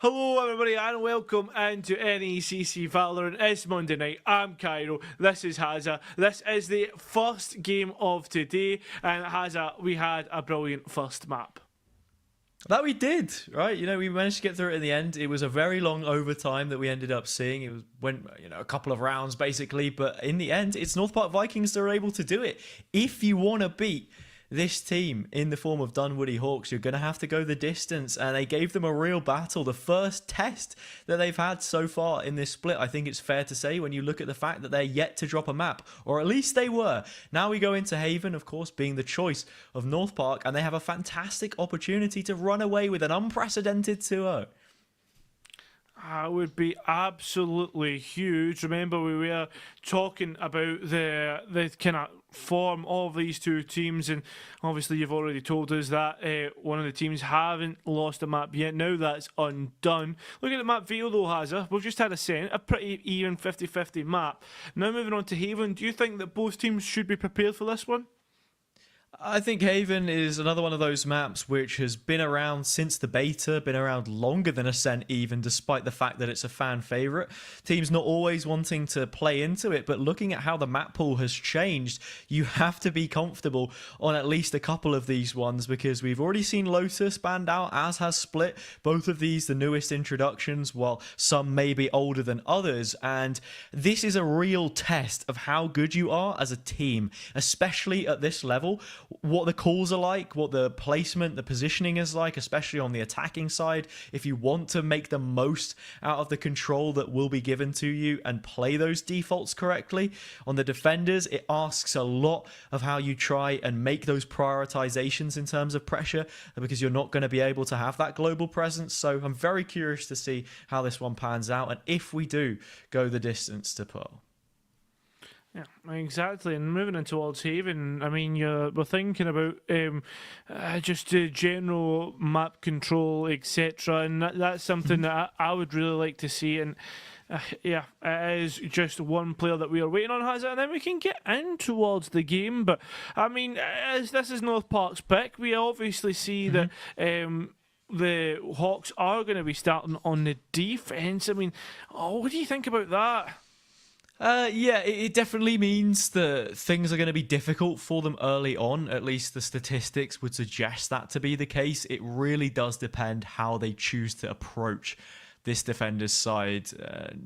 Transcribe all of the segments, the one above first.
Hello everybody and welcome into NECC Valorant. It's Monday night, I'm Cairo, this is Hazza. This is the first game of today, and Hazza, we had a brilliant first map. That we did, right? We managed to get through it in the end. It was a very long overtime that we ended up seeing. Went a couple of rounds basically, but in the end, it's North Park Vikings that are able to do it. If you want to beat this team in the form of Dunwoody Hawks, you're going to have to go the distance, and they gave them a real battle. The first test that they've had so far in this split, I think it's fair to say, when you look at the fact that they're yet to drop a map, or at least they were. Now we go into Haven, of course, being the choice of North Park, and they have a fantastic opportunity to run away with an unprecedented 2-0. It would be absolutely huge. Remember, we were talking about the kind of form of these two teams, and obviously you've already told us that one of the teams haven't lost a map yet. Now that's undone. Look at the map Vale though, Hazza. We've just had a pretty even 50-50 map. Now moving on to Haven, do you think that both teams should be prepared for this one? I think Haven is another one of those maps which has been around since the beta, been around longer than Ascent even, despite the fact that it's a fan favourite. Teams not always wanting to play into it, but looking at how the map pool has changed, you have to be comfortable on at least a couple of these ones, because we've already seen Lotus banned out, as has Split. Both of these the newest introductions, while some may be older than others, and this is a real test of how good you are as a team, especially at this level. What the calls are like, what the placement, the positioning is like, especially on the attacking side. If you want to make the most out of the control that will be given to you and play those defaults correctly. On the defenders, it asks a lot of how you try and make those prioritizations in terms of pressure, because you're not going to be able to have that global presence. So I'm very curious to see how this one pans out, and if we do go the distance to Pearl. Yeah, exactly. And moving in towards Haven, I mean, we're thinking about just general map control, etc. And that's something that I would really like to see. And yeah, it is just one player that we are waiting on, Hazza, and then we can get in towards the game. But I mean, as this is North Park's pick, we obviously see that the Hawks are going to be starting on the defense. I mean, what do you think about that? Yeah, it definitely means that things are going to be difficult for them early on. At least the statistics would suggest that to be the case. It really does depend how they choose to approach this defender's side.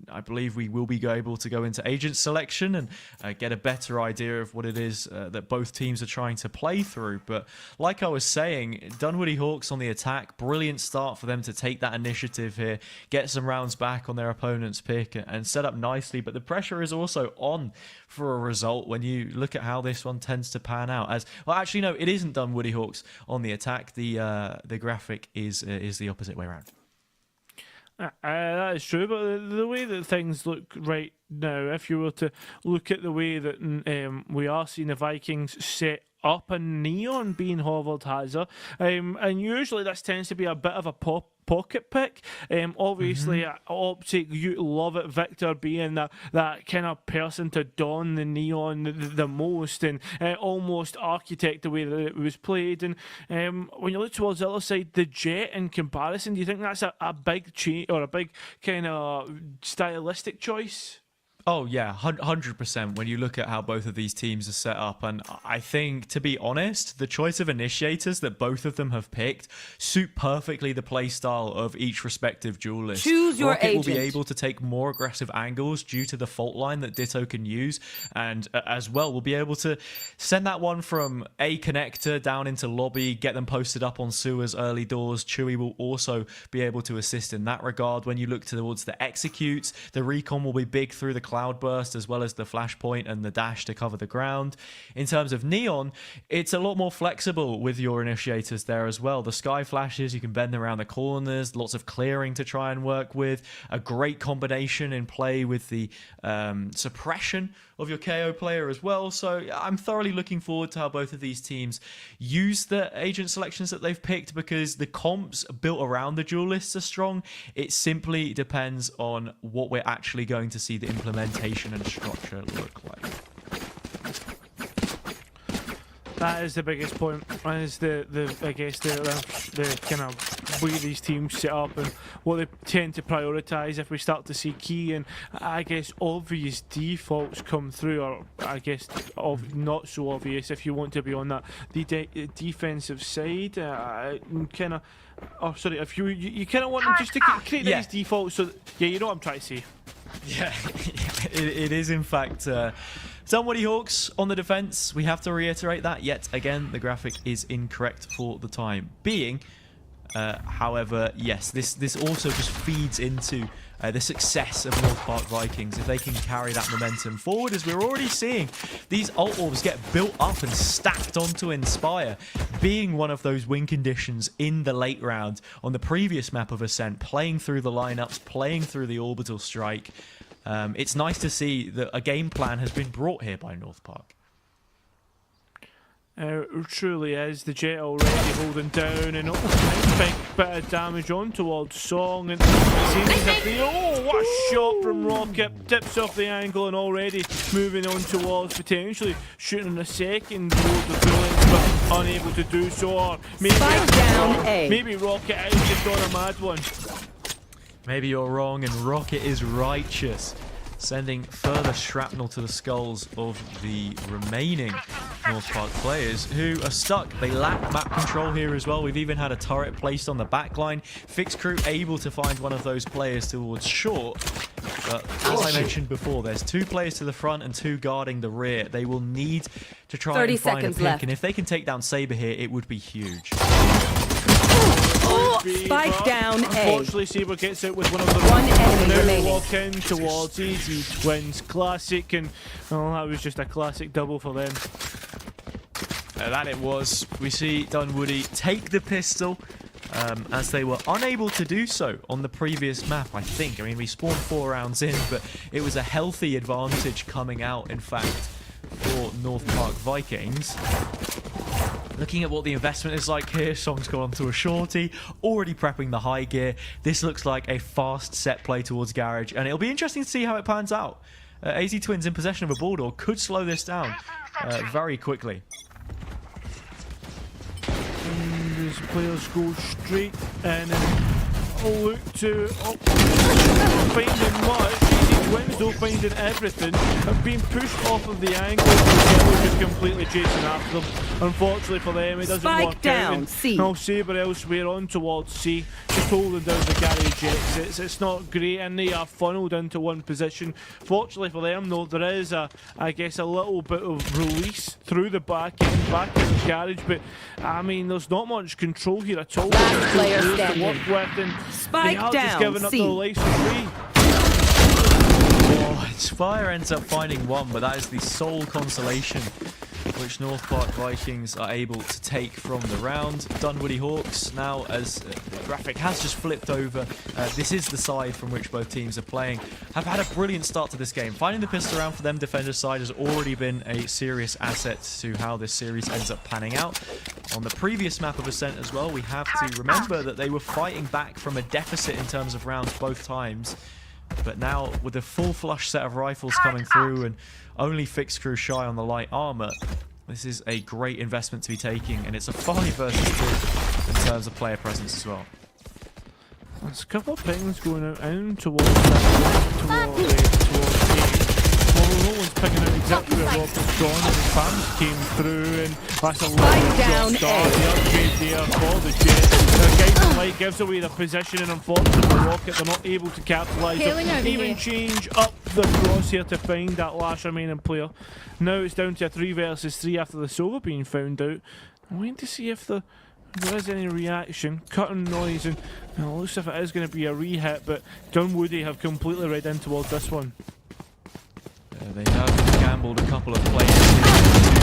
I believe we will be able to go into agent selection and get a better idea of what it is that both teams are trying to play through. But like I was saying, Dunwoody Hawks on the attack, brilliant start for them to take that initiative here, get some rounds back on their opponent's pick and set up nicely. But the pressure is also on for a result when you look at how this one tends to pan out. As well, actually, no, it isn't Dunwoody Hawks on the attack. The graphic is the opposite way around. That is true, but the way that things look right now, if you were to look at the way that we are seeing the Vikings set up and Neon being hovered, Hazza, and usually this tends to be a bit of a pocket pick. Obviously, Optic, you love it. Victor being that kind of person to don the Neon the most, and almost architect the way that it was played. And when you look towards the other side, the Jet in comparison, do you think that's a big change or a big kind of stylistic choice? Oh yeah, 100% when you look at how both of these teams are set up. And I think, to be honest, the choice of initiators that both of them have picked suit perfectly the playstyle of each respective duelist. Choose your Rocket agent. will be able to take more aggressive angles due to the fault line that Ditto can use, and as well will be able to send that one from A connector down into lobby, get them posted up on sewers early doors. Chewy will also be able to assist in that regard. When you look towards the executes, the recon will be big through the Cloudburst, as well as the flashpoint and the dash to cover the ground. In terms of Neon, it's a lot more flexible with your initiators there as well. The sky flashes, you can bend them around the corners, lots of clearing to try and work with. A great combination in play with the suppression of your KO player as well. So I'm thoroughly looking forward to how both of these teams use the agent selections that they've picked, because the comps built around the duelists are strong. It simply depends on what we're actually going to see the implementation and structure look like. That is the biggest point. That is the I guess the kind of way these teams set up and what they tend to prioritise. If we start to see key and I guess obvious defaults come through, or I guess not so obvious if you want to be on that defensive side, kind of. Oh, sorry. If you kind of want them just to create these defaults, so yeah, you know what I'm trying to say. Yeah, it is in fact. Dunwoody Hawks on the defense. We have to reiterate that yet again. The graphic is incorrect for the time being. However, yes, this also just feeds into the success of North Park Vikings if they can carry that momentum forward, as we're already seeing these ult orbs get built up and stacked onto Inspire, being one of those win conditions in the late round on the previous map of Ascent, playing through the lineups, playing through the orbital strike. It's nice to see that a game plan has been brought here by North Park. It truly is. The Jet already holding down and big bit of damage on towards Song, and it seems as if what a shot from Rocket, tips off the angle and already moving on towards potentially shooting in a second towards the bullets, but unable to do so. Or maybe Rocket is just on a mad one. Maybe you're wrong and Rocket is righteous, sending further shrapnel to the skulls of the remaining North Park players who are stuck. They lack map control here as well. We've even had a turret placed on the back line. Fix Crew able to find one of those players towards short. But as I mentioned before, there's 2 players to the front and 2 guarding the rear. They will need to try and find a pick. And if they can take down Saber here, it would be huge. Spike down A. Unfortunately, Saber gets out with one of the enemy remaining. Walk in towards AZ Twins. Classic, and that was just a classic double for them. That it was. We see Dunwoody take the pistol as they were unable to do so on the previous map, I think. I mean, we spawned 4 rounds in, but it was a healthy advantage coming out, in fact, for North Park Vikings. Looking at what the investment is like here, Song's gone onto a shorty, already prepping the high gear. This looks like a fast set play towards Garage, and it'll be interesting to see how it pans out. AZ Twins in possession of a Bulldog could slow this down very quickly. And these players go straight and look to finding much. AZ Twins though finding everything, have been pushed off of the angle. Just completely chasing after them. Unfortunately for them, it doesn't work down, out. C. Now Saber elsewhere on towards C, just holding down the garage exits. It's not great, and they are funneled into one position. Fortunately for them, though, there is I guess a little bit of release through the back end of the garage, but I mean, there's not much control here at all. Last player to standing. work with, and Spike they are down, just giving up C. the license free. Oh, Inspire ends up finding one, but that is the sole consolation which North Park Vikings are able to take from the round. Dunwoody Hawks now, as the graphic has just flipped over, this is the side from which both teams are playing, have had a brilliant start to this game. Finding the pistol round for them defender's side has already been a serious asset to how this series ends up panning out. On the previous map of Ascent as well, we have to remember that they were fighting back from a deficit in terms of rounds both times. But now, with a full flush set of rifles coming through and only Fix Crew shy on the light armor, this is a great investment to be taking, and it's a 5 versus 2 in terms of player presence as well. There's a couple of pings going out in towards towards A. Well, no one's picking out exactly where Robert's gone, and the fans came through, and that's a lovely down shot start. The upgrade there for the Jet. Guiding Light gives away their position, and unfortunately for Rocket, they're not able to capitalise. Even change up the crosshair to find that last remaining player. Now it's down to a 3 versus 3 after the Sova being found out. I'm waiting to see if there is any reaction. Cutting noise, and it looks as if it is going to be a re-hit, but Dunwoody have completely read in towards this one. They have gambled a couple of players here. 2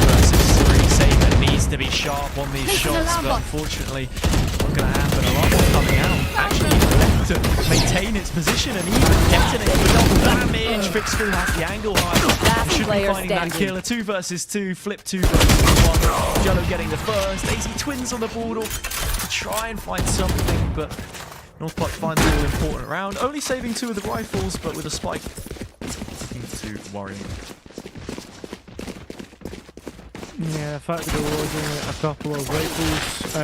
versus 3. Saber needs to be sharp on these shots, but unfortunately, not going to happen. A lot more coming out. Actually, left to maintain its position and even detonate for double damage. Fix Crew has the angle high. Should be finding that kill. A 2 versus 2. Flip 2 versus 1. Jello getting the first. AZ Twins on the board to try and find something, but North Park finds the all-important round. Only saving 2 of the rifles, but with a spike to worry. Yeah, the fact that there was only a couple of rifles.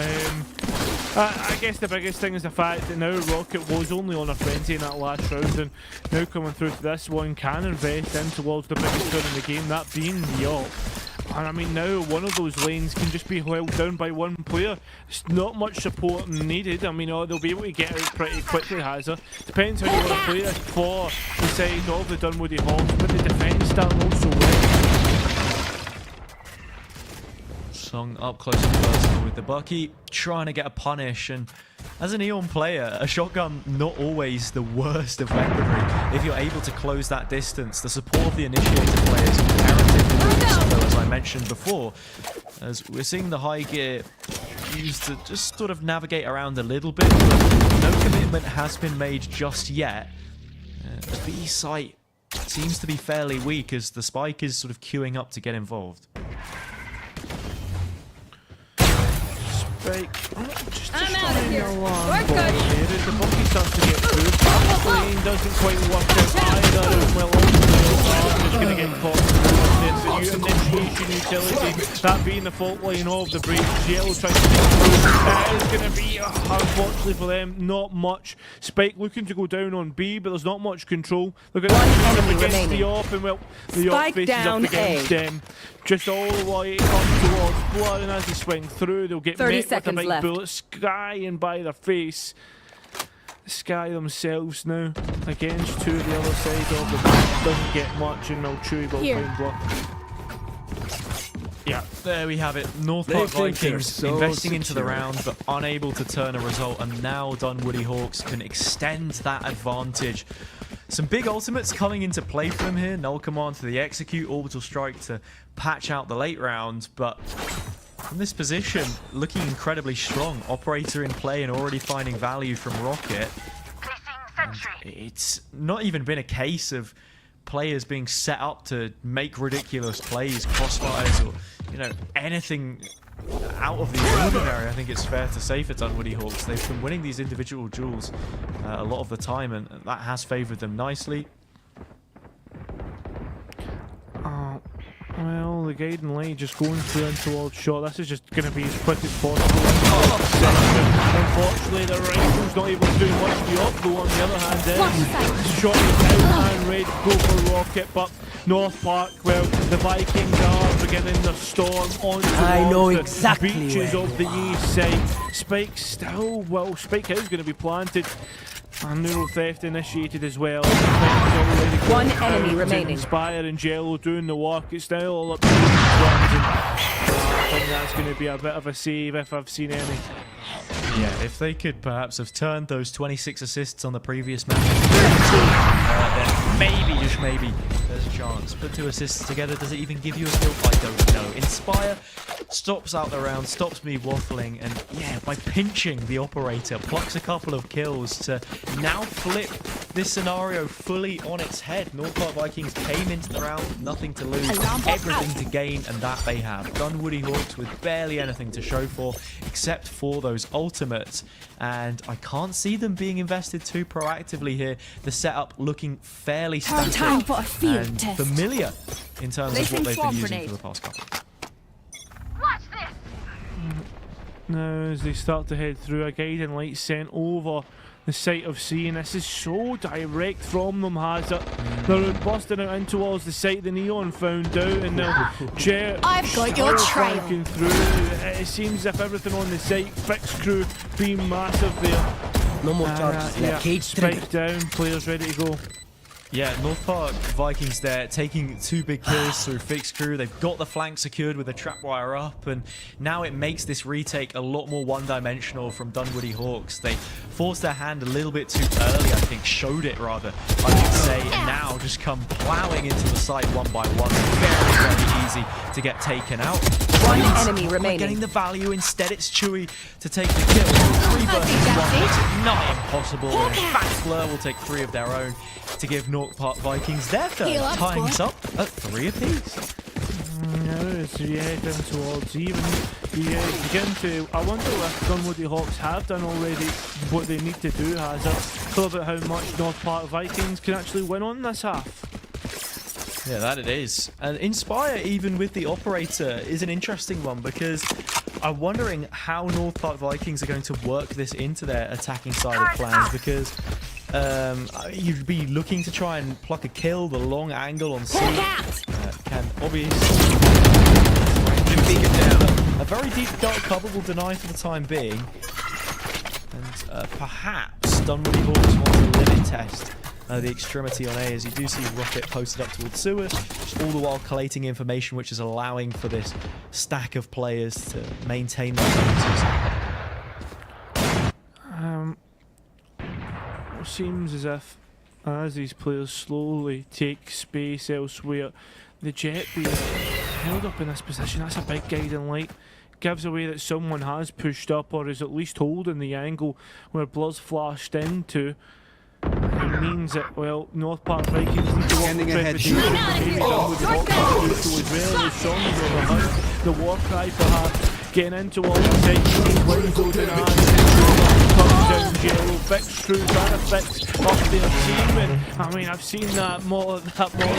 I guess the biggest thing is the fact that now Rocket was only on a frenzy in that last round, and now coming through to this one can invest in towards the biggest gun in the game, that being the AWP. And I mean, now one of those lanes can just be held down by one player. It's not much support needed. I mean, they'll be able to get out pretty quickly, Hazza. Depends how you want to play it for the side of the Dunwoody Hawks, but the defence done also well. Song up close and personal with the Bucky, trying to get a punish. And as an Eon player, a shotgun not always the worst of weaponry. If you're able to close that distance, the support of the initiator players is comparatively weak, though, as I mentioned before, as we're seeing the high gear used to just sort of navigate around a little bit, but no commitment has been made just yet. The B site seems to be fairly weak as the Spike is sort of queuing up to get involved. Right. Just I'm out of here. We're good. As the Bucky starts to get through, that lane doesn't quite work out either. Well, ultimately, is going to get caught in the initiation utility. That being the fault line of the breach. Yellow trying to get through. It is going to be, unfortunately for them, not much. Spike looking to go down on B, but there's not much control. Look at that. Up against the AWP, and well, the AWP faces up against them. Just all the way up towards Blood, and as they swing through, they'll get met with a big left. bullet skying by their face. Sky themselves now against two of the other side of the map. Doesn't get much, and Chewy will find block. Yeah, there we have it. North Park Vikings investing into the round, but unable to turn a result, and now Dunwoody Hawks can extend that advantage. Some big ultimates coming into play for them here. Null Command to the Execute, Orbital Strike to patch out the late round, but from this position, looking incredibly strong. Operator in play and already finding value from Rocket. And it's not even been a case of players being set up to make ridiculous plays, crossfires, or anything out of the ordinary. I think it's fair to say for Dunwoody Hawks, they've been winning these individual duels a lot of the time, and that has favoured them nicely. Well, the Gaiden Light just going through and towards shot. This is just going to be as quick as possible. Unfortunately, the rifle's not able to do much. The AWP, though, on the other hand, is shot down and ready to go for Rocket. But North Park, well, the Vikings are beginning their storm on towards the beaches of the east side. Spike still, well, Spike is going to be planted. And Neural Theft initiated as well. One enemy remaining. Inspire and Jello doing the work. It's now all up to these ones. And I think that's going to be a bit of a save if I've seen any. Yeah, if they could perhaps have turned those 26 assists on the previous match, then maybe, just maybe, there's a chance. Put 2 assists together, does it even give you a kill? I don't know. Inspire stops out the round, stops me waffling, and yeah, by pinching the operator, plucks a couple of kills to now flip this scenario fully on its head. North Park Vikings came into the round with nothing to lose, everything to gain, and that they have. Dunwoody Hawks with barely anything to show for, except for those ultimates, and I can't see them being invested too proactively here. The setup looking fairly static and familiar in terms of what they've been using for the past couple. Watch this. Now as they start to head through, a Gaiden Light sent over the site of C, and this is so direct from them, Hazard. They're busting out in towards the site the Neon found out, and now Jet I've got your trail. Through. It seems as if everything on the site, Fix Crew being massive there. No more charges left. Cage Spike down, players ready to go. Yeah, North Park Vikings there taking 2 big kills through Fix Crew. They've got the flank secured with the trap wire up, and now it makes this retake a lot more one-dimensional from Dunwoody Hawks. They forced their hand a little bit too early, I think, showed it rather, I would say, and now just come plowing into the site one by one. Very, very easy to get taken out. One enemy remaining. Getting the value, instead it's Chewy to take the kill. 3 versus 1 makes it nigh impossible. And in fact, Blur will take 3 of their own to give North Park Vikings their third, tying us up at 3 apiece. As we head in towards even, we begin to, I wonder if Dunwoody Hawks have done already what they need to do, has it? Talk about how much North Park Vikings can actually win on this half. Yeah, that it is. And Inspire, even with the operator, is an interesting one because I'm wondering how North Park Vikings are going to work this into their attacking side of plans because you'd be looking to try and pluck a kill, the long angle on C can obviously a very deep dark cover will deny for the time being. And perhaps Dunwoody Hawks want to limit test the extremity on A, as you do see Rocket posted up towards sewers, all the while collating information which is allowing for this stack of players to maintain their focus. It seems as if as these players slowly take space elsewhere, the Jet being held up in this position, that's a big guiding light. Gives away that someone has pushed up or is at least holding the angle where Blur's flashed into. It means that, well, North Park Vikings need to walk with trepidation. The war cry perhaps getting into all the sections, Window comes down Jello, fix crew, trying to fix up their team. And I mean, I've seen that molly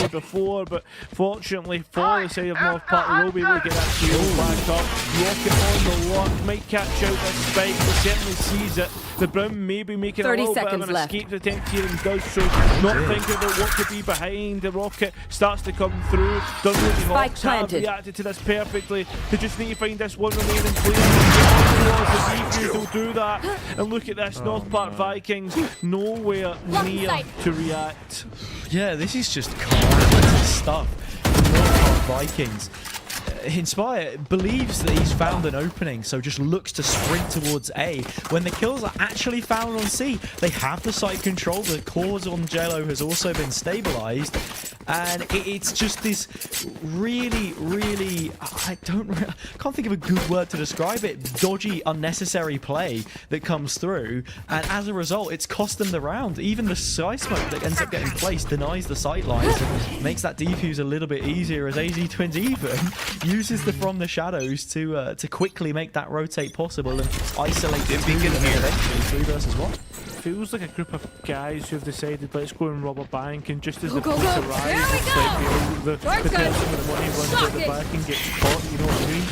before, but fortunately for the side of North Park, they will be able to get that shield back up. Rocket on the lock, might catch out this spike, but certainly sees it. The Brim may be making a little bit of an escape attempt here and does so, not thinking about what could be behind. The Rocket starts to come through. Dunwoody Hawks have reacted to this perfectly. They just need to find this one remaining player. They'll do that. And look at this, North Park Vikings nowhere near to react. Yeah, this is just calamitous stuff. North Park Vikings. Inspire believes that he's found an opening, so just looks to sprint towards A. When the kills are actually found on C, they have the site control. The cores on Jello has also been stabilized, and it's just this really, I can't think of a good word to describe it, dodgy, unnecessary play that comes through, and as a result, it's cost them the round. Even the sky smoke that ends up getting placed denies the sight lines and makes that defuse a little bit easier, as AZ Twins even uses the From the Shadows to quickly make that rotate possible and isolate the team eventually 3 versus 1. Feels like a group of guys who have decided, let's go and rob a bank, and just as the police arrive, it's like the person with the money runs out the back and gets caught, you know what I mean?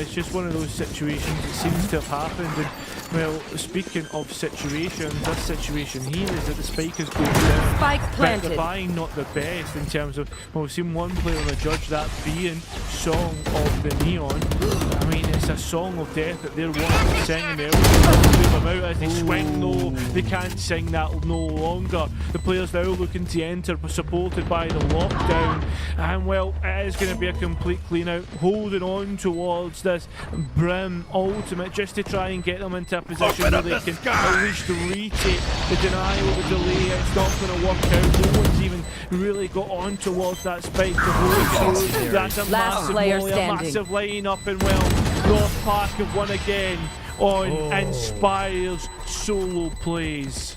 It's just one of those situations that seems to have happened. And well, speaking of situations, this situation here is that the spike is going down. Spike planted. But the buying not the best in terms of, well, we've seen one player on the judge, that being Song of the Neon. I mean, it's a song of death that they're wanting to sing, and they're them out as they swing. No, they can't sing that no longer. The players now looking to enter, supported by the lockdown, and well, it is going to be a complete clean out, holding on towards this Brim ultimate just to try and get them into a position where they can at least retake the denial, the delay. It's not going to work out. No one's even really got on towards that spike to hold through. That's a massive volley, a massive line-up, and well, North Park have won again on Inspire's solo plays.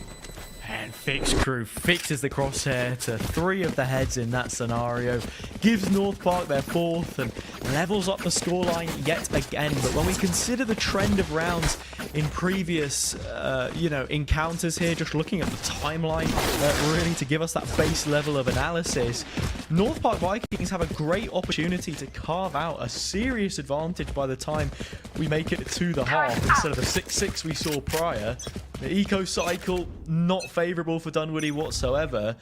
And Fix Crew fixes the crosshair to 3 of the heads in that scenario, gives North Park their 4th and levels up the scoreline yet again. But when we consider the trend of rounds in previous encounters here, just looking at the timeline really to give us that base level of analysis, North Park Vikings have a great opportunity to carve out a serious advantage by the time we make it to the half instead of the 6-6 we saw prior. The eco cycle not favourable for Dunwoody whatsoever,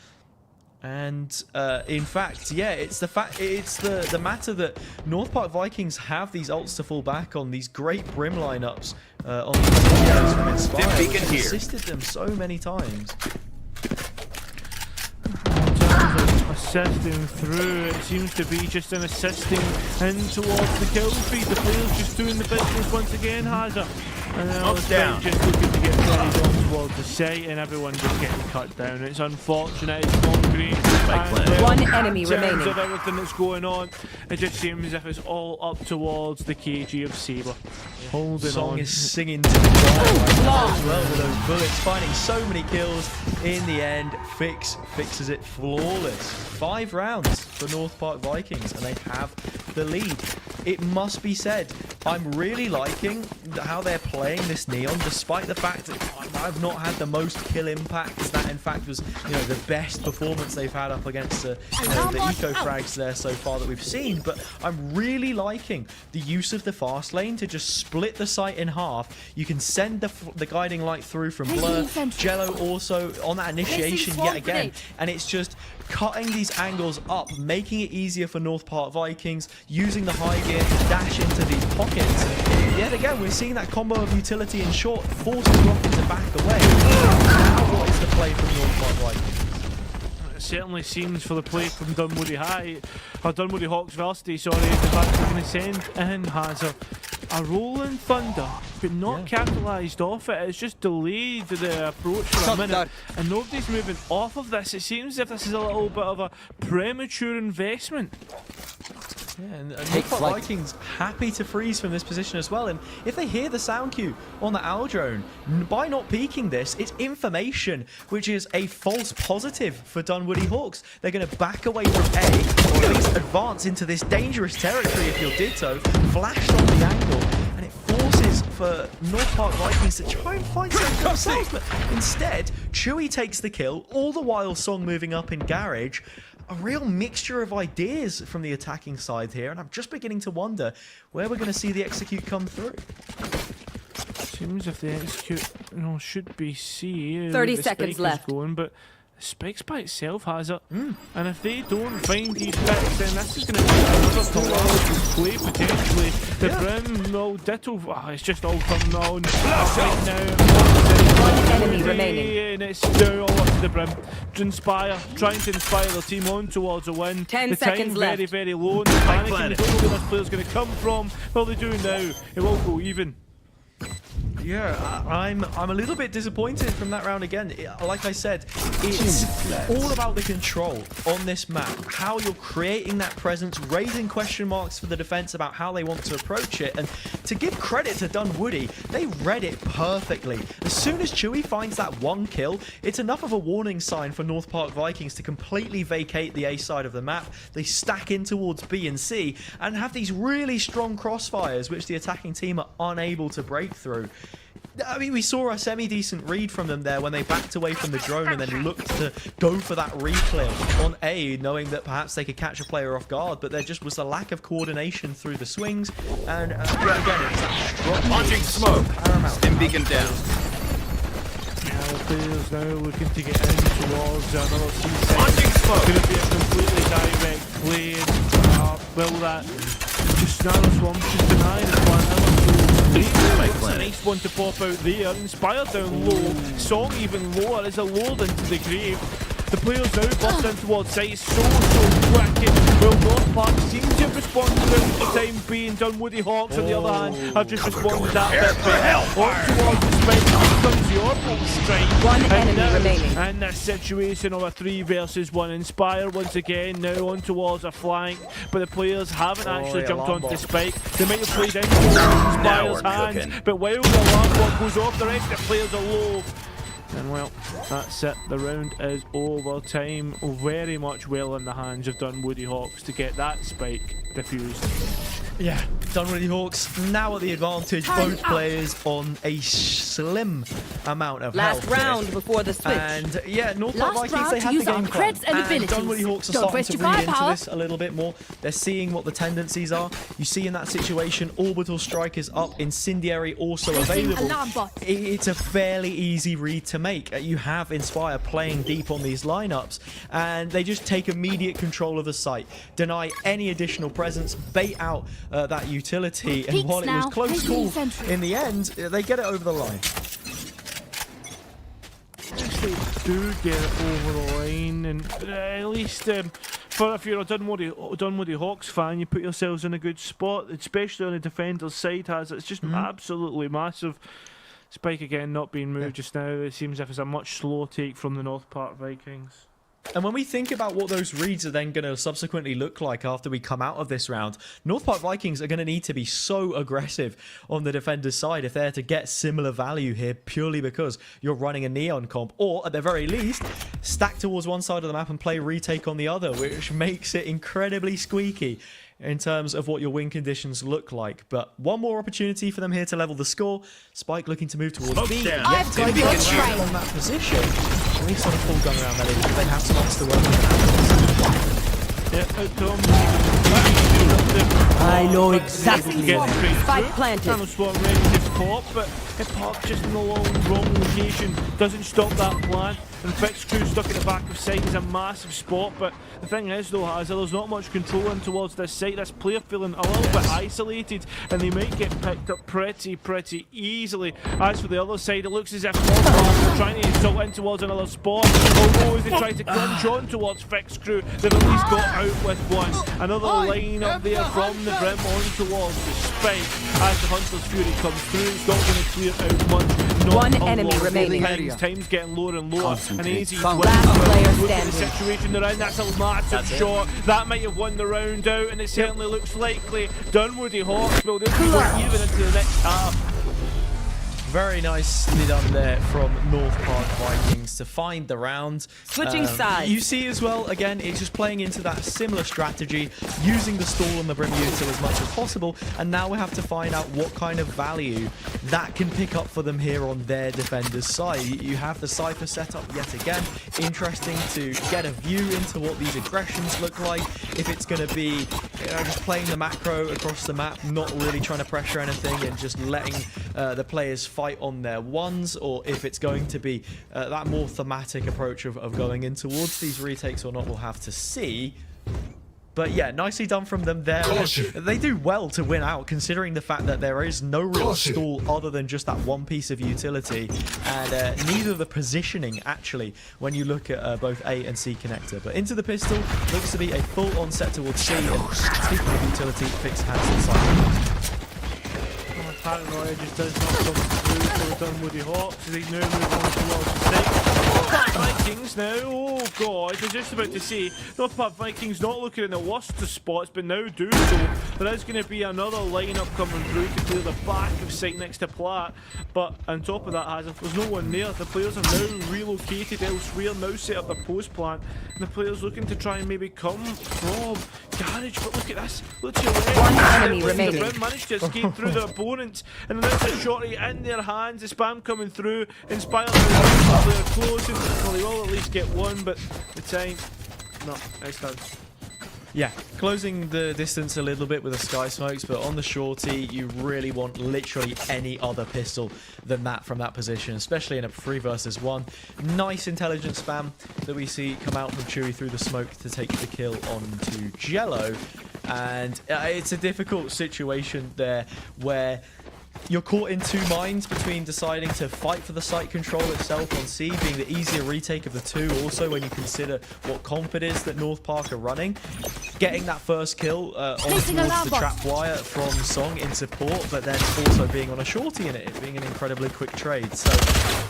and in fact, yeah, it's the matter that North Park Vikings have these ults to fall back on, these great Brim lineups on these heroes from Inspire, which have assisted them so many times. Assisting through, it seems to be just an assisting in towards the kill feed. The players just doing the business once again, Hazard. And then just looking to get carried on towards the site, and everyone just getting cut down. It's unfortunate, it's not great. One enemy remaining. In terms of everything that's going on, it just seems as if it's all up towards the KG of Sabre. Holding Song on. is singing to the choir as well with those bullets, finding so many kills. In the end, fixes it flawless. 5 rounds for North Park Vikings, and they have the lead. It must be said, I'm really liking how they're playing this Neon, despite the fact that I've not had the most kill impacts. That, in fact, was the best performance they've had up against the eco frags there so far that we've seen. But I'm really liking the use of the fast lane to just split the site in half. You can send the guiding light through from Blur. Jello also on that initiation yet again, and it's just cutting these angles up, making it easier for North Park Vikings, using the high gear to dash into these pockets. And yet again, we're seeing that combo of utility in short, forcing Rocket to back away. Now what is the play from North Park Vikings? It certainly seems for the play from Dunwoody Dunwoody Hawks Varsity, sorry, the fact they're going to send in has a rolling thunder, but not capitalised off it. It's just delayed the approach for a minute, and nobody's moving off of this. It seems as if this is a little bit of a premature investment. Yeah, and North Park Vikings happy to freeze from this position as well. And if they hear the sound cue on the owl drone, by not peeking this, it's information, which is a false positive for Dunwoody Hawks. They're going to back away from A, or at least advance into this dangerous territory if you'll Ditto, flashed on the angle, and it forces for North Park Vikings to try and find something themselves. But instead, Chewy takes the kill, all the while Song moving up in Garage. A real mixture of ideas from the attacking side here, and I'm just beginning to wonder where we're going to see the execute come through. Seems if the execute, should be C. 30 the seconds spike left. Is going, but Spikes by itself has it, and if they don't find these picks, then this is going to be another colossal play potentially. The Brim, no, Ditto, it's just all coming on right now. One enemy remaining. And it's now all up to the Brim. Inspire, trying to inspire their team on towards a win. 10 the seconds time left. very, very low, and the panicking, they don't know where this player's going to come from. Well, they do now. It will go even. Yeah, I'm a little bit disappointed from that round again. Like I said, it's all about the control on this map. How you're creating that presence, raising question marks for the defense about how they want to approach it. And to give credit to Dunwoody, they read it perfectly. As soon as Chewy finds that one kill, it's enough of a warning sign for North Park Vikings to completely vacate the A side of the map. They stack in towards B and C and have these really strong crossfires, which the attacking team are unable to break through. I mean, we saw a semi-decent read from them there when they backed away from the drone and then looked to go for that reclear on A, knowing that perhaps they could catch a player off guard, but there just was a lack of coordination through the swings, and yet again, it's that strong launching smoke. Stim beacon down. Now the players now looking to get in towards another C-set. Launching smoke. Could it be a completely direct play? Will that just narrow swamp just deny the plan? It's a nice one to pop out there. Inspired down low. Song even lower is a load into the grave. The players now bust in towards site so quick. Well, North Park seems to have responded for the time being. Dunwoody Hawks, on the other hand, have just responded that bit better. On towards the spike, here comes the orbital strike. One enemy remaining. And this situation of a 3 versus 1. Inspire once again, now on towards a flank, but the players haven't actually jumped onto the spike. They might have played into Inspire's hands, but while the alarm bot goes off, the rest of the players are low. And well, that's it. The round is over. Time very much well in the hands of Dunwoody Hawks to get that spike defused. Yeah, Dunwoody Hawks now at the advantage. Both players on a slim amount of Last health round here. before the switch. And yeah, North Park Last Vikings, round they to have the use our game plan. creds and abilities. Dunwoody Hawks are Don't starting waste to your read into firepower. this a little bit more. They're seeing what the tendencies are. You see in that situation, Orbital Strike is up, Incendiary also available. Alarm bot. It's a fairly easy read to make. You have Inspire playing deep on these lineups, and they just take immediate control of the site, deny any additional presence, bait out that utility, and Peaks while it was now. close Placing call, sentry. in the end, they get it over the line. Yes, they do get it over the line, and at least for if you're a Dunwoody Hawks fan, you put yourselves in a good spot, especially on the defender's side. It's just absolutely massive. Spike again not being moved just now. It seems as if it's a much slow take from the North Park Vikings. And when we think about what those reads are then going to subsequently look like after we come out of this round, North Park Vikings are going to need to be so aggressive on the defender's side if they're to get similar value here, purely because you're running a Neon comp, or at the very least, stack towards one side of the map and play retake on the other, which makes it incredibly squeaky in terms of what your win conditions look like. But one more opportunity for them here to level the score. Spike looking to move towards B. down. Yet I've Tim got Beacon your trail. on that position. At least on a full gun around that area. They have spots to work with. Yeah, out Tom. I know exactly. Spike planted. Channel Swat ready to pop, but if Park just in the wrong location doesn't stop that plan. And Fix Crew stuck at the back of site is a massive spot, but the thing is though, Hazard, there's not much control in towards this site. This player feeling a little bit isolated, and they might get picked up pretty easily. As for the other side, it looks as if North are trying to insult in towards another spot, although as they try to crunch on towards Fix Crew, they've at least got out with one. Another line up there from the Brim on towards the Spike. As the Hunter's Fury comes through, it's not going to clear out much. Not One a enemy lot. remaining. Time's getting lower and lower. An easy win. Last player Look at the standing. situation they're in. That's a massive shot. That might have won the round out, and it certainly looks likely. Dunwoody Hawks will they'll go even into the next half. Very nicely done there from North Park Vikings to find the round. Switching sides. You see as well, again, it's just playing into that similar strategy, using the stall on the Brim util as much as possible, and now we have to find out what kind of value that can pick up for them here on their defender's side. You have the Cypher set up yet again. Interesting to get a view into what these aggressions look like. If it's going to be just playing the macro across the map, not really trying to pressure anything and just letting the players fight on their ones, or if it's going to be that more thematic approach of going in towards these retakes or not, we'll have to see. But yeah, nicely done from them there. They do well to win out, considering the fact that there is no real stall other than just that one piece of utility, and neither the positioning, actually, when you look at both A and C connector. But into the pistol, looks to be a full onset towards C, and speaking of utility, Fix has inside. Paranoia just does not come through for the Dunwoody Hawks. They now move on towards the six. North Park Vikings now. Oh god, I was just about to say North Park Vikings not looking in the worst of spots, but now do so. There is going to be another lineup coming through to clear the back of site next to Platt. But on top of that, Hazard, there's no one there. The players are now relocated elsewhere, now set up their post plant, and the players looking to try and maybe come from Garage. But look at this. Look to your left. One enemy The remaining. Brim managed to escape through their opponents, and then there's a shorty in their hands. The spam coming through. Inspire the player closing. Well, they will at least get one, but the time. No, it's done. Yeah, closing the distance a little bit with the Sky Smokes, but on the shorty, you really want literally any other pistol than that from that position, especially in a 3 versus 1. Nice intelligent spam that we see come out from Chewy through the smoke to take the kill onto Jello. And it's a difficult situation there where you're caught in two minds between deciding to fight for the site control itself on C, being the easier retake of the two, also when you consider what comp it is that North Park are running. Getting that first kill on towards the trap wire from Song in support, but then also being on a shorty in it being an incredibly quick trade. So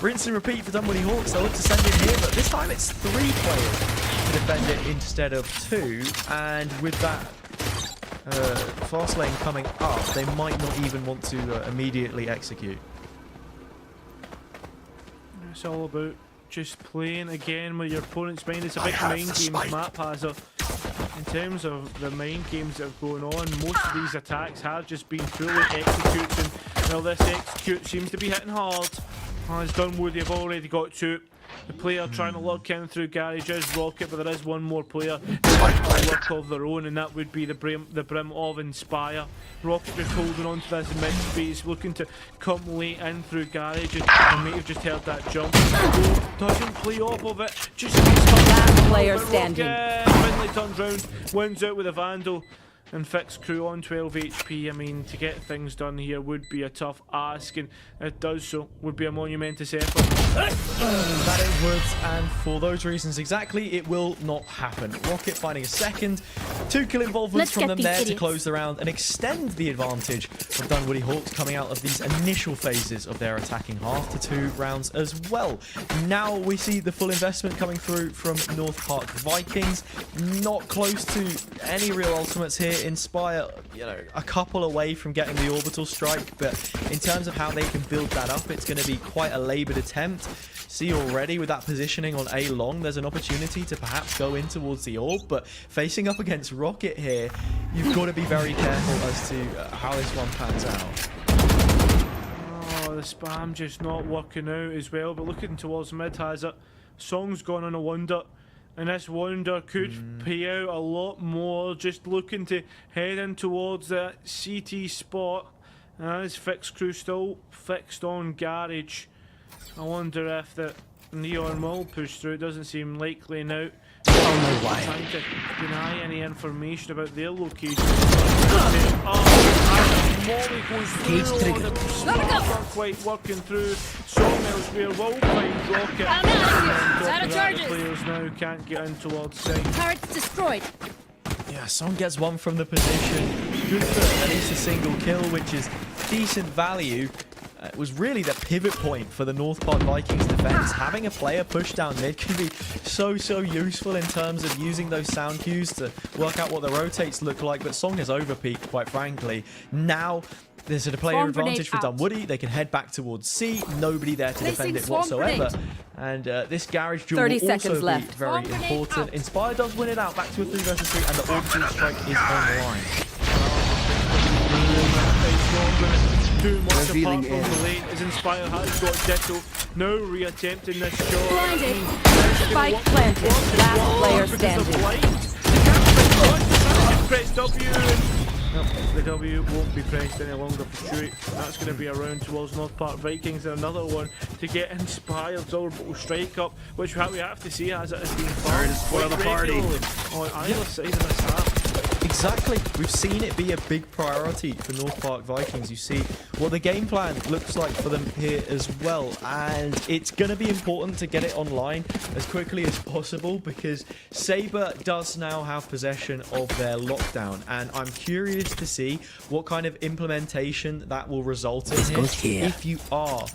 rinse and repeat for Dunwoody Hawks. They'll look to send it here, but this time it's 3 players to defend it instead of 2, and with that fast lane coming up, they might not even want to immediately execute. It's all about just playing again with your opponent's mind. It's a big mind game map, Hazard. In terms of the mind games that are going on, most of these attacks have just been fully executes, and well, this execute seems to be hitting hard. As Dunwoody have already got 2. The player trying to lock in through Garage is Rocket, but there is one more player a work of their own, and that would be the Brim of Inspire. Rocket just holding on to this mid space, looking to come late in through Garage, and may have just heard that jump. Doesn't play off of it, just Last player standing. Finley turns round, wins out with a Vandal. And Fix Crew on 12 HP. I mean, to get things done here would be a tough ask, and it does so. Would be a monumentous effort. That it would, and for those reasons exactly, it will not happen. Rocket finding a second. 2 kill involvements Let's from get them these there to idiots. close the round and extend the advantage of Dunwoody Hawks coming out of these initial phases of their attacking half to 2 rounds as well. Now we see the full investment coming through from North Park Vikings. Not close to any real ultimates here. Inspire, a couple away from getting the orbital strike, but in terms of how they can build that up, it's going to be quite a laboured attempt. See already with that positioning on A long, there's an opportunity to perhaps go in towards the orb, but facing up against Rocket here, you've got to be very careful as to how this one pans out. Oh, the spam just not working out as well, but looking towards mid has it. Song's gone on a wonder, and this wonder could pay out a lot more. Just looking to head in towards that CT spot. His fixed crew still fixed on Garage. I wonder if the Neon will push through. It doesn't seem likely now. Oh no way. Trying to deny any information about their location. Molly goes Cage through. trigger. The not quite working through. Sawmills will find Rocket. I'm out. And Out of the charges. players now can't get in towards side. Turret's destroyed. Yeah, Song gets one from the position. Good for at least a single kill, which is decent value. It was really the pivot point for the North Park Vikings defense. Having a player push down mid can be so useful in terms of using those sound cues to work out what the rotates look like, but Song has overpeaked, quite frankly. Now, there's a player Swarm advantage for grenade out. Dunwoody. They can head back towards C. Nobody there to Placing defend it swarm whatsoever. grenade. And this Garage duel 30 will also seconds be left. very Swarm grenade important. out. Inspire does win it out back to a 3 versus 3, and the orbital strike is on the line. Too much Revealing apart from the lane as Inspire has got Ditto. Now re-attempting this shot. Blinded. Spike planted. Last player standing. Press W. Nope, the W won't be pressed any longer for Chewie. That's going to be a round towards North Park Vikings, and another one to get Inspired's orbital strike up, which we have to see as it has been Sorry to spoil the party. on either side of this half. Exactly. We've seen it be a big priority for North Park Vikings. You see what the game plan looks like for them here as well. And it's going to be important to get it online as quickly as possible because Sabre does now have possession of their lockdown. And I'm curious to see what kind of implementation that will result in here, goes here. if you are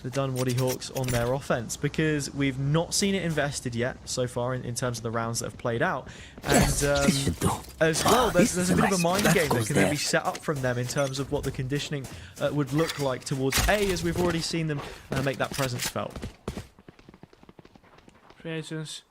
the Dunwoody Hawks on their offense, because we've not seen it invested yet so far in terms of the rounds that have played out. And this should do. as well, This there's is a bit a of a nice mind that game that goes can there. maybe set up from them in terms of what the conditioning would look like towards A, as we've already seen them make that presence felt. Presence.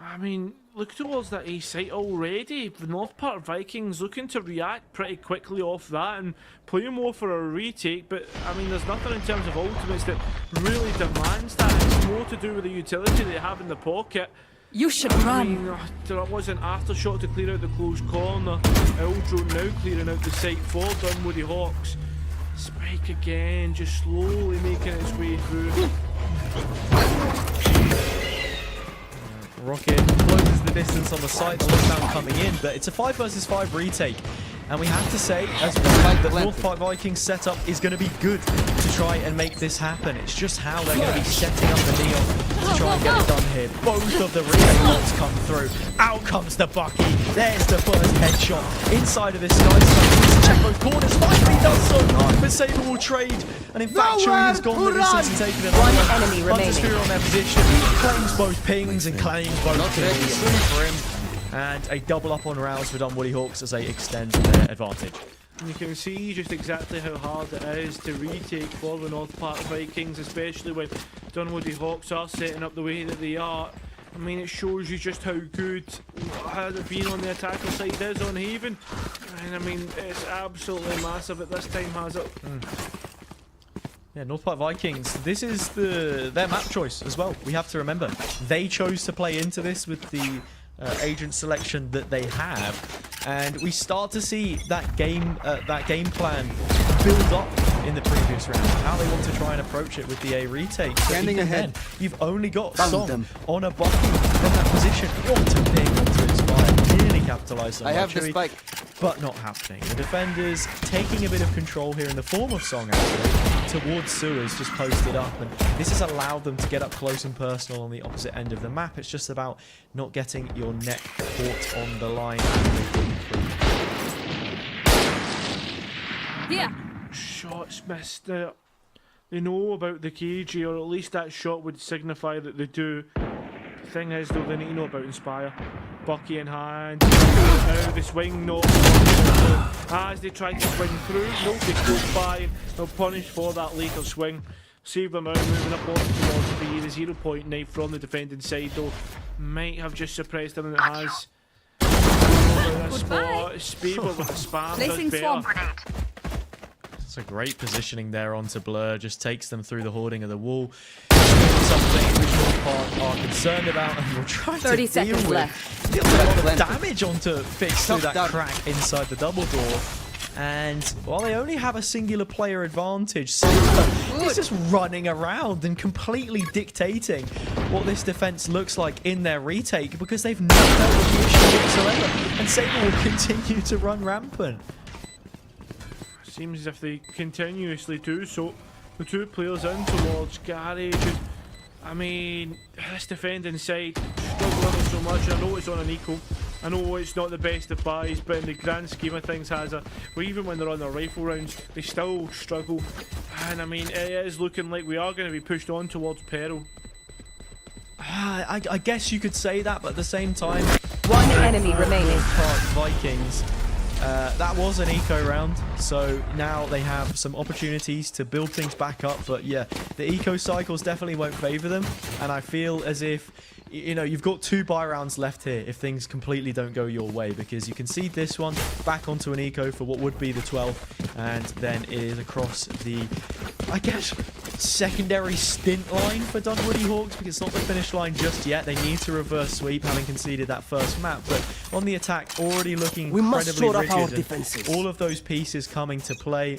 I mean, look towards that A site already. The North Park Vikings looking to react pretty quickly off that and play more for a retake, but I mean, there's nothing in terms of ultimates that really demands that. It's more to do with the utility they have in the pocket. You should I run. mean, there was an aftershock to clear out the closed corner. Eldro now clearing out the site for Dunwoody Hawks. Spike again, just slowly making its way through. Rocket closes the distance on the side, the lockdown coming in, but it's a 5 versus 5 retake. And we have to say, as well, that North Park Vikings setup is going to be good to try and make this happen. It's just how they're going to be setting up the Neon to try and get it done here. Both of the reloads come through. Out comes the Bucky. There's the first headshot inside of this Skyscraper. Check both corners. Finally does so. But Sabre will trade. And in fact, Chewie has gone the distance and taken it. One enemy remaining. Hunter on their position. Claims both pings and claims both kills for him. And a double up on rounds for Dunwoody Hawks as they extend their advantage. And you can see just exactly how hard it is to retake for the North Park Vikings, especially when Dunwoody Hawks are setting up the way that they are. I mean, it shows you just how good has it been on the attacker side is on Haven. And I mean, it's absolutely massive at this time, has it? Yeah, North Park Vikings, this is their map choice as well. We have to remember, they chose to play into this with the agent selection that they have, and we start to see that game plan build up in the previous round. How they want to try and approach it with the A retake. But Standing even ahead. then, you've only got Found Song them. on a Bucky from that position. What to pick, what to inspire. Nearly capitalised on I have the Chewie, spike. but not happening. The defenders taking a bit of control here in the form of Song, actually. towards sewers just posted up, and this has allowed them to get up close and personal on the opposite end of the map. It's just about not getting your neck caught on the line. Yeah. Shots missed. They know about the KG, or at least that shot would signify that they do. The thing is, though, they need to know about Inspire. Bucky in hand. Now the swing, no. As they try to swing through, nobody goes by. They'll punish for that later swing. Saber now moving up on towards B. The 0-point knife from the defending side, though, might have just suppressed them, and it has. Spot. Spaber with a spam. Placing Does swamp better. grenade. It's a great positioning there onto Blur, just takes them through the hoarding of the wall. Something which Park are concerned about and will try 30 to deal seconds with. left. Deals a lot of damage onto Fix through that crack inside the double door. And while they only have a singular player advantage, Saber is just running around and completely dictating what this defense looks like in their retake, because they've not dealt with the issue whatsoever. And Saber will continue to run rampant. Seems as if they continuously do so. The two players in towards Garage. I mean, this defending side struggling so much. I know it's on an eco. I know it's not the best of buys, but in the grand scheme of things, well, even when they're on their rifle rounds, they still struggle. And I mean, it is looking like we are going to be pushed on towards peril. I guess you could say that, but at the same time, One enemy remaining. Park Vikings. That was an eco round, so now they have some opportunities to build things back up. But yeah, the eco cycles definitely won't favour them, and I feel as if, you know, you've got 2 buy rounds left here if things completely don't go your way, because you can see this one back onto an eco for what would be the 12th, and then it is across the, I guess, secondary stint line for Dunwoody Hawks, because it's not the finish line just yet. They need to reverse sweep, having conceded that first map, but on the attack, already looking We must incredibly shore up our rigid, defenses. and all of those pieces coming to play.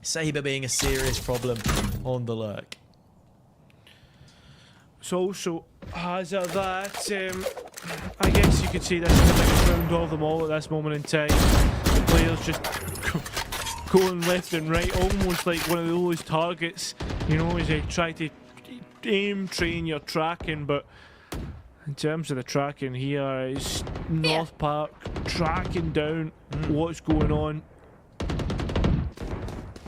Saber being a serious problem on the lurk. So also has that, I guess you could say this is the biggest round of them all at this moment in time. The players just going left and right, almost like one of those targets, you know, as they try to aim train your tracking, but in terms of the tracking here, it's North Park tracking down what's going on.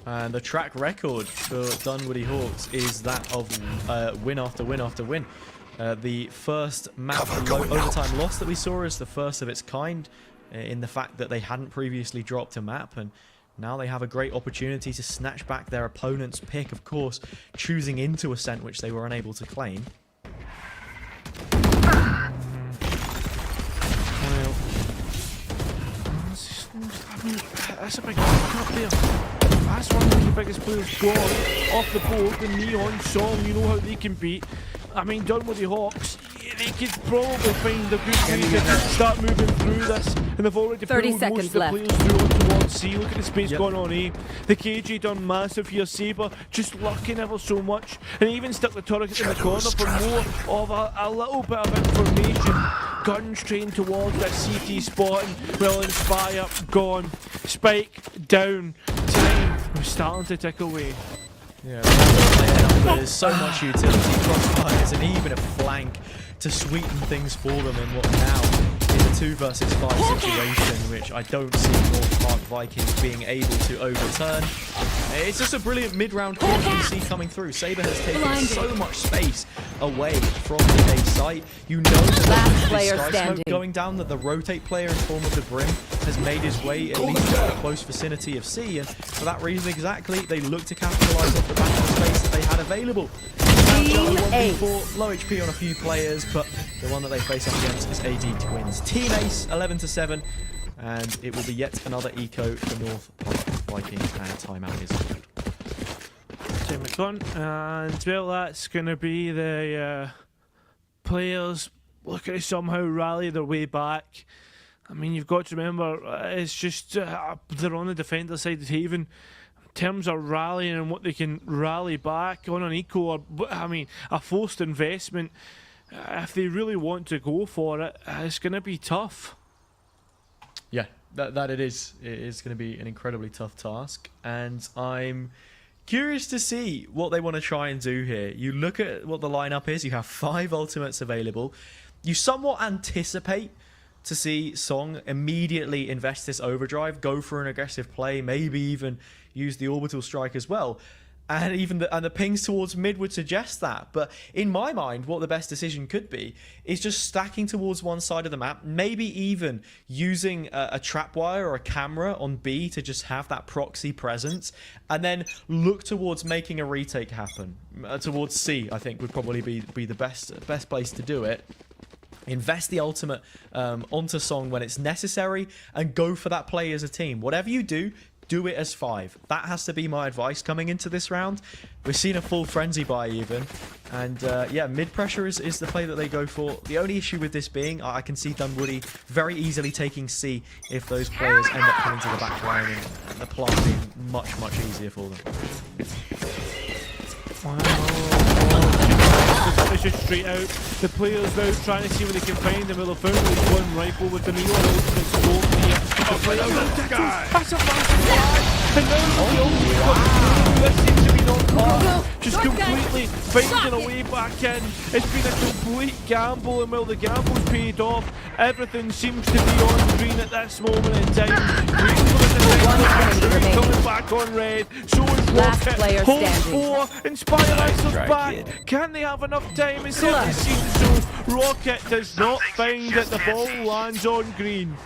And the track record for Dunwoody Hawks is that of win after win after win. The first map overtime loss that we saw is the first of its kind, in the fact that they hadn't previously dropped a map, and now they have a great opportunity to snatch back their opponent's pick, of course, choosing into Ascent, which they were unable to claim. Well, I mean, that's a big up there. That's one of the biggest players gone off the board. The Neon Song, you know how they can beat. I mean, Dunwoody Hawks, they could probably find a good way to start moving through this. And they've already 30 pulled most seconds of the left. players through on towards C. Look at the space going on A. The KG done massive here. Saber just lucking ever so much. And even stuck the turret in the corner for more of a little bit of information. Guns trained towards that CT spot, and will Inspire gone. Spike down. Time we're starting to tick away. Yeah, there's so much utility, crossfires, and even a flank to sweeten things for them in what now is a 2 versus 5 situation, which I don't see North Park Vikings being able to overturn. It's just a brilliant mid-round call you see coming through. Saber has taken so much space away from the A site. You know that Last there's player Sky standing. Smoke going down, that the rotate player in form of the Brim has made his way at least to the close vicinity of C, and for that reason exactly, they look to capitalise off the back of the space that they had available. Team Ace. 1v4, low HP on a few players, but the one that they face up against is AD Twins. Team Ace, 11-7, and it will be yet another eco for North Park Vikings, and timeout is called. Tim McClellan, and well, that's going to be the players looking to somehow rally their way back. I mean, you've got to remember, it's just they're on the defender side of Haven. In terms of rallying and what they can rally back on an eco, or I mean, a forced investment. If they really want to go for it, it's going to be tough. Yeah, that it is. It is going to be an incredibly tough task, and I'm Curious to see what they want to try and do here. You look at what the lineup is. You have 5 ultimates available. You somewhat anticipate to see Song immediately invest this overdrive, go for an aggressive play, maybe even use the orbital strike as well. And even the pings towards mid would suggest that. But in my mind, what the best decision could be is just stacking towards one side of the map, maybe even using a trapwire or a camera on B to just have that proxy presence, and then look towards making a retake happen. Towards C, I think, would probably be the best place to do it. Invest the ultimate onto Song when it's necessary, and go for that play as a team. Whatever you do, do it as 5. That has to be my advice coming into this round. We're seeing a full frenzy buy even. And yeah, mid pressure is the play that they go for. The only issue with this being, I can see Dunwoody very easily taking C if those players end up coming to the back line, and the plant being much easier for them. It's just straight out. The players now trying to see what they can find. They will have found this one rifle with the Neon ultimate scope here. That's a massive flag. And now the ultimate got through. This seems to be not caught. Just completely finding a way back in. It's been a complete gamble, and while the gamble's paid off, everything seems to be on green at this moment in time. Green for the defense, coming back on red. So is Last Rocket. player Hold standing. 4. Inspire Icel's try, back. kid. Can they have enough time? It certainly seems so. Rocket does not find that the ball lands on green.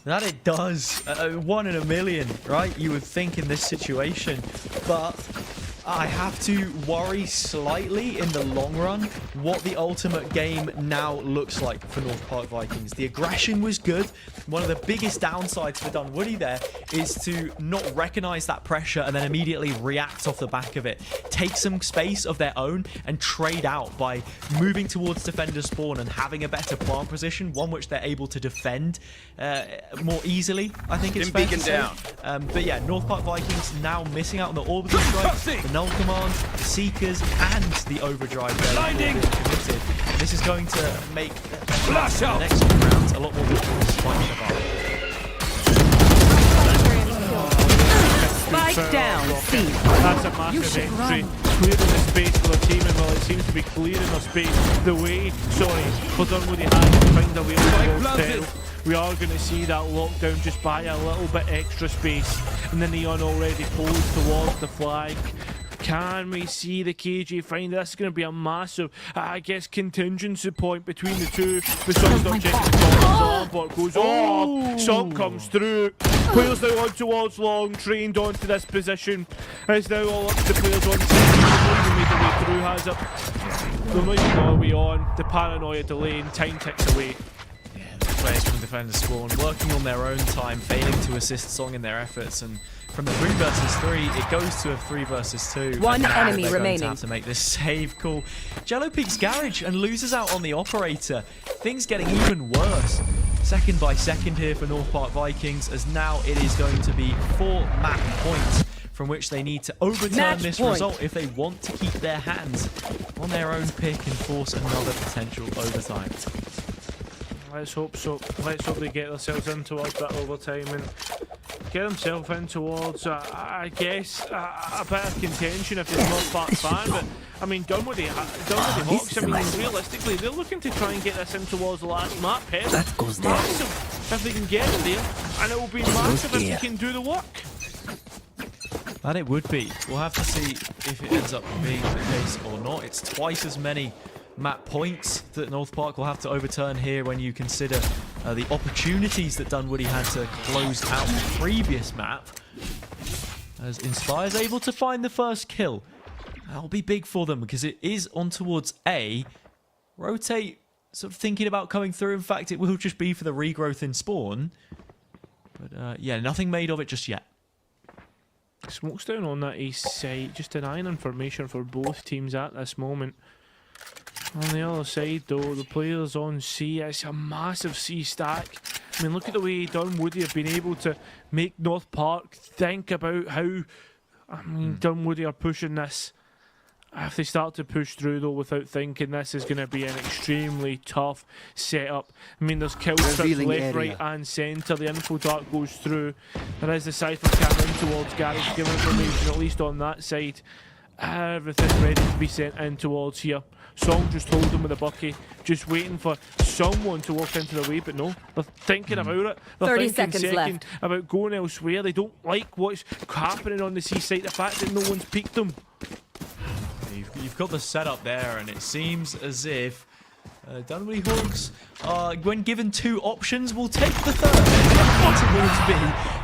That it does. 1 in a million, right? You would think in this situation. But I have to worry slightly in the long run what the ultimate game now looks like for North Park Vikings. The aggression was good. One of the biggest downsides for Dunwoody there is to not recognize that pressure and then immediately react off the back of it. Take some space of their own and trade out by moving towards defender spawn and having a better plant position, one which they're able to defend more easily, I think it's fair to say. But yeah, North Park Vikings now missing out on the orbital strike, the null command, the seekers, and the overdrive there being committed. And this is going to make the next few rounds a lot more difficult to find above. Spike down. C. That's a massive entry. Clearing the space for the team, and while it seems to be clearing the space, the way, for Dunwoody has to find a way to we are going to see that lockdown just buy a little bit extra space, and the Neon already posed towards the flag. Can we see the KJ find this? Is going to be a massive, I guess, contingency point between the two. The Sun's not checking the top, so Lamport goes off. Sun comes through. Players now on towards long, trained onto this position. It's now all up to the players on scene. They've made the way through, has it? They're not even all the way on. The paranoia delay and time ticks away. Players from defender spawn working on their own time, failing to assist Song in their efforts, and from the 3 versus 3 it goes to a 3 versus 2. One and now enemy they're remaining. going to have to make this save call. Jello peeks garage and loses out on the operator. Things getting even worse. Second by second here for North Park Vikings, as now it is going to be 4 map points from which they need to overturn Match this point. result if they want to keep their hands on their own pick and force another potential overtime. Let's hope so. Let's hope they get themselves in towards that overtime and get themselves in towards, I guess, a bit of contention if they're not Park fan. But I mean, Dunwoody Hawks, I mean, realistically, they're looking to try and get this in towards the last map. That goes there. Massive if they can get it there, and it will be massive if they can do the work. That it would be. We'll have to see if it ends up being the case or not. It's twice as many map points that North Park will have to overturn here when you consider the opportunities that Dunwoody had to close out the previous map. As Inspire's able to find the first kill. That'll be big for them because it is on towards A. Rotate sort of thinking about coming through. In fact, it will just be for the regrowth in spawn. But yeah, nothing made of it just yet. Smokes down on that east side, just denying information for both teams at this moment. On the other side, though, the players on C, it's a massive C stack. I mean, look at the way Dunwoody have been able to make North Park think about how, I mean, Dunwoody are pushing this If they start to push through though without thinking, this is going to be an extremely tough setup. I mean, there's kill strips Revealing left, area. right and centre. The info dart goes through. There is the Cypher cam in towards Garage, giving information at least on that side. Everything ready to be sent in towards here. Song just holding with a bucky, just waiting for someone to walk into the way, but no, they're thinking about it. They're 30 thinking seconds second left. about going elsewhere. They don't like what's happening on the C site, the fact that no one's peeked them. You've got the setup there, and it seems as if Dunwoody Hawks, when given 2 options, will take the third. Towards B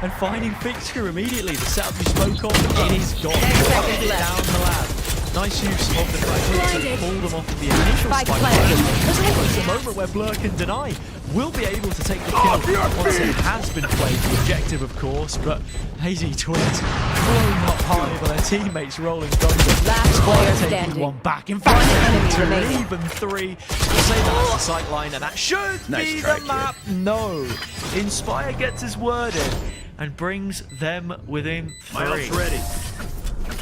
and finding Fixture immediately. The setup you spoke of, it is gone. seconds left. Down the lab. Nice use of the fragment to pull them off of the initial Spike spike. planted. There's a moment where Blur can deny. Will be able to take the kill once it has been played. The objective, of course, but Hazy Twins blown up high by their teammates rolling thunder. Last Spire player taking standing. one back. In fact, enemy two, remaining. even 3. We'll say that's the sight line, and that should Nice be try, the kid. map. No. Inspire gets his word in and brings them within 3. My ult's ready.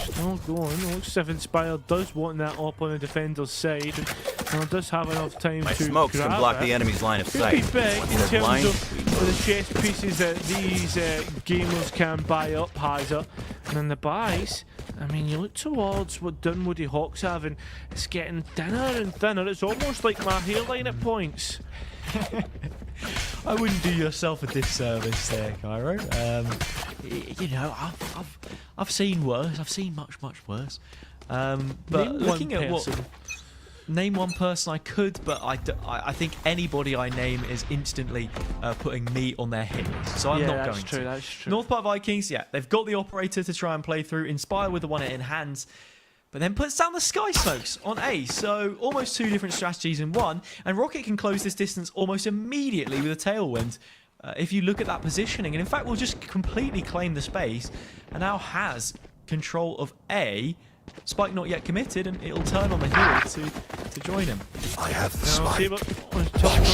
Still going. It looks as if Inspire does want that up on the defender's side, and does have enough time My to smokes grab can block it. the enemy's line of Could sight. be big in They're terms blind. of the chess pieces that these gamers can buy up, Heiser. And then the buys, I mean, you look towards what Dunwoody Hawks have, and it's getting thinner and thinner. It's almost like my hairline at points. I wouldn't do yourself a disservice there, Cairo. You know, I've seen worse. I've seen much worse. But Name looking one at what person. name one person I could, but I think anybody I name is instantly putting me on their hit list. So I'm Yeah, not that's going true, to. that's true. North Park Vikings, yeah, they've got the operator to try and play through. Inspire with the one in hands. But then puts down the Sky Smokes on A, so almost 2 different strategies in one. And Rocket can close this distance almost immediately with a Tailwind. If you look at that positioning, and in fact will just completely claim the space, and now has control of A. Spike not yet committed, and it'll turn on the heel to join him. I have the Now, see spike. what was talking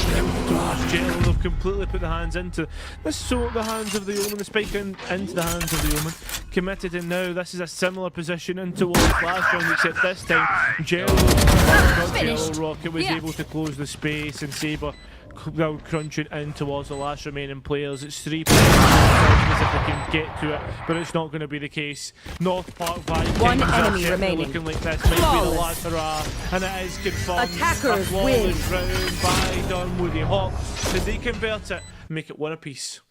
towards Jail. They've completely put the hands into this. So the hands of the Omen, the spike into the hands of the Omen, committed, and now this is a similar position in towards last round, except this time Jail, not Jail, Rocket was able to close the space, and Saber now crunching in towards the last remaining players. It's 3 players if they can get to it, but it's not going to be the case. North Park Vikings One are enemy certainly remaining. looking like this might be the Flawless. last hurrah, and it is confirmed. Attackers a flawless win. round by Dunwoody Hawks. Did they convert it? Make it one apiece.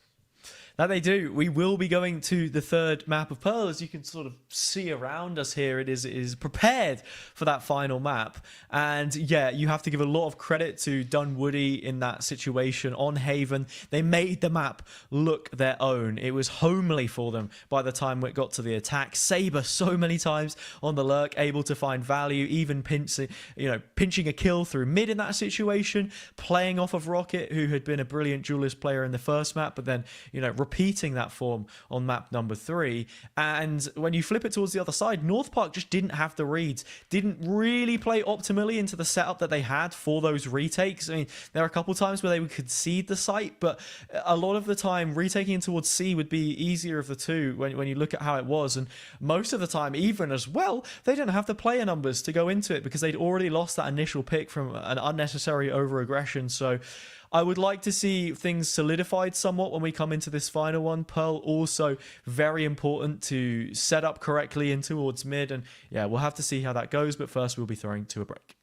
That they do. We will be going to the third map of Pearl. As you can sort of see around us here, it is prepared for that final map. And yeah, you have to give a lot of credit to Dunwoody in that situation on Haven. They made the map look their own. It was homely for them by the time it got to the attack. Saber so many times on the lurk, able to find value, even pinching a kill through mid in that situation, playing off of Rocket, who had been a brilliant duelist player in the first map, but then, repeating that form on map number 3. And when you flip it towards the other side, North Park just didn't have the reads, didn't really play optimally into the setup that they had for those retakes. I mean, there are a couple times where they would concede the site, but a lot of the time retaking towards C would be easier of the two when you look at how it was. And most of the time, even as well, they didn't have the player numbers to go into it because they'd already lost that initial pick from an unnecessary over-aggression. So I would like to see things solidified somewhat when we come into this final one. Pearl also very important to set up correctly in towards mid. And yeah, we'll have to see how that goes. But first, we'll be throwing to a break.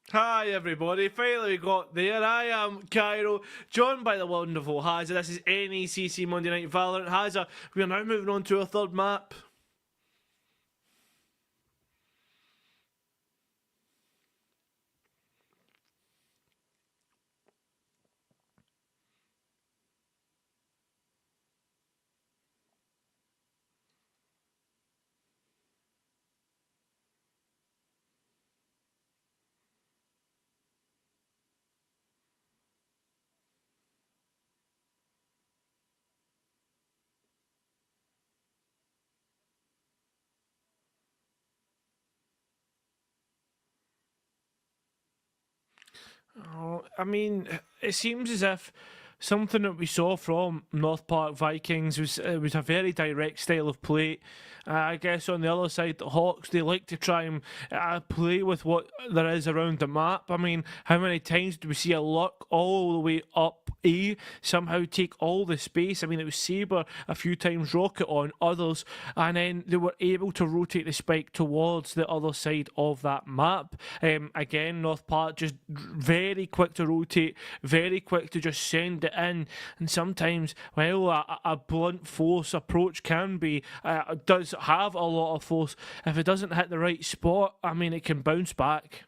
Hi everybody, finally we got there. I am Cairo, joined by the wonderful Hazza. This is NECC Monday Night Valorant. Hazza, we are now moving on to our third map. Oh, I mean, it seems as if something that we saw from North Park Vikings was a very direct style of play. I guess on the other side, the Hawks, they like to try and play with what there is around the map. I mean, how many times do we see a Luck all the way up A somehow take all the space? I mean, it was Sabre a few times, Rocket on others, and then they were able to rotate the spike towards the other side of that map. Again, North Park just very quick to rotate, very quick to just send it in, and sometimes, well, a blunt force approach can be, does have a lot of force. If it doesn't hit the right spot, I mean, it can bounce back.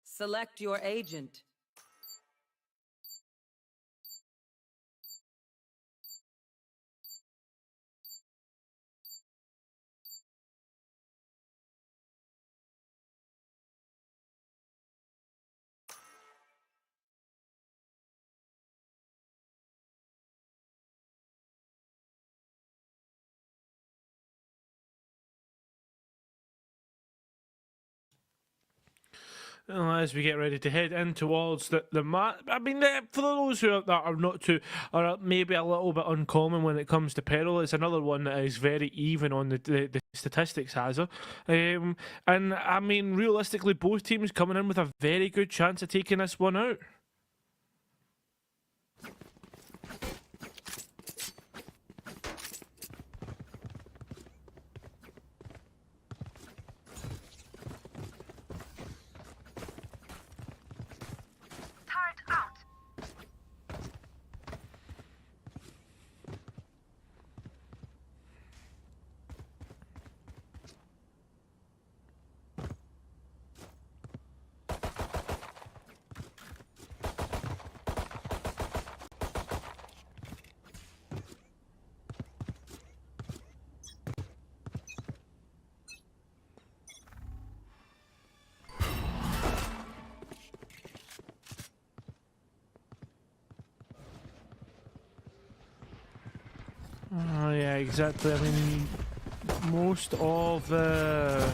Select your agent. As we get ready to head in towards the map, I mean, for those that are not too, or maybe a little bit uncommon when it comes to peril, it's another one that is very even on the statistics, Hazza. And I mean, realistically, both teams coming in with a very good chance of taking this one out. Oh, yeah, exactly. I mean, most of the,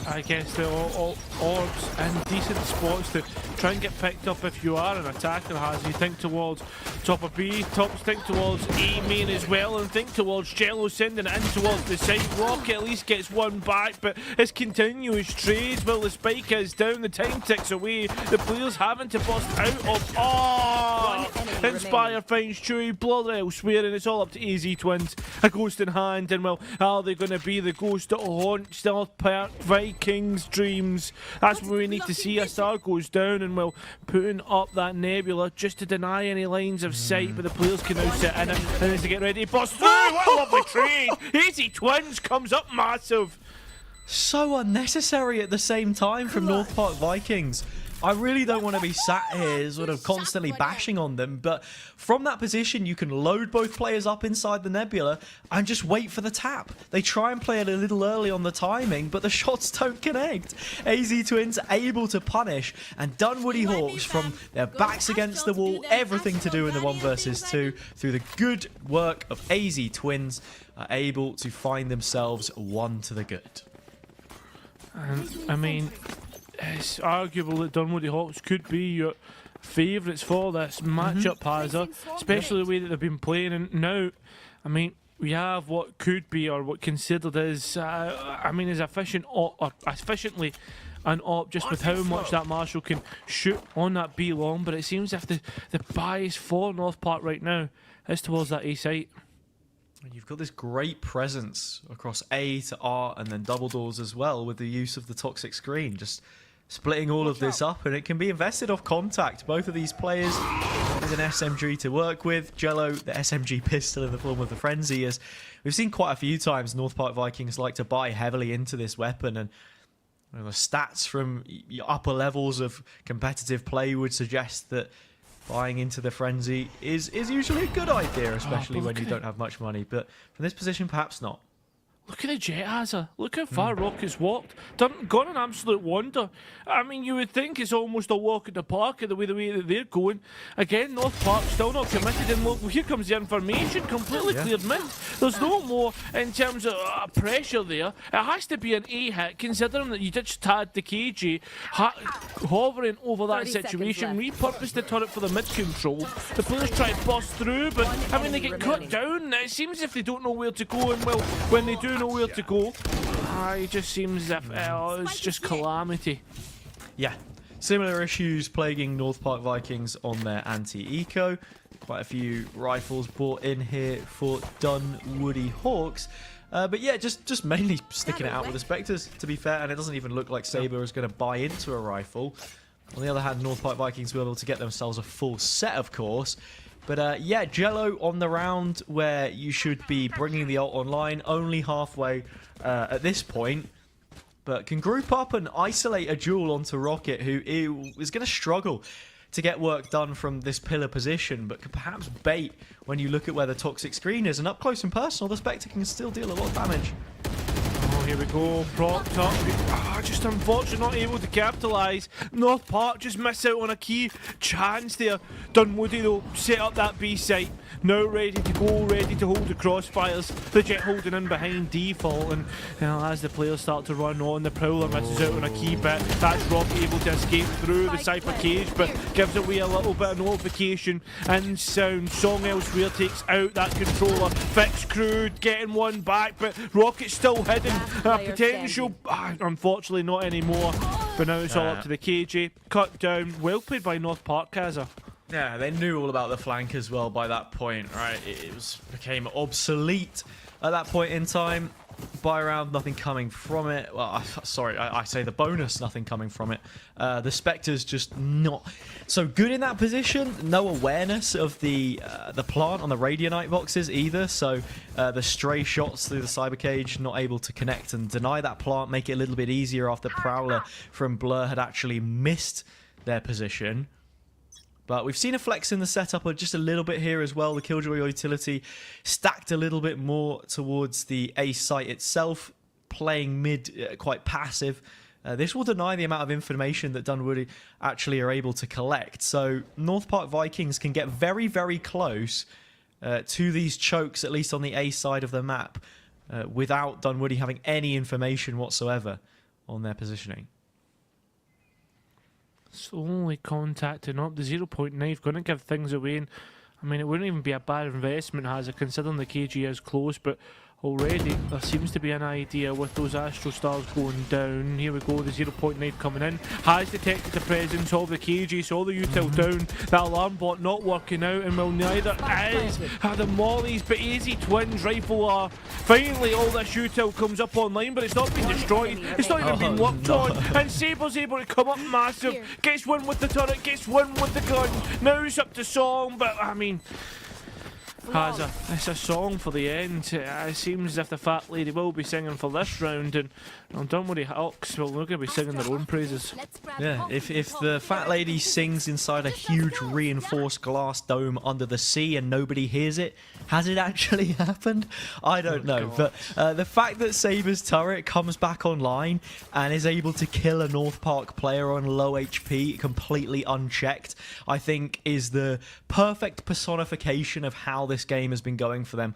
I guess, the orbs and decent spots to try and get picked up if you are an attacker has. You think towards top of B, think towards A main as well, and think towards Jello sending it in towards the side. Rocket at least gets one back, but it's continuous trades while the spike is down, the time ticks away, the players having to bust out of. Oh! Inspire finds Chewy, blood elsewhere, and it's all up to AZ Twins. A ghost in hand, and well, are they going to be the ghost that haunts North Park Vikings' dreams? That's what we need to see. A star goes down, and well, putting up that nebula just to deny any lines of sight, but the players can now sit in it, and as they get ready, bust through. What a lovely trade! AZ Twins comes up massive. So unnecessary at the same time from North Park Vikings. I really don't want to be sat here sort of constantly bashing on them, but from that position you can load both players up inside the nebula and just wait for the tap. They try and play it a little early on the timing, but the shots don't connect. AZ Twins able to punish, and Dunwoody Hawks from their backs against the wall, everything to do in the 1 versus 2, through the good work of AZ Twins, are able to find themselves 1 to the good. And I mean, it's arguable that Dunwoody Hawks could be your favourites for this matchup, Hazza, especially the way that they've been playing. And now, I mean, we have what could be, or what considered is, I mean, as efficiently an op, just with how much that Marshall can shoot on that B long. But it seems as if the bias for North Park right now is towards that A site. And you've got this great presence across A to R and then double doors as well, with the use of the toxic screen, just splitting all of this up, and it can be invested off contact. Both of these players with an SMG to work with. Jello, the SMG pistol in the form of the Frenzy, as we've seen quite a few times. North Park Vikings like to buy heavily into this weapon, and the stats from upper levels of competitive play would suggest that buying into the Frenzy is usually a good idea, especially when you don't have much money. But from this position, perhaps not. Look at the Jet, Hazza. Look how far Rocket's walked. Gone an absolute wonder. I mean, you would think it's almost a walk in the park the way that they're going. Again, North Park still not committed. And look, here comes the information. Completely cleared mid. There's no more in terms of pressure there. It has to be an A hit, considering that you just had the KJ hovering over that situation. Repurposed the turret for the mid control. The players try to bust through, but I mean, they get cut down. It seems as if they don't know where to go. And well, when they do know where to go, it just seems as if it's just calamity. Yeah, similar issues plaguing North Park Vikings on their anti-eco. Quite a few rifles brought in here for Dunwoody Hawks. But yeah, just mainly sticking it out with the Spectres, to be fair, and it doesn't even look like Saber is going to buy into a rifle. On the other hand, North Park Vikings will be able to get themselves a full set, of course. But yeah, Jello on the round where you should be bringing the ult online, only halfway at this point. But can group up and isolate a duel onto Rocket, who is going to struggle to get work done from this pillar position, but could perhaps bait when you look at where the toxic screen is. And up close and personal, the Spectre can still deal a lot of damage. Oh, here we go. Propped up. Just unfortunate, not able to capitalise. North Park just miss out on a key chance there. Dunwoody, though, set up that B site. Now ready to go, ready to hold the crossfires. The Jet holding in behind default, and as the players start to run on, the Prowler misses out on a key bit. That's Rocket able to escape through the Cypher cage, but gives away a little bit of notification and sound. Song elsewhere takes out that controller. Fix Crude getting one back, but Rocket's still hidden. Potential, unfortunately not anymore. But now it's all up to the KJ. Cut down. Well played by North Park, Kaza. Yeah, they knew all about the flank as well by that point, right? It became obsolete at that point in time. Buy round, nothing coming from it. Well, sorry, I say the bonus, nothing coming from it. The Spectre's just not so good in that position. No awareness of the plant on the Radionite boxes either. So the stray shots through the Cyber Cage, not able to connect and deny that plant, make it a little bit easier after Prowler from Blur had actually missed their position. But we've seen a flex in the setup just a little bit here as well. The Killjoy utility stacked a little bit more towards the A site itself, playing mid quite passive. This will deny the amount of information that Dunwoody actually are able to collect. So North Park Vikings can get very, very close to these chokes, at least on the A side of the map, without Dunwoody having any information whatsoever on their positioning. Slowly contacting up. The 0.9 going to give things away. And, I mean, it wouldn't even be a bad investment, has it, considering the KG is close, but already there seems to be an idea with those Astro Stars going down. Here we go, the 0.9 coming in. Has detected the presence of the KG, so the util down. That alarm bot not working out, and well, neither is the Mollies, but Easy Twins rifle are finally all this util comes up online, but it's not been destroyed. It's not even been worked on. And Sabre's able to come up massive. Gets one with the turret, gets one with the gun. Now it's up to Song, but I mean, it's a song for the end. It seems as if the Fat Lady will be singing for this round, and don't worry, Hawks, well, they're going to be singing their own praises. Yeah, if the Fat Lady sings inside a huge reinforced glass dome under the sea and nobody hears it, has it actually happened? I don't know. God. But the fact that Saber's turret comes back online and is able to kill a North Park player on low HP completely unchecked, I think is the perfect personification of how this game has been going for them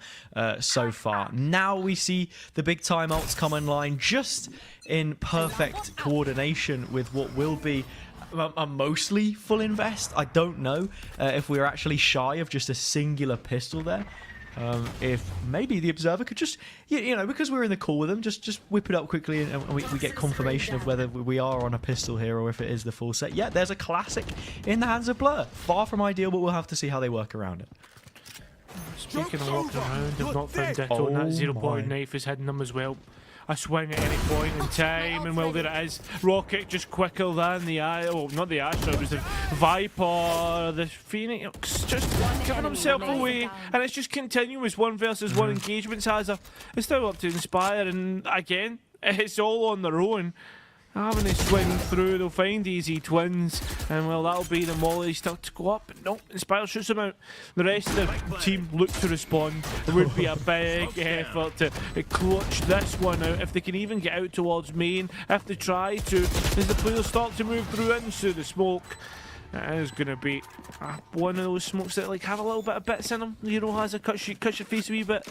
so far. Now we see the big time ults come online just in perfect coordination with what will be a mostly full invest. I don't know if we're actually shy of just a singular pistol there. If maybe the Observer could just, you know, because we're in the call with them, just whip it up quickly and we get confirmation of whether we are on a pistol here or if it is the full set. Yeah, there's a classic in the hands of Blur. Far from ideal, but we'll have to see how they work around it. Speaking of walking around, they've not found Ditto, and that 0.9 is hitting them as well. A swing at any point in time, and well, there it is. Rocket just quicker than the not the Astra, it was the Viper, the Phoenix, just giving himself away, and it's just continuous 1 versus 1 engagements. It's still up to Inspire, and again, it's all on their own. Having to swing through, they'll find Easy Twins, and well, that'll be the Molly start to go up, but no, Inspire shoots them out. The rest of the team look to respond. It would be a big effort to clutch this one out, if they can even get out towards main, if they try to, as the players start to move through into the smoke. It is going to be one of those smokes that like have a little bit of bits in them. Hero has a cut your face a wee bit.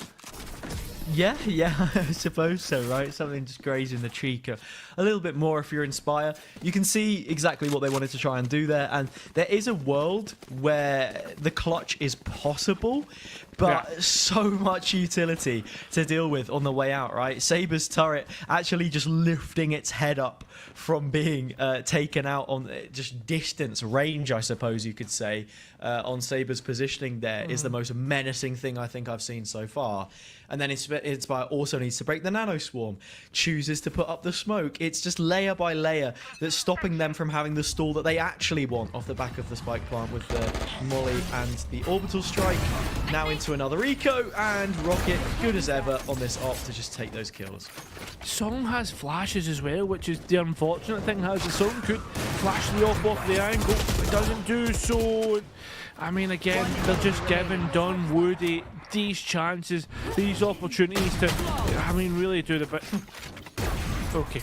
Yeah, I suppose so, right? Something just grazing the cheek a little bit more if you're Inspire. You can see exactly what they wanted to try and do there, and there is a world where the clutch is possible, but so much utility to deal with on the way out, right? Saber's turret actually just lifting its head up from being taken out on just distance, range, I suppose you could say, on Saber's positioning there is the most menacing thing I think I've seen so far. And then Inspire also needs to break the Nano Swarm, chooses to put up the smoke. It's just layer by layer that's stopping them from having the stall that they actually want off the back of the spike plant with the Molly and the Orbital Strike. Now into another eco, and Rocket, good as ever on this op to just take those kills. Song has flashes as well, which is the unfortunate thing. Has the Song could flash the off the angle, but doesn't do so. I mean, again, they're just giving Dunwoody these chances, these opportunities to, I mean, really do the bit. Okay.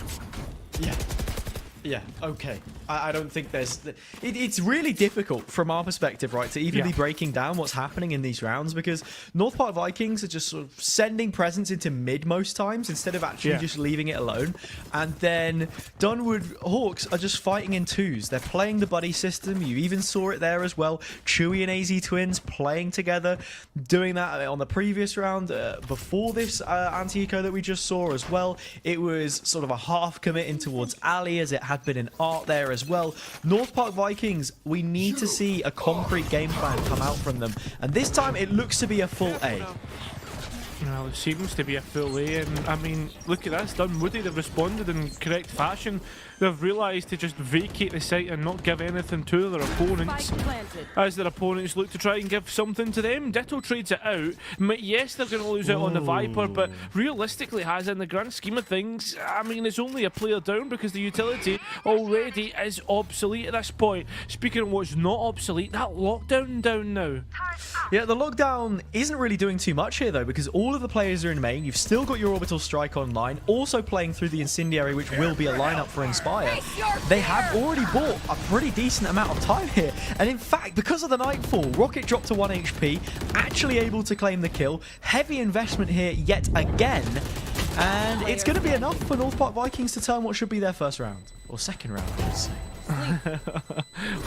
Yeah, okay. I don't think there's... It's really difficult from our perspective, right, to even be breaking down what's happening in these rounds, because North Park Vikings are just sort of sending presence into mid most times instead of actually just leaving it alone. And then Dunwood Hawks are just fighting in twos. They're playing the buddy system. You even saw it there as well. Chewy and AZ Twins playing together, doing that on the previous round. Before this anti-eco that we just saw as well, it was sort of a half committing towards Ali, as it had been an art there as well. North Park Vikings, we need to see a concrete game plan come out from them, and this time it looks to be a full A. Well, it seems to be a full A, and I mean, look at this. Dunwoody, they've responded in correct fashion. They've realised to just vacate the site and not give anything to their opponents, as their opponents look to try and give something to them. Ditto trades it out. Yes, they're going to lose out on the Viper, but realistically, has in the grand scheme of things, I mean, it's only a player down because the utility already is obsolete at this point. Speaking of what's not obsolete, that lockdown down now. Yeah, the lockdown isn't really doing too much here though, because all all of the players are in main. You've still got your Orbital Strike online, also playing through the Incendiary, which will be a lineup for Inspire. They have already bought a pretty decent amount of time here. And in fact, because of the Nightfall, Rocket dropped to 1 HP, actually able to claim the kill. Heavy investment here yet again. And it's going to be enough for North Park Vikings to turn what should be their first round. Or second round, I would say.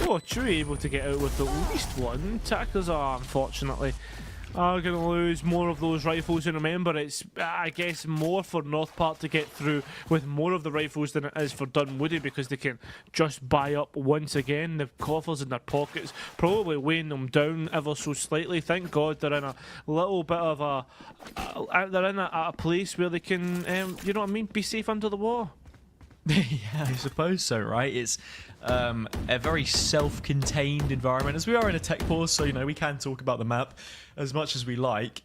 Oh, Chewie able to get out with at least one. Tackers are, unfortunately, are going to lose more of those rifles. And remember, it's, I guess, more for North Park to get through with more of the rifles than it is for Dunwoody, because they can just buy up once again. The coffers in their pockets, probably weighing them down ever so slightly. Thank God they're in a little bit of they're in a place where they can, you know what I mean, be safe under the wall. Yeah, I suppose so, right? It's a very self-contained environment, as we are in a tech pause, so, you know, we can talk about the map as much as we like.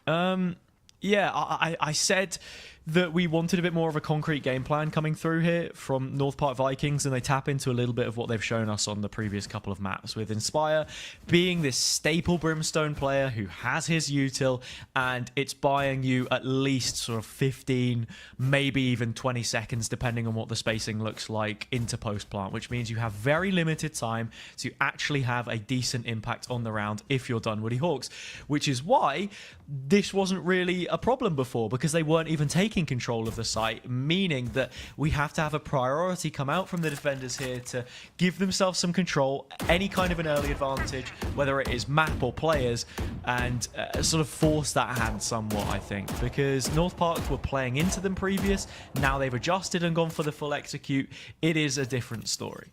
Yeah, I said that we wanted a bit more of a concrete game plan coming through here from North Park Vikings, and they tap into a little bit of what they've shown us on the previous couple of maps, with Inspire being this staple Brimstone player who has his util, and it's buying you at least sort of 15, maybe even 20 seconds, depending on what the spacing looks like into post-plant, which means you have very limited time to actually have a decent impact on the round if you're Dunwoody Hawks, which is why this wasn't really a problem before, because they weren't even taking control of the site, meaning that we have to have a priority come out from the defenders here to give themselves some control, any kind of an early advantage, whether it is map or players, and sort of force that hand somewhat, I think, because North Park were playing into them previous, now they've adjusted and gone for the full execute. It is a different story.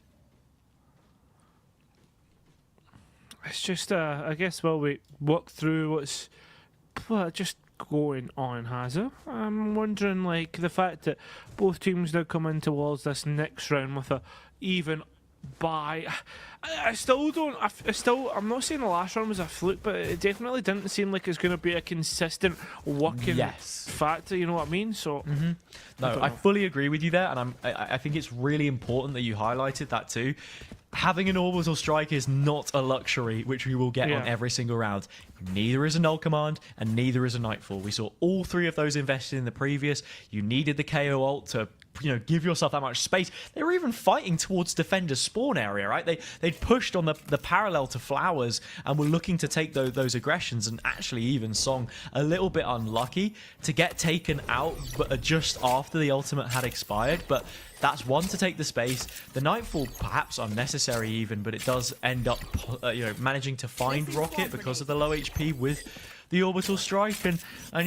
It's just, I guess, while we walk through what's just going on, Hazza, I'm wondering, like, the fact that both teams now come in towards this next round with a even buy. I still don't. I'm not saying the last round was a fluke, but it definitely didn't seem like it's going to be a consistent working factor. You know what I mean? So. No, I fully agree with you there, and I think it's really important that you highlighted that too. Having an orbital strike is not a luxury, which we will get on every single round. Neither is a null command, and neither is a nightfall. We saw all three of those invested in the previous. You needed the KO ult to, you know, give yourself that much space. They were even fighting towards defender's spawn area, right? They'd pushed on the parallel to Flowers and were looking to take those aggressions, and actually even Song a little bit unlucky to get taken out, but just after the ultimate had expired. But that's one to take the space. The Nightfall perhaps unnecessary even, but it does end up managing to find Rocket because of the low HP with the orbital strike, and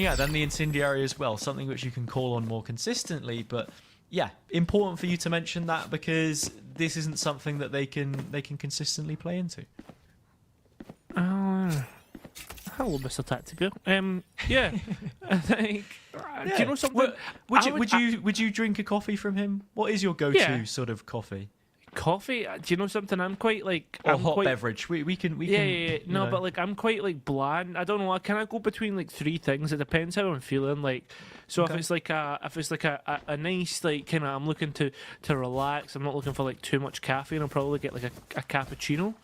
yeah, then the Incendiary as well, something which you can call on more consistently. But yeah, important for you to mention that, because this isn't something that they can consistently play into. Hello, Mr. Tactical. Yeah, I think. Do you know something? Would you drink a coffee from him? What is your go-to sort of coffee? Coffee? Do you know something? I'm quite like. Or hot beverage. We can. Yeah. No, but like I'm quite like bland. I don't know. Can I go between like three things? It depends how I'm feeling. Like, so if it's like a nice like kind of, I'm looking to relax. I'm not looking for like too much caffeine. I'll probably get like a cappuccino.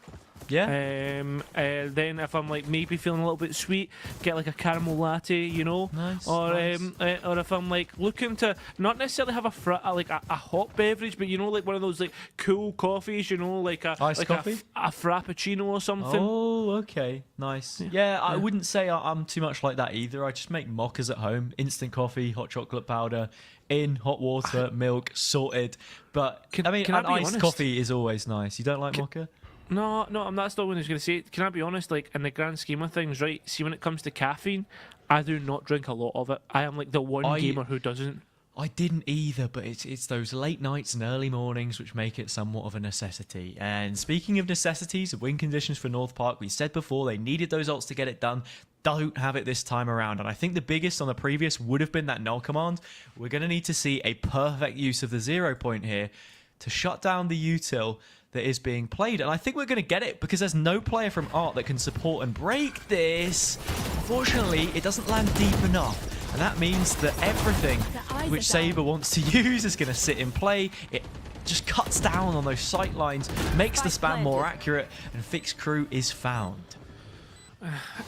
Yeah. Then if I'm like maybe feeling a little bit sweet, get like a caramel latte, you know. Nice. Or nice. Or if I'm like looking to not necessarily have a hot beverage, but you know, like one of those like cool coffees, you know, like a iced coffee, a frappuccino or something. Oh, okay, nice. Yeah, I wouldn't say I'm too much like that either. I just make mochas at home, instant coffee, hot chocolate powder, in hot water, milk, sorted. But I mean, an iced coffee is always nice. You don't like mocha? No, that's not what I was going to say. Can I be honest, like, in the grand scheme of things, right, see, when it comes to caffeine, I do not drink a lot of it. I am, like, the one gamer who doesn't. I didn't either, but it's those late nights and early mornings which make it somewhat of a necessity. And speaking of necessities, of win conditions for North Park, we said before they needed those ults to get it done. Don't have it this time around, and I think the biggest on the previous would have been that null command. We're going to need to see a perfect use of the 0 point here to shut down the util that is being played, and I think we're going to get it because there's no player from Art that can support and break this. Unfortunately, it doesn't land deep enough, and that means that everything which Saber wants to use is going to sit in play. It just cuts down on those sight lines, makes the spam more accurate, and Fixed Crew is found.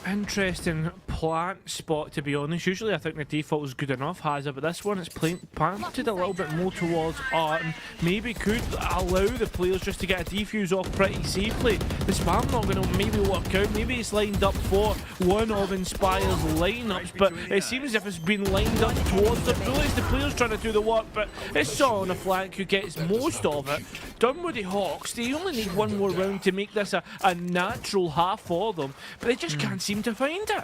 Interesting plant spot, to be honest. Usually I think the default is good enough, Hazard, but this one it's planted a little bit more towards Art and maybe could allow the players just to get a defuse off pretty safely. The spam not going to maybe work out. Maybe it's lined up for one of Inspire's lineups, but it seems as if it's been lined up towards the bullets. The players trying to do the work, but it's Saw on the flank who gets most of it. Dunwoody Hawks, they only need one more round to make this a natural half for them, but they just can't seem to find it.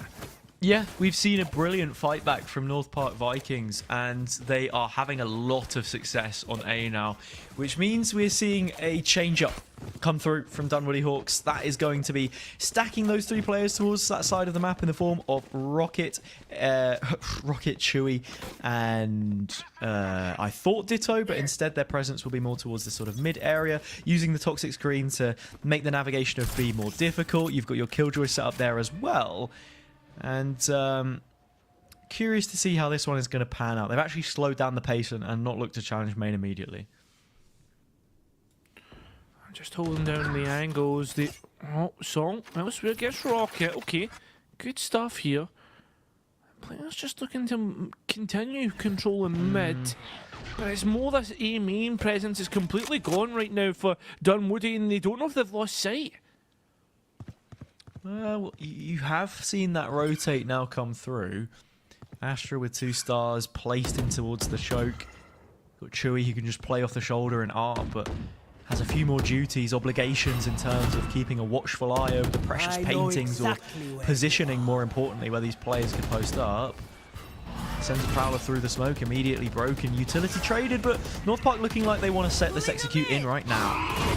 Yeah, we've seen a brilliant fight back from North Park Vikings, and they are having a lot of success on A now, which means we're seeing a change-up come through from Dunwoody Hawks. That is going to be stacking those three players towards that side of the map in the form of Rocket, Chewy, and I thought Ditto, but instead their presence will be more towards the sort of mid area, using the toxic screen to make the navigation of B more difficult. You've got your Killjoy set up there as well. And curious to see how this one is going to pan out. They've actually slowed down the pace and not looked to challenge main immediately. Just holding down the angles. The Song elsewhere gets Rocket. Okay, good stuff here. Players just looking to continue controlling mid. But it's more this A main presence is completely gone right now for Dunwoody, and they don't know if they've lost sight. Well, you have seen that rotate now come through. Astra with 2 stars placed in towards the choke. Got Chewy who can just play off the shoulder and Art, but has a few more duties, obligations in terms of keeping a watchful eye over the precious paintings or positioning, more importantly, where these players can post up. Sends a Prowler through the smoke, immediately broken. Utility traded, but North Park looking like they want to set this execute in right now.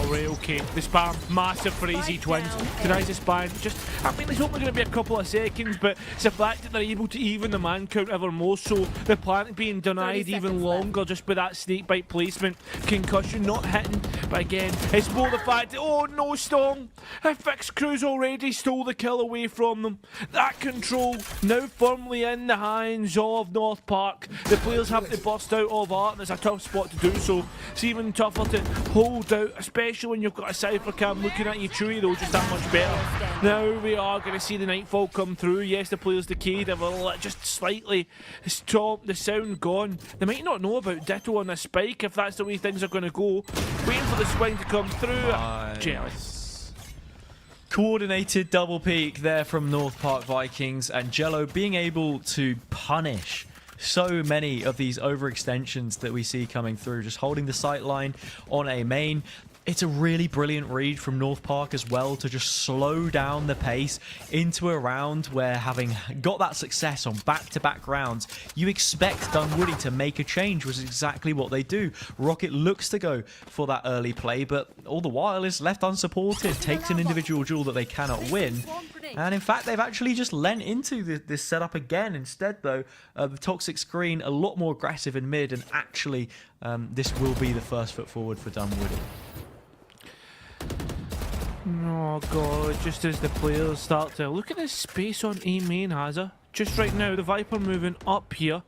Right, okay, the spam, massive for AZ Twins. Denies the spam, I mean, it's only going to be a couple of seconds, but it's the fact that they're able to even the man count ever more so. The plant being denied even longer just by that snakebite placement. Concussion not hitting, but again, it's more the fact that, oh no, Storm! Fixed Crew's already stole the kill away from them. That control now firmly in the hands of North Park. The players have to burst out of Art, and it's a tough spot to do so. It's even tougher to hold out, especially when you've got a Cypher Cam looking at you. Chewy though, just that much better. Now we are going to see the Nightfall come through. Yes, the players decayed, have just slightly stopped, the sound gone. They might not know about Ditto on the spike if that's the way things are going to go. Waiting for the swing to come through. Jealous. Coordinated double peek there from North Park Vikings, and Jello being able to punish so many of these overextensions that we see coming through, just holding the sight line on A main. It's a really brilliant read from North Park as well to just slow down the pace into a round where, having got that success on back-to-back rounds, you expect Dunwoody to make a change, which is exactly what they do. Rocket looks to go for that early play, but all the while is left unsupported, takes an individual duel that they cannot win. And in fact, they've actually just lent into this setup again. Instead, though, the toxic screen a lot more aggressive in mid, and actually this will be the first foot forward for Dunwoody. Oh god, just as the players start to look at this space on A main, Hazard. Just right now, the Viper moving up here.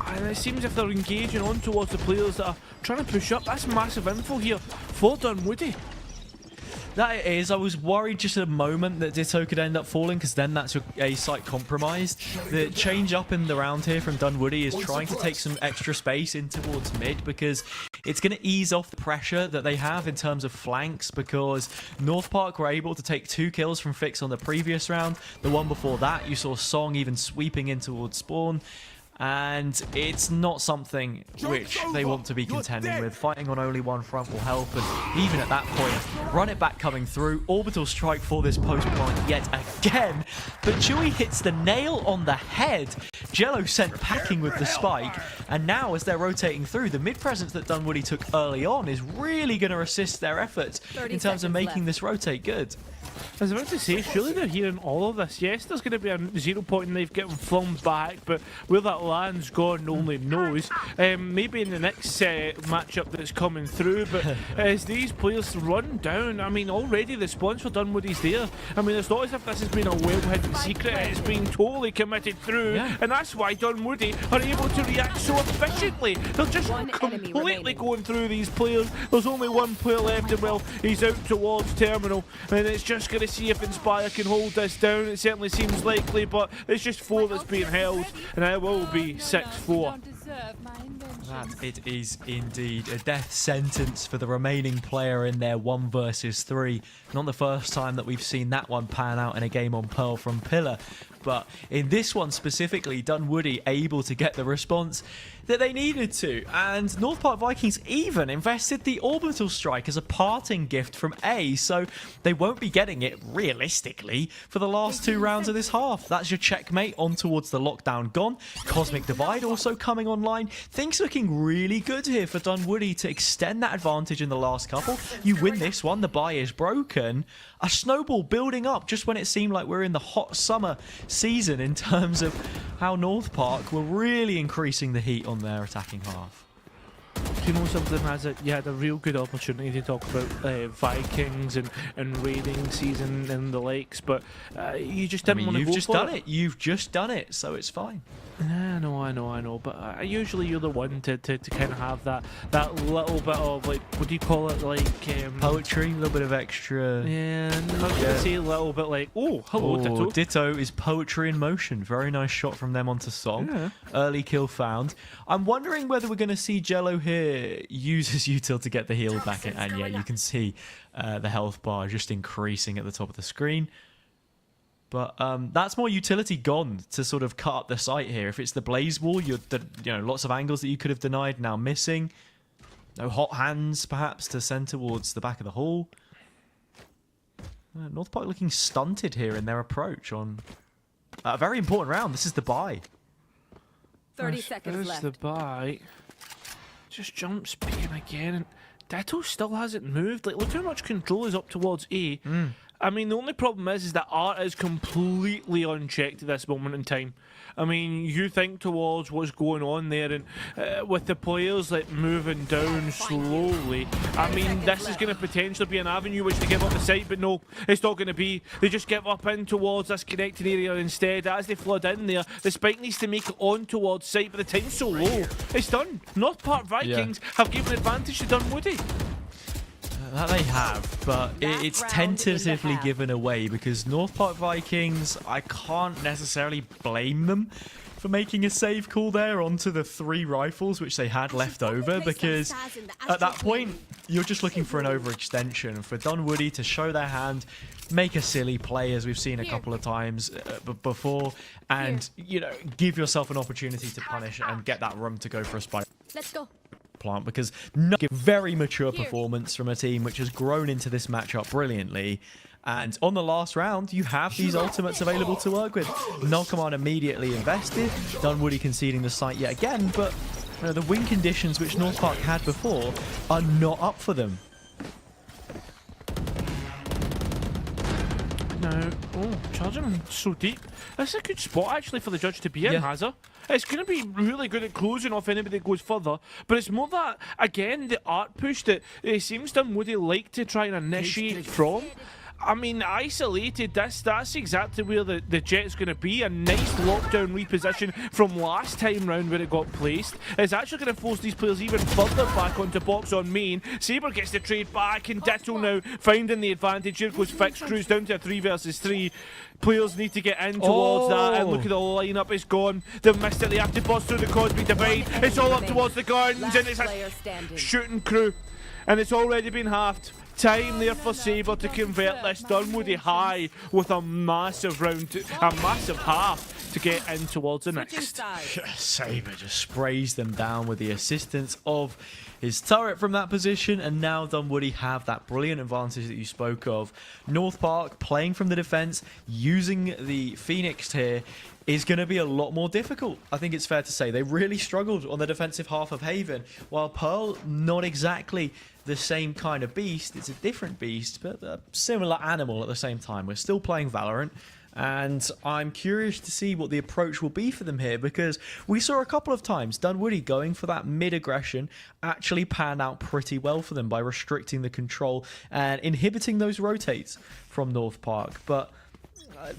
And it seems if they're engaging on towards the players that are trying to push up. That's massive info here for Dunwoody. That it is. I was worried just a moment that Ditto could end up falling, because then that's your A site compromised. The change up in the round here from Dunwoody is trying to take some extra space in towards mid, because it's going to ease off the pressure that they have in terms of flanks, because North Park were able to take 2 kills from Fix on the previous round. The one before that, you saw Song even sweeping in towards spawn. And it's not something which they want to be contending with. Fighting on only one front will help, and even at that point, run it back coming through. Orbital strike for this post point yet again, but Chewy hits the nail on the head. Jello sent packing with the spike, and now as they're rotating through, the mid presence that Dunwoody took early on is really going to assist their efforts in terms of making this rotate good. I was about to say, surely they're hearing all of this. Yes, there's going to be a 0 point and they've getting flung back, but where that lands, God only knows. Maybe in the next matchup that's coming through, but as these players run down, I mean, already the spawns for Dunwoody's there. I mean, it's not as if this has been a well-hidden secret. It's been totally committed through, and that's why Dunwoody are able to react so efficiently. They're just completely going through these players. There's only one player left, and well, he's out towards Terminal, and it's just going to see if Inspire can hold this down. It certainly seems likely, but it's just 4 that's being held, and it will be 6-4. That it is indeed a death sentence for the remaining player in their 1 versus 3. Not the first time that we've seen that one pan out in a game on Pearl from Pillar. But in this one specifically, Dunwoody able to get the response that they needed to. And North Park Vikings even invested the Orbital Strike as a parting gift from A, so they won't be getting it, realistically, for the last 2 rounds of this half. That's your checkmate on towards the lockdown gone. Cosmic Divide also coming online. Things looking really good here for Dunwoody to extend that advantage in the last couple. You win this one, the buy is broken. A snowball building up just when it seemed like we're in the hot summer season in terms of how North Park were really increasing the heat on their attacking half. Do you know something, Hazard? You had a real good opportunity to talk about Vikings and raiding season and the likes, but you just didn't want to go for it. You've just done it. You've just done it, so it's fine. I know, but usually you're the one to kind of have that little bit of, like, what do you call it, like... poetry, a little bit of extra... Yeah, I was going to say a little bit like, oh, hello, Ditto. Ditto is poetry in motion. Very nice shot from them onto Song. Yeah. Early kill found. I'm wondering whether we're going to see Jello here use his util to get the heal back in. And yeah, you can see the health bar just increasing at the top of the screen. But that's more utility gone to sort of cut up the site here. If it's the Blaze Wall, lots of angles that you could have denied now missing. No hot hands, perhaps, to send towards the back of the hall. North Park looking stunted here in their approach on a very important round. This is the buy. 30 seconds There's left. the buy. Just jumps being again. And Ditto still hasn't moved. Like, look how much control is up towards A. I mean, the only problem is that Art is completely unchecked at this moment in time. I mean, you think towards what's going on there, and with the players like moving down slowly, I mean, this is going to potentially be an avenue which they give up the site, but no, it's not going to be. They just give up in towards this connecting area instead. As they flood in there, the spike needs to make it on towards site, but the time's so low. It's done. North Park Vikings have given advantage to Dunwoody. That they have, but it's tentatively given away because North Park Vikings, I can't necessarily blame them for making a save call there onto the 3 rifles which they had left over, because at that point you're just looking for an overextension for Dunwoody to show their hand, make a silly play as we've seen a couple of times before, and give yourself an opportunity to punish and get that room to go for a spike. Let's go. Plant, because very mature performance from a team which has grown into this matchup brilliantly. And on the last round, you have these ultimates available to work with. Null Command immediately invested. Dunwoody conceding the site yet again, but the win conditions which North Park had before are not up for them. No. Oh, charging so deep. That's a good spot actually for the judge to be in, Hazard. It's going to be really good at closing off anybody that goes further, but it's more that, again, the art push that it seems Dunwoody like to try and initiate from. I mean, isolated, that's exactly where the Jet's going to be. A nice lockdown reposition from last time round when it got placed. It's actually going to force these players even further back onto box on main. Sabre gets the trade back, and Ditto now finding the advantage. Here goes Fix Crews down to a 3 versus 3. Players need to get in towards that, and look at the lineup, it's gone. They've missed it, they have to bust through the Cosmic Divide. It's all up towards the gardens, and it's a shooting crew. And it's already been halved. Time there for Sabre to convert this. Dunwoody high with a massive round, a massive half to get in towards the next. Sabre just sprays them down with the assistance of his turret from that position, and now Dunwoody have that brilliant advantage that you spoke of. North Park playing from the defense, using the Phoenix here, is going to be a lot more difficult. I think it's fair to say they really struggled on the defensive half of Haven, while Pearl not exactly the same kind of beast. It's a different beast, but a similar animal at the same time. We're still playing Valorant. And I'm curious to see what the approach will be for them here, because we saw a couple of times Dunwoody going for that mid-aggression actually pan out pretty well for them by restricting the control and inhibiting those rotates from North Park. But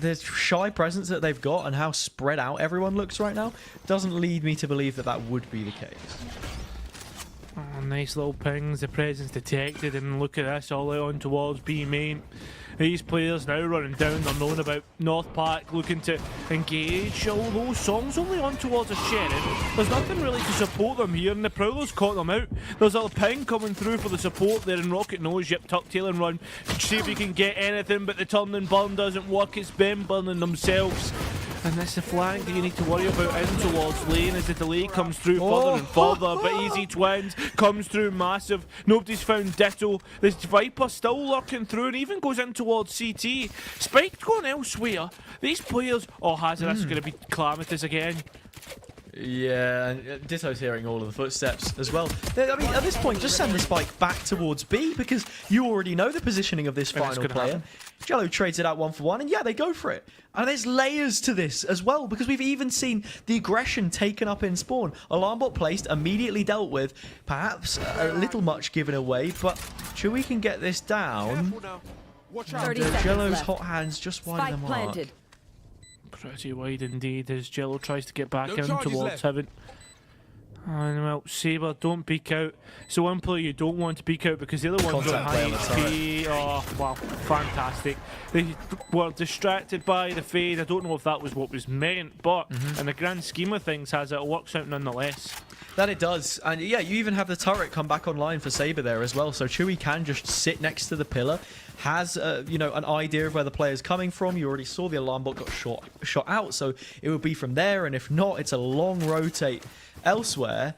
the shy presence that they've got and how spread out everyone looks right now doesn't lead me to believe that that would be the case. Oh, nice little pings, the presence detected, and look at this, all out on towards B main. These players now running down, they're known about North Park, looking to engage, although Song's only on towards a Sheriff. There's nothing really to support them here, and the Prowler's caught them out. There's a ping coming through for the support there, and Rocket knows, yep, tuck tail and run. See if he can get anything, but the turn and burn doesn't work, it's them burning themselves. And that's the flank that you need to worry about in towards lane as the delay comes through further and further. But Easy Twins comes through massive. Nobody's found Ditto. This Viper still lurking through and even goes in towards CT. Spike going elsewhere. These players... Oh, Hazard, is going to be calamitous again. Yeah, and Ditto's hearing all of the footsteps as well. I mean, at this point, just send the spike back towards B, because you already know the positioning of this final player. Jello trades it out 1-for-1, and yeah, they go for it. And there's layers to this as well, because we've even seen the aggression taken up in spawn. Alarm bot placed, immediately dealt with. Perhaps a little much given away, but Chewy can get this down. 30 seconds Jello's left. hot hands just wide Spike of the mark. planted. Pretty wide indeed as Jello tries to get back No in charges towards left. Heaven. And well, Saber, don't peek out. So one player you don't want to peek out because the other one's on Contact high play on the HP. Oh, wow, fantastic. They were distracted by the fade. I don't know if that was what was meant, but in the grand scheme of things, it works out nonetheless. That it does. And yeah, you even have the turret come back online for Saber there as well. So Chewy can just sit next to the pillar. Has, you know, an idea of where the player's coming from. You already saw the alarm bot got shot out. So it would be from there. And if not, it's a long rotate elsewhere.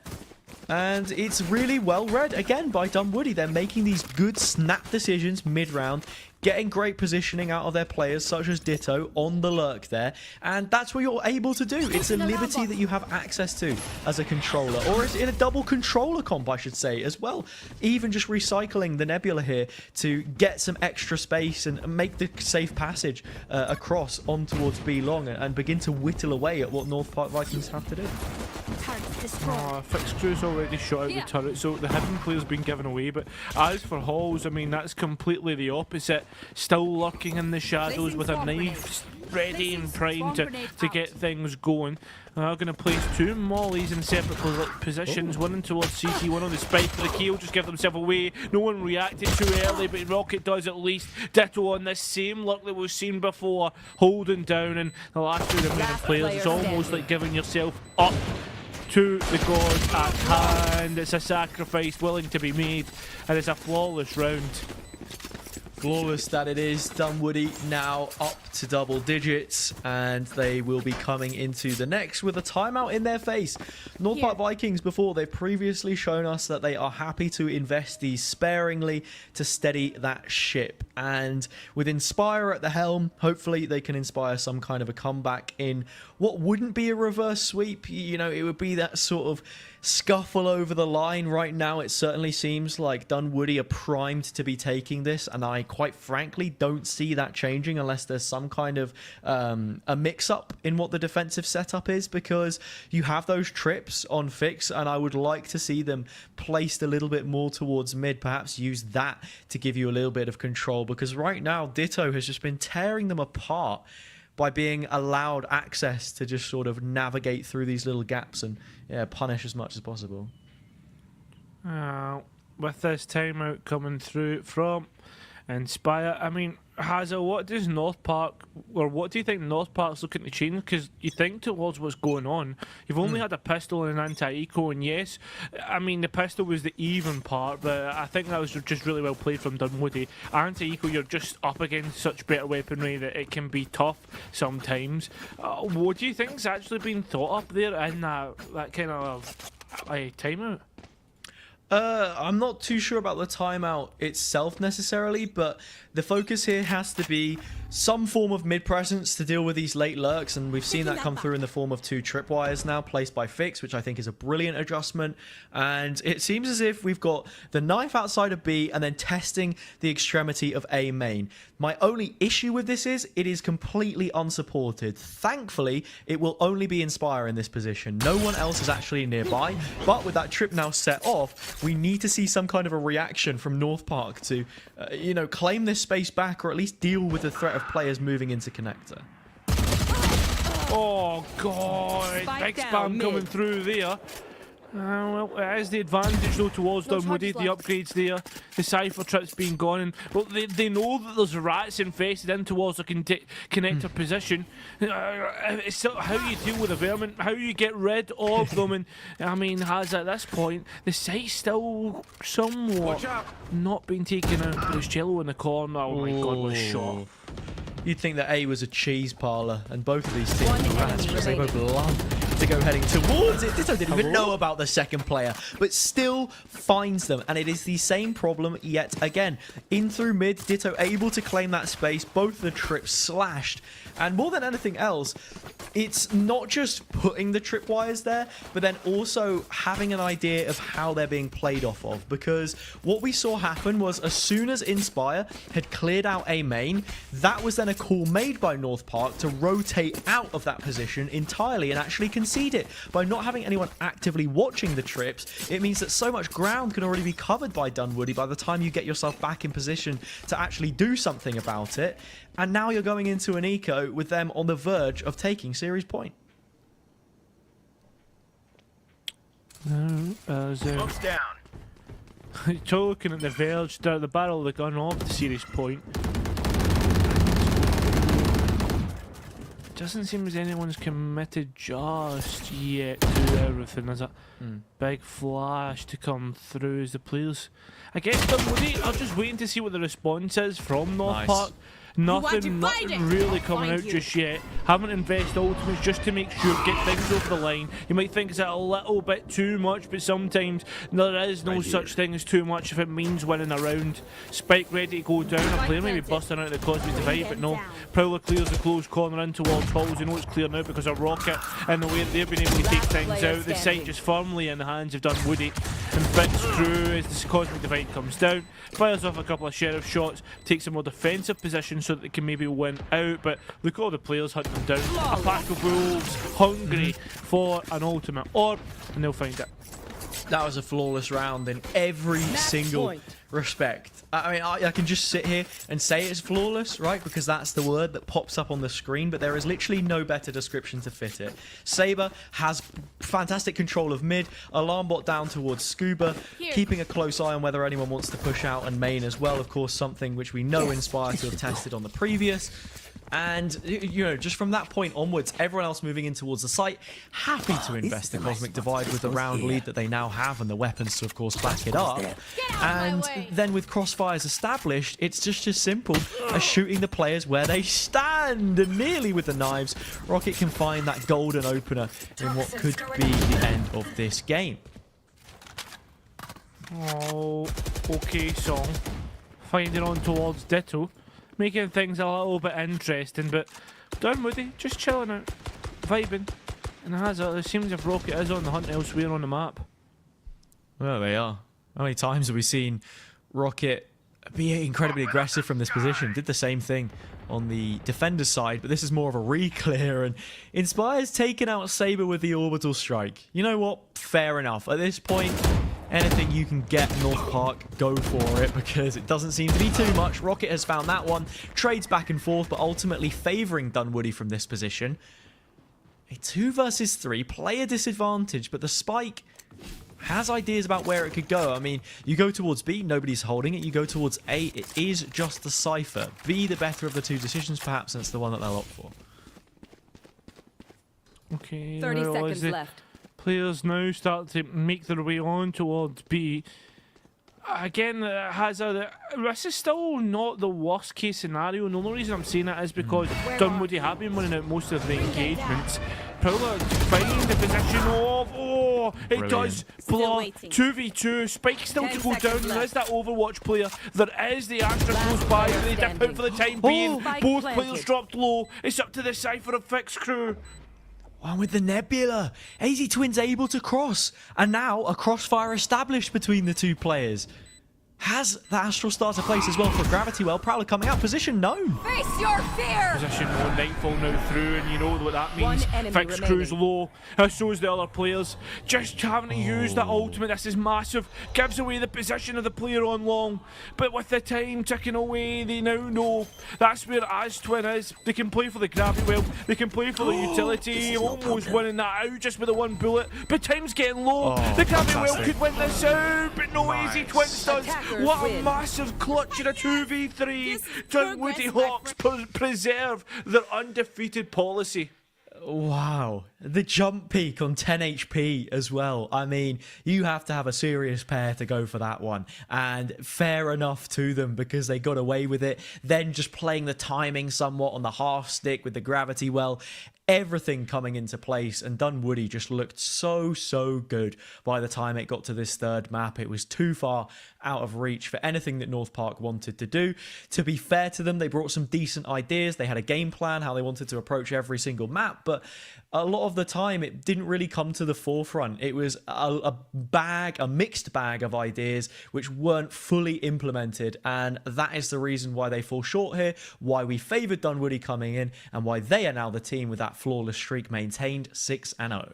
And it's really well read, again, by Dunwoody. They're making these good snap decisions mid-round, getting great positioning out of their players, such as Ditto, on the lurk there. And that's what you're able to do. It's a liberty that you have access to as a controller. Or it's in a double controller comp, I should say, as well. Even just recycling the Nebula here to get some extra space and make the safe passage across on towards B long and begin to whittle away at what North Park Vikings have to do. Fixed Crew's already shot out the turret, so the hidden player's been given away. But as for Halls, I mean, that's completely the opposite. Still lurking in the shadows with a knife ready and primed to get things going. They're going to place two mollies in separate positions, one in towards CT, one on the spike for the kill, just give themselves away. No one reacted too early, but Rocket does at least. Ditto on this same look that we've seen before, holding down, and the last two remaining players. It's almost like giving yourself up to the gods at hand. It's a sacrifice willing to be made, and it's a flawless round. Flawless that it is. Dunwoody now up to double digits, and they will be coming into the next with a timeout in their face. North Park Vikings, before, they've previously shown us that they are happy to invest these sparingly to steady that ship. And with Inspire at the helm, hopefully they can inspire some kind of a comeback in what wouldn't be a reverse sweep. You know, it would be that sort of scuffle over the line. Right now, it certainly seems like Dunwoody are primed to be taking this, and I quite frankly don't see that changing unless there's some kind of a mix-up in what the defensive setup is, because you have those trips on Fix, and I would like to see them placed a little bit more towards mid, perhaps use that to give you a little bit of control, because right now Ditto has just been tearing them apart by being allowed access to just sort of navigate through these little gaps and punish as much as possible. With this timeout coming through from Inspire, I mean, Hazel, what does North Park, or what do you think North Park's looking to change? Because you think towards what's going on, you've only had a pistol and an anti-eco, and yes, I mean, the pistol was the even part, but I think that was just really well played from Dunwoody. Anti-eco, you're just up against such better weaponry that it can be tough sometimes. What do you think's actually been thought up there in that kind of timeout? I'm not too sure about the timeout itself necessarily, but the focus here has to be some form of mid presence to deal with these late lurks, and we've seen that come through in the form of 2 tripwires now placed by Fix, which I think is a brilliant adjustment. And it seems as if we've got the knife outside of B and then testing the extremity of A main. My only issue with this is it is completely unsupported. Thankfully, it will only be Inspire in this position. No one else is actually nearby, but with that trip now set off, we need to see some kind of a reaction from North Park to, you know, claim this space back or at least deal with the threat of players moving into connector. Oh, God. Spike Big down spam coming mid. through there. Well, it is the advantage, though, towards No Dunwoody. charges The left. upgrades there. The Cypher trip's been gone. And, well, they know that there's rats infested in towards the connector position. It's still how you deal with the vermin, how you get rid of them. And, I mean, has at this point, the site's still somewhat not been taken out. There's Jello in the corner. Oh, my God, what a shot. You'd think that A was a cheese parlor, and both of these teams One were enemy because they both remaining. love to go heading towards it. Ditto didn't even know about the second player, but still finds them, and it is the same problem yet again. In through mid, Ditto able to claim that space, both the trips slashed, and more than anything else, it's not just putting the tripwires there, but then also having an idea of how they're being played off of, because what we saw happen was as soon as Inspire had cleared out A main, that was then a call made by North Park to rotate out of that position entirely and actually concede it. By not having anyone actively watching the trips, it means that so much ground can already be covered by Dunwoody by the time you get yourself back in position to actually do something about it. And now you're going into an eco with them on the verge of taking series point. Smoke's down. Looking at the verge, the barrel of the gun off the series point. Doesn't seem as anyone's committed just yet to everything. There's a big flash to come through as the players. I guess Dunwoody are just waiting to see what the response is from North Nice. Park. Nothing really coming out just yet. Haven't invested ultimates just to make sure get things over the line. You might think it's a little bit too much, but sometimes there is no such thing as too much if it means winning a round. Spike ready to go down. A player maybe busting out of the Cosmic Divide, but no. Prowler clears the closed corner in towards Halls. You know it's clear now because of Rocket and the way that they've been able to take things out. The site just firmly in the hands of Dunwoody. And Fix through as the Cosmic Divide comes down. Fires off a couple of Sheriff shots. Takes a more defensive position so that they can maybe win out. But look at all the players hunting them down. A pack of wolves hungry for an ultimate orb, and they'll find it. That was a flawless round in every single point. respect. I mean, I can just sit here and say it's flawless, right? Because that's the word that pops up on the screen, but there is literally no better description to fit it. Saber has fantastic control of mid, alarm bot down towards Scuba, keeping a close eye on whether anyone wants to push out, and main as well, of course, something which we know Inspire to have tested on the previous. And, you know, just from that point onwards, everyone else moving in towards the site, happy to invest the Cosmic Divide with the round lead that they now have and the weapons to, of course, back it up. And then with crossfires established, it's just as simple as shooting the players where they stand. And nearly with the knives, Rocket can find that golden opener in what could be the end of this game. Oh, okay, Song. Finding on towards Ditto. Making things a little bit interesting, but Dunwoody just chilling out, vibing. And it seems as if Rocket is on the hunt elsewhere on the map. Well, they are. How many times have we seen Rocket be incredibly aggressive from this position? Did the same thing on the defender side, but this is more of a re-clear, and Inspire's taken out Saber with the orbital strike. You know what? Fair enough. At this point, anything you can get North Park, go for it, because it doesn't seem to be too much. Rocket has found that one, trades back and forth, but ultimately favouring Dunwoody from this position. A 2 versus 3, player disadvantage, but the Spike has ideas about where it could go. I mean, you go towards B, nobody's holding it. You go towards A, it is just the Cypher. B, the better of the two decisions, perhaps, and it's the one that they'll opt for. Okay, 30 well, as seconds the left. players now start to make their way on towards B. Again, this is still not the worst case scenario. And the only reason I'm saying that is because Dunwoody have been winning out most of the engagements. Prowler to find the position of Oh, it Brilliant. does. Still Blah. waiting. 2v2. Spike still 10 to go down. seconds There is left. that Overwatch player. There is the Astra Last close by. player They dip out standing. for the time being. Spike Both planted. players dropped low. It's up to the Cypher of Fix crew. And with the Nebula, AZ Twins able to cross. And now a crossfire established between the two players. Has the Astral starter place as well for Gravity Well? Prowler coming out, position known. Face your fear. Position low, Nightfall now through, and you know what that means. One enemy Fix crew's remaining. low, so is the other players. Just having to use that ultimate, this is massive. Gives away the position of the player on long. But with the time ticking away, they now know that's where Az Twin is. They can play for the Gravity Well, they can play for the utility, almost winning that out just with the one bullet. But time's getting low. The Gravity Well fantastic. could win this out, but no AZ Twins does. Attackers What a win. massive clutch in a 2v3. This is Dunwoody progress, my Hawks preserve their undefeated policy. Wow. The jump peak on 10 HP as well. I mean, you have to have a serious pair to go for that one. And fair enough to them because they got away with it. Then just playing the timing somewhat on the half stick with the Gravity Well. Everything coming into place, and Dunwoody just looked so good by the time it got to this third map. It was too far out of reach for anything that North Park wanted to do. To be fair to them, they brought some decent ideas. They had a game plan, how they wanted to approach every single map, but a lot of the time it didn't really come to the forefront. It was a mixed bag of ideas which weren't fully implemented, and that is the reason why they fall short here, why we favoured Dunwoody coming in, and why they are now the team with that flawless streak maintained 6-0.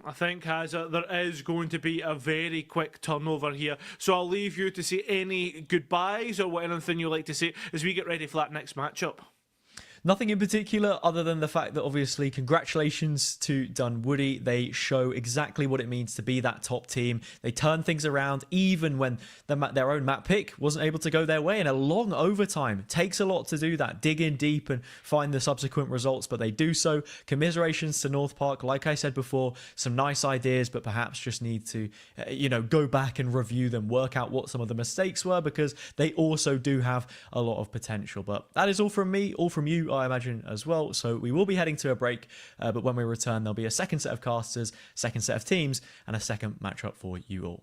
I think, Hazza, there is going to be a very quick turnover here. So I'll leave you to say any goodbyes or anything you'd like to say as we get ready for that next matchup. Nothing in particular other than the fact that obviously congratulations to Dunwoody. They show exactly what it means to be that top team. They turn things around even when their own map pick wasn't able to go their way in a long overtime. Takes a lot to do that. Dig in deep and find the subsequent results, but they do so. Commiserations to North Park. Like I said before, some nice ideas, but perhaps just need to, go back and review them, work out what some of the mistakes were, because they also do have a lot of potential. But that is all from me, all from you, I imagine, as well. So we will be heading to a break, but when we return, there'll be a second set of casters, second set of teams, and a second matchup for you all.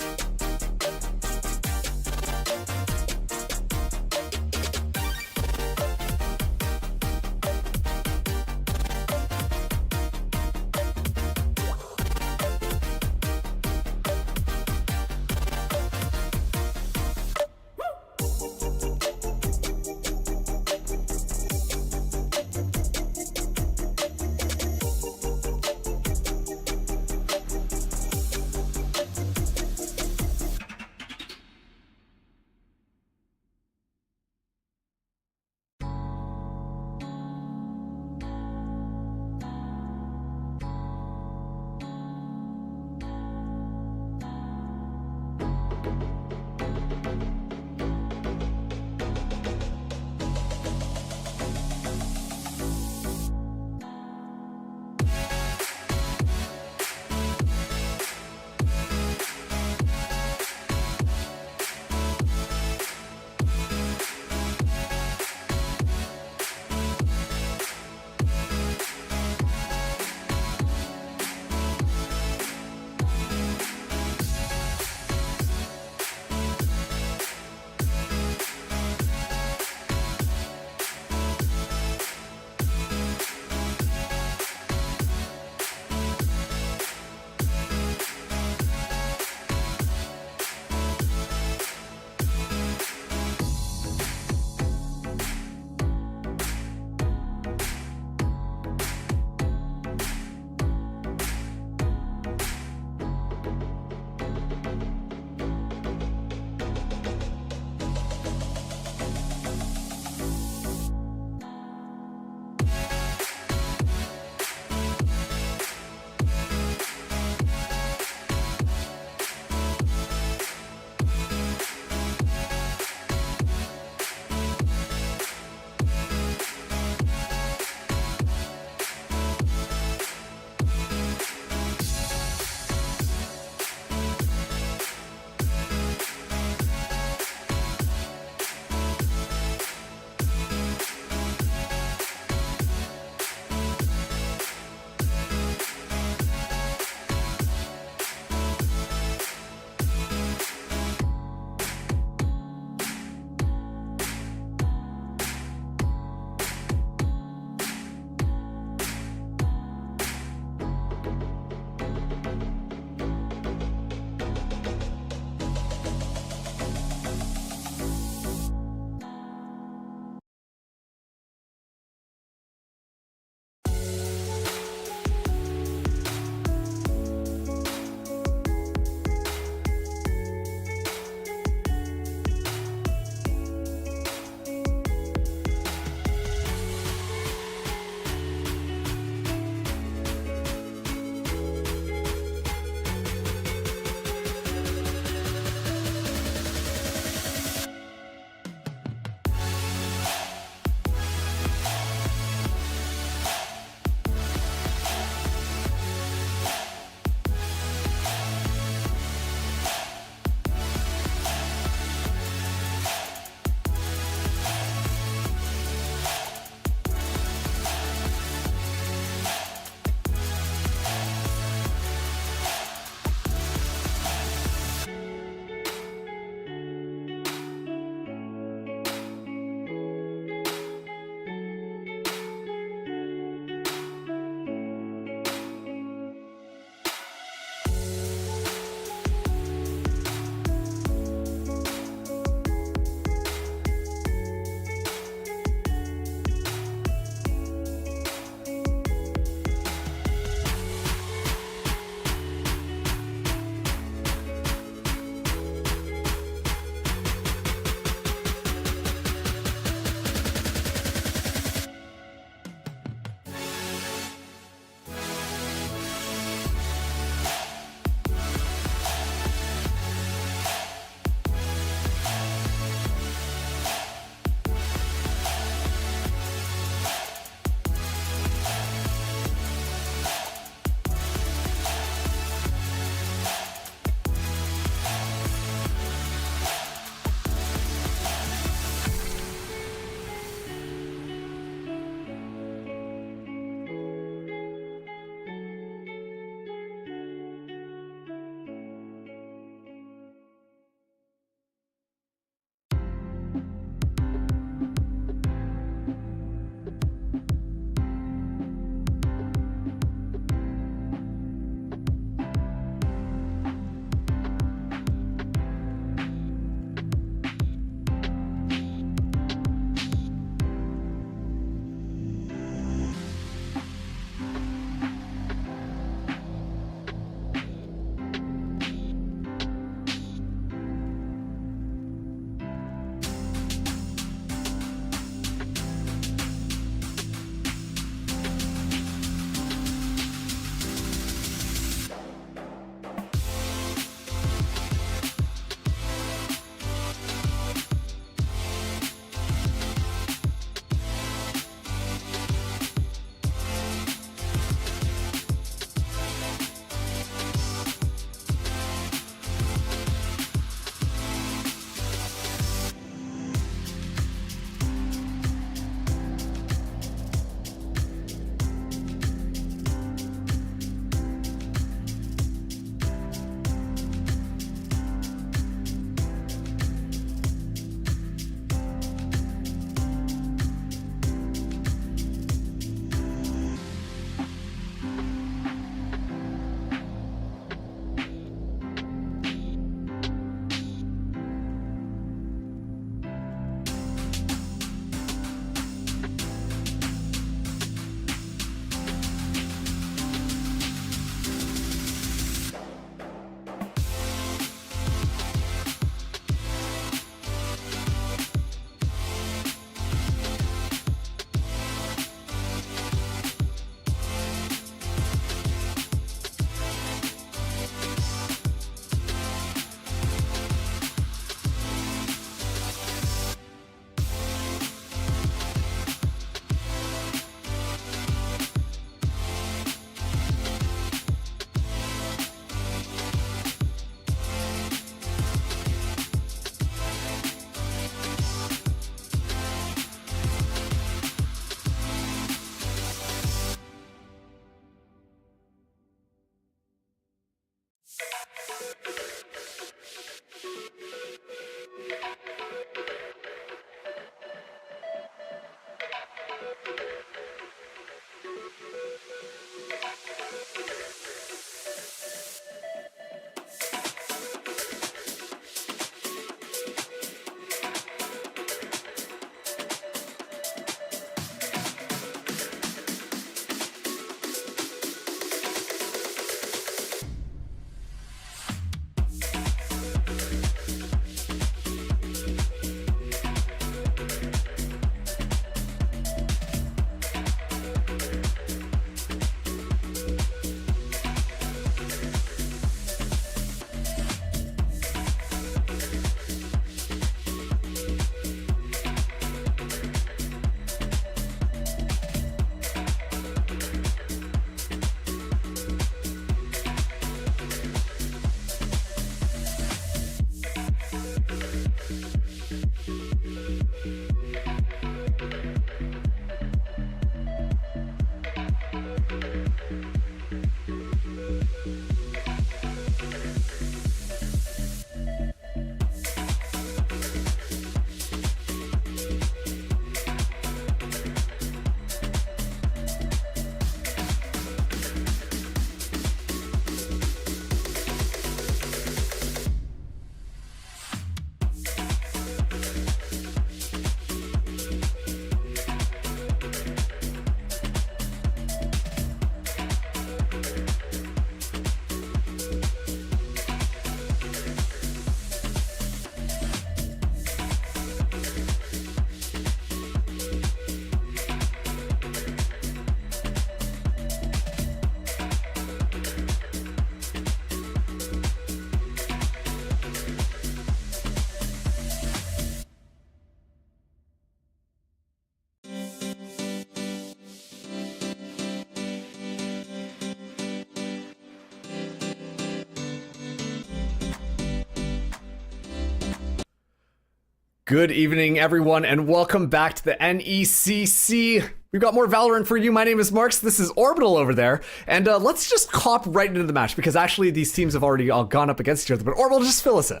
Good evening, everyone, and welcome back to the NECC. We've got more Valorant for you. My name is Marks. This is Orbital over there. And let's just hop right into the match, because actually these teams have already all gone up against each other. But Orbital, just fill us in.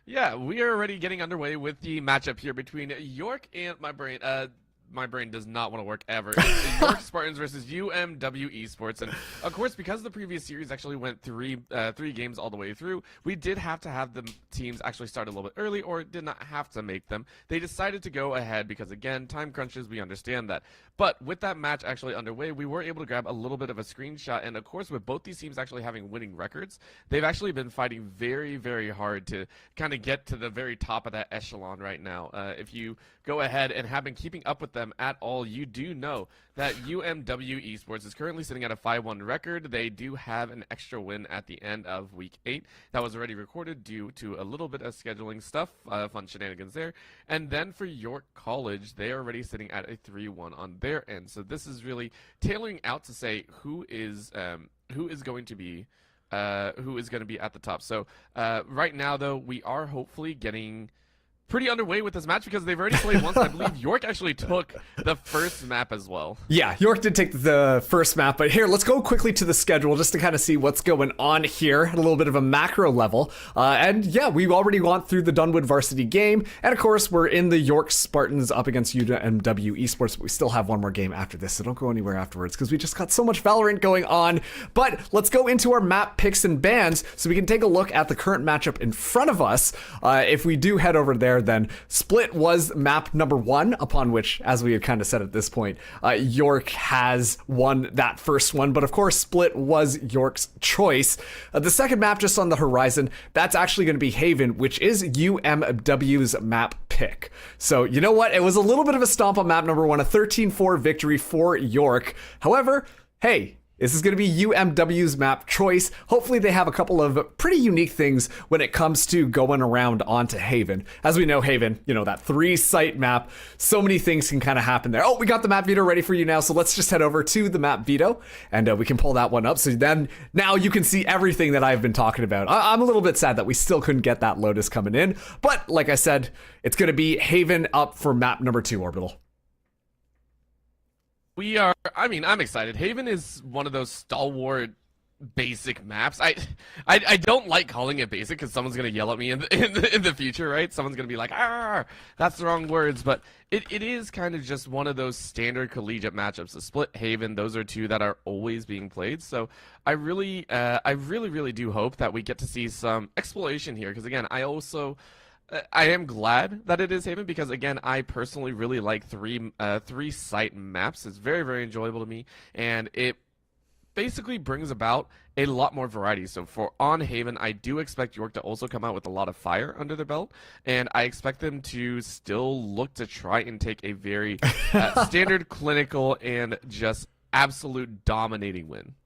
Yeah, we are already getting underway with the matchup here between York and my brain. My brain does not want to work ever. It's York Spartans versus UMW Esports, and of course, because the previous series actually went three games all the way through, we did have to have the teams actually start a little bit early, or did not have to make them. They decided to go ahead because, again, time crunches. We understand that, but with that match actually underway, we were able to grab a little bit of a screenshot, and of course, with both these teams actually having winning records, they've actually been fighting very, very hard to kind of get to the very top of that echelon right now. If you go ahead and have been keeping up with them at all, you do know that UMW Esports is currently sitting at a 5-1 record. They do have an extra win at the end of week 8 that was already recorded due to a little bit of scheduling stuff, fun shenanigans there. And then for York College, they are already sitting at a 3-1 on their end. So this is really tailoring out to say who is going to be at the top. So right now, though, we are hopefully getting pretty underway with this match because they've already played once. I believe York actually took the first map as well. Yeah, York did take the first map, but here, let's go quickly to the schedule just to kind of see what's going on here at a little bit of a macro level. And yeah, we've already gone through the Dunwood varsity game, and of course, we're in the York Spartans up against UMW Esports, but we still have one more game after this, so don't go anywhere afterwards because we just got so much Valorant going on. But let's go into our map picks and bans so we can take a look at the current matchup in front of us. If we do head over there, then Split was map number 1, upon which, as we had kind of said at this point, York has won that first one, but of course Split was York's choice. The second map just on the horizon, that's actually going to be Haven, which is UMW's map pick. So you know what, it was a little bit of a stomp on map number 1, a 13-4 victory for York. However, hey, this is going to be UMW's map choice. Hopefully they have a couple of pretty unique things when it comes to going around onto Haven. As we know, Haven, you know, that 3-site map, so many things can kind of happen there. Oh, we got the map veto ready for you now, so let's just head over to the map veto, and we can pull that one up. So then, now you can see everything that I've been talking about. I'm a little bit sad that we still couldn't get that Lotus coming in, but like I said, it's going to be Haven up for map number 2, Orbital. I'm excited. Haven is one of those stalwart basic maps. I don't like calling it basic because someone's gonna yell at me in the future, right? Someone's gonna be like, "Ah, that's the wrong words." But it is kind of just one of those standard collegiate matchups. The Split, Haven, those are two that are always being played. So I really do hope that we get to see some exploration here because again, I am glad that it is Haven because, again, I personally really like three-site maps. It's very, very enjoyable to me, and it basically brings about a lot more variety. So for on Haven, I do expect York to also come out with a lot of fire under their belt, and I expect them to still look to try and take a very standard, clinical, and just absolute dominating win.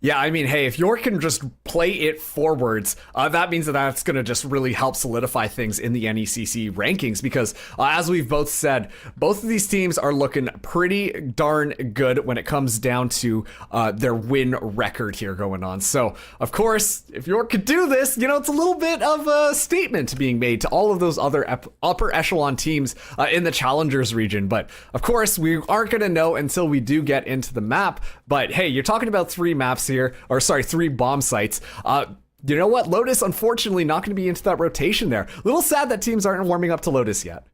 Yeah, I mean, hey, if York can just play it forwards, that means that that's going to just really help solidify things in the NECC rankings because, as we've both said, both of these teams are looking pretty darn good when it comes down to their win record here going on. So, of course, if York could do this, you know, it's a little bit of a statement being made to all of those other upper echelon teams in the Challengers region. But, of course, we aren't going to know until we do get into the map. But, hey, you're talking about 3 maps here, or sorry, 3 bomb sites. You know what? Lotus, unfortunately, not going to be into that rotation there. A little sad that teams aren't warming up to Lotus yet.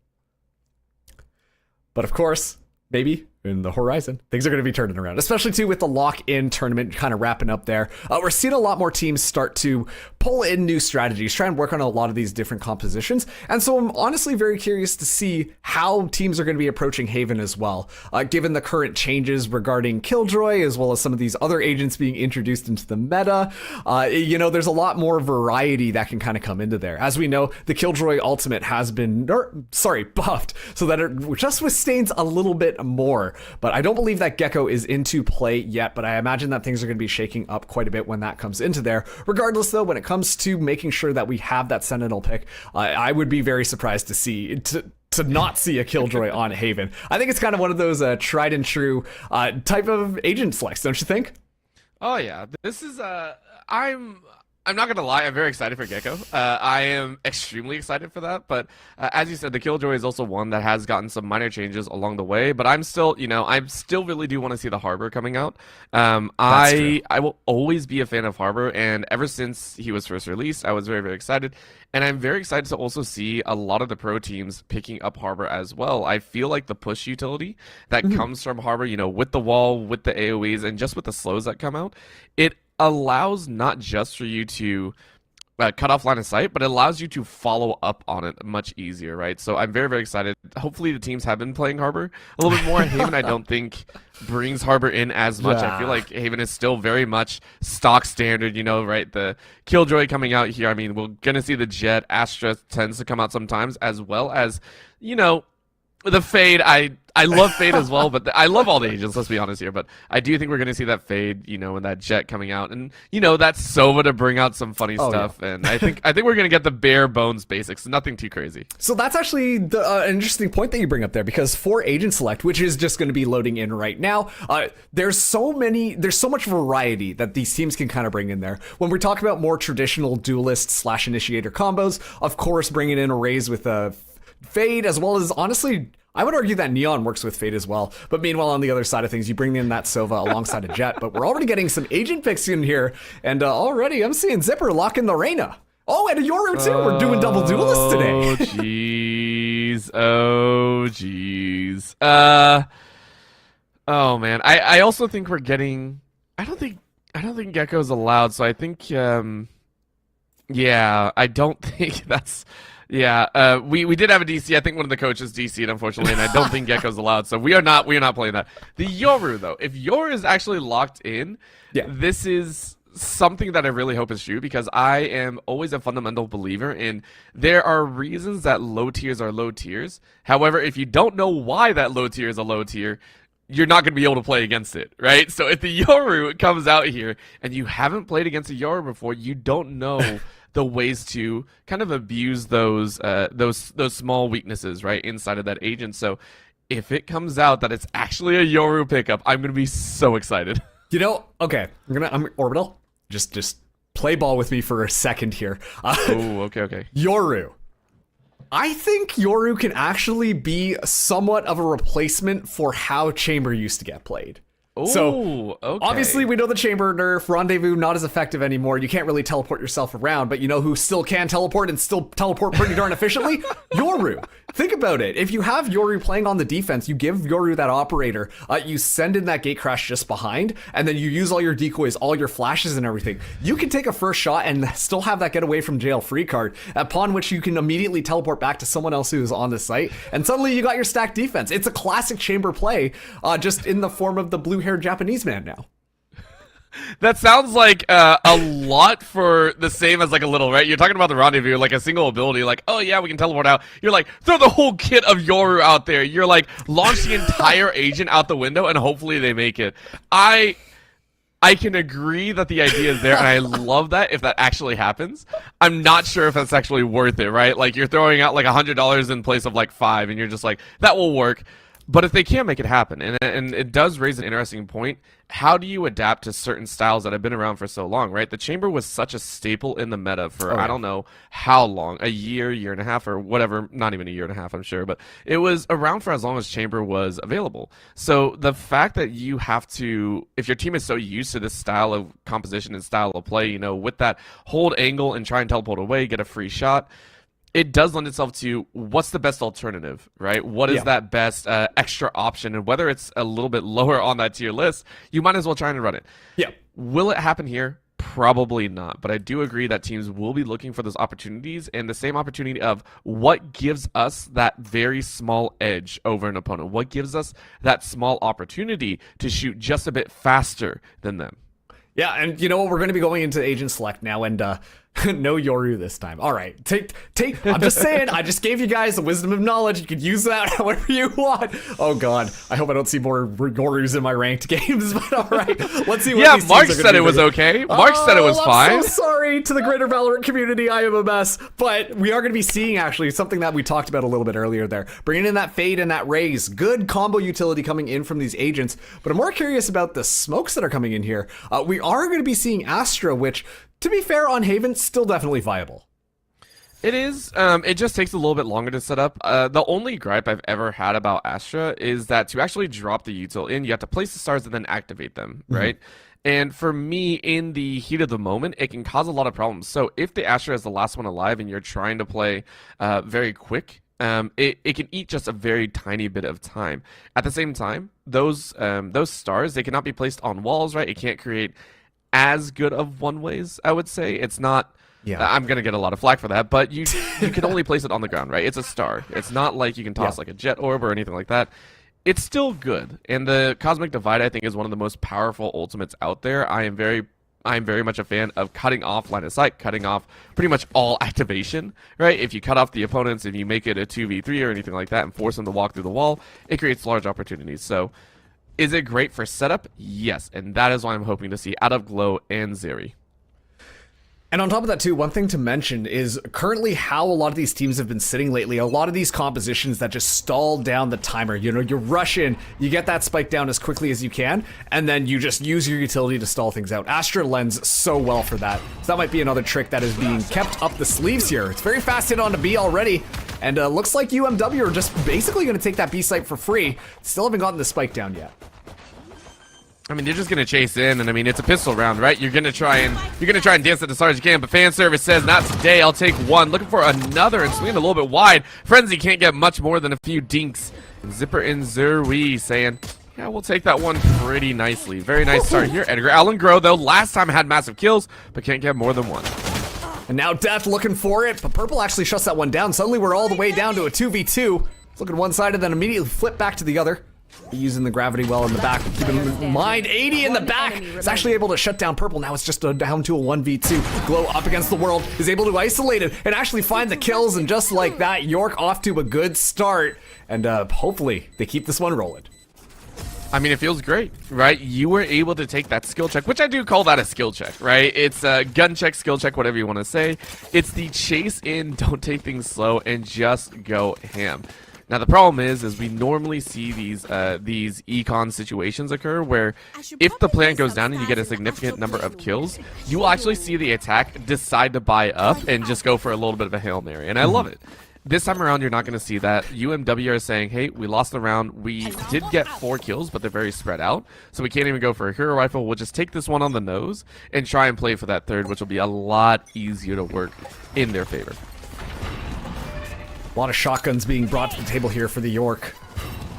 But of course, maybe in the horizon, things are going to be turning around, especially too with the lock-in tournament kind of wrapping up there. We're seeing a lot more teams start to pull in new strategies, try and work on a lot of these different compositions. And so I'm honestly very curious to see how teams are going to be approaching Haven as well, given the current changes regarding Killjoy, as well as some of these other agents being introduced into the meta. You know, there's a lot more variety that can kind of come into there. As we know, the Killjoy ultimate has been, buffed so that it just withstands a little bit more. But I don't believe that Gecko is into play yet, but I imagine that things are going to be shaking up quite a bit when that comes into there. Regardless, though, when it comes to making sure that we have that Sentinel pick, I would be very surprised to not see a Killjoy on Haven. I think it's kind of one of those tried and true type of agent selects, don't you think? Oh yeah, this is I'm not gonna lie, I'm very excited for Gecko. I am extremely excited for that. But as you said, the Killjoy is also one that has gotten some minor changes along the way. But I'm still, really do want to see the Harbor coming out. I will always be a fan of Harbor, and ever since he was first released, I was very, very excited. And I'm very excited to also see a lot of the pro teams picking up Harbor as well. I feel like the push utility that comes from Harbor, with the wall, with the AoEs, and just with the slows that come out, it allows not just for you to cut off line of sight, but it allows you to follow up on it much easier, right? So I'm very, very excited. Hopefully the teams have been playing Harbor a little bit more. Haven, I don't think, brings Harbor in as much. I feel like Haven is still very much stock standard, right? The Killjoy coming out here, I mean, we're going to see the Jet. Astra tends to come out sometimes, as well as, the Fade. I love Fade as well, but I love all the agents, let's be honest here. But I do think we're going to see that Fade, and that Jet coming out. And, that Sova to bring out some funny stuff. Yeah. And I think we're going to get the bare bones basics, nothing too crazy. So that's actually an interesting point that you bring up there, because for Agent Select, which is just going to be loading in right now, there's so much variety that these teams can kind of bring in there. When we talk about more traditional duelist/initiator combos, of course, bringing in arrays with Fade, as well as, honestly, I would argue that Neon works with Fade as well. But meanwhile, on the other side of things, you bring in that Sova alongside a Jet. But we're already getting some agent picks in here. And already I'm seeing Zipper lock in the Reyna. Oh, and a Yoru too. We're doing double duelists today. Oh, jeez. Oh, man. I also think we're getting... I don't think Gecko's allowed. So I think... yeah, I don't think that's... Yeah, we did have a DC. I think one of the coaches DC'd, unfortunately, and I don't think Gecko's allowed. So we are not playing that. The Yoru, though, if Yoru is actually locked in, this is something that I really hope is true, because I am always a fundamental believer in there are reasons that low tiers are low tiers. However, if you don't know why that low tier is a low tier, you're not going to be able to play against it, right? So if the Yoru comes out here and you haven't played against a Yoru before, you don't know the ways to kind of abuse those small weaknesses, right, inside of that agent. So if it comes out that it's actually a Yoru pickup, I'm gonna be so excited. Okay, I'm Orbital. Just play ball with me for a second here. Okay. Yoru. I think Yoru can actually be somewhat of a replacement for how Chamber used to get played. So, obviously, we know the Chamber nerf, Rendezvous not as effective anymore. You can't really teleport yourself around, but you know who still can teleport and still teleport pretty darn efficiently? Yoru. Think about it. If you have Yoru playing on the defense, you give Yoru that operator, you send in that gate crash just behind, and then you use all your decoys, all your flashes and everything. You can take a first shot and still have that get away from jail free card, upon which you can immediately teleport back to someone else who is on the site, and suddenly you got your stacked defense. It's a classic Chamber play, just in the form of the blue-haired Japanese man now. That sounds like a lot for the same as like a little, right? You're talking about the Rendezvous, like a single ability, like, oh yeah, we can teleport out. You're like, throw the whole kit of Yoru out there. You're like, launch the entire agent out the window and hopefully they make it. I can agree that the idea is there, and I love that if that actually happens. I'm not sure if that's actually worth it, right? Like, you're throwing out like $100 in place of like $5, and you're just like, that will work. But if they can't make it happen, and it does raise an interesting point, how do you adapt to certain styles that have been around for so long, right? The Chamber was such a staple in the meta for, I don't know how long, a year and a half, or whatever, not even a year and a half, I'm sure, but it was around for as long as Chamber was available. So the fact that you have to, if your team is so used to this style of composition and style of play, with that hold angle and try and teleport away, get a free shot, it does lend itself to what's the best alternative, right? What is that best extra option? And whether it's a little bit lower on that tier list, you might as well try and run it. Yeah. Will it happen here? Probably not. But I do agree that teams will be looking for those opportunities, and the same opportunity of what gives us that very small edge over an opponent. What gives us that small opportunity to shoot just a bit faster than them. Yeah, and you know what? We're going to be going into Agent Select now, and no Yoru this time. All right, take. I'm just saying. I just gave you guys the wisdom of knowledge. You could use that however you want. Oh God, I hope I don't see more Yorus in my ranked games. But all right, let's see. What these Mark said it was okay. Mark said it was fine. I'm so sorry to the greater Valorant community. I am a mess. But we are going to be seeing actually something that we talked about a little bit earlier. There, bringing in that Fade and that Raze. Good combo utility coming in from these agents. But I'm more curious about the smokes that are coming in here. We are going to be seeing Astra, which to be fair, on Haven, still definitely viable. It is. It just takes a little bit longer to set up. The only gripe I've ever had about Astra is that to actually drop the util in, you have to place the stars and then activate them, right? And for me, in the heat of the moment, it can cause a lot of problems. So if the Astra is the last one alive and you're trying to play very quick, it can eat just a very tiny bit of time. At the same time, those stars, they cannot be placed on walls, right? It can't create as good of one-ways, I would say. It's not... Yeah. I'm going to get a lot of flack for that, but you can only place it on the ground, right? It's a star. It's not like you can toss like a jet orb or anything like that. It's still good. And the Cosmic Divide, I think, is one of the most powerful ultimates out there. I am very much a fan of cutting off line of sight, cutting off pretty much all activation, right? If you cut off the opponents, if you make it a 2v3 or anything like that and force them to walk through the wall, it creates large opportunities. So is it great for setup? Yes. And that is why I'm hoping to see out of Glow and Zeri. And on top of that too, one thing to mention is currently how a lot of these teams have been sitting lately. A lot of these compositions that just stall down the timer. You know, you rush in, you get that spike down as quickly as you can, and then you just use your utility to stall things out. Astra lends so well for that. So that might be another trick that is being kept up the sleeves here. It's very fast hit on to B already, and looks like UMW are just basically going to take that B site for free. Still haven't gotten the spike down yet. I mean, they're just gonna chase in, and I mean, it's a pistol round, right? You're gonna try and dance it as hard as you can, but fan service says not today. I'll take one. Looking for another and swinging a little bit wide. Frenzy can't get much more than a few dinks. And Zipper and Zerwi saying, yeah, we'll take that one pretty nicely. Very nice start here. Edgar Allan Grow, though, last time had massive kills, but can't get more than one. And now Death looking for it, but Purple actually shuts that one down. Suddenly we're all the way down to a 2v2. Look at one side and then immediately flip back to the other. Using the gravity well in the back. Keep in mind, 80 in the back is actually able to shut down Purple. Now it's just down to a 1v2. Glow up against the world is able to isolate it and actually find the kills. And just like that, York off to a good start. And hopefully they keep this one rolling. I mean, it feels great, right? You were able to take that skill check, which I do call that a skill check, right? It's a gun check, skill check, whatever you want to say. It's the chase in, don't take things slow, and just go ham. Now the problem is we normally see these econ situations occur where if the plant goes down and you get a significant number of kills, you will actually see the attack decide to buy up and just go for a little bit of a Hail Mary, and I love it. This time around, you're not going to see that. UMW are saying, hey, we lost the round. We did get 4 kills, but they're very spread out, so we can't even go for a hero rifle. We'll just take this one on the nose and try and play for that third, which will be a lot easier to work in their favor. A lot of shotguns being brought to the table here for the York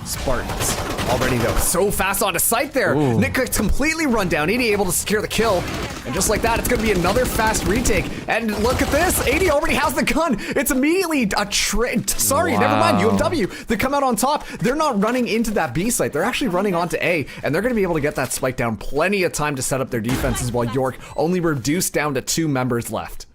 Spartans. Already though, so fast onto sight there. Ooh. Nick gets completely run down. 80 able to secure the kill. And just like that, it's gonna be another fast retake. And look at this, 80 already has the gun. It's immediately a trade. Sorry, never mind, UMW. They come out on top. They're not running into that B site. They're actually running onto A, and they're gonna be able to get that spike down. Plenty of time to set up their defenses while York only reduced down to 2 members left.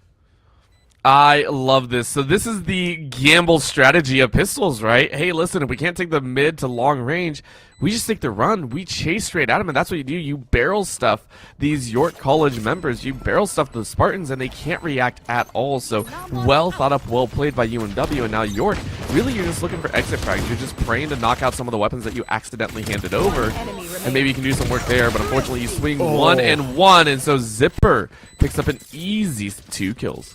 I love this. So this is the gamble strategy of pistols, right? Hey, listen, if we can't take the mid to long range, we just take the run. We chase straight at them, and that's what you do. You barrel stuff these York College members. You barrel stuff the Spartans, and they can't react at all. So well thought up, well played by UMW, and now York, really you're just looking for exit frags. You're just praying to knock out some of the weapons that you accidentally handed over, and maybe you can do some work there, but unfortunately you swing 1 and 1, and so Zipper picks up an easy 2 kills.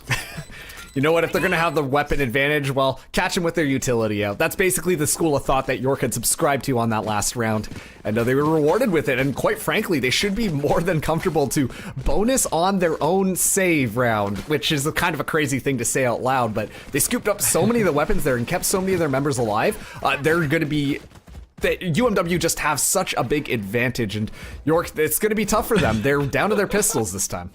You know what, if they're going to have the weapon advantage, well, catch them with their utility out. That's basically the school of thought that York had subscribed to on that last round. And they were rewarded with it, and quite frankly, they should be more than comfortable to bonus on their own save round, which is kind of a crazy thing to say out loud, but they scooped up so many of the weapons there and kept so many of their members alive. They're going to be... UMW just have such a big advantage, and York, it's going to be tough for them. They're down to their pistols this time.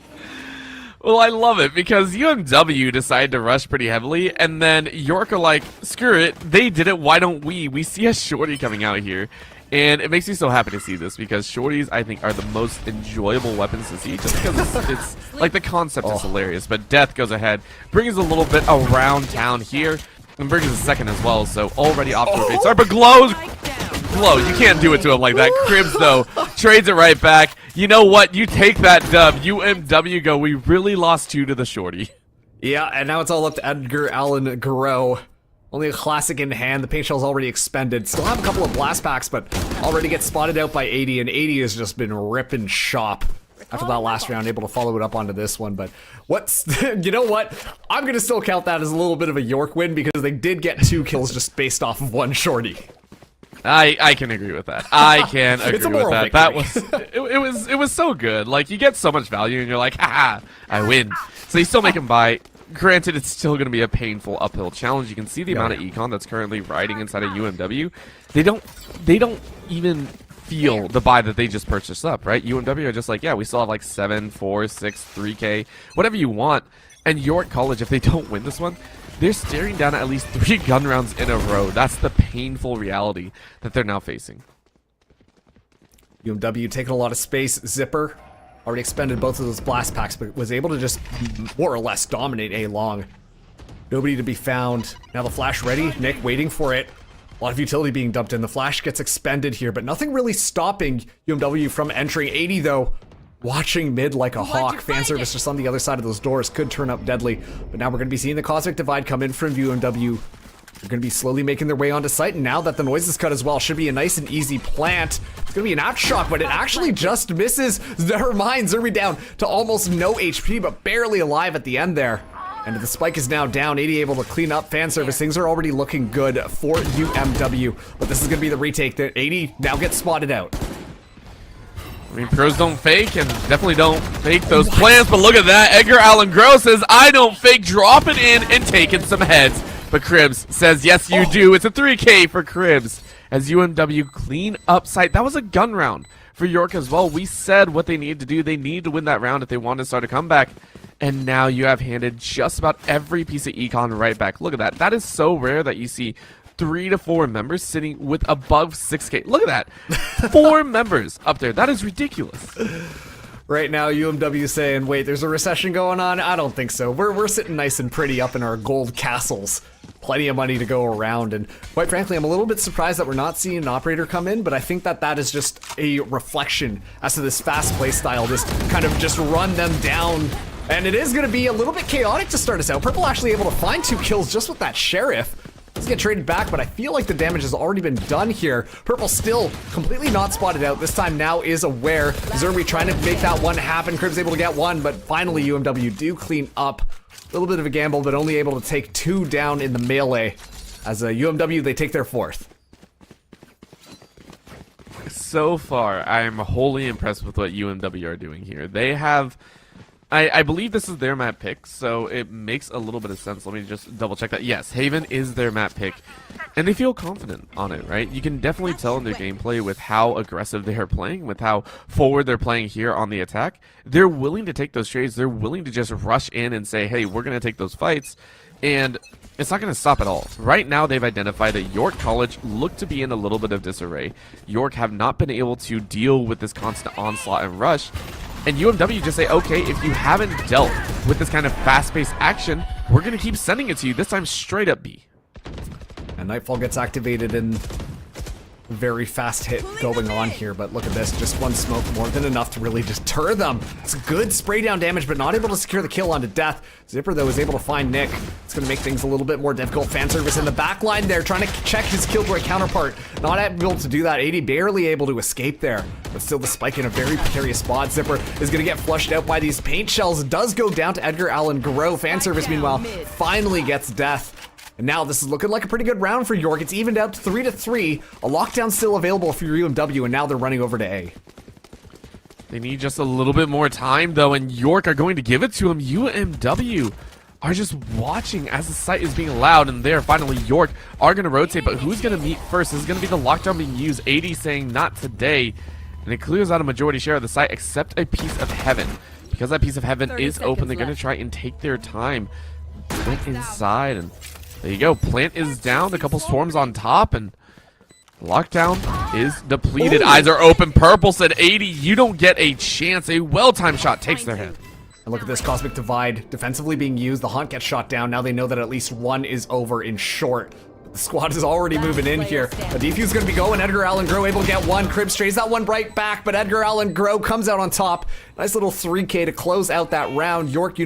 Well, I love it because UMW decided to rush pretty heavily, and then York are like, screw it, they did it, why don't we? We see a shorty coming out here, and it makes me so happy to see this because shorties, I think, are the most enjoyable weapons to see just because it's like the concept is hilarious, but Death goes ahead, brings a little bit around town here, and brings a second as well, so already off to a great start, but Glow, you can't do it to him like that. Cribs, though, trades it right back. You know what? You take that dub. UMW go, we really lost 2 to the shorty. Yeah, and now it's all up to Edgar Allan Grow. Only a classic in hand. The paint shell's already expended. Still have a couple of blast packs, but already gets spotted out by 80, and 80 has just been ripping shop after that last round, able to follow it up onto this one. But what's, you know what? I'm going to still count that as a little bit of a York win because they did get 2 kills just based off of one shorty. I can agree with that. I can agree It's a with moral that. It was so good. Like, you get so much value and you're like, haha, I win. So you still make him buy. Granted, it's still going to be a painful uphill challenge. You can see the amount of econ that's currently riding inside of UMW. They don't even feel the buy that they just purchased up, right? UMW are just like, yeah, we still have like 7, 4, 6, 3K, whatever you want. And York College, if they don't win this one, they're staring down at least 3 gun rounds in a row. That's the painful reality that they're now facing. UMW taking a lot of space. Zipper already expended both of those blast packs, but was able to just more or less dominate A long. Nobody to be found. Now the flash ready. Nick waiting for it. A lot of utility being dumped in. The flash gets expended here, but nothing really stopping UMW from entering. 80 though, watching mid like a hawk. Fan service just on the other side of those doors could turn up deadly. But now we're going to be seeing the Cosmic Divide come in from UMW. They're going to be slowly making their way onto site, and now that the noise is cut as well, should be a nice and easy plant. It's going to be an out shot, but it actually just misses. Never mind, Zerby down to almost no HP, but barely alive at the end there. And the spike is now down. 80 able to clean up fan service. Things are already looking good for UMW, but this is going to be the retake that 80 now gets spotted out. I mean, pros don't fake and definitely don't fake those plans, but look at that. Edgar Allan Groh says, I don't fake, dropping in and taking some heads. But Cribs says, yes, you do. It's a 3K for Cribs as UMW clean up site. That was a gun round for York as well. We said what they needed to do. They need to win that round if they want to start a comeback. And now you have handed just about every piece of econ right back. Look at that. That is so rare that you see 3 to 4 members sitting with above 6K. Look at that. 4 members up there. That is ridiculous. Right now, UMW saying, wait, there's a recession going on? I don't think so. We're sitting nice and pretty up in our gold castles. Plenty of money to go around, and quite frankly, I'm a little bit surprised that we're not seeing an operator come in, but I think that that is just a reflection as to this fast play style, this kind of just run them down. And it is going to be a little bit chaotic to start us out. Purple actually able to find 2 kills just with that Sheriff. Doesn't get traded back, but I feel like the damage has already been done here. Purple still completely not spotted out. This time now is aware. Zerby trying to make that one happen. Crib's able to get one, but finally UMW do clean up. A little bit of a gamble, but only able to take 2 down in the melee. As UMW, they take their 4th. So far, I am wholly impressed with what UMW are doing here. They have... I believe this is their map pick, so it makes a little bit of sense. Let me just double check that. Yes, Haven is their map pick, and they feel confident on it, right? You can definitely tell in their gameplay with how aggressive they are playing, with how forward they're playing here on the attack. They're willing to take those trades. They're willing to just rush in and say, hey, we're going to take those fights, and it's not going to stop at all. Right now, they've identified that York College look to be in a little bit of disarray. York have not been able to deal with this constant onslaught and rush. And UMW just say, okay, if you haven't dealt with this kind of fast-paced action, we're going to keep sending it to you, this time straight up B. And Nightfall gets activated and very fast hit going on here, but look at this, just one smoke more than enough to really deter them. It's good spray down damage, but not able to secure the kill onto death. Zipper though is able to find Nick. It's gonna make things a little bit more difficult. Fan service in the back line there, trying to check his Killjoy counterpart. Not able to do that. 80 barely able to escape there, but still the spike in a very precarious spot. Zipper is gonna get flushed out by these paint shells. Does go down to Edgar Allan Groh. Fan service meanwhile finally gets death. And now this is looking like a pretty good round for York. It's evened out to 3-3. A lockdown still available for UMW, and now they're running over to A. They need just a little bit more time, though, and York are going to give it to him. UMW are just watching as the site is being allowed, and there, finally, York are going to rotate, but who's going to meet first? This is going to be the lockdown being used. 80 saying not today, and it clears out a majority share of the site, except a piece of heaven. Because that piece of heaven is open, they're going to try and take their time. Went inside, and there you go. Plant is down. A couple swarms on top, and lockdown is depleted. Ooh. Eyes are open. Purple said, 80, you don't get a chance. A well-timed shot takes their head. And look at this Cosmic Divide defensively being used. The Hunt gets shot down. Now they know that at least one is over in short. The squad is already moving in here. A defuse going to be going. Edgar Allan Groh able to get one. Cribs trays that one right back, but Edgar Allan Groh comes out on top. Nice little 3K to close out that round. York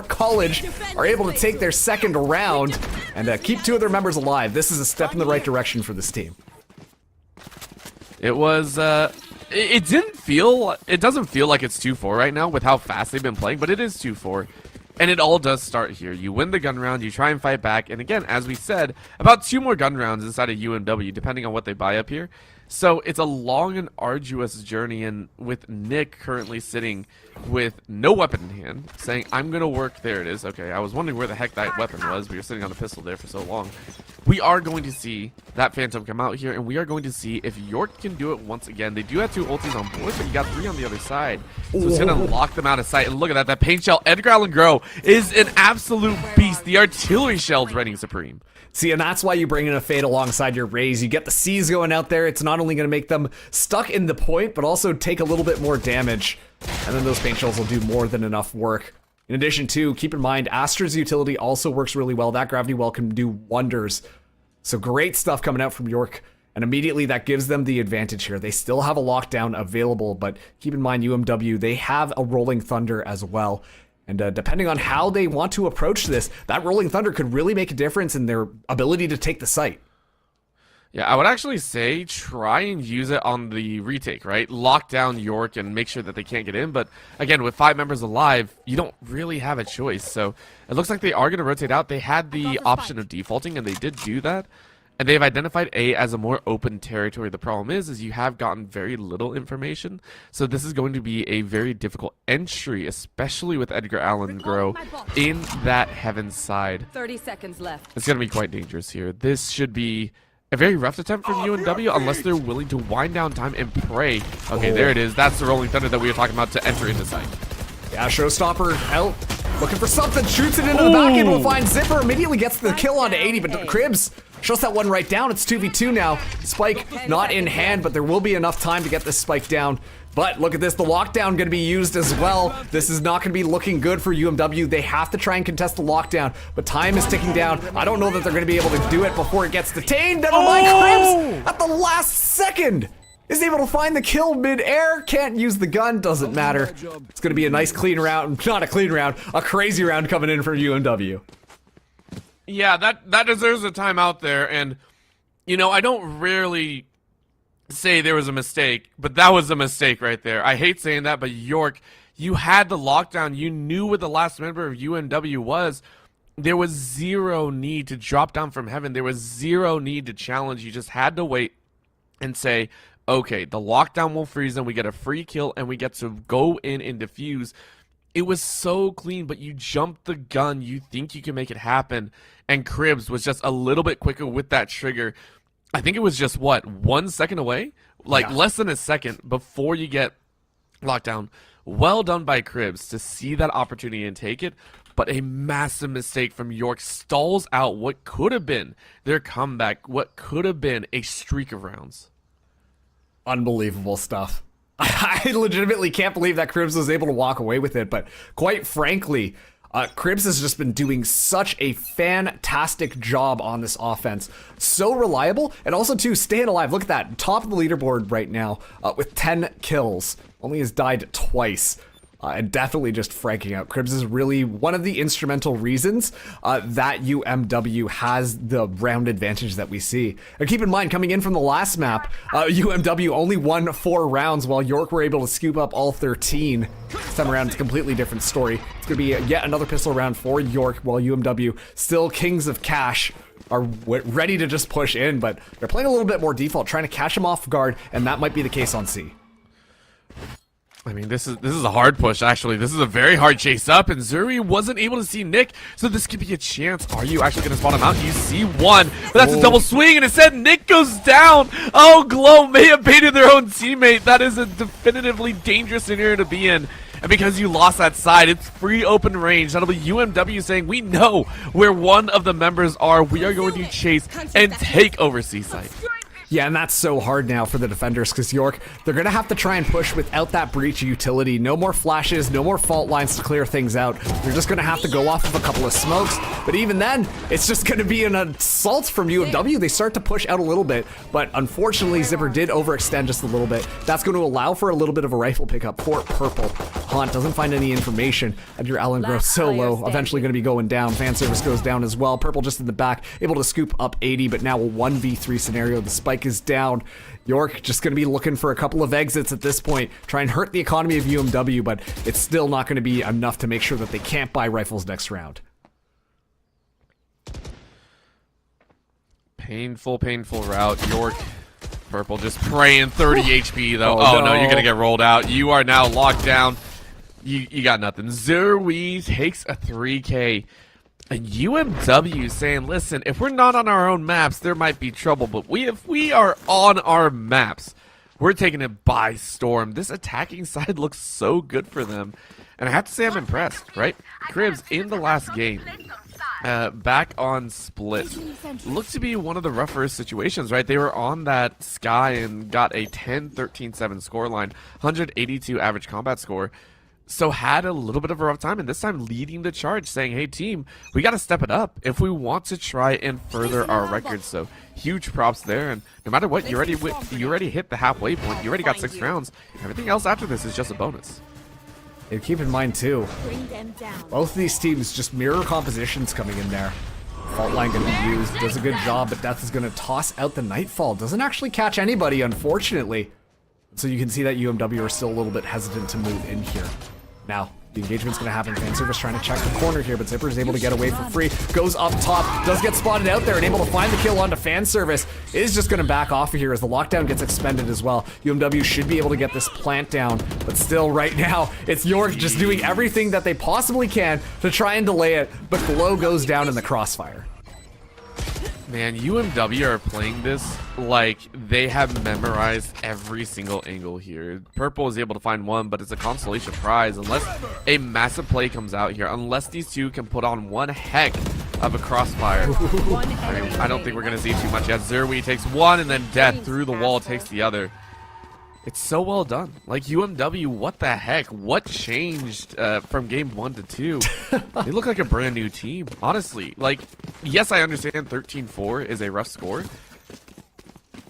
College are able to take their second round and keep 2 of their members alive. This is a step in the right direction for this team. It was It doesn't feel like it's 2-4 right now with how fast they've been playing, but it is 2-4. And it all does start here. You win the gun round, you try and fight back, and again, as we said, about 2 more gun rounds inside of UMW, depending on what they buy up here. So it's a long and arduous journey, and with Nick currently sitting with no weapon in hand, saying, I'm going to work. There it is. Okay, I was wondering where the heck that weapon was. We were sitting on the pistol there for so long. We are going to see that Phantom come out here, and we are going to see if York can do it once again. They do have 2 ultis on board, but you got 3 on the other side. So it's going to lock them out of sight. And look at that. That paint shell, Edgar Allan Groh, is an absolute beast. The artillery shell's reigning supreme. See, and that's why you bring in a Fade alongside your Raze. You get the C's going out there. It's not only going to make them stuck in the point, but also take a little bit more damage. And then those paint shells will do more than enough work. In addition to, keep in mind, Astra's utility also works really well. That Gravity Well can do wonders. So great stuff coming out from York. And immediately that gives them the advantage here. They still have a lockdown available, but keep in mind, UMW, they have a Rolling Thunder as well. And depending on how they want to approach this, that Rolling Thunder could really make a difference in their ability to take the site. Yeah, I would actually say try and use it on the retake, right? Lock down York and make sure that they can't get in. But again, with 5 members alive, you don't really have a choice. So it looks like they are going to rotate out. They had the option of defaulting, and they did do that. And they've identified A as a more open territory. The problem is you have gotten very little information. So this is going to be a very difficult entry, especially with Edgar Allan Groh in that Heaven side. 30 seconds left. It's going to be quite dangerous here. This should be a very rough attempt from UNW unless they're willing to wind down time and pray. Okay, there it is. That's the Rolling Thunder that we were talking about to enter into sight. Yeah, Showstopper out, looking for something, shoots it into the back end, will find Zipper, immediately gets the kill onto 80, but Cribs shuts that one right down. It's 2v2 now. Spike not in hand, but there will be enough time to get this Spike down. But look at this, the lockdown going to be used as well. This is not going to be looking good for UMW. They have to try and contest the lockdown, but time is ticking down. I don't know that they're going to be able to do it before it gets detained. Never mind, Cribs at the last second is able to find the kill mid-air. Can't use the gun, doesn't matter. It's going to be a nice clean round, not a clean round, a crazy round coming in from UMW. Yeah, that deserves a timeout there, and you know, I don't rarely say there was a mistake, but that was a mistake right there. I hate saying that, but York, you had the lockdown. You knew what the last member of UNW was. There was zero need to drop down from heaven. There was zero need to challenge. You just had to wait and say, okay, the lockdown will freeze them. We get a free kill, and we get to go in and defuse. It was so clean, but you jumped the gun. You think you can make it happen. And Cribs was just a little bit quicker with that trigger. I think it was just, what, 1 second away? Like, less than a second before you get locked down. Well done by Cribs to see that opportunity and take it. But a massive mistake from York stalls out what could have been their comeback, what could have been a streak of rounds. Unbelievable stuff. I legitimately can't believe that Cribs was able to walk away with it, but quite frankly, Cribs has just been doing such a fantastic job on this offense. So reliable, and also, too, staying alive. Look at that, top of the leaderboard right now with 10 kills. Only has died twice. And definitely just franking out. Cribs is really one of the instrumental reasons that UMW has the round advantage that we see. And keep in mind, coming in from the last map, UMW only won 4 rounds while York were able to scoop up all 13. This time around, it's a completely different story. It's going to be yet another pistol round for York, while UMW, still kings of cash, are ready to just push in, but they're playing a little bit more default, trying to catch them off guard, and that might be the case on C. I mean, this is a hard push, actually. This is a very hard chase up, and Zuri wasn't able to see Nick, so this could be a chance. Are you actually going to spot him out? You see one, but that's a double swing, and instead Nick goes down. Oh, Glow may have baited their own teammate. That is a definitively dangerous scenario to be in. And because you lost that side, it's free open range. That'll be UMW saying, we know where one of the members are. We are going to chase and take over C-Site. Yeah, and that's so hard now for the defenders, because York, they're going to have to try and push without that breach utility. No more flashes, no more fault lines to clear things out. They're just going to have to go off of a couple of smokes. But even then, it's just going to be an assault from UMW. They start to push out a little bit, but unfortunately, Zipper did overextend just a little bit. That's going to allow for a little bit of a rifle pickup for Purple. Haunt doesn't find any information. Edgar Allan Groh so low, eventually going to be going down. Fan service goes down as well. Purple just in the back, able to scoop up 80, but now a 1v3 scenario. The Spike is down. York just going to be looking for a couple of exits at this point, try and hurt the economy of UMW, but it's still not going to be enough to make sure that they can't buy rifles next round. Painful route. York, Purple just praying 30 HP though. Oh, no, no, you're gonna get rolled out. You are now locked down. You got nothing. Zerwe takes a 3K. And UMW saying, listen, if we're not on our own maps, there might be trouble. But if we are on our maps, we're taking it by storm. This attacking side looks so good for them. And I have to say I'm impressed, right? Cribs in the last game, back on Split, looked to be one of the rougher situations, right? They were on that Sky and got a 10-13-7 scoreline, 182 average combat score. So had a little bit of a rough time, and this time leading the charge, saying, hey team, we got to step it up if we want to try and further our records. So huge props there, and no matter what, you already hit the halfway point. You already got 6 rounds. Everything else after this is just a bonus. And keep in mind too, both of these teams just mirror compositions coming in there. Fault line going to be used, does a good job, but Death is going to toss out the Nightfall. Doesn't actually catch anybody, unfortunately. So you can see that UMW are still a little bit hesitant to move in here. Now, the engagement's going to happen. Fanservice trying to check the corner here, but Zipper is able to get away for free. Goes up top, does get spotted out there and able to find the kill onto Fanservice. Is just going to back off of here as the lockdown gets expended as well. UMW should be able to get this plant down, but still right now, it's York just doing everything that they possibly can to try and delay it, but Glow goes down in the crossfire. Man, UMW are playing this like they have memorized every single angle here. Purple is able to find one, but it's a consolation prize unless a massive play comes out here. Unless these two can put on one heck of a crossfire. I don't think we're going to see too much yet. Zerwe takes one, and then Death through the wall takes the other. It's so well done. Like, UMW, what the heck? What changed from game 1 to 2? They look like a brand new team, honestly. Like, yes, I understand 13-4 is a rough score.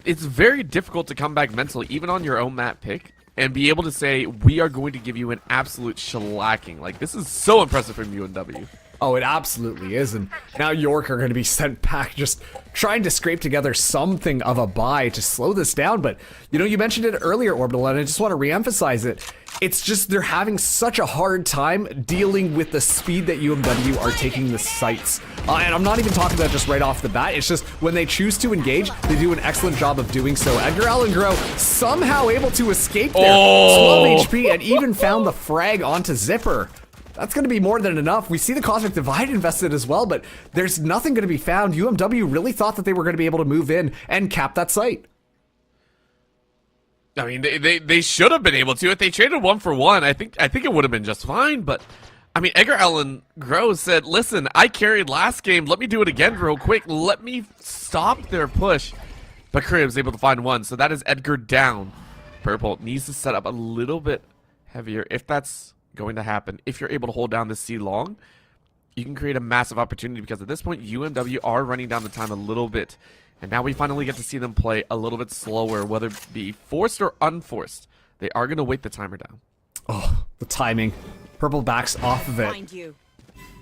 It's very difficult to come back mentally, even on your own map pick, and be able to say, we are going to give you an absolute shellacking. Like, this is so impressive from UMW. Oh, it absolutely is, and now York are going to be sent back, just trying to scrape together something of a buy to slow this down. But, you know, you mentioned it earlier, Orbital, and I just want to reemphasize it. It's just they're having such a hard time dealing with the speed that UMW are taking the sites. And I'm not even talking about just right off the bat. It's just when they choose to engage, they do an excellent job of doing so. Edgar Allan Grow somehow able to escape there. 12 HP and even found the frag onto Zipper. That's going to be more than enough. We see the Cosmic Divide invested as well, but there's nothing going to be found. UMW really thought that they were going to be able to move in and cap that site. I mean, they should have been able to. If they traded 1 for 1, I think it would have been just fine. But, I mean, Edgar Allan Grow said, listen, I carried last game. Let me do it again real quick. Let me stop their push. But Cribs able to find 1, so that is Edgar down. Purple needs to set up a little bit heavier if that's going to happen. If you're able to hold down the C long, you can create a massive opportunity, because at this point UMW are running down the time a little bit, and now we finally get to see them play a little bit slower, whether it be forced or unforced. They are going to wait the timer down. Oh, the timing. Purple backs off of it,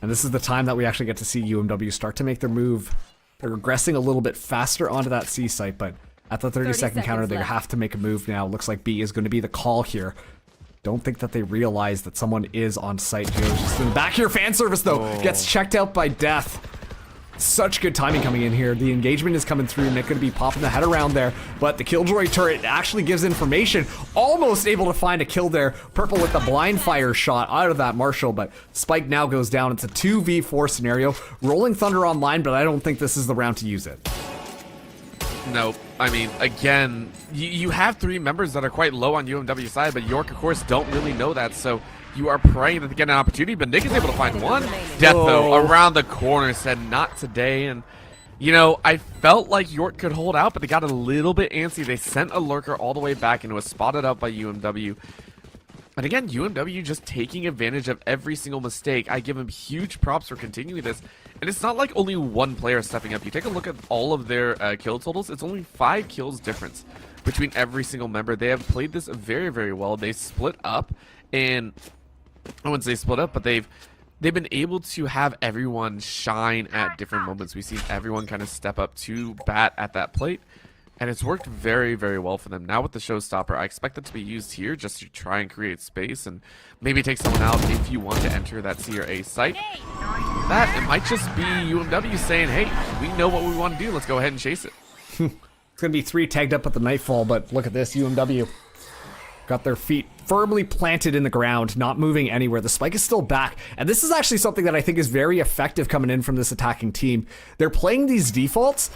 and this is the time that we actually get to see UMW start to make their move. They're regressing a little bit faster onto that C site, but at the 30-second counter they have to make a move now. Looks like B is going to be the call here. Don't think that they realize that someone is on site. Joe's just in the back here. Fanservice, though, gets checked out by Death. Such good timing coming in here. The engagement is coming through. Nick going to be popping the head around there, but the Killjoy turret actually gives information. Almost able to find a kill there. Purple with the blind fire shot out of that Marshall, but Spike now goes down. It's a 2v4 scenario. Rolling Thunder online, but I don't think this is the round to use it. Nope. I mean, again, you have 3 members that are quite low on UMW's side, but York, of course, don't really know that, so you are praying that they get an opportunity, but Nick is able to find 1. Death, though, around the corner said, not today, and, you know, I felt like York could hold out, but they got a little bit antsy. They sent a lurker all the way back, and it was spotted up by UMW. And again, UMW just taking advantage of every single mistake. I give them huge props for continuing this. And it's not like only one player stepping up. You take a look at all of their kill totals, it's only 5 kills difference between every single member. They have played this very, very well. They split up, and I wouldn't say split up, but they've been able to have everyone shine at different moments. We've seen everyone kind of step up to bat at that plate. And it's worked very, very well for them. Now with the showstopper, I expect it to be used here just to try and create space and maybe take someone out if you want to enter that C or A site. That, it might just be UMW saying, hey, we know what we want to do. Let's go ahead and chase it. It's going to be 3 tagged up at the Nightfall, but look at this. UMW got their feet firmly planted in the ground, not moving anywhere. The spike is still back. And this is actually something that I think is very effective coming in from this attacking team. They're playing these defaults,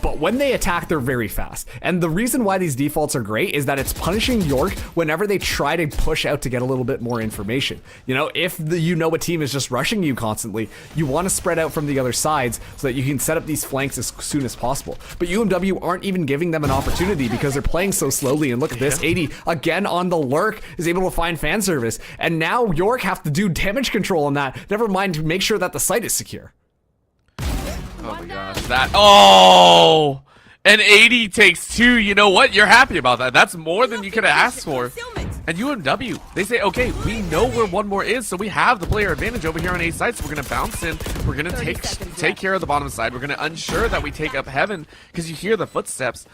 but when they attack, they're very fast. And the reason why these defaults are great is that it's punishing York whenever they try to push out to get a little bit more information. You know, if a team is just rushing you constantly, you want to spread out from the other sides so that you can set up these flanks as soon as possible. But UMW aren't even giving them an opportunity because they're playing so slowly. And look at this, 80 again on the lurk is able to find fan service. And now York have to do damage control on that. Never mind to make sure that the site is secure. Oh my gosh, that, oh! And 80 takes 2, you know what? You're happy about that. That's more than you could have asked for. And UMW, they say, okay, we know where one more is, so we have the player advantage over here on A side, so we're gonna bounce in, we're gonna take care of the bottom side, we're gonna ensure that we take up heaven, because you hear the footsteps.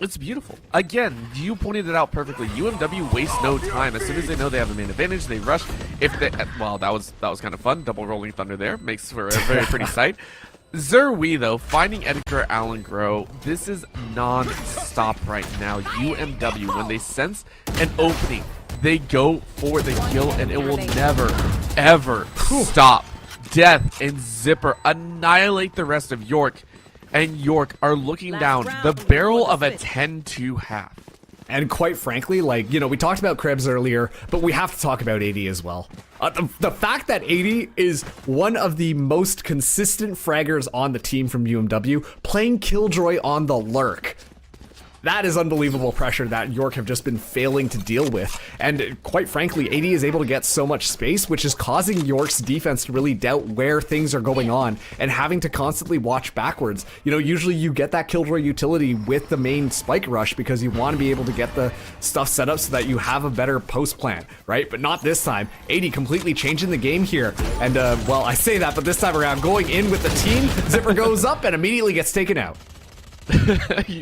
It's beautiful. Again, you pointed it out perfectly. UMW wastes no time. As soon as they know they have the main advantage, they rush. If they, well, that was kind of fun. Double rolling thunder there makes for a very pretty sight. Zerwi, though, finding Edgar Allen Grow, this is non-stop right now. UMW, when they sense an opening, they go for the kill, and it will never, ever stop. Death and Zipper annihilate the rest of York, and York are looking down the barrel of a 10-2 half. And quite frankly, like, you know, we talked about Krebs earlier, but we have to talk about 80 as well. The fact that 80 is one of the most consistent fraggers on the team from UMW, playing Killjoy on the lurk. That is unbelievable pressure that York have just been failing to deal with. And quite frankly, 80 is able to get so much space, which is causing York's defense to really doubt where things are going on and having to constantly watch backwards. You know, usually you get that Killjoy utility with the main spike rush because you want to be able to get the stuff set up so that you have a better post plan, right? But not this time. 80 completely changing the game here. And, well, I say that, but this time around, going in with the team, Zipper goes up and immediately gets taken out.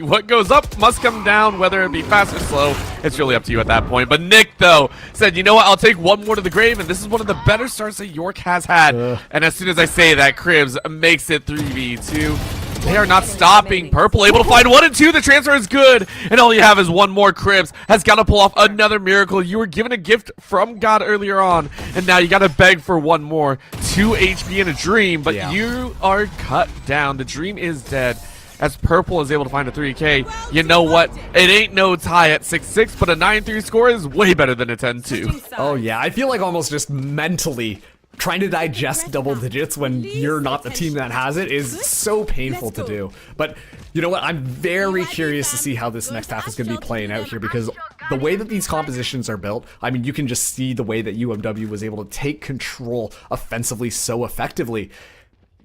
What goes up must come down, whether it be fast or slow. It's really up to you at that point. But Nick, though, said, you know what, I'll take one more to the grave, and this is one of the better starts that York has had. And as soon as I say that, Cribs makes it 3v2. They are not stopping. Purple able to find 1 and 2. The transfer is good. And all you have is one more. Cribs has got to pull off another miracle. You were given a gift from God earlier on, and now you got to beg for one more. 2 HP and a dream, but you are cut down. The dream is dead. As Purple is able to find a 3K, you know what? It ain't no tie at 6-6, but a 9-3 score is way better than a 10-2. Oh yeah, I feel like almost just mentally trying to digest double digits when you're not the team that has it is so painful to do. But you know what? I'm very curious to see how this next half is going to be playing out here, because the way that these compositions are built, I mean, you can just see the way that UMW was able to take control offensively so effectively.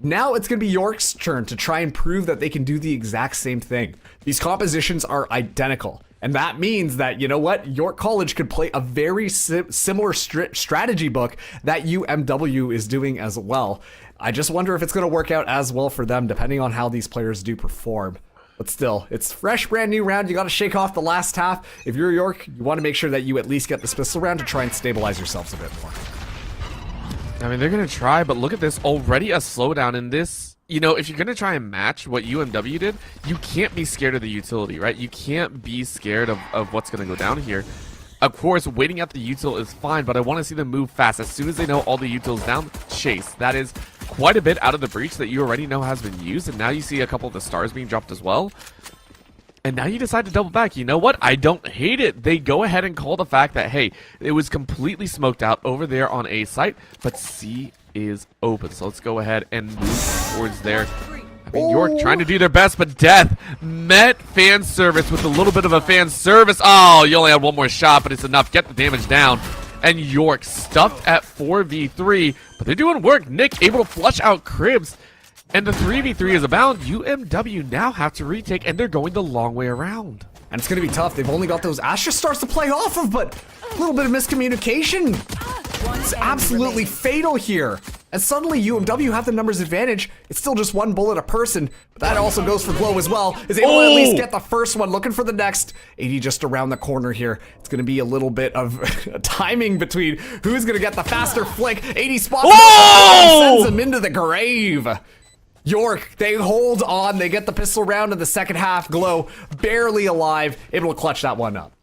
Now it's going to be York's turn to try and prove that they can do the exact same thing. These compositions are identical. And that means that, you know what, York College could play a very similar strategy book that UMW is doing as well. I just wonder if it's going to work out as well for them, depending on how these players do perform. But still, it's fresh, brand new round. You got to shake off the last half. If you're York, you want to make sure that you at least get this pistol round to try and stabilize yourselves a bit more. I mean, they're going to try, but look at this. Already a slowdown in this. You know, if you're going to try and match what UMW did, you can't be scared of the utility, right? You can't be scared of what's going to go down here. Of course, waiting at the util is fine, but I want to see them move fast. As soon as they know all the utils down, chase. That is quite a bit out of the breach that you already know has been used, and now you see a couple of the stars being dropped as well. And now you decide to double back. You know what? I don't hate it. They go ahead and call the fact that, hey, it was completely smoked out over there on A site, but C is open. So let's go ahead and move towards there. I mean, York trying to do their best, but Death met fan service with a little bit of a fan service. Oh, you only had one more shot, but it's enough. Get the damage down. And York stuffed at 4v3, but they're doing work. Nick able to flush out Cribs. And the 3v3 is abound. UMW now have to retake, and they're going the long way around. And it's going to be tough. They've only got those Astra Stars to play off of, but a little bit of miscommunication. It's absolutely fatal here. and suddenly UMW have the numbers advantage. It's still just one bullet a person, but that also goes for Glow as well. Is able to at least get the first one, looking for the next. 80 just around the corner here. It's going to be a little bit of timing between who's going to get the faster flick. 80 spots sends him into the grave. York, they hold on. They get the pistol round in the second half. Glow barely alive, able to clutch that one up.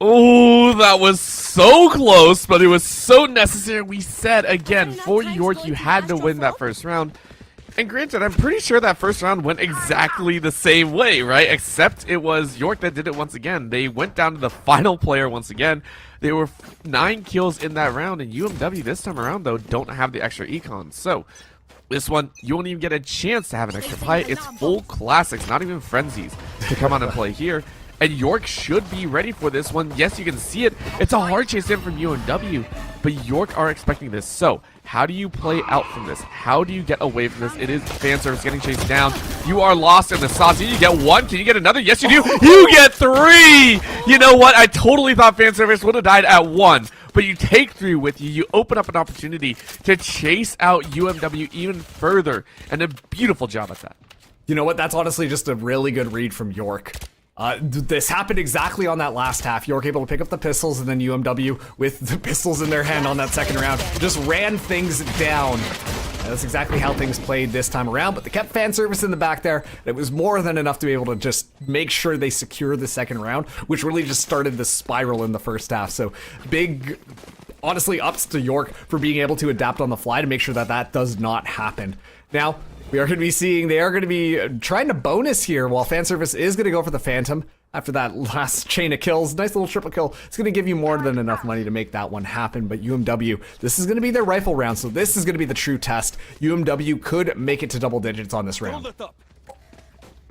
Oh, that was so close, but it was so necessary. We said again, for York, you had to win that first round. And granted, I'm pretty sure that first round went exactly the same way, right? Except it was York that did it once again. They went down to the final player once again. There were 9 kills in that round, and UMW this time around, though, don't have the extra econ. So this one, you won't even get a chance to have an extra fight. It's full classics, not even frenzies, to come on and play here. And York should be ready for this one. Yes, you can see it. It's a hard chase in from UMW, but York are expecting this. So how do you play out from this? How do you get away from this? It is fan service getting chased down. You are lost in the sauce. You get 1. Can you get another? Yes, you do. You get 3. You know what? I totally thought fan service would have died at 1. But you take 3 with you. You open up an opportunity to chase out UMW even further. And a beautiful job at that. You know what? That's honestly just a really good read from York. This happened exactly on that last half. York able to pick up the pistols, and then UMW with the pistols in their hand on that second round just ran things down. And that's exactly how things played this time around, but they kept fan service in the back there. It was more than enough to be able to just make sure they secure the second round, which really just started the spiral in the first half. So big, honestly, ups to York for being able to adapt on the fly to make sure that that does not happen. Now, we are going to be seeing they are going to be trying to bonus here, while fan service is going to go for the Phantom after that last chain of kills. Nice little triple kill. It's going to give you more than enough money to make that one happen. But UMW, this is going to be their rifle round, so this is going to be the true test. UMW could make it to double digits on this round.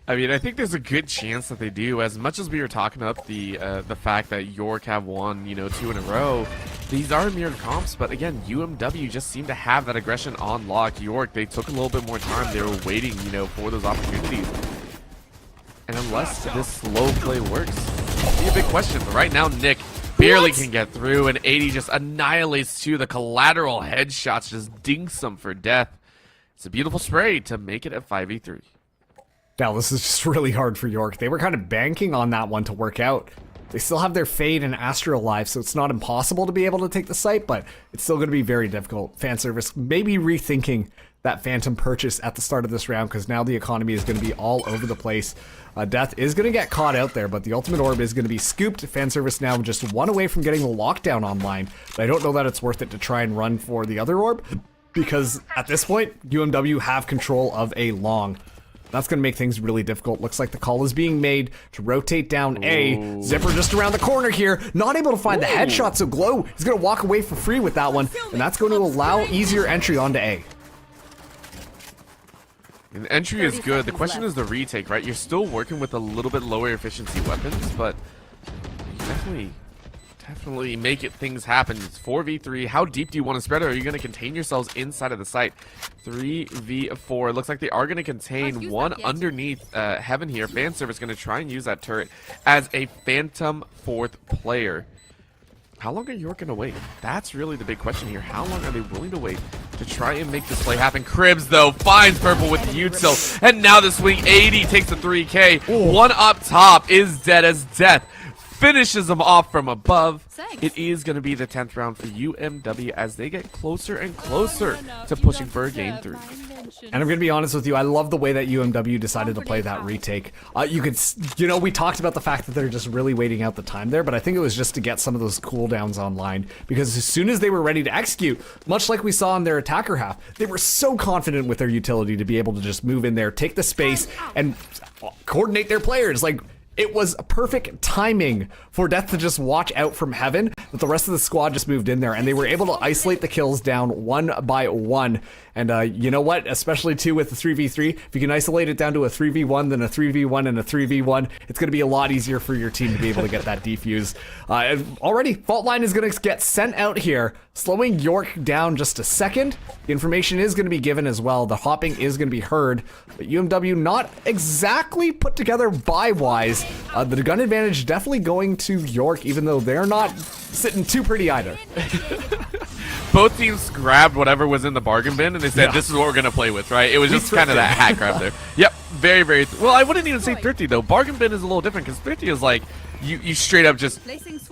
I mean, I think there's a good chance that they do. As much as we were talking up the fact that York have won, 2 in a row, these are mirrored comps. But again, UMW just seemed to have that aggression on lock. York, they took a little bit more time. They were waiting, for those opportunities. And unless this slow play works, it'll be a big question. But right now, Nick barely can get through, and 80 just annihilates 2. The collateral headshots just dinks them for death. It's a beautiful spray to make it a 5v3. Now, this is just really hard for York. They were kind of banking on that one to work out. They still have their Fade and Astra alive, so it's not impossible to be able to take the site, but it's still going to be very difficult. Fan service maybe rethinking that Phantom purchase at the start of this round, because now the economy is going to be all over the place. Death is going to get caught out there, but the ultimate orb is going to be scooped. Fan service now just 1 away from getting the lockdown online, but I don't know that it's worth it to try and run for the other orb, because at this point, UMW have control of A long. That's going to make things really difficult. Looks like the call is being made to rotate down A. Zipper just around the corner here. Not able to find the headshot, so Glow is going to walk away for free with that one. And that's going to allow easier entry onto A. And the entry is good. The question is the retake, right? You're still working with a little bit lower efficiency weapons, but you definitely make things happen. It's 4v3. How deep do you want to spread it? Are you going to contain yourselves inside of the site? 3v4. It looks like they are going to contain one underneath Heaven here. Fan service going to try and use that turret as a Phantom 4th player. How long are York going to wait? That's really the big question here. How long are they willing to wait to try and make this play happen? Cribs, though, finds Purple with the util. And now the swing. 80 takes the 3K. One up top is dead as death. Finishes them off from above. It is going to be the 10th round for UMW as they get closer and closer to pushing for a game 3. And I'm going to be honest with you, I love the way that UMW decided to play that retake. We talked about the fact that they're just really waiting out the time there, but I think it was just to get some of those cooldowns online, because as soon as they were ready to execute, much like we saw in their attacker half, they were so confident with their utility to be able to just move in there, take the space, and coordinate their players. It was perfect timing for Death to just watch out from Heaven, but the rest of the squad just moved in there, and they were able to isolate the kills down 1 by 1. And you know what? Especially too with the 3v3, if you can isolate it down to a 3v1, then a 3v1 and a 3v1, it's going to be a lot easier for your team to be able to get that defuse. And already, Fault Line is going to get sent out here, slowing York down just a second. The information is going to be given as well. The hopping is going to be heard, but UMW not exactly put together buy-wise. The gun advantage definitely going to York, even though they're not sitting too pretty either. both teams grabbed whatever was in the bargain bin and they said, "This is what we're gonna play with." Right? It was just kind of that hat grab there. Yep, very, very. Well, I wouldn't even say thrifty though. Bargain bin is a little different because thrifty is like you straight up just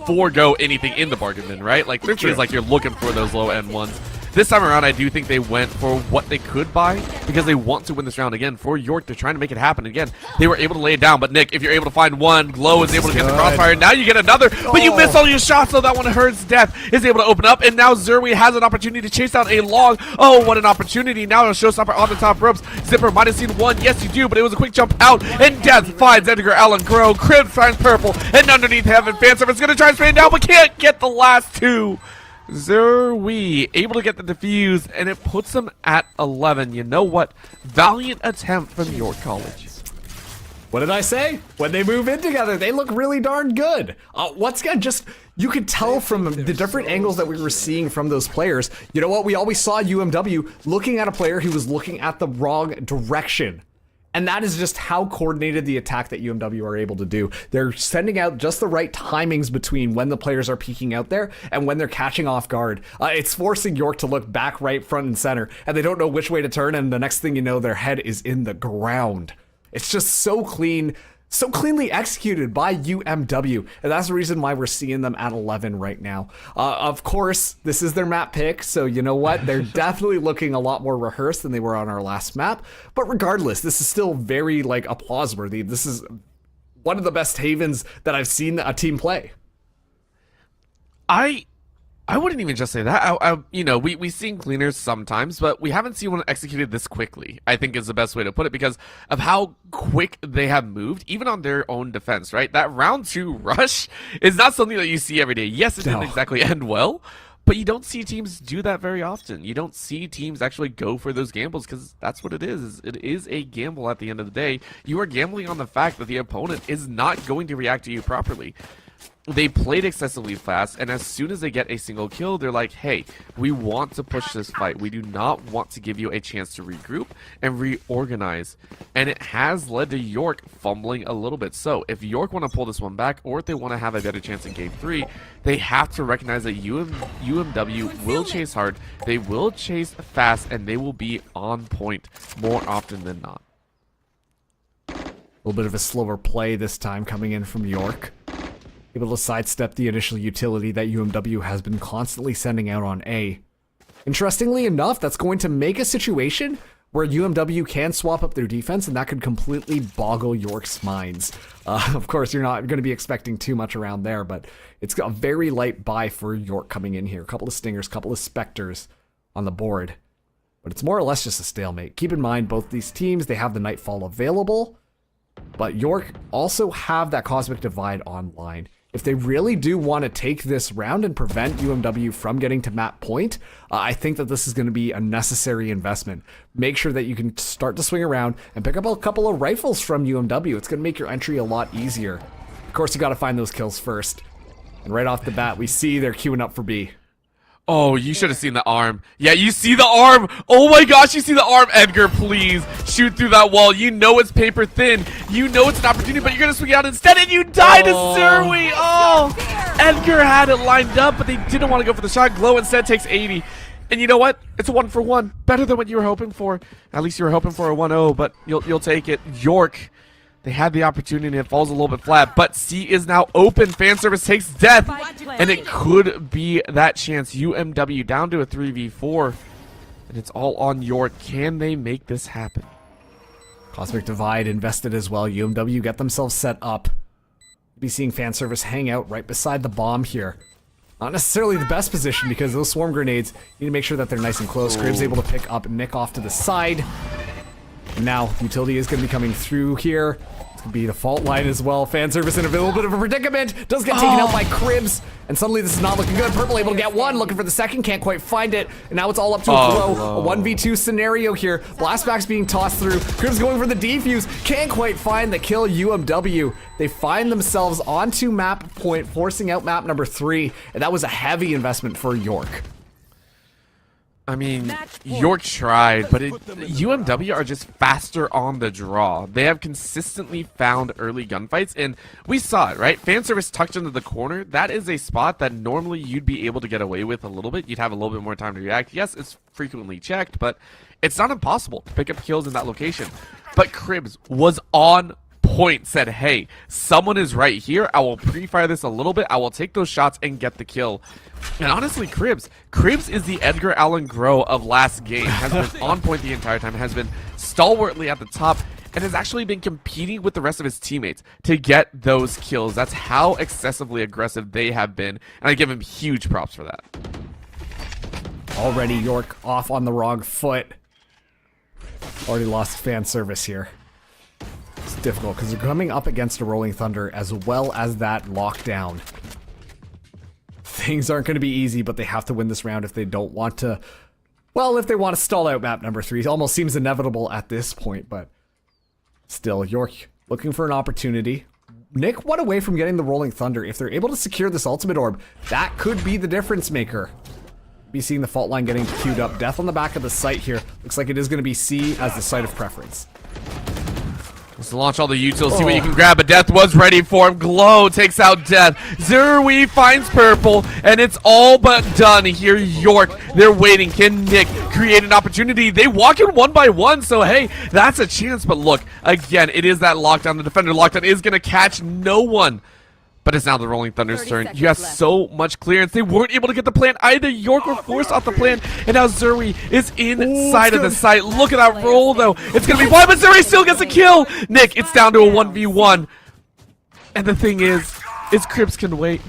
forego anything in the bargain bin, right? Like thrifty is like you're looking for those low end ones. This time around, I do think they went for what they could buy because they want to win this round again. For York, they're trying to make it happen again. They were able to lay it down, but Nick, if you're able to find one, Glow is able to get the crossfire. Now you get another, but you miss all your shots, so that one hurts. Death is able to open up, and now Zerwi has an opportunity to chase down a long. Oh, what an opportunity. Now a showstopper on the top ropes. Zipper might have seen one. Yes, you do, but it was a quick jump out, and Death finds Edgar Allen Crow. Crib finds Purple, and underneath Heaven, Fanservice going to try and spin down, but can't get the last two. Zerwi able to get the defuse, and it puts them at 11. You know what? Valiant attempt from York College. What did I say? When they move in together, they look really darn good. Once again, just you could tell from the different angles that we were seeing from those players. You know what? We always saw UMW looking at a player who was looking at the wrong direction. And that is just how coordinated the attack that UMW are able to do. They're sending out just the right timings between when the players are peeking out there and when they're catching off guard. It's forcing York to look back, right, front, and center, and they don't know which way to turn, and the next thing you know, their head is in the ground. It's just so clean, so cleanly executed by UMW, and that's the reason why we're seeing them at 11 right now. Of course, this is their map pick, so you know what? They're definitely looking a lot more rehearsed than they were on our last map, but regardless, this is still very, like, applause-worthy. This is one of the best Havens that I've seen a team play. I wouldn't even just say that. You know, we've seen cleaners sometimes, but we haven't seen one executed this quickly, I think is the best way to put it, because of how quick they have moved, even on their own defense, right? That round 2 rush is not something that you see every day. Yes, it didn't exactly end well, but you don't see teams do that very often. You don't see teams actually go for those gambles because that's what it is. It is a gamble at the end of the day. You are gambling on the fact that the opponent is not going to react to you properly. They played excessively fast, and as soon as they get a single kill, they're like, hey, we want to push this fight. We do not want to give you a chance to regroup and reorganize. And it has led to York fumbling a little bit. So if York want to pull this one back, or if they want to have a better chance in Game 3, they have to recognize that UMW will chase hard, they will chase fast, and they will be on point more often than not. A little bit of a slower play this time coming in from York. Able to sidestep the initial utility that UMW has been constantly sending out on A. Interestingly enough, that's going to make a situation where UMW can swap up their defense, and that could completely boggle York's minds. Of course, you're not going to be expecting too much around there, but it's a very light buy for York coming in here. A couple of Stingers, a couple of Spectres on the board. But it's more or less just a stalemate. Keep in mind, both these teams, they have the Nightfall available, but York also have that Cosmic Divide online. If they really do want to take this round and prevent UMW from getting to map point, I think that this is going to be a necessary investment. Make sure that you can start to swing around and pick up a couple of rifles from UMW. It's going to make your entry a lot easier. Of course, you got to find those kills first. And right off the bat, we see they're queuing up for B. Oh, you should have seen the arm. Yeah, you see the arm. Oh my gosh, you see the arm. Edgar, please shoot through that wall. You know it's paper thin. You know it's an opportunity, but you're going to swing out instead, and you die to Zerwi. Oh, Edgar had it lined up, but they didn't want to go for the shot. Glow instead takes 80. And you know what? It's a 1-for-1. Better than what you were hoping for. At least you were hoping for a 1-0, but you'll take it. York. They had the opportunity and it falls a little bit flat, but C is now open. Fanservice takes Death, and it could be that chance. UMW down to a 3v4, and it's all on York. Can they make this happen? Cosmic Divide invested as well. UMW get themselves set up. Be seeing Fanservice hang out right beside the bomb here. Not necessarily the best position because those swarm grenades, you need to make sure that they're nice and close. Crib's able to pick up Nick off to the side. Now, the utility is going to be coming through here. It's going to be the fault line as well. Fanservice in a little bit of a predicament. Does get taken out by Cribs. And suddenly this is not looking good. Purple able to get one. Looking for the second. Can't quite find it. And now it's all up to a Glow. A 1v2 scenario here. Blastback's being tossed through. Cribs going for the defuse. Can't quite find the kill. UMW. They find themselves onto map point, forcing out map number 3. And that was a heavy investment for York. I mean, Match point. York tried, but UMW are just faster on the draw. They have consistently found early gunfights, and we saw it, right? Fan service tucked into the corner. That is a spot that normally you'd be able to get away with a little bit. You'd have a little bit more time to react. Yes, it's frequently checked, but it's not impossible to pick up kills in that location. But Cribs was on point, said, hey, someone is right here. I will pre-fire this a little bit. I will take those shots and get the kill. And honestly, Cribs is the Edgar Allan Groh of last game. Has been on point the entire time, has been stalwartly at the top, and has actually been competing with the rest of his teammates to get those kills. That's how excessively aggressive they have been, and I give him huge props for that. Already York off on the wrong foot. Already lost fan service here. It's difficult because they're coming up against a Rolling Thunder as well as that lockdown. Things aren't going to be easy, but they have to win this round if they don't want to... Well, if they want to stall out map number 3. It almost seems inevitable at this point, but... Still, York looking for an opportunity. Nick, one away from getting the Rolling Thunder. If they're able to secure this ultimate orb, that could be the difference maker. Be seeing the fault line getting queued up. Death on the back of the site here. Looks like it is going to be C as the site of preference. Let's launch all the utils, see what you can grab, but Death was ready for him. Glow takes out Death. Zerui finds Purple, and it's all but done here. York, they're waiting. Can Nick create an opportunity? They walk in one by one, so hey, that's a chance. But look, again, it is that lockdown. The defender lockdown is going to catch no one. But it's now the Rolling Thunder's turn. You have so much clearance. They weren't able to get the plant either. York were forced off the plant, and now Zerui is inside of the site. Look at that roll, though. It's going to be blind, but Zerui still gets a kill. Nick, it's down to a 1v1. And the thing is Cribs can wait.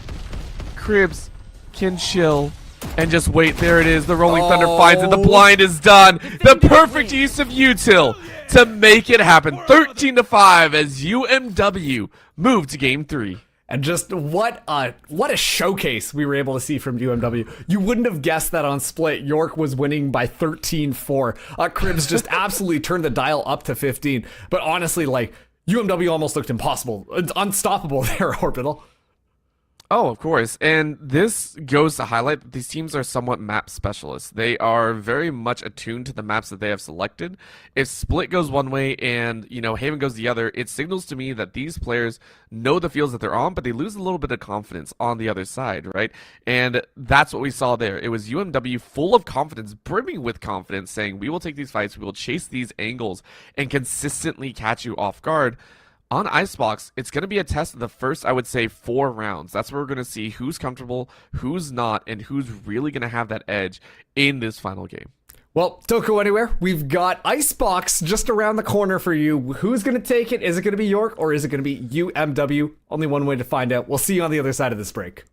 Cribs can chill and just wait. There it is. The Rolling Thunder finds it. The blind is done. The perfect use of util to make it happen. 13-5 as UMW move to game 3. And just what a showcase we were able to see from UMW. You wouldn't have guessed that on split. York was winning by 13-4. Cribs just absolutely turned the dial up to 15. But honestly, like, UMW almost looked impossible. It's unstoppable there, Orbital. Oh, of course. And this goes to highlight that these teams are somewhat map specialists. They are very much attuned to the maps that they have selected. If Split goes one way and, Haven goes the other, it signals to me that these players know the fields that they're on, but they lose a little bit of confidence on the other side, right? And that's what we saw there. It was UMW full of confidence, brimming with confidence, saying, we will take these fights, we will chase these angles, and consistently catch you off guard. On Icebox, it's going to be a test of the first, I would say, 4 rounds. That's where we're going to see who's comfortable, who's not, and who's really going to have that edge in this final game. Well, don't go anywhere. We've got Icebox just around the corner for you. Who's going to take it? Is it going to be York or is it going to be UMW? Only one way to find out. We'll see you on the other side of this break.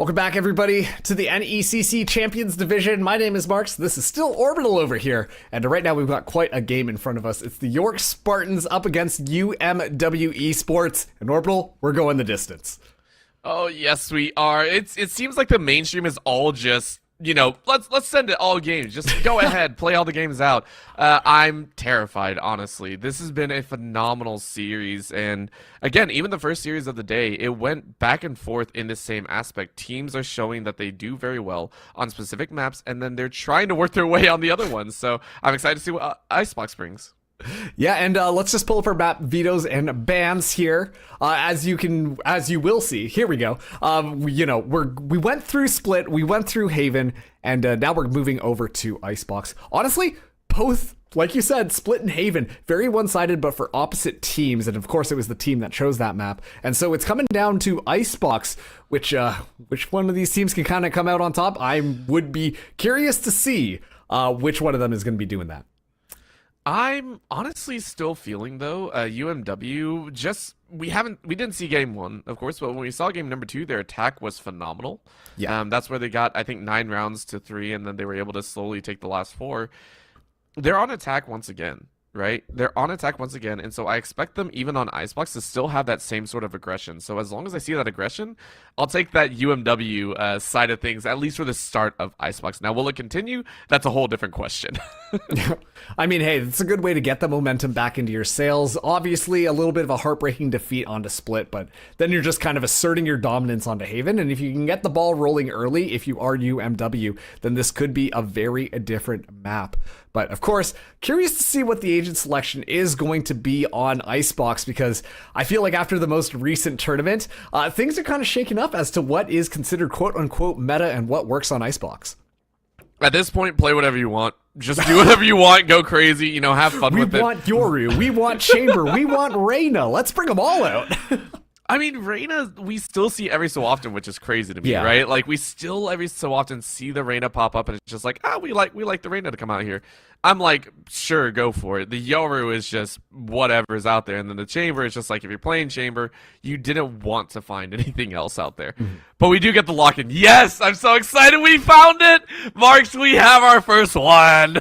Welcome back, everybody, to the NECC Champions Division. My name is Marks. This is still Orbital over here. And right now, we've got quite a game in front of us. It's the York Spartans up against UMW Esports. And Orbital, we're going the distance. Oh yes, we are. It seems like the mainstream is all just, you know, let's send it all games. Just go ahead, play all the games out. I'm terrified, honestly. This has been a phenomenal series, and again, even the first series of the day, it went back and forth in the same aspect. Teams are showing that they do very well on specific maps, and then they're trying to work their way on the other ones. So I'm excited to see what Icebox brings. Yeah, and let's just pull up our map vetoes and bans here. As you will see, here we go. We went through Split, we went through Haven, and now we're moving over to Icebox. Honestly, both, like you said, Split and Haven, very one-sided, but for opposite teams. And of course, it was the team that chose that map. And so it's coming down to Icebox, which one of these teams can kind of come out on top. I would be curious to see which one of them is going to be doing that. I'm honestly still feeling though, UMW we didn't see game 1, of course, but when we saw game number 2, their attack was phenomenal. Yeah. That's where they got, I think, 9 rounds to 3, and then they were able to slowly take the last 4. They're on attack once again, right? They're on attack once again, and so I expect them, even on Icebox, to still have that same sort of aggression. So as long as I see that aggression, I'll take that UMW side of things, at least for the start of Icebox. Now, will it continue? That's a whole different question. I mean, hey, it's a good way to get the momentum back into your sails. Obviously, a little bit of a heartbreaking defeat onto Split, but then you're just kind of asserting your dominance onto Haven. And if you can get the ball rolling early, if you are UMW, then this could be a very different map. But of course, curious to see what the agent selection is going to be on Icebox, because I feel like after the most recent tournament, things are kind of shaken up as to what is considered quote-unquote meta and what works on Icebox. At this point, play whatever you want. Just do whatever you want, go crazy, you know, have fun with it. We want Yoru, we want Chamber, we want Reyna. Let's bring them all out. I mean, Reyna, we still see every so often, which is crazy to me, right? Like, we still every so often see the Reyna pop up, and it's just like, we like the Reyna to come out here. I'm like, sure, go for it. The Yoru is just whatever's out there, and then the Chamber is just like, if you're playing Chamber, you didn't want to find anything else out there. Mm-hmm. But we do get the lock-in. Yes, I'm so excited we found it! Marks, we have our first one!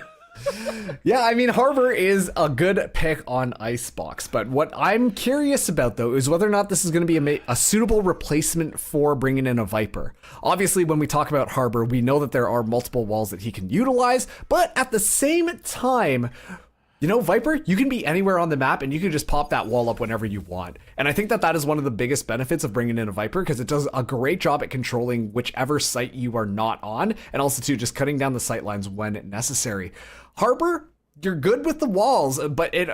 Yeah, I mean, Harbor is a good pick on Icebox, but what I'm curious about, though, is whether or not this is going to be a suitable replacement for bringing in a Viper. Obviously, when we talk about Harbor, we know that there are multiple walls that he can utilize, but at the same time, you know, Viper, you can be anywhere on the map and you can just pop that wall up whenever you want. And I think that that is one of the biggest benefits of bringing in a Viper, because it does a great job at controlling whichever site you are not on, and also too just cutting down the sight lines when necessary. Harbor, you're good with the walls, but it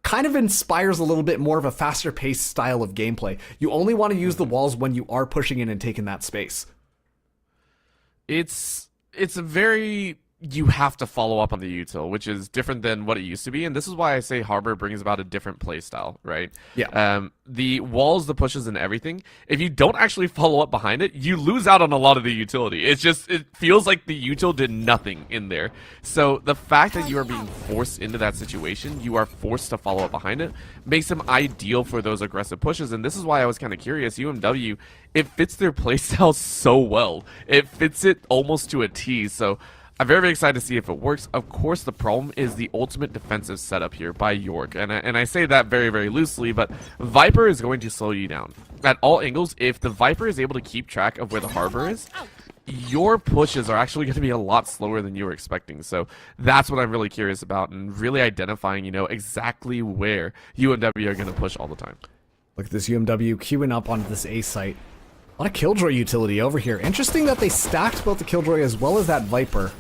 kind of inspires a little bit more of a faster paced style of gameplay. You only want to use the walls when you are pushing in and taking that space. It's a very, you have to follow up on the util, which is different than what it used to be, and this is why I say Harbor brings about a different play style, right? Yeah. The walls, the pushes, and everything, if you don't actually follow up behind it, you lose out on a lot of the utility. It's just, it feels like the util did nothing in there. So the fact that you are being forced into that situation, you are forced to follow up behind it, makes them ideal for those aggressive pushes, and this is why I was kind of curious. UMW, it fits their playstyle so well. It fits it almost to a T, so I'm very, very excited to see if it works. Of course, the problem is the ultimate defensive setup here by York, and I say that very, very loosely, but Viper is going to slow you down. At all angles, if the Viper is able to keep track of where the Harbor is, your pushes are actually going to be a lot slower than you were expecting. So that's what I'm really curious about, and really identifying, you know, exactly where UMW are going to push all the time. Look at this UMW queuing up onto this A site. A lot of Killjoy utility over here. Interesting that they stacked both the Killjoy as well as that Viper.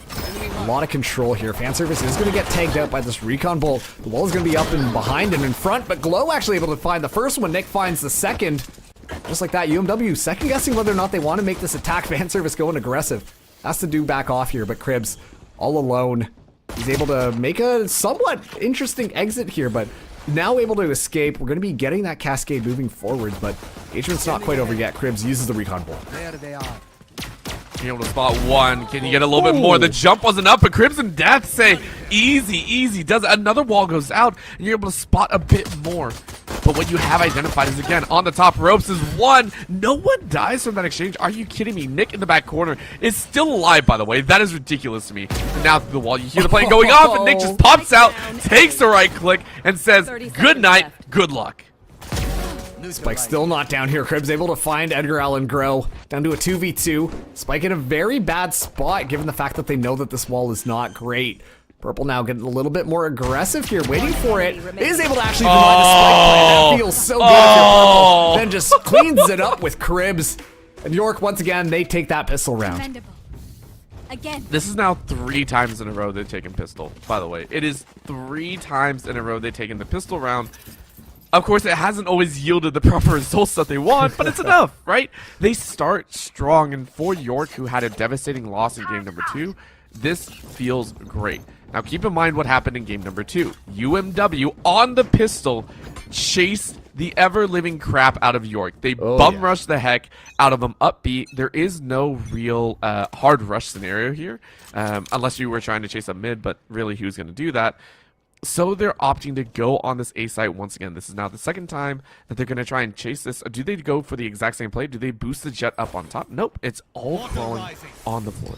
A lot of control here. Fanservice is going to get tagged out by this Recon Bolt. The wall is going to be up and behind and in front, but Glow actually able to find the first one. Nick finds the second. Just like that, UMW second guessing whether or not they want to make this attack. Fanservice going aggressive. Has to do back off here, but Cribs all alone. He's able to make a somewhat interesting exit here, but now able to escape. We're going to be getting that cascade moving forward, but engagement's not quite over yet. Cribs uses the Recon Bolt. There they are. Being able to spot one. Can you get a little bit more? The jump wasn't up, but Crimson Death say easy, easy. Does it. Another wall goes out, and you're able to spot a bit more. But what you have identified is, again, on the top ropes is one. No one dies from that exchange. Are you kidding me? Nick in the back corner is still alive, by the way. That is ridiculous to me. And now through the wall, you hear the plane going off, and Nick just pops out, takes the right click, and says, good night, good luck. Spike still not down here. Cribs able to find Edgar Allan Grow down to a 2v2. Spike in a very bad spot given the fact that they know that this wall is not great. Purple now getting a little bit more aggressive here, waiting for it. Is able to actually deny the spike play. That feels so good if you're Purple. Then just cleans it up with Cribs. And York, once again, they take that pistol round. Commendable. Again. This is now 3 times in a row they've taken pistol, by the way. It is 3 times in a row they've taken the pistol round. Of course, it hasn't always yielded the proper results that they want, but it's enough, right? They start strong, and for York, who had a devastating loss in game number 2, this feels great. Now, keep in mind what happened in game number 2. UMW, on the pistol, chased the ever-living crap out of York. They rushed the heck out of them up B. There is no real hard rush scenario here, unless you were trying to chase a mid, but really, who's going to do that? So they're opting to go on this A site once again. This is now the second time that they're going to try and chase this. Do they go for the exact same play? Do they boost the jet up on top? Nope. It's all crawling on the floor.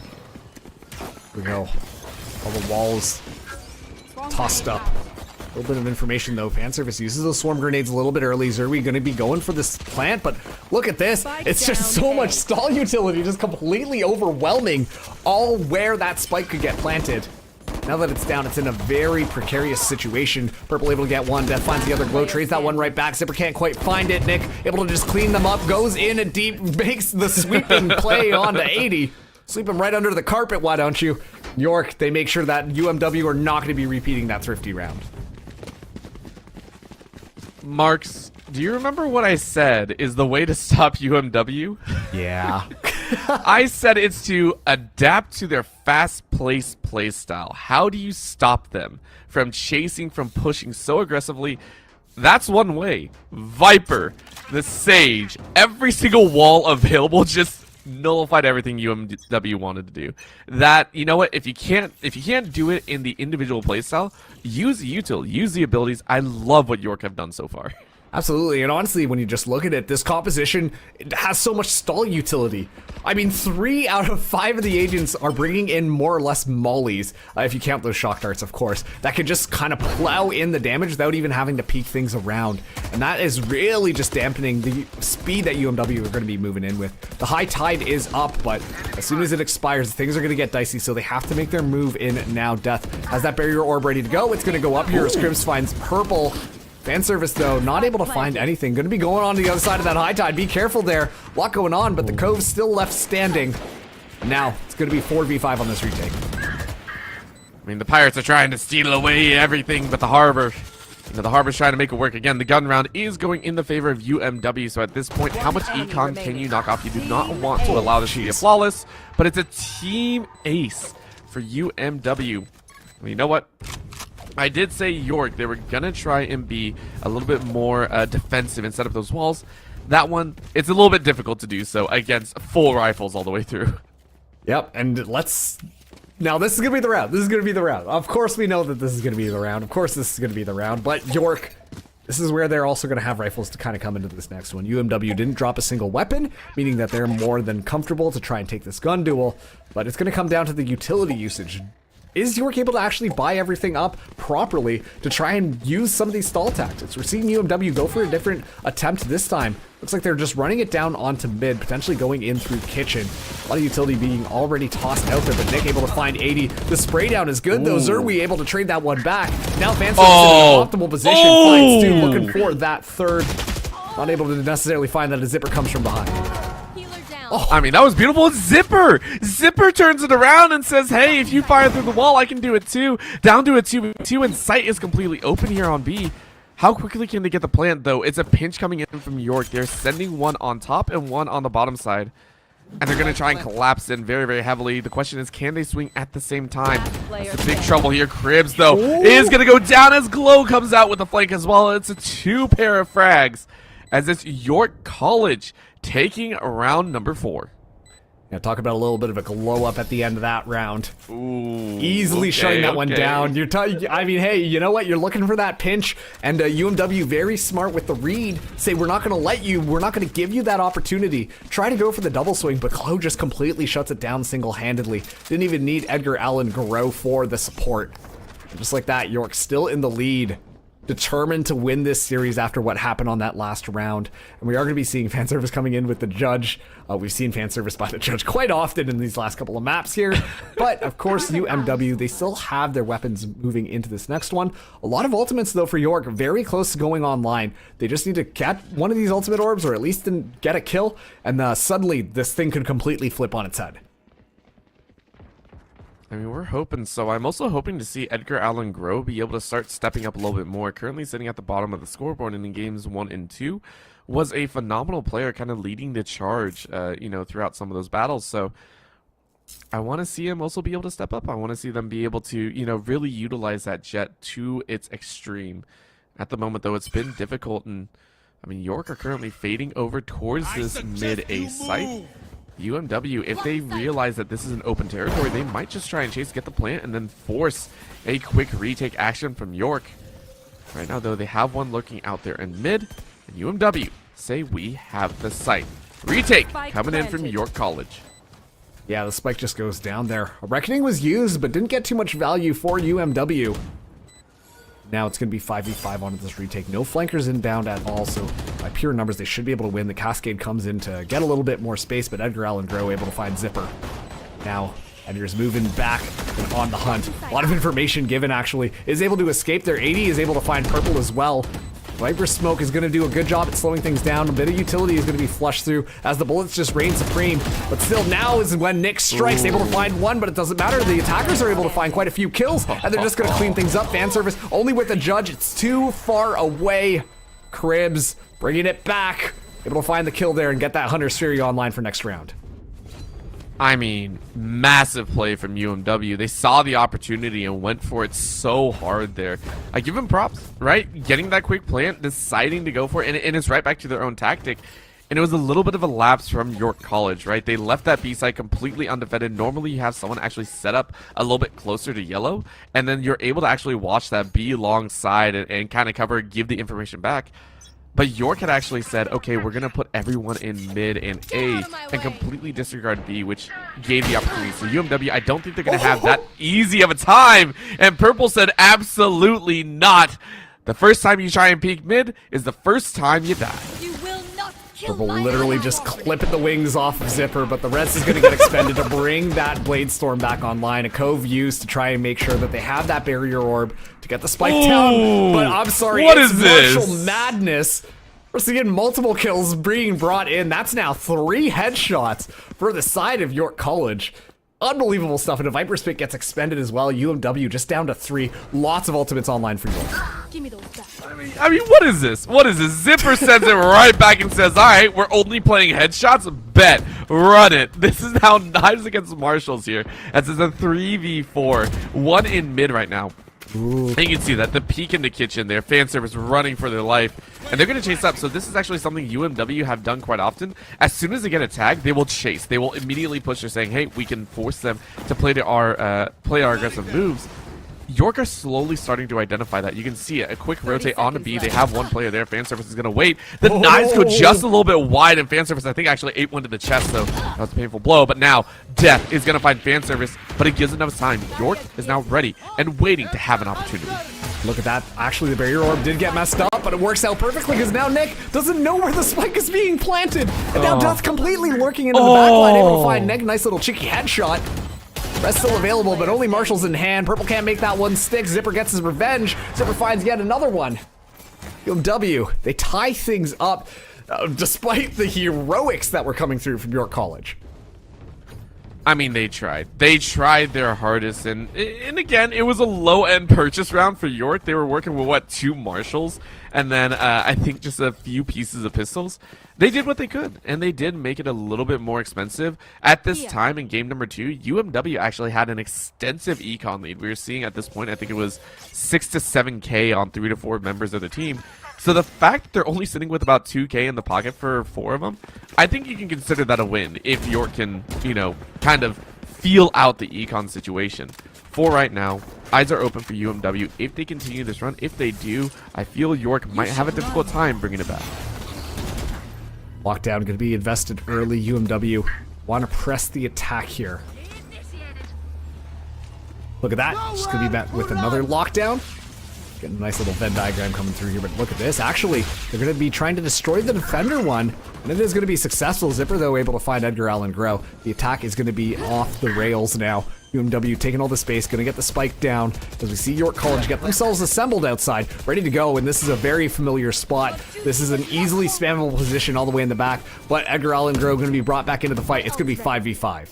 Here we go. All the walls tossed up. A little bit of information though. Fanservice uses those swarm grenades a little bit early. Zerwi going to be going for this plant, but look at this. It's just so much stall utility, just completely overwhelming all where that spike could get planted. Now that it's down, it's in a very precarious situation. Purple able to get one. Death finds the other glow, trades that one right back. Zipper can't quite find it. Nick able to just clean them up, goes in a deep, makes the sweeping play onto 80. Sweep him right under the carpet, why don't you? York, they make sure that UMW are not going to be repeating that thrifty round. Marks, do you remember what I said is the way to stop UMW? Yeah. I said it's to adapt to their fast-paced play style. How do you stop them from chasing, from pushing so aggressively? That's one way. Viper, the Sage, every single wall available just nullified everything UMW wanted to do. That, you know what, if you can't do it in the individual playstyle, use the util, use the abilities. I love what York have done so far. Absolutely, and honestly, when you just look at it, this composition has so much stall utility. I mean, 3 out of 5 of the agents are bringing in more or less mollies, if you count those shock darts, of course, that could just kind of plow in the damage without even having to peek things around. And that is really just dampening the speed that UMW are going to be moving in with. The high tide is up, but as soon as it expires, things are going to get dicey, so they have to make their move in now. Death has that barrier orb ready to go. It's going to go up here as Cribs finds Purple. Fanservice, though, not able to find anything. Going to be going on the other side of that high tide. Be careful there. A lot going on, but the Cove's still left standing. Now, it's going to be 4v5 on this retake. I mean, the Pirates are trying to steal away everything but the Harbor. You know, the Harbor's trying to make it work. Again, the gun round is going in the favor of UMW, so at this point, how much econ can you knock off? You do not want to allow this to be a flawless, but it's a team ace for UMW. Well, you know what? I did say York, they were gonna try and be a little bit more defensive and set up those walls. That one, it's a little bit difficult to do so against full rifles all the way through. Yep, and now this is gonna be the round. This is gonna be the round. Of course we know that this is gonna be the round. Of course this is gonna be the round, but York, this is where they're also gonna have rifles to kind of come into this next one. UMW didn't drop a single weapon, meaning that they're more than comfortable to try and take this gun duel, but it's gonna come down to the utility usage. Is York able to actually buy everything up properly to try and use some of these stall tactics? We're seeing UMW go for a different attempt this time. Looks like they're just running it down onto mid, potentially going in through kitchen. A lot of utility being already tossed out there, but Nick able to find 80. The spray down is good though. Zerwi able to trade that one back. Now Fanservice is in an optimal position. Finds Stu looking for that third. Not able to necessarily find that a Zipper comes from behind. Oh, I mean, that was beautiful. Zipper turns it around and says, hey, if you fire through the wall, I can do it too. Down to a 2v2, and sight is completely open here on B. How quickly can they get the plant, though? It's a pinch coming in from York. They're sending one on top and one on the bottom side. And they're going to try and collapse in very, very heavily. The question is, can they swing at the same time? It's a big trouble here. Cribs, though, is going to go down as Glow comes out with the flank as well. It's a 2 pair of frags as it's York College taking round number 4. Yeah, talk about a little bit of a glow up at the end of that round. Ooh, Easily shutting that one okay. down. I mean, hey, you know what? You're looking for that pinch, and UMW very smart with the read. Say we're not going to give you that opportunity. Try to go for the double swing, but Chloe just completely shuts it down single-handedly. Didn't even need Edgar Allan Gros for the support. And just like that, York still in the lead. Determined to win this series after what happened on that last round. And we are going to be seeing fan service coming in with the judge. We've seen fan service by the judge quite often in these last couple of maps here. But, of course, UMW, they still have their weapons moving into this next one. A lot of ultimates, though, for York. Very close to going online. They just need to get one of these ultimate orbs, or at least get a kill. And suddenly, this thing could completely flip on its head. I mean, we're hoping so. I'm also hoping to see Edgar Allan Gros be able to start stepping up a little bit more. Currently sitting at the bottom of the scoreboard in games 1 and 2, was a phenomenal player, kind of leading the charge, throughout some of those battles. So I want to see him also be able to step up. I want to see them be able to, really utilize that Jett to its extreme. At the moment, though, it's been difficult, and I mean, York are currently fading over towards this mid-A site. UMW, if they realize that this is an open territory, they might just try and chase, get the plant, and then force a quick retake action from York. Right now, though, they have one lurking out there in mid, and UMW say we have the site. Retake coming in from York College. Yeah, the spike just goes down there. A Reckoning was used, but didn't get too much value for UMW. Now it's going to be 5v5 onto this retake. No flankers inbound at all, so by pure numbers, they should be able to win. The Cascade comes in to get a little bit more space, but Edgar Allan Gros able to find Zipper. Now, Edgar's moving back and on the hunt. A lot of information given, actually. Is able to escape there. 80 is able to find Purple as well. Viper Smoke is going to do a good job at slowing things down. A bit of utility is going to be flushed through as the bullets just reign supreme. But still, now is when Nick strikes, able to find one, but it doesn't matter. The attackers are able to find quite a few kills, and they're just going to clean things up. Fan service only with the judge. It's too far away. Cribs bringing it back. Able to find the kill there and get that Hunter Sphere online for next round. I mean, massive play from UMW. They saw the opportunity and went for it so hard there. I give them props, right? Getting that quick plant, deciding to go for it, and it's right back to their own tactic. And it was a little bit of a lapse from York College, right? They left that B site completely undefended. Normally, you have someone actually set up a little bit closer to yellow, and then you're able to actually watch that B alongside and kind of cover, give the information back. But York had actually said, okay, we're going to put everyone in mid and A and completely disregard B, which gave the opportunity. So UMW, I don't think they're going to have that easy of a time. And Purple said, absolutely not. The first time you try and peek mid is the first time you die. You will not kill Purple my literally ally. just clipping the wings off of Zipper, but the rest is going to get expended to bring that Blade Storm back online. A Cove used to try and make sure that they have that barrier orb to get the spike down. But I'm sorry, what it's is this? Martial madness. We're seeing multiple kills being brought in. That's now 3 headshots for the side of York College. Unbelievable stuff, and a Viper Spit gets expended as well. UMW just down to 3. Lots of ultimates online for York. Give me those back. I mean, what is this? What is this? Zipper sends it right back and says, all right, we're only playing headshots. Bet. Run it. This is now Knives against Marshals here. As it's a 3v4. One in mid right now. Ooh. And you can see that the peek in the kitchen there, fan service running for their life, and they're going to chase up. So this is actually something UMW have done quite often. As soon as they get a tag, they will chase. They will immediately push. They're saying, "Hey, we can force them to play our aggressive moves." York are slowly starting to identify that. You can see it. A quick rotate on the B. They have one player there. Fan service is going to wait. The knives go just a little bit wide, and fan service, I think, actually ate one to the chest, so that was a painful blow. But now, Death is going to find fan service, but it gives enough time. York is now ready and waiting to have an opportunity. Look at that. Actually, the barrier orb did get messed up, but it works out perfectly because now Nick doesn't know where the spike is being planted. And now Death completely lurking into the backline, able to find Nick. Nice little cheeky headshot. Rest still available, but only Marshall's in hand. Purple can't make that one stick. Zipper gets his revenge. Zipper finds yet another one. UMW, they tie things up despite the heroics that were coming through from York College. I mean, they tried. They tried their hardest, and again, it was a low-end purchase round for York. They were working with, what, 2 Marshals, and then I think just a few pieces of pistols. they did what they could, and they did make it a little bit more expensive. At this time in game number 2, UMW actually had an extensive econ lead. We were seeing at this point, I think it was 6 to 7K on 3 to 4 members of the team. So the fact that they're only sitting with about 2K in the pocket for 4 of them, I think you can consider that a win if York can, you know, kind of feel out the econ situation. For right now, eyes are open for UMW. If they continue this run, if they do, I feel York might have a difficult time bringing it back. Lockdown going to be invested early. UMW want to press the attack here. Look at that. Just going to be met with another lockdown. Getting a nice little Venn diagram coming through here, but look at this. Actually, they're going to be trying to destroy the defender one, and it is going to be successful. Zipper, though, able to find Edgar Allan Grow. The attack is going to be off the rails now. UMW taking all the space, going to get the spike down as we see York College get themselves assembled outside, ready to go, and this is a very familiar spot. This is an easily spammable position all the way in the back, but Edgar Allan Grow going to be brought back into the fight. It's going to be 5v5.